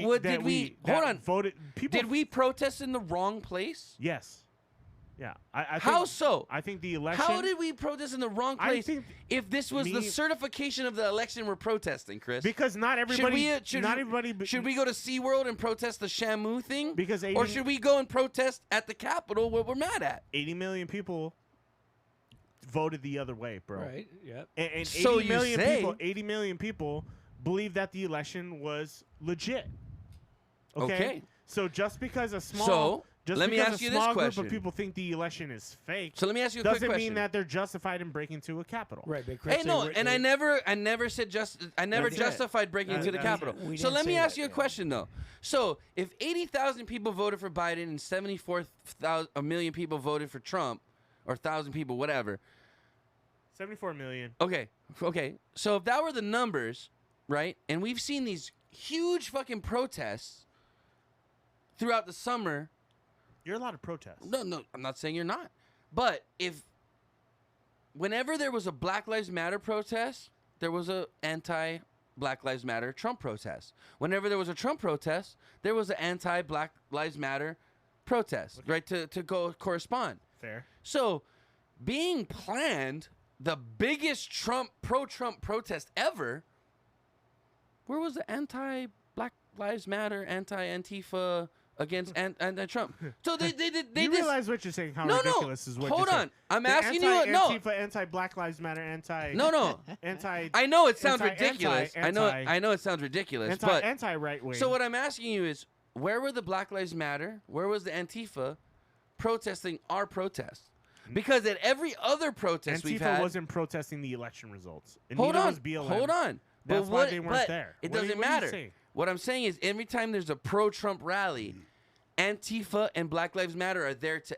voted. Did we protest in the wrong place? Yes. Yeah. How so? I think the election. How did we protest in the wrong place if this was the certification of the election we're protesting, Chris? Because not everybody. Should we go to SeaWorld and protest the Shamu thing? Because or should we go and protest at the Capitol what we're mad at? 80 million people voted the other way, bro. Right. Yep. And so 80 million people believe that the election was legit. Okay. So just because a small. Let me ask you this question. Group of people think the election is fake. So let me ask you a quick question. Doesn't mean that they're justified in breaking into a Capitol. Right, but Chris, I never said justified breaking into the Capitol. So let me ask you a question though. So if 80,000 people voted for Biden and 74 million people voted for Trump, or 1,000 people, whatever. 74 million. Okay. So if that were the numbers, right? And we've seen these huge fucking protests throughout the summer. You're allowed to protest. No, I'm not saying you're not. But whenever there was a Black Lives Matter protest, there was a anti-Black Lives Matter Trump protest. Whenever there was a Trump protest, there was an anti-Black Lives Matter protest, right, to go correspond. Fair. So being planned, the biggest pro-Trump protest ever, where was the anti-Black Lives Matter, anti-Antifa, against anti-Trump? So they you realize what you're saying? How ridiculous is what you're saying? Hold on, I'm asking you. No, Antifa, anti-Black Lives Matter, anti. No. Anti. I know it sounds ridiculous. I know it sounds ridiculous. But anti-right wing. So what I'm asking you is, where were the Black Lives Matter? Where was the Antifa protesting our protest? Because at every other protest we've had, Antifa wasn't protesting the election results. And hold neither on, was BLM. hold on. That's why they weren't there. It doesn't matter. What I'm saying is, every time there's a pro-Trump rally, Antifa and Black Lives Matter are there to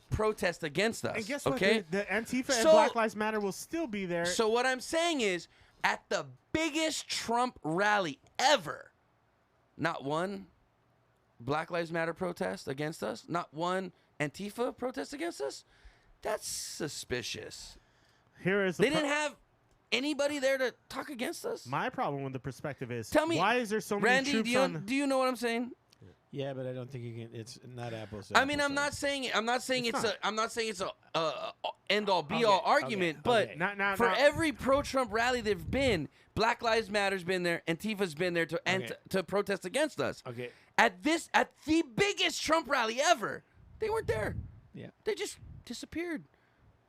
protest against us. And guess what? Okay? The Antifa and Black Lives Matter will still be there. So what I'm saying is, at the biggest Trump rally ever, not one Black Lives Matter protest against us, not one Antifa protest against us. That's suspicious. Here is they didn't have anybody there to talk against us. My problem with the perspective is, tell me, why is there so many Randy, troops do you know what I'm saying? Yeah, but I don't think you can. It's not apples. To I mean, apples, I'm not saying it's a end all be Okay, all argument, but okay. for every pro Trump rally there's been, Black Lives Matter's been there, Antifa's been there to protest against us. Okay. At the biggest Trump rally ever, they weren't there. Yeah. They just disappeared.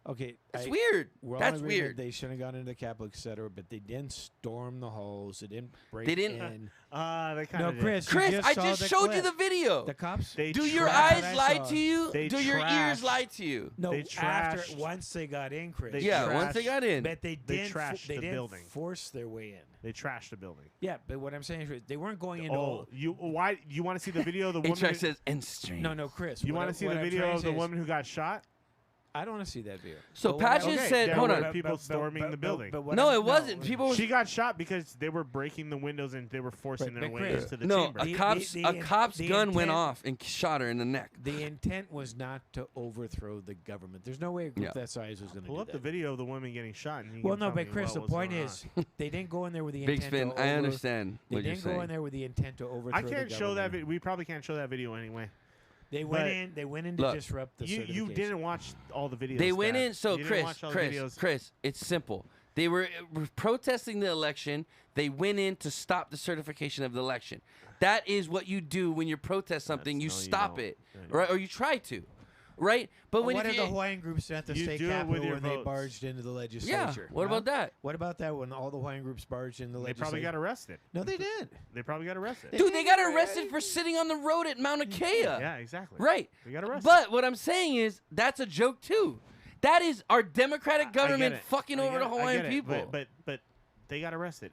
Okay, that's weird. We're That's all in agreement weird. They shouldn't have gone into the Capitol, etc. But they didn't storm the halls. They didn't break They didn't- in. They no, Chris. Chris, you I saw just the showed you clip. the video. The cops. Do your eyes lie to you? They Do your ears trashed- lie to you? No, They after trashed- once they got in, Chris. Yeah, once they got in. But they didn't. trashed they the didn't building. force their way in. They trashed the building. Yeah, but what I'm saying is they weren't going into. Oh, you want to see the video of the woman? H.R. says end stream. No, Chris. You want to see the video of the woman who got shot? I don't want to see that video. So Patches said, there hold were on. people storming the building. No, it wasn't. People. She got shot because they were breaking the windows and they were forcing their way Chris, into the No, chamber. a cop's gun went intent- off and shot her in the neck. The intent was not to overthrow the government. There's no way a group that size was going to Pull do up that. the video of the woman getting shot. And you Well, can no, tell but me Chris, the what was point going is, they didn't go in there with the Big intent Spin, to I understand They what you're didn't go saying. in there with the intent to overthrow I can't the show that. government. We probably can't show that video anyway. They But went in. They went in to Look, disrupt the You certification. didn't watch all the videos. They went Dad. in. So You didn't watch all the videos. Chris, it's simple. They were protesting the election. They went in to stop the certification of the election. That is what you do when you protest something. You no, you stop don't. it, right? Or you try to, right? But when what if if you, the Hawaiian groups at the You state do it with capitol your when they votes. barged into the legislature? what about that? What about that when all the Hawaiian groups barged into the They legislature? probably got arrested. No, they did. They probably got arrested. Dude, they got arrested for sitting on the road at Mauna Kea. Yeah, exactly. Right. They got arrested. But what I'm saying is that's a joke too. That is our democratic I get government it. fucking I over get the it. I Hawaiian get it. people. But they got arrested.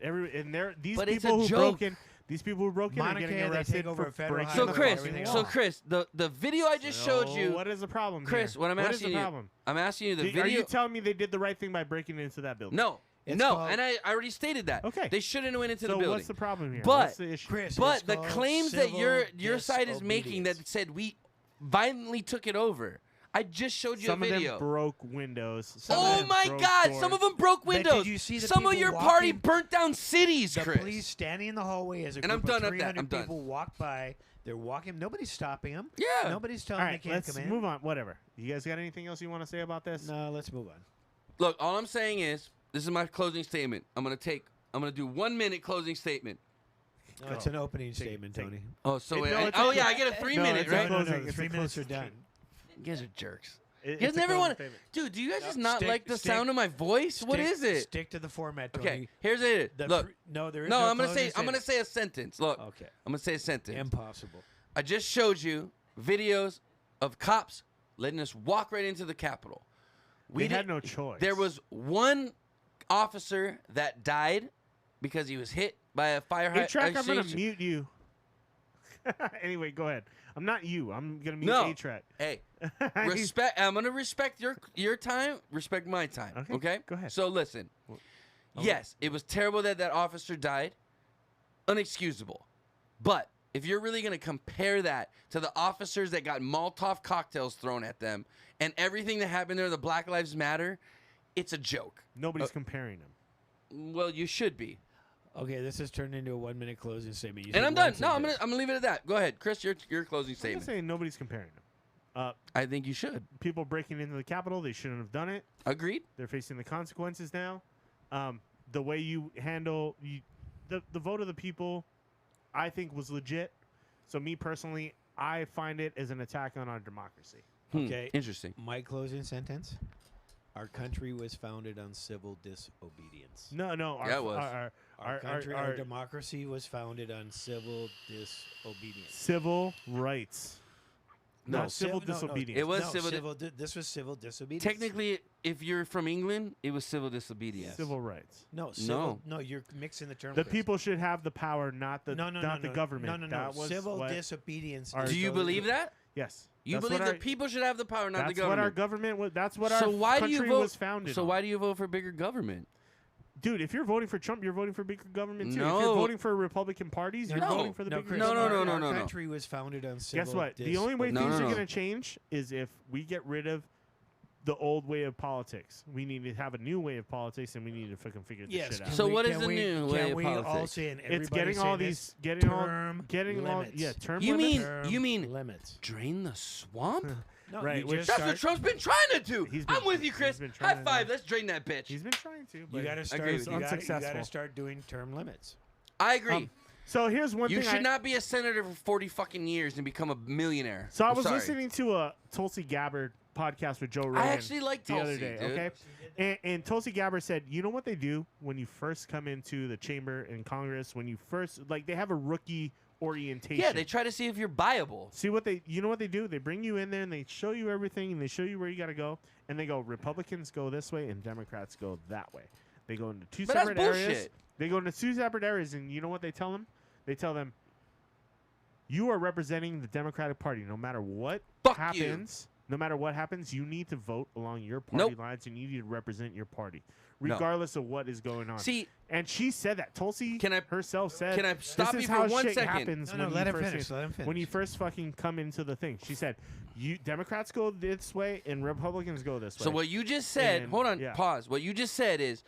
These But it's people a who joke. broke in. These people who broke in are Mauna getting Kea, they arrested take over for federal breaking So the Chris, everything law. so Chris, the video I just showed you. What is the problem? Chris, here? what I'm What asking is the you, problem? I'm asking you the Are video. you telling me they did the right thing by breaking into that building? No, It's no, called- and I already stated that. Okay. They shouldn't have went into So the building. what's the problem here? But What's the issue? Chris, But it's the called claims that your civil side is making that disobedience. said we violently took it over. I just showed you Some a of video. them broke windows. Some of Oh them my broke God! doors. Some of them broke But did windows. you see the Some of people your party walking- burnt down cities, The Chris. police standing in the hallway as a And group I'm done of with that. 300 I'm done. people walk by. They're walking. Nobody's stopping them. Yeah. Nobody's telling All them right, they can't let's come in. move on. Whatever. You guys got anything else you want to say about this? No, let's move on. Look, all I'm saying is this is my closing statement. I'm gonna do 1 minute closing statement. No, it's an opening statement, Tony. Oh, so No, wait, it's oh a- yeah, I get a 3 minute, it's a right? closing- No, the it's a 3 minutes are closing done. You guys are jerks. It's You guys a never closing want to, statement. dude. Do you guys just not Stick- like the stick- sound of my voice? What Stick- is it? Stick to the format, Tony. Okay, here's it. The Look, no, there is no, no I'm gonna closing say I'm gonna statement. say a sentence. Look, Okay. I'm gonna say a sentence. Impossible. I just showed you videos of cops letting us walk right into the Capitol. They had didn't- no choice. There was one officer that died because he was hit by a fire Hey, Track, I'm gonna extinguisher. mute you. Anyway, go ahead. I'm not you. I'm gonna mute No. A-Track. Hey, respect. I'm gonna respect your time. Respect my time. Okay, Okay. go ahead. So listen. Yes, it was terrible that that officer died. Unexcusable. But if you're really gonna compare that to the officers that got Molotov cocktails thrown at them and everything that happened there, the Black Lives Matter, it's a joke. Nobody's comparing them. Well, you should be. Okay, this has turned into a 1 minute closing statement. You And said I'm done. one No, I'm sentence. gonna leave it at that. Go ahead, Chris. Your closing I'm statement. just saying nobody's comparing them. I think you should. People breaking into the Capitol, they shouldn't have done it. Agreed. They're facing the consequences now. The way you handle the vote of the people, I think was legit. So me personally, I find it as an attack on our democracy. Okay. Interesting. My closing sentence. Our country was founded on civil disobedience. No. Yeah, it was. Our country, our democracy was founded on civil disobedience. Civil rights. No, Not civil disobedience. It was No, civil. this was civil disobedience. Technically, if you're from England, it was civil disobedience. Civil rights. No, civil, no, you're mixing the terms. The people should have the power, not the the government. No. That was Civil what disobedience. Do you believe that? Yes. You That's believe what the our- people should have the power, not the That's government. what our government was. That's what so our why do country you vote, was founded So on. why do you vote for bigger government? Dude, if you're voting for Trump, you're voting for bigger government too. No. If you're voting for Republican parties, you're voting for the bigger government. Our country was founded on civil. Guess what? The only way things are going to change is if we get rid of the old way of politics. We need to have a new way of politics, and we need to fucking figure this shit out. So what is the new way of politics? It's getting all these, getting all term You limits. mean limits? Drain the swamp? No, right. That's what Trump's been trying to do. I'm with you, Chris. High five. Let's drain that bitch. He's been trying to. But You got to start. agree with you. You got Unsuccessful. to start doing term limits. I agree. So here's one You thing. should not be a senator for 40 fucking years and become a millionaire. So I I'm was sorry. listening to a Tulsi Gabbard podcast with Joe Rogan. I actually like the Tulsi, other day. dude. Okay, and Tulsi Gabbard said, you know what they do when you first come into the chamber in Congress, when you first they have a rookie orientation. Yeah, they try to see if you're viable. See what you know what they do? They bring you in there and they show you everything and they show you where you got to go, and they go, Republicans go this way and Democrats go that way. They go into two separate areas. They go into two separate areas, and you know what they tell them? They tell them, you are representing the Democratic Party. No matter what happens, no matter what happens, you need to vote along your party lines, and you need to represent your party, regardless of what is going on. See, and she said that. Tulsi herself said, Can I stop this you is for how 1 shit second? happens No, when let you him first finish. Let him finish. When you first fucking come into the thing. She said, you Democrats go this way and Republicans go this way. So what you just said, And- hold on, yeah. pause. What you just said is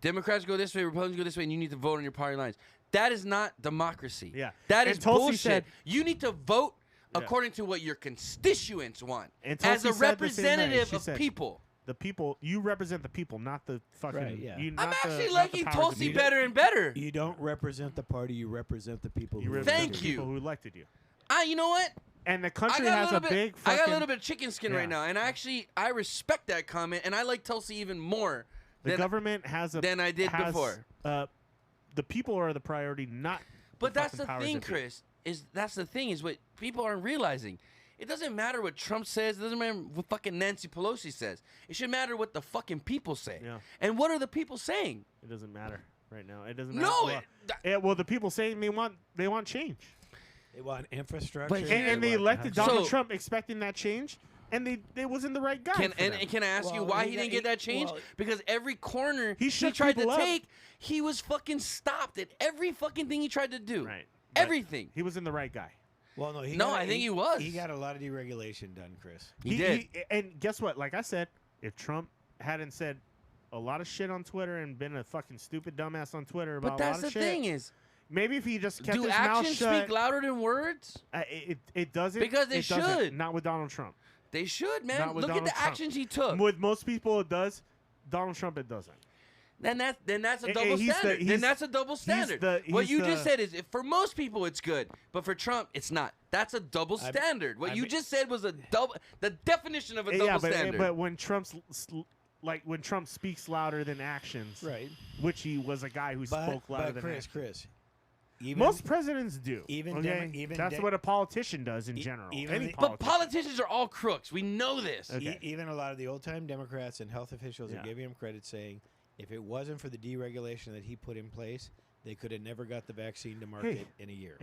Democrats go this way, Republicans go this way, and you need to vote on your party lines. That is not democracy. Yeah. That And is Tulsi bullshit. said- You need to vote according to what your constituents want. And as Tulsi a said the same thing. representative She of said, people. The people, you represent the people, not the fucking. Right, yeah. you, I'm not the- actually not the liking powers Tulsi that be. better and better. You don't represent the party. You represent the people. You who represent Thank the you. people who elected you. You know what? And the I country got has a a little big. bit. Fucking, I got a little bit of chicken skin Yeah. right now, and I respect that comment, and I like Tulsi even more The government has a than I did has, before. The people are the priority, not. But that's fucking the powers thing, that be. Chris. That's the thing is what people aren't realizing. It doesn't matter what Trump says. It doesn't matter what fucking Nancy Pelosi says. It should matter what the fucking people say. Yeah. And what are the people saying? It doesn't matter right now. It doesn't matter. No, well, the people saying they want change. They want infrastructure. And they elected Donald Trump expecting that change, and they wasn't the right guy. Can for them. I ask you why he didn't get that change? Because every corner he shook tried to people up. take, he was fucking stopped at every fucking thing he tried to do. Right. Everything. He wasn't the right guy. Well, no, I think he was. He got a lot of deregulation done, Chris. He did. And guess what? Like I said, if Trump hadn't said a lot of shit on Twitter and been a fucking stupid dumbass on Twitter about But a that's lot of the shit, thing is, maybe if he just kept do his mouth actions shut, speak louder than words? It doesn't. Because they it doesn't. should. Not with Donald Trump. They should, man. Not with Look at Donald the Trump. actions he took. With most people, it does. Donald Trump, it doesn't. Then that's a And double he's standard. the- Then he's- that's a double he's standard. the- What he's you the- just said is, if for most people it's good, but for Trump it's not. That's a double standard. What you just said was the definition of a double standard. But when when Trump speaks louder than actions, Right. Which he was a guy who spoke louder than actions. Chris. Most presidents do. Even okay? That's what a politician does in general. Any But politicians are all crooks. We know this. Even a lot of the old-time Democrats and health officials are giving him credit, saying if it wasn't for the deregulation that he put in place, they could have never got the vaccine to market in a year.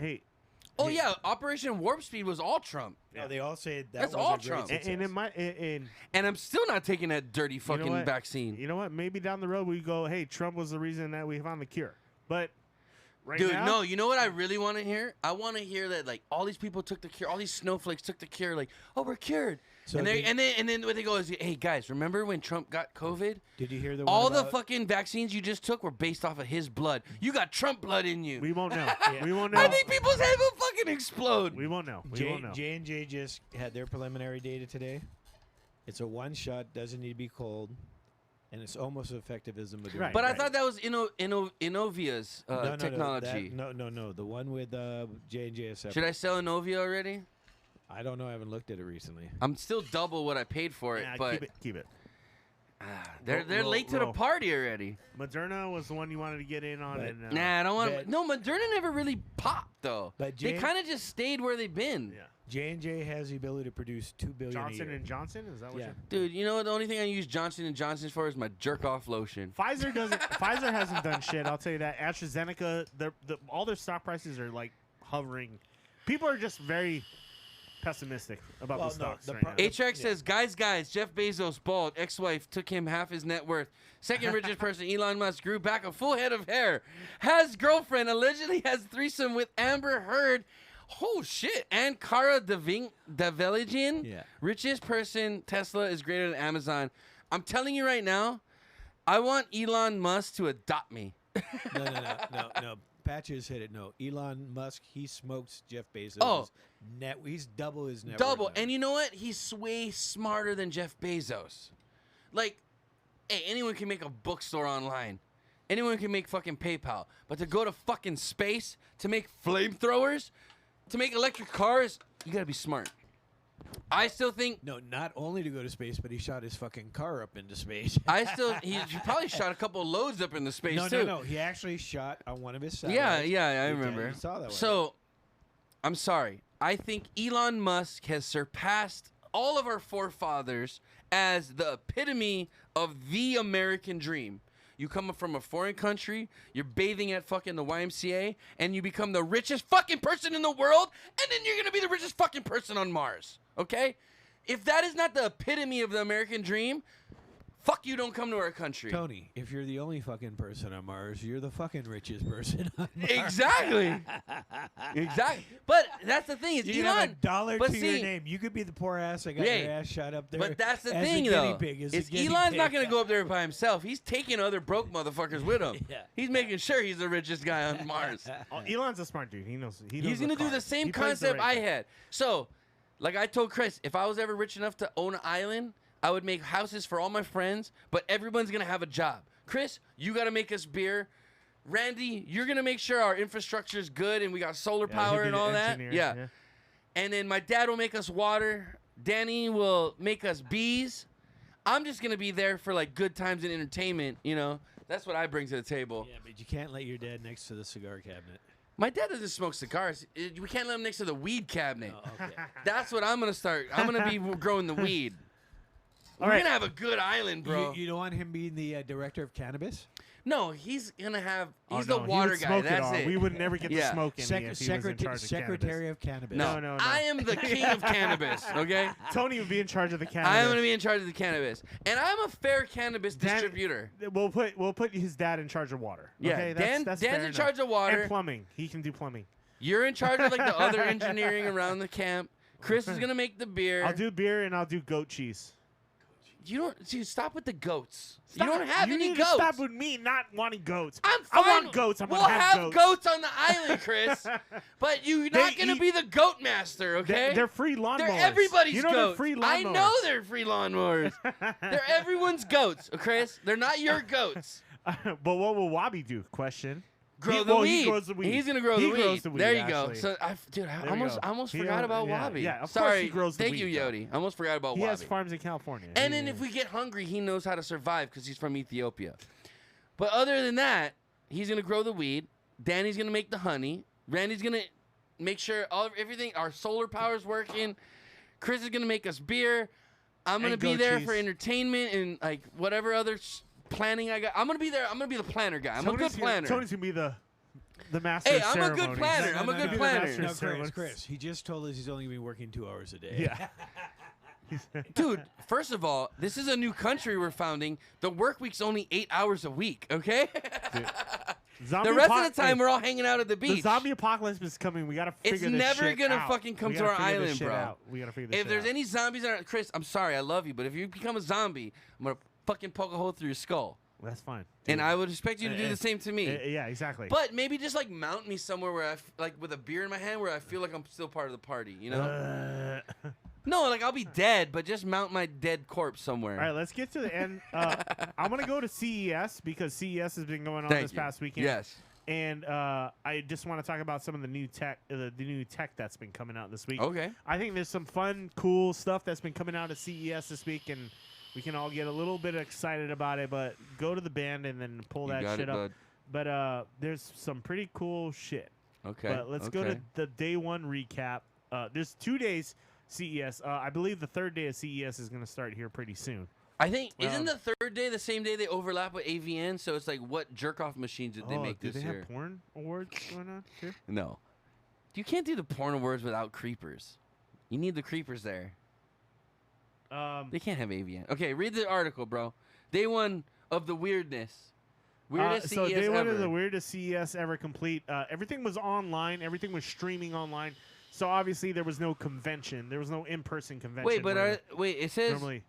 Oh yeah, Operation Warp Speed was all Trump. No, they all say that's was all a great Trump. success. And it might. And I'm still not taking that dirty fucking what? vaccine. You know what? Maybe down the road we go, hey, Trump was the reason that we found the cure. But right Dude, now, no, you know what I really want to hear? I want to hear that like all these people took the cure, all these snowflakes took the cure, like, oh, we're cured. So and then what they go is, hey guys, remember when Trump got COVID? Did you hear the all one the about- fucking vaccines you just took were based off of his blood? You got Trump blood in you. We won't know. We won't know. I think people's heads will fucking explode. We won't know. We won't know. J&J just had their preliminary data today. It's a one shot, doesn't need to be cold, and it's almost as effective as the Moderna. But I thought that was Innovia's technology. No. The one with J&J is separate. Should I sell Innovia already? I don't know. I haven't looked at it recently. I'm still double what I paid for it, Nah, but keep it. they're late to the party already. Moderna was the one you wanted to get in on. And, Nah, I don't want. No, Moderna never really popped though. But They kind of just stayed where they've been. Yeah. J&J has the ability to produce $2 billion Johnson a year. and Johnson? Is that what Yeah. Dude, you know what? The only thing I use Johnson and Johnson for is my jerk off lotion. Pfizer doesn't. Pfizer hasn't done shit. I'll tell you that. AstraZeneca, all their stock prices are like hovering. People are just very pessimistic about the stocks right now. HX says, guys, Jeff Bezos, bald, ex-wife, took him half his net worth. Second richest person, Elon Musk, grew back a full head of hair. Has girlfriend, allegedly has threesome with Amber Heard. Oh, shit. And Cara Delevingne. Yeah. Richest person, Tesla is greater than Amazon. I'm telling you right now, I want Elon Musk to adopt me. No. Patches hit it. No, Elon Musk, he smokes Jeff Bezos. Oh. He's double his net Double. worth now. And you know what? He's way smarter than Jeff Bezos. Like, hey, anyone can make a bookstore online. Anyone can make fucking PayPal. But to go to fucking space, to make flamethrowers, to make electric cars, you gotta be smart. I still think... No, not only to go to space, but he shot his fucking car up into space. He probably shot a couple of loads up into space, no, too. No, he actually shot on one of his satellites. Yeah, I remember. You saw that one. So, I'm sorry. I think Elon Musk has surpassed all of our forefathers as the epitome of the American dream. You come from a foreign country, you're bathing at fucking the YMCA, and you become the richest fucking person in the world, and then you're going to be the richest fucking person on Mars. Okay? If that is not the epitome of the American dream, fuck you, don't come to our country. Tony, if you're the only fucking person on Mars, you're the fucking richest person on Mars. Exactly. Exactly. But that's the thing. Is You Elon, have a dollar but to your see, name. You could be the poor ass that got your ass shot up there. But that's the as thing, a guinea though. pig, as a Is guinea Elon's not pig. going to go up there by himself. He's taking other broke motherfuckers with him. Yeah. He's making sure he's the richest guy on Mars. Elon's a smart dude. He knows. He's going to do the same concept I had. So, like I told Chris, if I was ever rich enough to own an island, I would make houses for all my friends, but everyone's going to have a job. Chris, you got to make us beer. Randy, you're going to make sure our infrastructure is good and we got solar power and all that. Yeah. And then my dad will make us water. Danny will make us bees. I'm just going to be there for like good times and entertainment, you know. That's what I bring to the table. Yeah, but you can't let your dad next to the cigar cabinet. My dad doesn't smoke cigars. We can't let him next to the weed cabinet. Oh, okay. That's what I'm going to start. I'm going to be growing the weed. We're going to have a good island, bro. You don't want him being the director of cannabis? No, he's going to have... He's the water guy. That's it. We would never get the smoke in Secretary of cannabis. No. I am the king of cannabis, okay? Tony would be in charge of the cannabis. I am going to be in charge of the cannabis. And I'm a fair cannabis distributor. We'll put his dad in charge of water. Yeah, okay? Dan's in charge of water. And plumbing. He can do plumbing. You're in charge of like the other engineering around the camp. Chris is going to make the beer. I'll do beer and I'll do goat cheese. You don't... Dude, stop with the goats. Stop. You don't have any need goats. To stop with me not wanting goats. I'm fine. I want goats. We'll have goats on the island, Chris. But you're not going to be the goat master, okay? They're free lawnmowers. They're everybody's you know goats. They're free lawnmowers. I know they're free lawnmowers. They're everyone's goats, Chris. They're not your goats. But what will Wabi do? Question. Grow the weed. He grows the weed. He's gonna grow the weed. Grows the weed. There you actually. go. So, dude, I almost He forgot about yeah, Wabi. Yeah, of Sorry. course he grows the Thank weed. you, Yodi. I almost forgot about He Wabi. has farms in California. And then if we get hungry, he knows how to survive because he's from Ethiopia. But other than that, he's gonna grow the weed. Danny's gonna make the honey. Randy's gonna make sure everything, our solar power's working. Chris is gonna make us beer. I'm gonna be there for entertainment and like whatever other planning I got. I'm gonna be there. I'm gonna be the planner guy. I'm a good planner. Tony's gonna be the master. Hey, of I'm a good ceremonies. planner. I'm a good planner. No, Chris, he just told us he's only going to be working 2 hours a day. Yeah. Dude, first of all, this is a new country we're founding. The work week's only 8 hours a week, okay? The rest of the time, we're all hanging out at the beach. The zombie apocalypse is coming. We gotta figure It's this never shit gonna out. fucking come We to gotta our figure this island, shit bro. out. We gotta figure this If shit there's out. any zombies on Chris, I'm sorry, I love you, but if you become a zombie, I'm gonna fucking poke a hole through your skull. That's fine. And I would expect you to do the same to me. Yeah, exactly. But maybe just like mount me somewhere where like with a beer in my hand where I feel like I'm still part of the party, you know? No, like I'll be dead, but just mount my dead corpse somewhere. All right, let's get to the end. I'm gonna go to CES because CES has been going on this past weekend. Yes. And I just want to talk about some of the new tech, the new tech that's been coming out this week. Okay. I think there's some fun, cool stuff that's been coming out at CES this week, and we can all get a little bit excited about it. But go to the band and then pull that shit up. But there's some pretty cool shit. Okay. But let's go to the day one recap. There's 2 days CES. I believe the third day of CES is going to start here pretty soon. I think isn't the third day the same day they overlap with AVN? So it's like, what jerk off machines did they make this year? Do they have porn awards going on too? No, you can't do the porn awards without creepers. You need the creepers there. Um, They can't have AVN. Okay, read the article, bro. Day one of the weirdness. Weirdest so CES day one ever. of the weirdest CES ever complete. Everything was online. Everything was streaming online. So obviously there was no convention. There was no in-person convention. Wait, but where wait, it says. normally,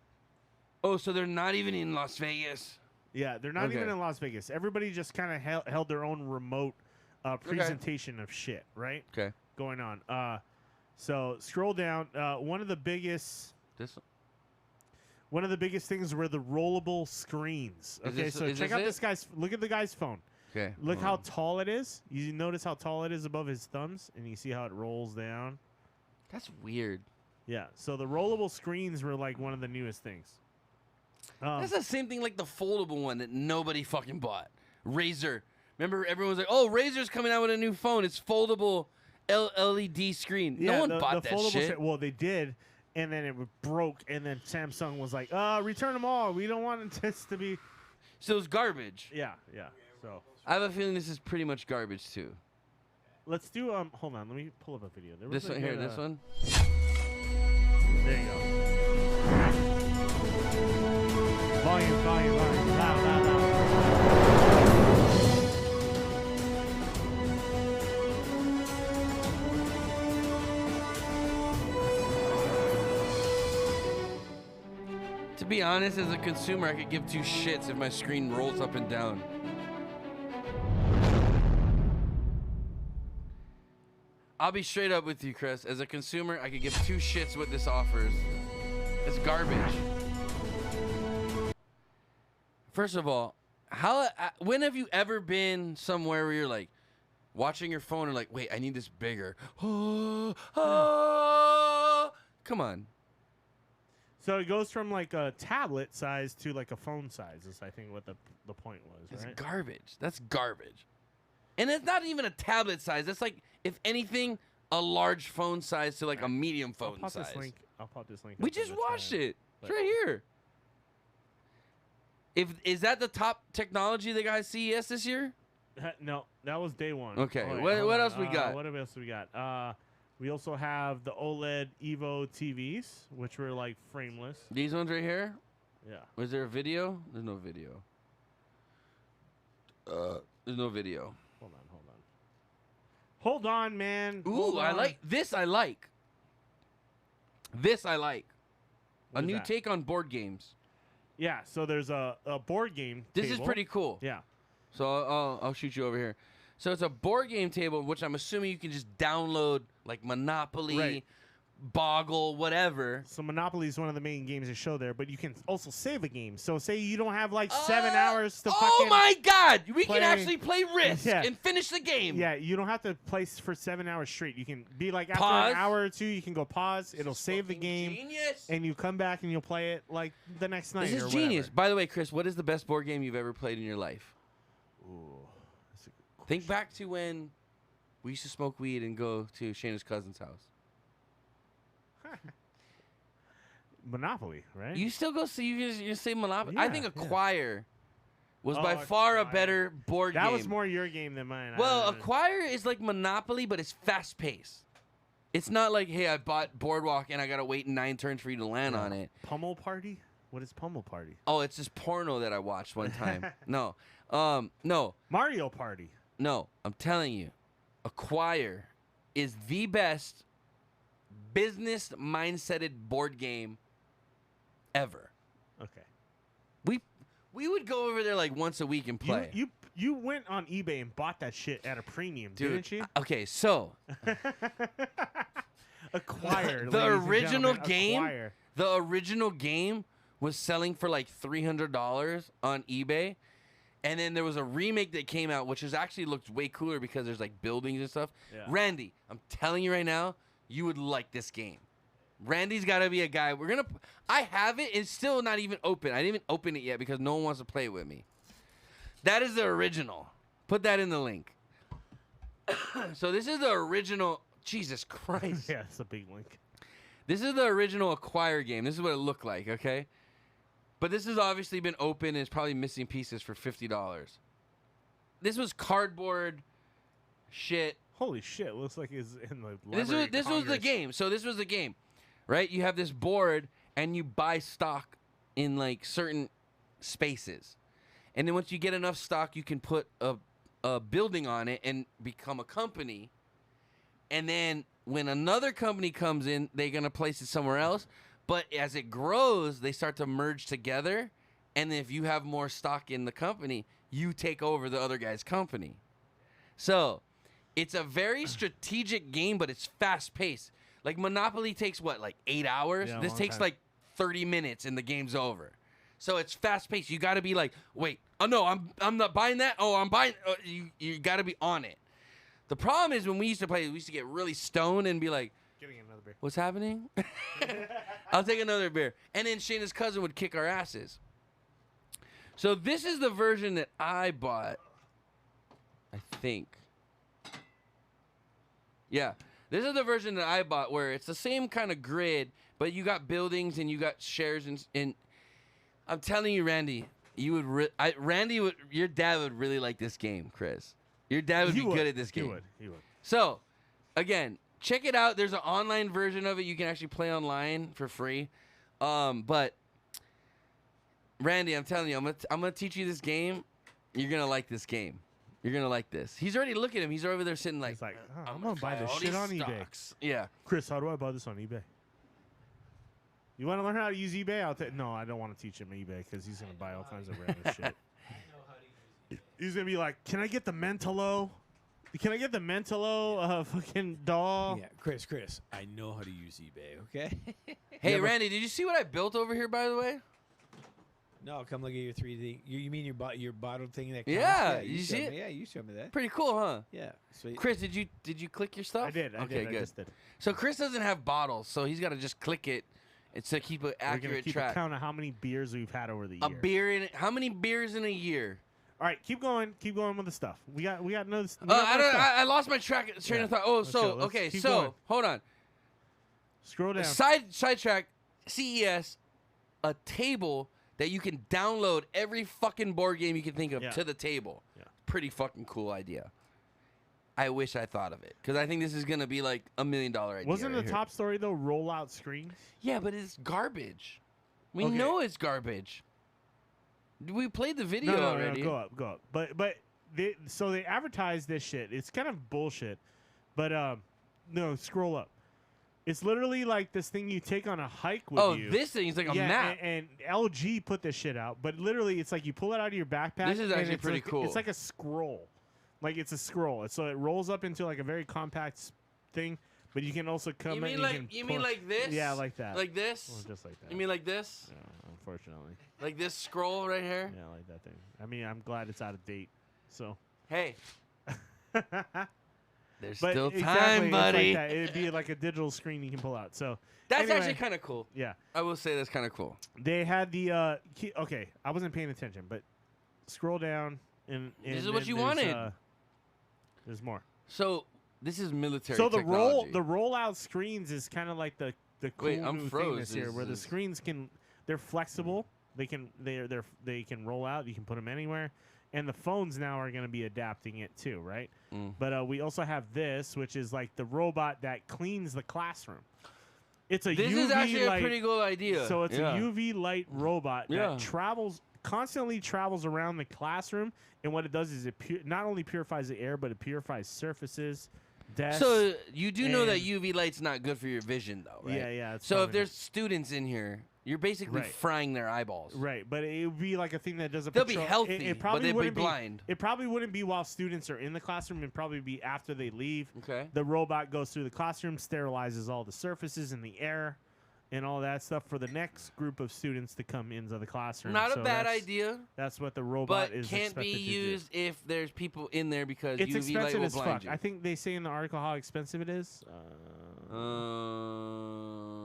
Oh, so they're not even in Las Vegas. yeah, they're not even Okay. in Las Vegas. Everybody just kind of held their own remote presentation of shit, right? Okay. Going on. So scroll down. One of the biggest. This. One of the biggest things were the rollable screens. Is Okay, this- so is check this out it? this guy's. Look at the guy's phone. Okay. Look hold how on. tall it is. You notice how tall it is above his thumbs, and you see how it rolls down. That's weird. Yeah. So the rollable screens were like one of the newest things. That's the same thing like the foldable one that nobody fucking bought. Razer. Remember, everyone was like, "Oh, Razer's coming out with a new phone. It's foldable LED screen." Yeah, no one the bought that foldable shit. Well, they did, and then it broke, and then Samsung was like, return them all. We don't want this to be. So it's garbage. Yeah, yeah. So I have a feeling this is pretty much garbage too. let's do. Hold on. Let me pull up a video. There was This a one here. good, This one. There you go. Volume. Loud. To be honest, as a consumer, I could give two shits if my screen rolls up and down. I'll be straight up with you, Chris. As a consumer, I could give two shits what this offers. It's garbage. First of all, when have you ever been somewhere where you're like watching your phone and like, wait, I need this bigger? Come on. So it goes from like a tablet size to like a phone size. Is I think what the point was. It's Right? garbage. That's garbage. And it's not even a tablet size. That's like, if anything, a large phone size to like a medium phone I'll pop size. this link. I'll pop this link. We up in just the watched chat, it. but- It's right here. Is that the top technology they got at CES this year? No, that was day one. Okay, wait, what hold on. else we got? What else we got? We also have the OLED Evo TVs, which were like frameless. These ones right here? Yeah. Was there a video? There's no video. There's no video. Hold on, man. Ooh, Hold I on. like this. I like this. I like What a is new that? take on board games. Yeah, so there's a board game. This is table. pretty cool. Yeah. So I'll shoot you over here. So it's a board game table, which I'm assuming you can just download, like Monopoly, Right. Boggle, whatever. So Monopoly is one of the main games they show there, but you can also save a game. So say you don't have like 7 hours to Oh fucking my God! We play. can actually play Risk Yeah. and finish the game. Yeah, you don't have to play for 7 hours straight. You can be like after Pause. an hour or two, you can go pause. It'll save the game, genius. and you come back and you'll play it like the next night. This or is genius. whatever. By the way, Chris, what is the best board game you've ever played in your life? Ooh, Think back to when we used to smoke weed and go to Shayna's cousin's house. Monopoly, right? You still go see you say Monopoly. I Yeah, think yeah. Acquire was Oh, by far a Acquire. better board game. That was more your game than mine. Well, Acquire is like Monopoly, but it's fast paced. It's not like, hey, I bought Boardwalk and I gotta wait 9 turns for you to land on it. Pummel Party? What is Pummel Party? Oh, it's this porno that I watched one time. No, no. Mario Party. No, I'm telling you, Acquire is the best business mindseted board game ever. Okay. We would go over there like once a week and play. You went on eBay and bought that shit at a premium, Dude, didn't you? Okay, so Acquire. the ladies and original gentlemen, game, Acquire. the original game was selling for like $300 on eBay. And then there was a remake that came out, which actually looked way cooler because there's like buildings and stuff. Yeah. Randy, I'm telling you right now, you would like this game. Randy's got to be a guy. I have it. It's still not even open. I didn't even open it yet because no one wants to play it with me. That is the original. Put that in the link. So this is the original. Jesus Christ. Yeah, it's a big link. This is the original Acquire game. This is what it looked like, okay? But this has obviously been open and it's probably missing pieces for $50. This was cardboard shit. Holy shit! Looks like it's in the. This was the game. So this was the game. right? You have this board, and you buy stock in like certain spaces, and then once you get enough stock, you can put a building on it and become a company. And then when another company comes in, they're gonna place it somewhere else. But as it grows, they start to merge together. And if you have more stock in the company, you take over the other guy's company. So it's a very strategic game, but it's fast paced. Like Monopoly takes what, like 8 hours? Yeah, This takes time. like 30 minutes and the game's over. So it's fast paced. You got to be like, wait, oh no, I'm not buying that. Oh, I'm buying. You got to be on it. The problem is when we used to play, we used to get really stoned and be like, Getting another beer. what's happening? I'll take another beer. And then Shayna's cousin would kick our asses. So this is the version that I bought, I think. Yeah, this is the version that I bought where it's the same kind of grid, but you got buildings and you got shares and I'm telling you, Randy, you would your dad would really like this game, Chris. Your dad would be good at this game. He would. So, again, check it out. There's an online version of it. You can actually play online for free. But Randy, I'm telling you, I'm gonna teach you this game. You're gonna like this game. You're gonna like this. He's already looking at him. He's over there sitting like, He's like, oh, I'm gonna buy this shit on eBay. Yeah. Chris, how do I buy this on eBay? You want to learn how to use eBay? No, I don't want to teach him eBay because he's gonna buy all kinds of random shit. He's gonna be like, can I get the Mentalo? Can I get the Mentalo fucking doll? Yeah, Chris, I know how to use eBay, okay? Hey, Randy, did you see what I built over here, by the way? No, come look at your 3D. You mean your bottle thing that counts? Yeah, you you see it? Yeah, you showed me that. Pretty cool, huh? Yeah. Sweet. Chris, did you click your stuff? I did. Okay, good. I just did. So Chris doesn't have bottles, so he's got to just click it. It's to keep an We're gonna accurate keep track. a count of how many beers we've had over the year. A beer in how many beers in a year? All right, keep going with the stuff. We got another. I lost my train of thought. Oh, Let's so go. Let's okay, keep so going. hold on. Scroll down. Sidetrack. CES, a table that you can download every fucking board game you can think of to the table. Yeah. Pretty fucking cool idea. I wish I thought of it because I think this is gonna be like $1 million idea. Wasn't right the here. top story though rollout screens? Yeah, but it's garbage. We Okay. know it's garbage. We played the video No, already. go up. But they advertise this shit. It's kind of bullshit. But no, scroll up. It's literally like this thing you take on a hike with you. Oh, this thing is like a map. And LG put this shit out. But literally, it's like you pull it out of your backpack. This is and actually it's pretty like, cool. It's like a scroll. Like it's a scroll. So it rolls up into like a very compact thing. But you can also come You in. mean like you mean like this? Yeah, like that. Like this? Well, just like that. You mean like this? Yeah, unfortunately. Like this scroll right here? Yeah, like that thing. I mean, I'm glad it's out of date. So. Hey. There's But still exactly, time, it's buddy. like that. It'd be like a digital screen you can pull out. So That's anyway, actually kind of cool. Yeah. I will say that's kind of cool. They had the okay. I wasn't paying attention, but scroll down and This is what you there's, wanted. There's more. So this is military. So the technology. rollout screens is kind of like the cool Wait, I'm new thing froze. this year, where the screens they're flexible. They can roll out. You can put them anywhere. And the phones now are going to be adapting it too, right? But we also have this, which is like the robot that cleans the classroom. It's a This UV is actually light, a pretty good idea. So it's Yeah. a UV light robot Yeah. that constantly travels around the classroom, and what it does is it not only purifies the air, but it purifies surfaces, desks. So you do know that and- UV light's not good for your vision, though, right? Yeah, it's So if probably there's students in here, you're basically Right. frying their eyeballs. Right, but it would be like a thing that doesn't. They'll be patrol. healthy, It but probably they'll be wouldn't blind. It probably wouldn't be while students are in the classroom. It'd probably be after they leave. Okay. The robot goes through the classroom, sterilizes all the surfaces and the air, and all that stuff for the next group of students to come into the classroom. Not So a bad that's- idea. That's what the robot But is can't be expected to do. used if there's people in there because It's UV light expensive will as blind fuck. you. I think they say in the article how expensive it is.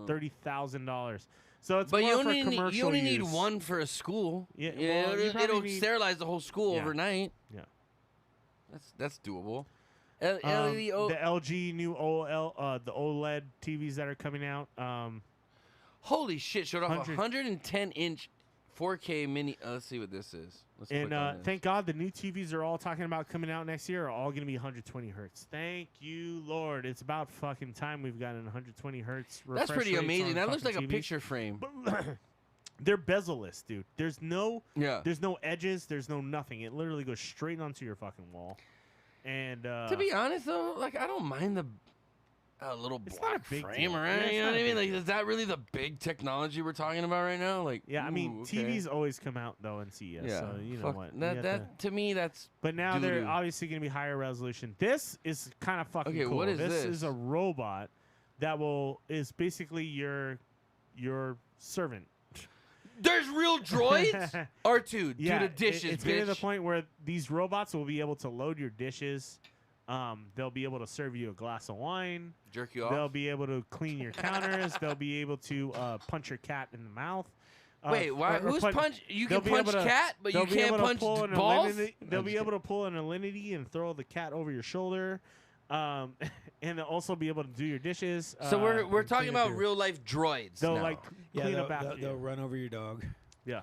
$30,000. So it's But more you for only commercial you only need use. one for a school. Yeah, Yeah, well, you probably it'll need- sterilize the whole school Yeah. overnight. Yeah. That's doable. The LED LG new the OLED TVs that are coming out. Holy shit! Showed off a 100 110-inch 4K mini. Let's see what this is. Let's click And on this. thank God the new TVs are all talking about coming out next year are all going to be 120 hertz. Thank you, Lord. It's about fucking time we've gotten 120 hertz. That's refresh pretty rates amazing. on That looks like fucking a TVs. picture frame. They're bezel-less, dude. There's no edges. There's no nothing. It literally goes straight onto your fucking wall. And To be honest, though, like I don't mind the little black big frame deal. or Yeah, anything. it's You know not what a I mean? big Like, is that really the big technology we're talking about right now? Like, yeah, I mean, ooh, okay. TVs always come out though in CES. Yeah, So you know fuck, what? That You have that to me, that's. But now they're doo-doo. obviously going to be higher resolution. This is kind of fucking Okay, cool. what is this this? is a robot that is basically your servant. There's real droids? R2, Yeah, do the dishes, it's bitch. getting to the point where these robots will be able to load your dishes. They'll be able to serve you a glass of wine. Jerk you off? They'll be able to clean your counters. They'll be able to punch your cat in the mouth. Wait, why? Who's punch? You can punch cat, but you can't punch balls? They'll be able to pull an alinity and throw the cat over your shoulder. And they'll also be able to do your dishes. So we're and talking clean up about your- real life droids. They'll now. like clean up after they'll you. run over your dog. Yeah.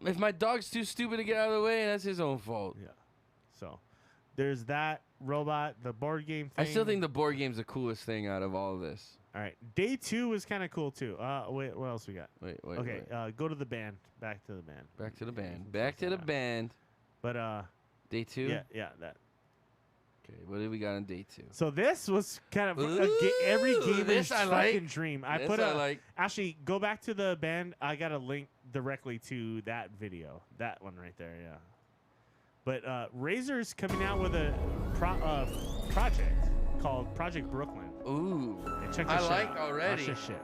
If my dog's too stupid to get out of the way, that's his own fault. Yeah. So there's that robot, the board game I thing. still think the board game's the coolest thing out of all of this. All right, day 2 was kind of cool too. Wait, what else we got? Wait. Okay, go to the band. Back to the band. Back to the band. Back to the band. But day 2. Yeah, that. Okay, what did we got on day 2? So this was kind of Ooh, every gamer's this I fucking like. dream. Actually, go back to the band. I got a link directly to that video. That one right there, yeah. But Razer's coming out with a project called Project Brooklyn. Ooh, and check I this shit like out. already. Watch this shit.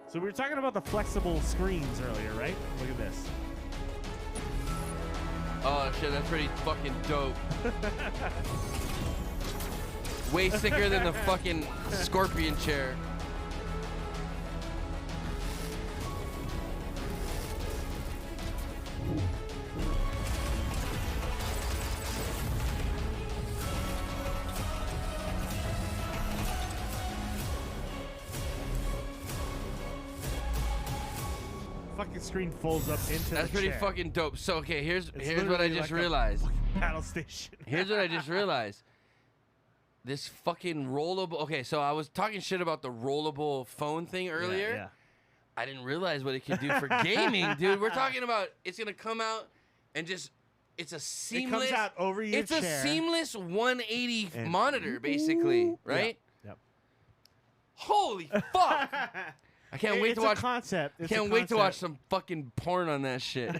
So we were talking about the flexible screens earlier, right? Look at this. Oh shit, that's pretty fucking dope. Way sicker than the fucking scorpion chair. Fucking screen folds up into That's the pretty chair. fucking dope. So okay, here's what I literally just like a realized. Battle station. Here's what I just realized. This fucking rollable. Okay, so I was talking shit about the rollable phone thing earlier. Yeah. I didn't realize what it could do for gaming, dude. We're talking about it's gonna come out and just it's a seamless. It comes out over your It's chair. a seamless 180 And- monitor, basically, right? Yep. Holy fuck! I can't wait to watch. It's a concept. It's a Can't wait to watch concept. some fucking porn on that shit.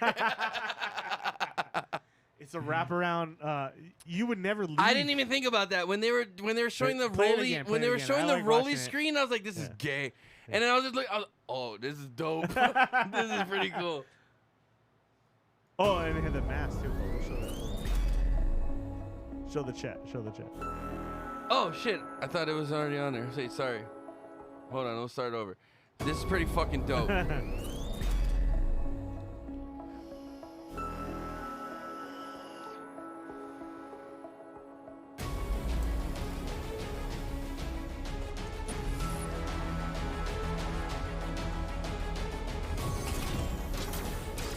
It's a wraparound. You would never leave. I didn't even think about that when they were showing the Play it rolly again, when play they it were again. showing I the like rolly watching it. screen. I was like, this is gay, and then I was just like, oh, this is dope. This is pretty cool. Oh, and they had the mask too. We'll show that. Show the chat. Show the chat. Oh shit! I thought it was already on there. Say sorry. Hold on, we'll start over. This is pretty fucking dope.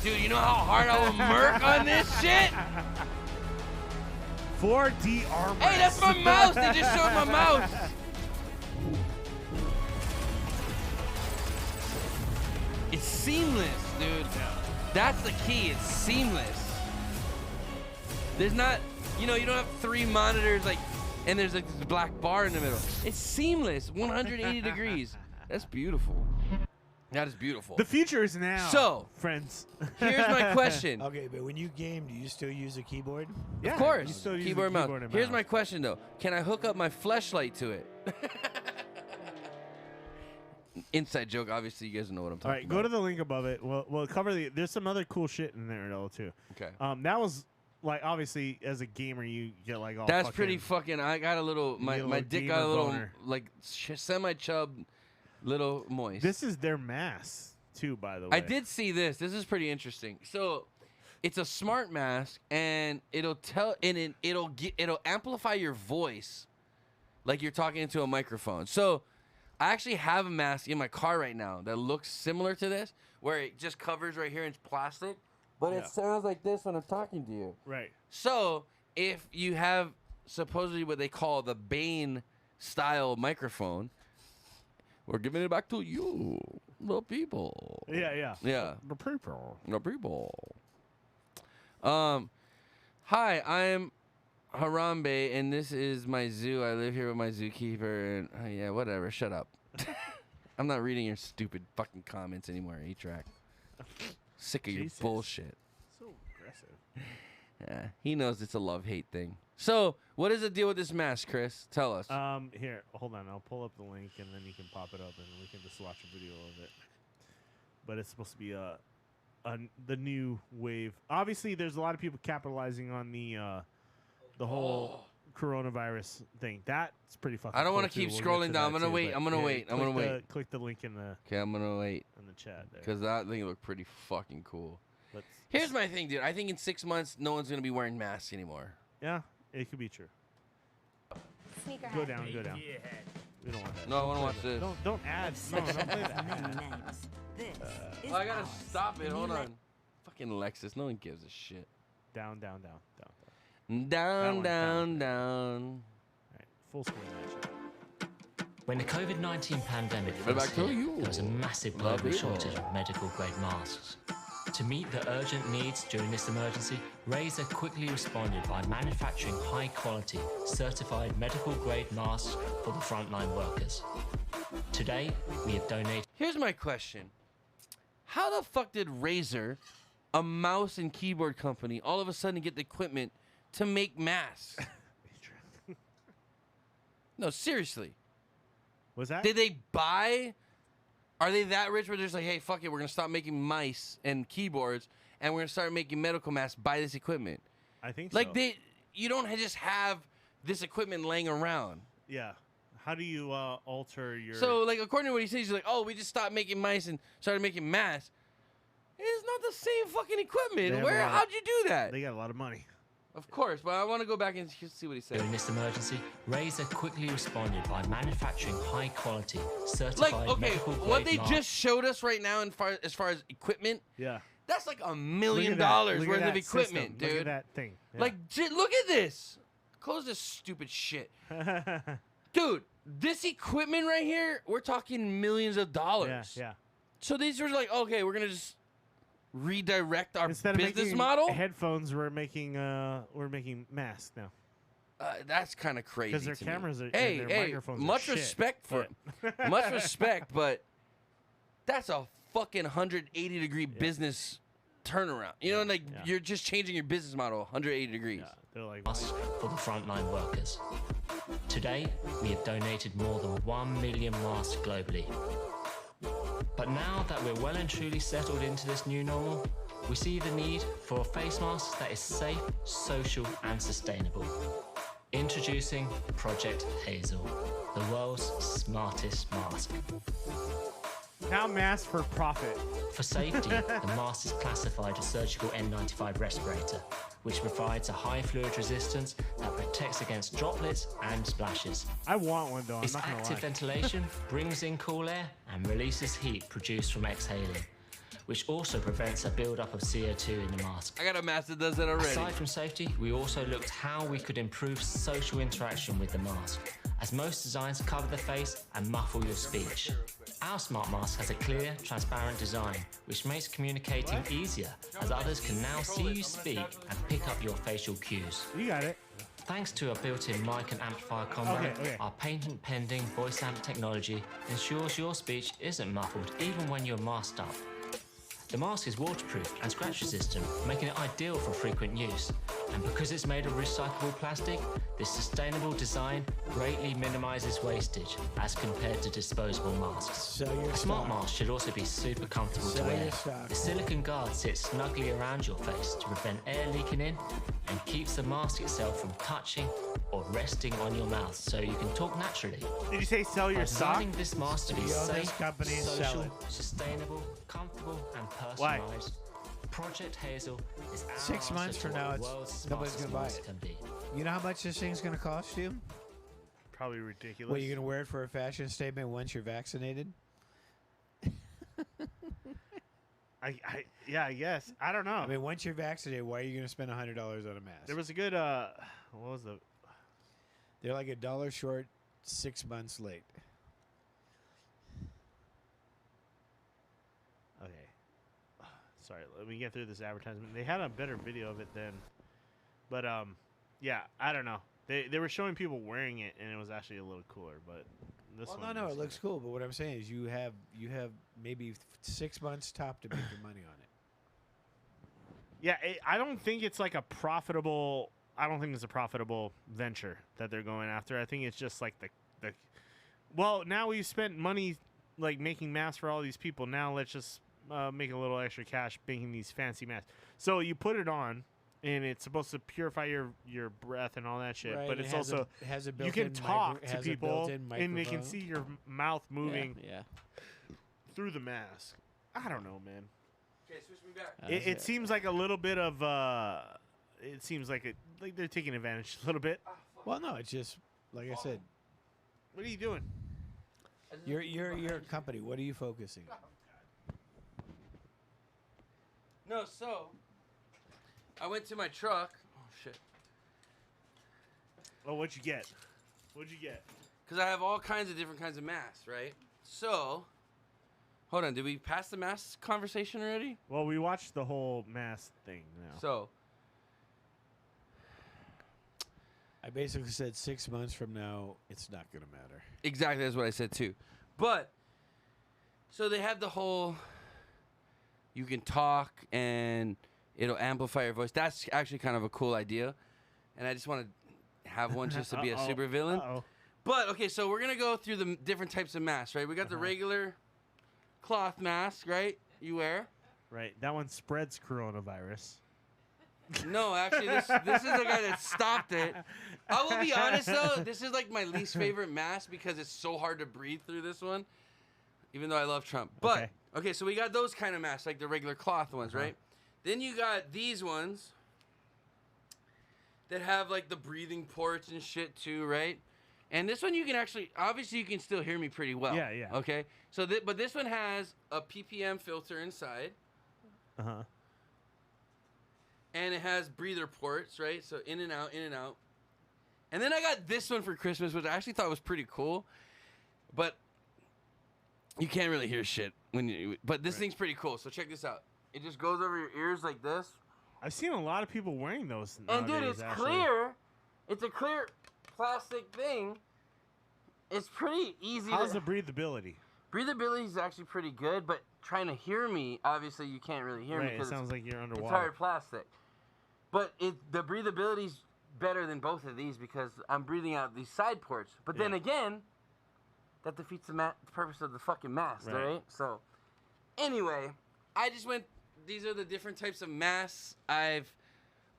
Dude, you know how hard I will murk on this shit? 4D armrest. Hey, that's my mouse. They just showed my mouse. It's seamless, dude. That's the key. It's seamless. There's not, you don't have 3 monitors and there's like this black bar in the middle. It's seamless, 180 degrees. That's beautiful. That is beautiful. The future is now. So, friends, here's my question. Okay, but when you game, do you still use a keyboard? Yeah, Of course. you still use the Keyboard, mouse. keyboard and Here's mouse. my question though. Can I hook up my fleshlight to it? Inside joke. Obviously, you guys know what I'm talking All right, about. go to the link above it. We'll cover there's some other cool shit in there though too. Okay. That was like obviously as a gamer you get like all. That's pretty fucking. I got a little. You get a My little dick got a gamer little boner. like semi chub, little moist. This is their mask too, by the way. I did see this. This is pretty interesting. So, it's a smart mask, and it'll tell, and it'll amplify your voice, like you're talking into a microphone. So, I actually have a mask in my car right now that looks similar to this, where it just covers right here in plastic, but it sounds like this when I'm talking to you. Right. So if you have supposedly what they call the Bane style microphone, we're giving it back to you, the people. Yeah. Yeah. The people. The people. Hi, I'm Harambe, and this is my zoo. I live here with my zookeeper, and yeah, whatever. Shut up. I'm not reading your stupid fucking comments anymore, A-Track. Sick of your bullshit. So aggressive. Yeah, he knows it's a love-hate thing. So, what is the deal with this mask, Chris? Tell us. Here, hold on. I'll pull up the link, and then you can pop it up, and we can just watch a video of it. But it's supposed to be the new wave. Obviously, there's a lot of people capitalizing on the whole coronavirus thing. That's pretty fucking I don't want to keep scrolling down. I'm gonna wait. I'm gonna wait. I'm gonna wait. Click the link in the. Okay, I'm gonna wait. In the chat there. Because that thing looked pretty fucking cool. Here's my thing, dude. I think in 6 months, no one's gonna be wearing masks anymore. Yeah, it could be true. Go down. We don't want that. No, I want to watch this. Don't add. No, don't play that. I gotta stop it. Hold on. Fucking Lexus. No one gives a shit. Down. Down. Right, full screen action. When the COVID-19 pandemic Right back first to hit, you. there was a massive global shortage of medical-grade masks. To meet the urgent needs during this emergency, Razer quickly responded by manufacturing high-quality, certified medical-grade masks for the frontline workers. Today, we have donated... Here's my question. How the fuck did Razer, a mouse and keyboard company, all of a sudden get the equipment to make masks? No, seriously. Was that? Did they buy... Are they that rich where they're just like, hey, fuck it, we're going to stop making mice and keyboards, and we're going to start making medical masks, buy this equipment? I think like so. You don't just have this equipment laying around. Yeah. How do you alter your... So, like, according to what he says, he's like, oh, we just stopped making mice and started making masks. It's not the same fucking equipment. How'd you do that? They got a lot of money. Of course, but I want to go back and see what he said. During this emergency, Razer quickly responded by manufacturing high-quality, certified like, okay, medical-grade what they masks. just showed us right now as far as equipment, yeah, that's like $1 million Look worth at of that equipment, system. dude. Look at that thing. Yeah. Like, look at this. Close this stupid shit. Dude, this equipment right here, we're talking millions of dollars. Yeah. So these were like, okay, we're going to just redirect our Instead business of making model. Headphones, we're making masks now. That's kind of crazy. Because their to cameras me. are and their microphones much are respect shit. for much respect, but that's a fucking 180-degree business turnaround. You know, like you're just changing your business model 180 degrees. Yeah, they're like for the frontline workers. Today, we have donated more than 1 million masks globally. But now that we're well and truly settled into this new normal, we see the need for a face mask that is safe, social, and sustainable. Introducing Project Hazel, the world's smartest mask. Now masks for profit. For safety, the mask is classified as surgical N95 respirator, which provides a high fluid resistance that protects against droplets and splashes. I want one though, I'm Its not gonna active lie. ventilation brings in cool air and releases heat produced from exhaling, which also prevents a buildup of CO2 in the mask. I got a mask that does that already. Aside from safety, we also looked how we could improve social interaction with the mask, as most designs cover the face and muffle your speech. Our smart mask has a clear, transparent design, which makes communicating easier, as others can now see you speak and pick up your facial cues. You got it. Thanks to a built-in mic and amplifier combo, Okay. our patent-pending voice amp technology ensures your speech isn't muffled even when you're masked up. The mask is waterproof and scratch resistant, making it ideal for frequent use. And because it's made of recyclable plastic, this sustainable design greatly minimizes wastage as compared to disposable masks. A smart mask should also be super comfortable to wear. The silicone guard sits snugly around your face to prevent air leaking in and keeps the mask itself from touching or resting on your mouth so you can talk naturally. Did you say sell your By sock? designing this mask to be safe, company and sell social, it. sustainable, comfortable, and Why? personalized, Project Hazel is our 6 months answer from to now, what the world's nobody's smartest gonna buy mask it. can be. You know how much this thing's gonna cost you? probably ridiculous. Well, you gonna wear it for a fashion statement once you're vaccinated? Yeah, I guess. I don't know. I mean, once you're vaccinated, why are you gonna spend $100 on a mask? There was a good what was the? They're like $1 short, 6 months late. Okay. Sorry, let me get through this advertisement. They had a better video of it then. But yeah, I don't know. They were showing people wearing it and it was actually a little cooler, but this Well, one no, was it looks cool. But what I'm saying is, you have maybe 6 months top to make your money on it. Yeah, I don't think it's like a profitable. I don't think it's a profitable venture that they're going after. I think it's just like the. Well, now we've spent money like making masks for all these people. Now let's just make a little extra cash making these fancy masks. So you put it on, and it's supposed to purify your breath and all that shit. Right, but it it's has also has a you can built-in talk to has a people built-in and they can microphone. see your mouth moving Yeah. through the mask. I don't know, man. Okay, switch me back. It seems like a little bit of it seems like like they're taking advantage a little bit. Well, no, it's just like I said. What are you doing? You're a company. What are you focusing on? No, so I went to my truck. Oh shit. Oh, what'd you get? What'd you get? Because I have all kinds of different kinds of masks, right? So, hold on. Did we pass the mask conversation already? Well, we watched the whole mask thing now. So, I basically said 6 months from now, it's not going to matter. exactly, that's what I said too. But, so they have the whole, you can talk and it'll amplify your voice. That's actually kind of a cool idea. And I just want to have one just to be a super villain. But, okay, so we're going to go through the different types of masks, right? We got the regular cloth mask, right? You wear. Right. That one spreads coronavirus. No, actually, this is the guy that stopped it. I will be honest, though. This is, like, my least favorite mask because it's so hard to breathe through this one, even though I love Trump. But, okay, so we got those kind of masks, like the regular cloth ones, right? Then you got these ones that have, like, the breathing ports and shit, too, right? And this one you can actually, obviously you can still hear me pretty well. Yeah, yeah. Okay? So, but this one has a PPM filter inside. Uh-huh. And it has breather ports, right? So in and out, in and out. And then I got this one for Christmas, which I actually thought was pretty cool. But you can't really hear shit when you. But this thing's pretty cool. So check this out. It just goes over your ears like this. I've seen a lot of people wearing those. And dude, nowadays, it's actually. clear. It's a clear plastic thing. It's pretty easy. How's the breathability? Breathability is actually pretty good, but trying to hear me, obviously you can't really hear me Right, it because sounds like you're underwater. It's hard plastic. But the breathability's better than both of these because I'm breathing out these side ports. But then again, that defeats the purpose of the fucking mask, right? So, anyway, I just went. These are the different types of masks I've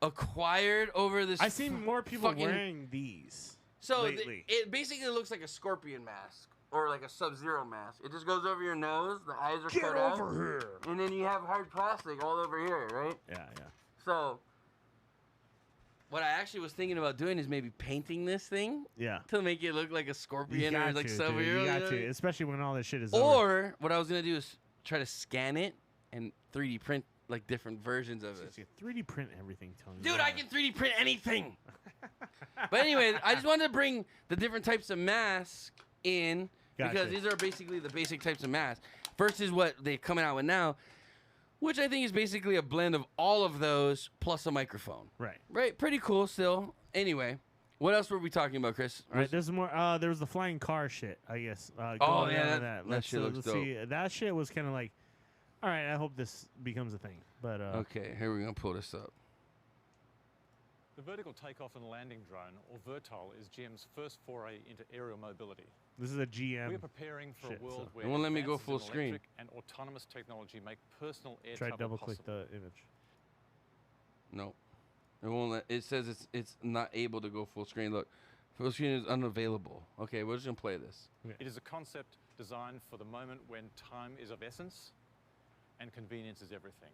acquired over this. I've seen more people wearing these. So lately. it basically looks like a scorpion mask or like a Sub-Zero mask. It just goes over your nose. The eyes are cut out. Get over here. And then you have hard plastic all over here, right? Yeah, yeah. So what I actually was thinking about doing is maybe painting this thing. Yeah. To make it look like a scorpion or like Sub-Zero. You got to, especially when all this shit is or over. what I was gonna do is try to scan it and 3D print like different versions of it. 3D print everything, Tony. Dude, I can 3D print anything. But anyway, I just wanted to bring the different types of masks in because Gotcha. these are basically the basic types of masks versus what they're coming out with now, which I think is basically a blend of all of those plus a microphone. Right. Right. Pretty cool still. Anyway, what else were we talking about, Chris? All right, there's more. There was the flying car shit, I guess. Oh, going yeah, on to that Let's, shit looks let's dope. see. That shit was kind of like, all right, I hope this becomes a thing. But okay, here we're gonna pull this up. The vertical takeoff and landing drone, or VERTOL, is GM's first foray into aerial mobility. This is a GM. We are preparing for shit, a world so. where It won't let me go advances full in screen. electric and autonomous technology make personal air Try travel double click possible. the image. No, it won't. It says it's not able to go full screen. Look, full screen is unavailable. Okay, we're just gonna play this. It is a concept designed for the moment when time is of essence and convenience is everything.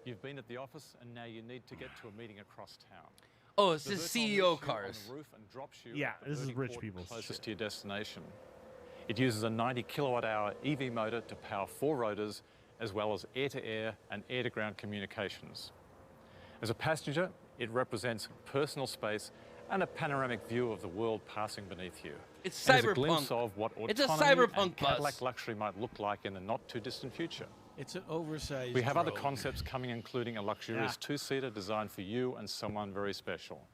You've been at the office and now you need to get to a meeting across town. Oh, it's The the Vertol CEO lifts you on cars. the roof and drops you Yeah, at the this is rich vertiport people's closest shit. to your destination. It uses a 90 kilowatt-hour EV motor to power 4 rotors, as well as air-to-air and air-to-ground communications. As a passenger, it represents personal space and a panoramic view of the world passing beneath you. It's And is a glimpse cyberpunk. of what It's a autonomy cyberpunk and Cadillac bus. luxury might look like in the not-too-distant future. It's an oversized We have other drone. concepts coming, including a luxurious two-seater designed for you and someone very special.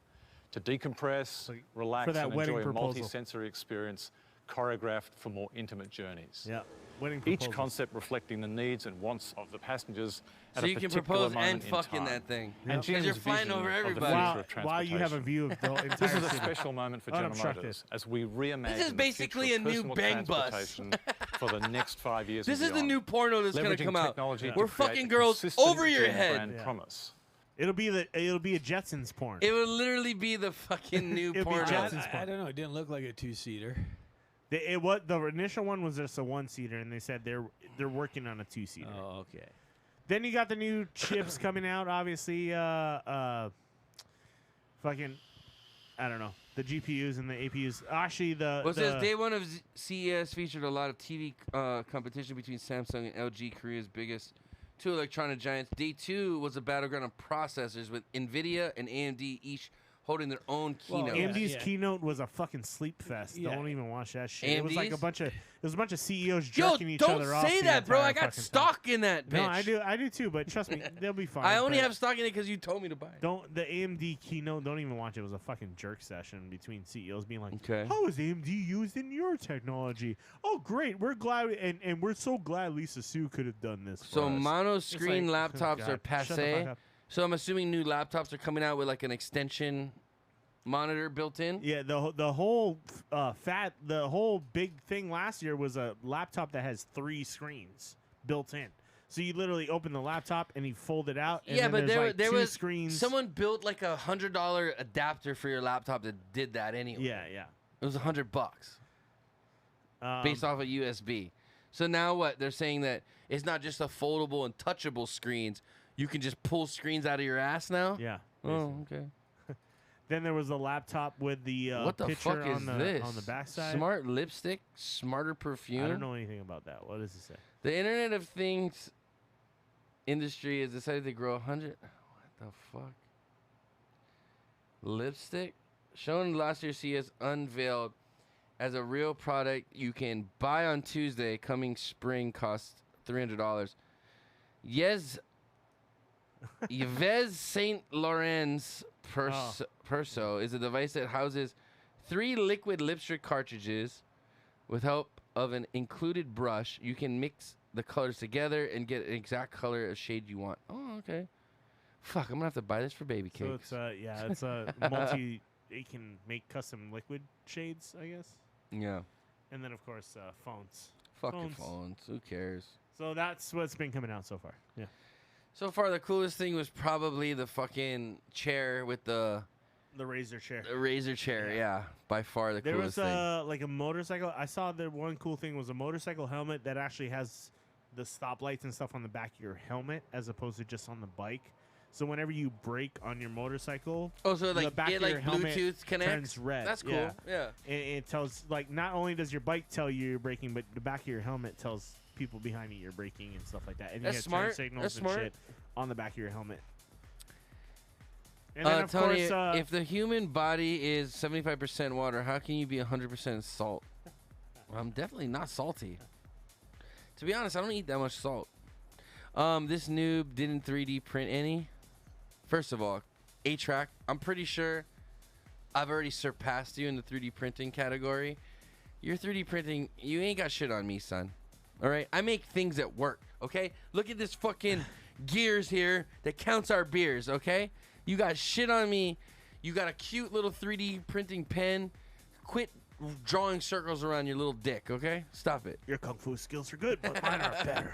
To decompress, relax, that and wedding enjoy a proposal. multi-sensory experience choreographed for more intimate journeys. Yeah. Wedding Each proposals. concept reflecting the needs and wants of the passengers at So a you can particular propose moment and fuck in time. that thing. And Because you're GM's flying vision over of the everybody. future of While you have a transportation. view of the entire This is a city. special moment for General Unobstructed. Motors as we reimagine This is the basically future a of new personal bang bus. transportation for the next 5 years This and is the beyond. new porno that's gonna Leveraging come out. technology to We're create fucking a girls consistent over your GM head. brand Yeah. promise. It'll be a Jetsons porn. It would literally be the fucking new It'll be porno. Jetsons I don't know. It didn't look like a two-seater. The initial one was just a one-seater, and they said they're working on a two-seater. Oh, okay. Then you got the new chips coming out. Obviously, fucking, I don't know, the GPUs and the APUs. Actually, Well, it says day one of CES featured a lot of TV competition between Samsung and LG, Korea's biggest two electronic giants. Day two was a battleground of processors with NVIDIA and AMD each holding their own keynote. AMD's keynote was a fucking sleep fest. Yeah. Don't even watch that shit. It was like a AMD's? bunch of CEOs Yo, jerking each don't other off. say the that, bro. entire I got fucking stock time. in that, No, bitch. I do too. But trust me, they'll be fine. I only but have stock in it because you told me to buy it. Don't the AMD keynote. Don't even watch it. It was a fucking jerk session between CEOs being like, Okay. "How is AMD used in your technology? Oh, great. We're glad, and we're so glad Lisa Su could have done this." For So us." mono It's screen like, oh, laptops God, are shut the passe. fuck up. So I'm assuming new laptops are coming out with like an extension monitor built in. Yeah, the whole big thing last year was a laptop that has 3 screens built in. So you literally open the laptop and you fold it out. And Yeah, then but there's like there 2 was screens. someone built like $100 adapter for your laptop that did that anyway. Yeah. It was $100 based off of USB. So now what? They're saying that it's not just a foldable and touchable screens. You can just pull screens out of your ass now. Yeah. Oh, okay. Then there was a laptop with the What the picture fuck is on the this? on the backside. Smart lipstick, smarter perfume. I don't know anything about that. What does it say? The Internet of Things industry has decided to grow 100. What the fuck? Lipstick? Shown last year, CES unveiled as a real product you can buy on Tuesday. Coming spring costs $300. Yves Saint Laurent's Perso is a device that houses 3 liquid lipstick cartridges with help of an included brush. You can mix the colors together and get an exact color of shade you want. Oh, okay. Fuck, I'm gonna have to buy this for baby cakes. So it's a multi. It can make custom liquid shades, I guess. Yeah. And then of course phones. Fucking phones. Who cares? So that's what's been coming out so far. Yeah. So far, the coolest thing was probably the fucking chair with the Razer chair. The Razer chair, yeah. By far the coolest thing. There was like a motorcycle. I saw the one cool thing was a motorcycle helmet that actually has the stoplights and stuff on the back of your helmet as opposed to just on the bike. So whenever you brake on your motorcycle, Oh, so the like back it of like your helmet Bluetooth connects? turns red. That's cool. Yeah. And it tells like not only does your bike tell you you're braking, but the back of your helmet tells people behind you you're braking and stuff like that. And That's you have smart. turn signals That's and smart. shit on the back of your helmet. And then of Tony, course, if the human body is 75% water, how can you be 100% salt? I'm definitely not salty. To be honest, I don't eat that much salt. This noob didn't 3D print any. First of all, A-Track, I'm pretty sure I've already surpassed you in the 3D printing category. Your 3D printing, you ain't got shit on me, son. All right? I make things that work, okay? Look at this fucking gears here that counts our beers, okay? You got shit on me. You got a cute little 3D printing pen. Quit drawing circles around your little dick, okay? Stop it. Your kung fu skills are good, but mine are better.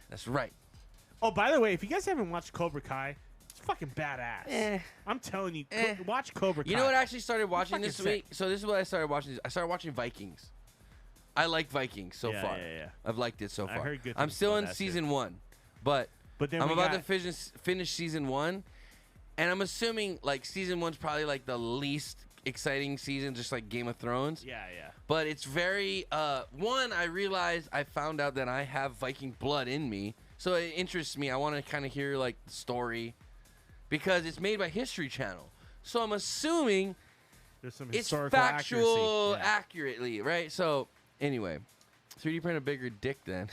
That's right. Oh, by the way, if you guys haven't watched Cobra Kai, it's fucking badass. I'm telling you, watch Cobra Kai. You know what I actually started watching Fucking this sick. week? So this is what I started watching. I started watching Vikings. I like Vikings so Yeah, far. yeah. I've liked it so I far. heard good I'm things still about in that season 1, but But then I'm we about got- to finish season 1, And I'm assuming like season 1's probably like the least exciting season, just like Game of Thrones. Yeah, yeah. But it's very one, I realized I found out that I have Viking blood in me. So it interests me. I want to kind of hear like the story because it's made by History Channel. So I'm assuming there's some it's historical factual accuracy. Yeah. accurately, right? So anyway, 3D print a bigger dick then.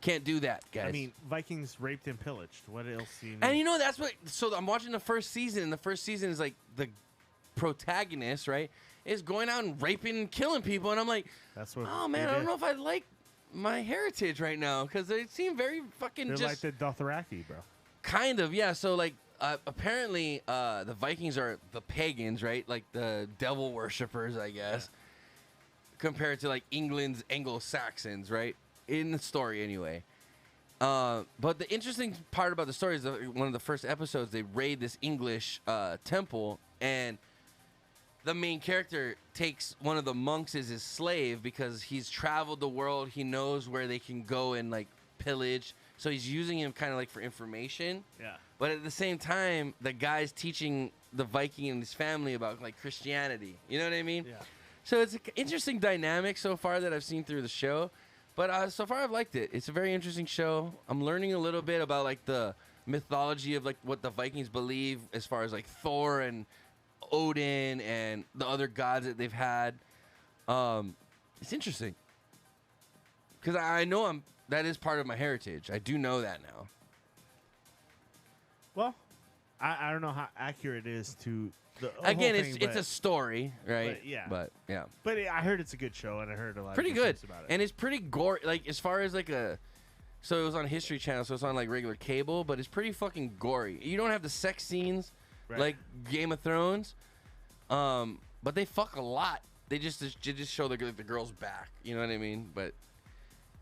Can't do that, guys. I mean, Vikings raped and pillaged. What else do you need? And you know, that's what. So I'm watching the first season, and the first season is like the protagonist, right, is going out and raping and killing people, and I'm like, that's what. Oh man, I don't know if I like my heritage right now because they seem very fucking. They're just like the Dothraki, bro. Kind of, yeah. So like, apparently, the Vikings are the pagans, right? Like the devil worshippers, I guess. Compared to like England's Anglo-Saxons, right? In the story, anyway. But the interesting part about the story is that one of the first episodes, they raid this English temple, and the main character takes one of the monks as his slave because he's traveled the world. He knows where they can go and like pillage. So he's using him kind of like for information. Yeah. But at the same time, the guy's teaching the Viking and his family about like Christianity. You know what I mean? Yeah. So it's an interesting dynamic so far that I've seen through the show. But so far I've liked it. It's a very interesting show. I'm learning a little bit about like the mythology of like what the Vikings believe as far as like Thor and Odin and the other gods that they've had. It's interesting because I know that is part of my heritage. I do know that now. Well, I don't know how accurate it is to the Again, whole thing, it's a story, right? But, yeah. But yeah. But I heard it's a good show, and I heard a lot Pretty of good good. things about it. And it's pretty gory. Like as far as like so it was on History Channel, so it's on like regular cable, but it's pretty fucking gory. You don't have the sex scenes like Game of Thrones, but they fuck a lot. They just show the girl's back. You know what I mean? But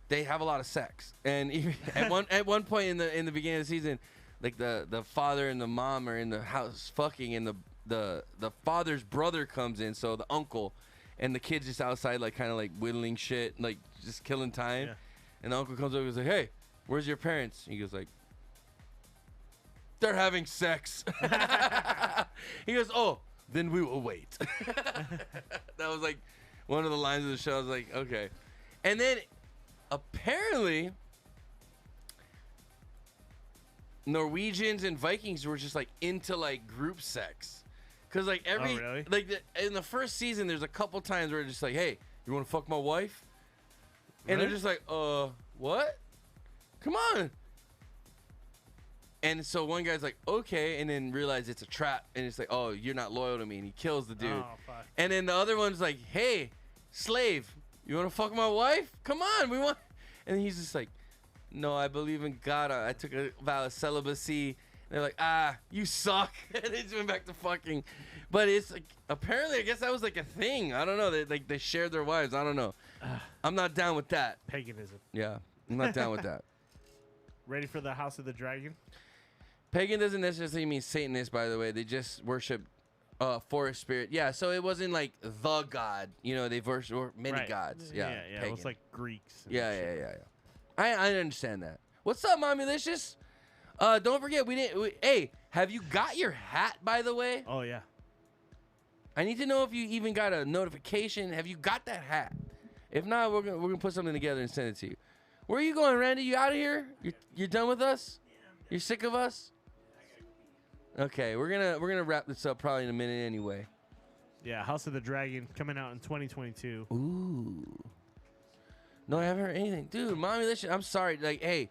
they have a lot of sex. And even at one point in the beginning of the season, like the father and the mom are in the house fucking, and the father's brother comes in, so the uncle, and the kid's just outside like kind of like whittling shit, like just killing time. Yeah. And the uncle comes over and goes like, "Hey, where's your parents?" He goes like, "They're having sex." He goes, "Oh, then we will wait." That was like one of the lines of the show. I was like, okay. And then apparently Norwegians and Vikings were just like into like group sex. Cause like really? like in the first season, there's a couple times where it's just like, "Hey, you want to fuck my wife?" And they're just like, what? Come on. And so one guy's like, okay, and then realize it's a trap, and it's like, oh, you're not loyal to me, and he kills the dude. Oh, fuck. And then the other one's like, hey, slave, you want to fuck my wife? Come on, we want. And he's just like, no, I believe in God. I took a vow of celibacy. And they're like, you suck. And they just went back to fucking. But it's like, apparently, I guess that was like a thing. I don't know. They shared their wives. I don't know. I'm not down with that. Paganism. Yeah, I'm not down with that. Ready for the House of the Dragon? Pagan doesn't necessarily mean Satanist, by the way. They just worship forest spirit. Yeah, so it wasn't like the god. You know, they worship many gods. Yeah, yeah. It was like Greeks. and Yeah. shit. I understand that. What's up, Mommylicious? Don't forget, hey, have you got your hat, by the way? Oh, yeah. I need to know if you even got a notification. Have you got that hat? If not, we're gonna put something together and send it to you. Where are you going, Randy? You out of here? You're done with us? You're sick of us? Okay, we're gonna wrap this up probably in a minute anyway. Yeah, House of the Dragon coming out in 2022. Ooh. No, I haven't heard anything, dude. Mommylicious, I'm sorry. Like, hey,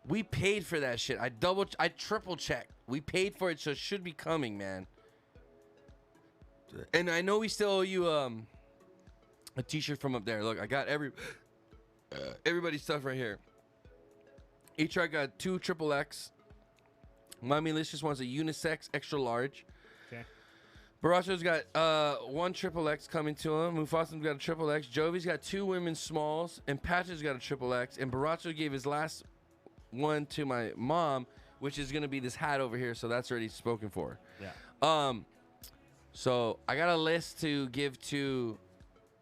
we paid for that shit. I triple checked. We paid for it, so it should be coming, man. And I know we still owe you a t-shirt from up there. Look, I got everybody's stuff right here. I got 2 XXX. Mommylicious wants a unisex extra large. Okay. Baracho's got 1 XXX coming to him. Mufasa's got a XXX. Jovi's got 2 women's smalls, and Patch's got a XXX. And Baracho gave his last one to my mom, which is gonna be this hat over here. So that's already spoken for. Yeah. So I got a list to give to.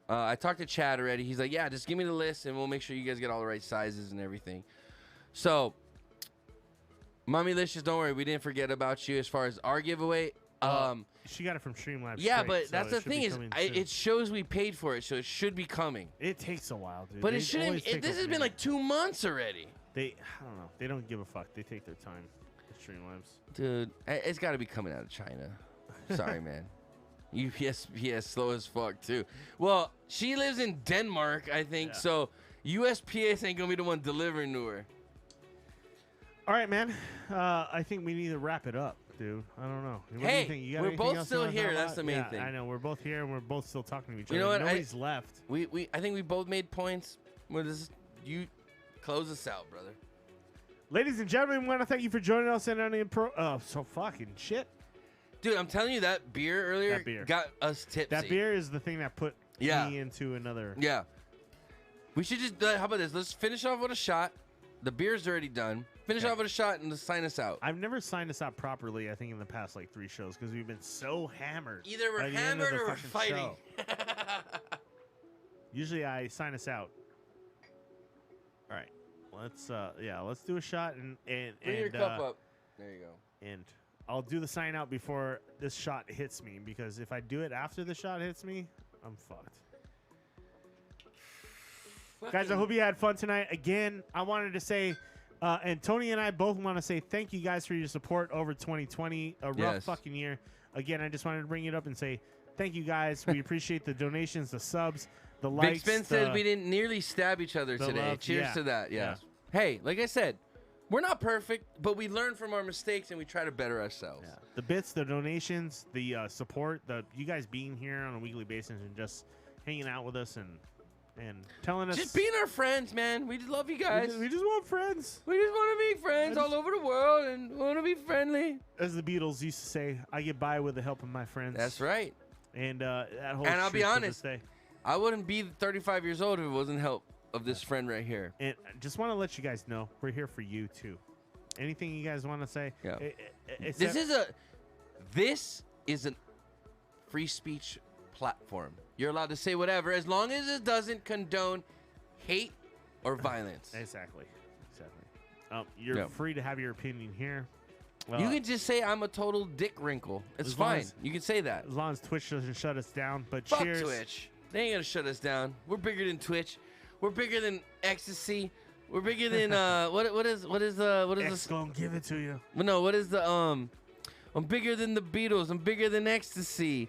I talked to Chad already. He's like, yeah, just give me the list, and we'll make sure you guys get all the right sizes and everything. So Mommy Licious, don't worry, we didn't forget about you as far as our giveaway. She got it from Streamlabs. Yeah, straight, but so that's it the should be thing is, coming soon. it shows we paid for it, so it should be coming. It takes a while, dude. But They it shouldn't. always take This a has been minute. like 2 months already. I don't know. They don't give a fuck. They take their time. The Streamlabs. Dude, it's got to be coming out of China. Sorry, man. USPS slow as fuck too. Well, she lives in Denmark, I think. Yeah. So USPS ain't gonna be the one delivering to her. All right, man. I think we need to wrap it up, dude. I don't know. What do Hey, you think? You got we're anything both else still you wanna here. talk That's about? the main Yeah, thing. I know. We're both here and we're both still talking to each other. You know what? Nobody's left. I think we both made points. You close us out, brother. Ladies and gentlemen, we want to thank you for joining us in any so fucking shit. Dude, I'm telling you, that beer earlier That beer. got us tipsy. That beer is the thing that put Yeah. me into another. Yeah. We should just, how about this? Let's finish off with a shot. The beer's already done. Finish off with a shot and just sign us out. I've never signed us out properly, I think, in the past like 3 shows because we've been so hammered. Either we're by the end of hammered the or we're fucking fighting. show. Usually I sign us out. All right. Let's do a shot and Bring your cup up. There you go. And I'll do the sign out before this shot hits me because if I do it after the shot hits me, I'm fucked. Guys, I hope you had fun tonight. Again, I wanted to say, and Tony and I both want to say thank you guys for your support over 2020, a rough fucking year. Again, I just wanted to bring it up and say thank you guys. We appreciate the donations, the subs, the likes. Big Spin said we didn't nearly stab each other today. love. Cheers Yeah. to that. Yeah. Yeah. Hey, like I said, we're not perfect, but we learn from our mistakes and we try to better ourselves. The bits, the donations, the support, you guys being here on a weekly basis and just hanging out with us and telling us. Just being our friends, man. We just love you guys. We just want friends. We just want to be friends all over the world and want to be friendly. As the Beatles used to say, I get by with the help of my friends. That's right. And that whole. And I'll be honest, I wouldn't be 35 years old if it wasn't help of this friend right here. And I just want to let you guys know we're here for you too. Anything you guys want to say? Yeah. This is a free speech platform. You're allowed to say whatever as long as it doesn't condone hate or violence. Exactly. You're free to have your opinion here. You can just say I'm a total dick wrinkle. It's fine. You can say that. As long as Twitch doesn't shut us down. But Fuck cheers. Twitch. They ain't gonna shut us down. We're bigger than Twitch. We're bigger than ecstasy. We're bigger than what is X gonna give it to you. No, what is the I'm bigger than the Beatles. I'm bigger than ecstasy.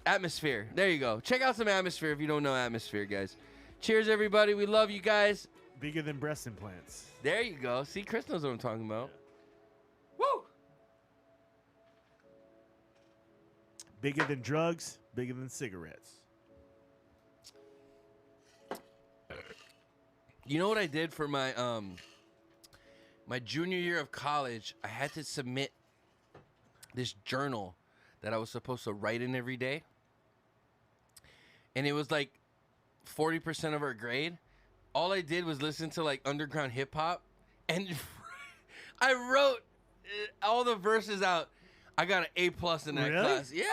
Atmosphere. There you go. Check out some Atmosphere if you don't know Atmosphere, guys. Cheers, everybody. We love you guys. Bigger than breast implants. There you go. See, Chris knows what I'm talking about. Woo! Bigger than drugs. Bigger than cigarettes. You know what I did for my my junior year of college? I had to submit this journal that I was supposed to write in every day. And it was like 40% of our grade. All I did was listen to like underground hip hop and I wrote all the verses out. I got an A+ in that class. Yeah.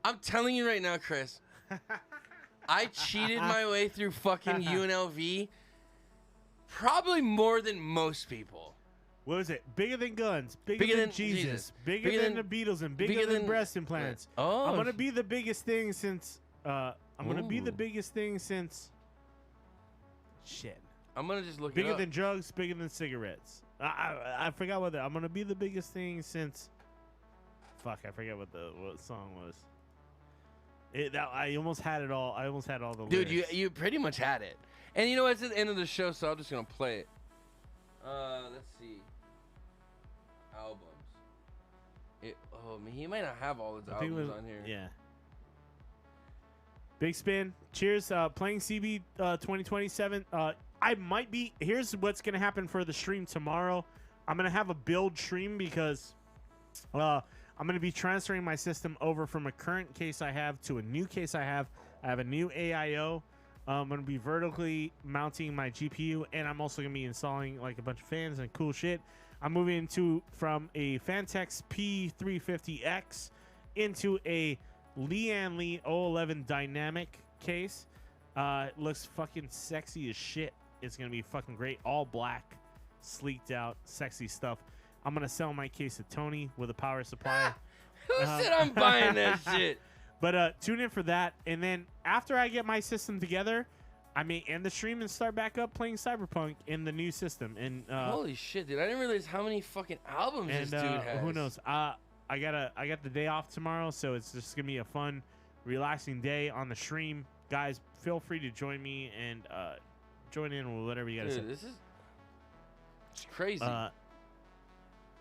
I'm telling you right now, Chris. I cheated my way through fucking UNLV probably more than most people. What was it? Bigger than guns, bigger than Jesus, bigger than the Beatles, and bigger than breast implants. Oh, I'm gonna be the biggest thing since. I'm gonna be the biggest thing since. Shit. I'm gonna just look bigger it up. than drugs, bigger than cigarettes. I forgot what I'm gonna be the biggest thing since. Fuck, I forget what song was. I almost had it all. I almost had all the Dude, lyrics. you pretty much had it. And you know what? It's at the end of the show, so I'm just gonna play it. Let's see. Albums. He might not have all his albums on here. Yeah. Big Spin. Cheers. Playing CB 2027. I might be. Here's what's gonna happen for the stream tomorrow. I'm gonna have a build stream because I'm gonna be transferring my system over from a current case I have to a new case I have. I have a new AIO. I'm going to be vertically mounting my GPU, and I'm also going to be installing like a bunch of fans and cool shit. I'm moving from a Fantex P350X into a Lian Li 011 dynamic case. It looks fucking sexy as shit. It's going to be fucking great. All black, sleeked out, sexy stuff. I'm gonna sell my case to Tony with a power supply. Who said I'm buying that shit? But tune in for that, and then after I get my system together, I may end the stream and start back up playing Cyberpunk in the new system. And holy shit, dude! I didn't realize how many fucking albums this dude has. Who knows? I got the day off tomorrow, so it's just gonna be a fun, relaxing day on the stream. Guys, feel free to join me and join in with whatever you gotta say. This is crazy.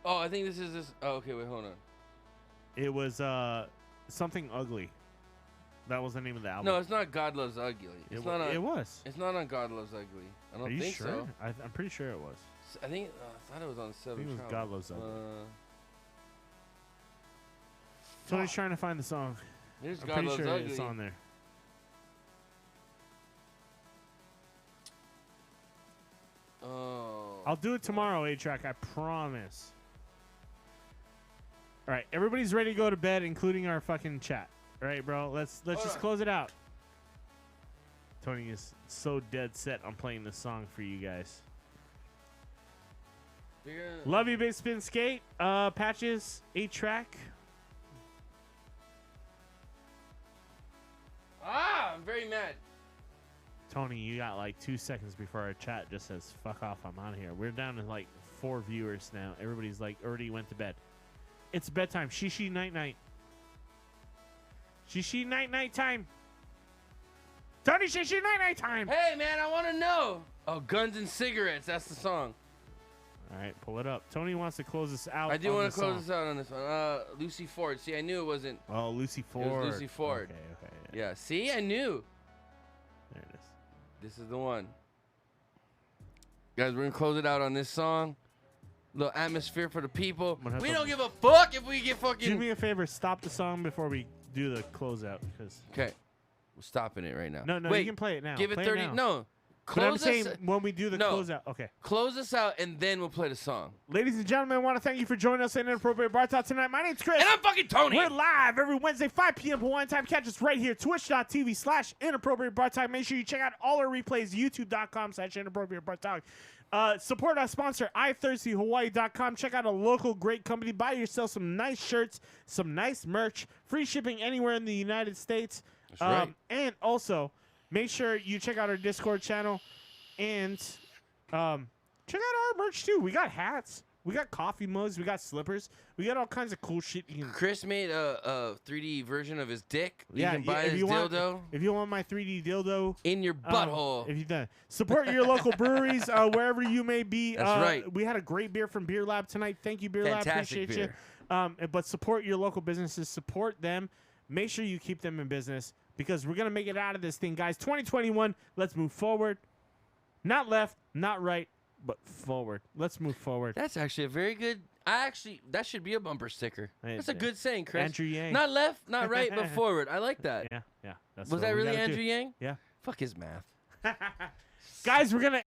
Oh, I think this is this. Oh, okay, wait, hold on. It was Something Ugly. That was the name of the album. No, it's not God Loves Ugly. It's not on, it was. It's not on God Loves Ugly. I don't think sure? so. I'm pretty sure it was. I think I thought it was on Seven. I think it was God Loves Ugly. Tony's Tony's trying to find the song. Here's I'm God pretty Loves sure Ugly. it's on there. Oh. I'll do it tomorrow, A-Track. I promise. All right, everybody's ready to go to bed, including our fucking chat. All right, bro. Let's just close it out. Tony is so dead set on playing this song for you guys. Love you, Big Spin Skate. Patches, 8-Track. I'm very mad. Tony, you got like 2 seconds before our chat just says, fuck off, I'm on here. We're down to like 4 viewers now. Everybody's like already went to bed. It's bedtime. Shishi night night. Shishi night night time. Tony, shishi night night time. Hey, man, I want to know. Oh, Guns and Cigarettes. That's the song. All right, pull it up. Tony wants to close us out. I do want to close this out on this one. Lucy Ford. See, I knew it wasn't. Oh, Lucy Ford. It was Lucy Ford. Okay. Yeah, see, I knew. There it is. This is the one. Guys, we're going to close it out on this song. Little atmosphere for the people. We don't give a fuck if we get fucking. Do me a favor. Stop the song before we do the closeout. Okay. We're stopping it right now. No, Wait, you can play it now. Give it Play 30. now. No. But I'm Close saying us. when we do the No. closeout. Okay. Close us out and then we'll play the song. Ladies and gentlemen, I want to thank you for joining us in Inappropriate Bar Talk tonight. My name's Chris. And I'm fucking Tony. We're live every Wednesday, 5 p.m. Hawaiian time. Catch us right here, twitch.tv/Inappropriate Bar Talk. Make sure you check out all our replays, youtube.com/Inappropriate Bar Talk. Support our sponsor, iThirstyHawaii.com. Check out a local great company. Buy yourself some nice shirts, some nice merch. Free shipping anywhere in the United States. That's right. And also, make sure you check out our Discord channel. And check out our merch, too. We got hats. We got coffee mugs. We got slippers. We got all kinds of cool shit. Chris made a 3D version of his dick. Yeah, you can buy if his you dildo. If you want my 3D dildo. In your butthole. If you done. Support your local breweries wherever you may be. That's right. We had a great beer from Beer Lab tonight. Thank you, Beer Fantastic Lab. Appreciate you. But support your local businesses. Support them. Make sure you keep them in business because we're going to make it out of this thing, guys. 2021, let's move forward. Not left, not right, but forward. Let's move forward. That's actually a very good. That should be a bumper sticker. That's a good saying, Chris. Andrew Yang. Not left, not right, but forward. I like that. Yeah. That's Was what that we really gotta Andrew do. Yang? Yeah. Fuck his math. Guys, we're going to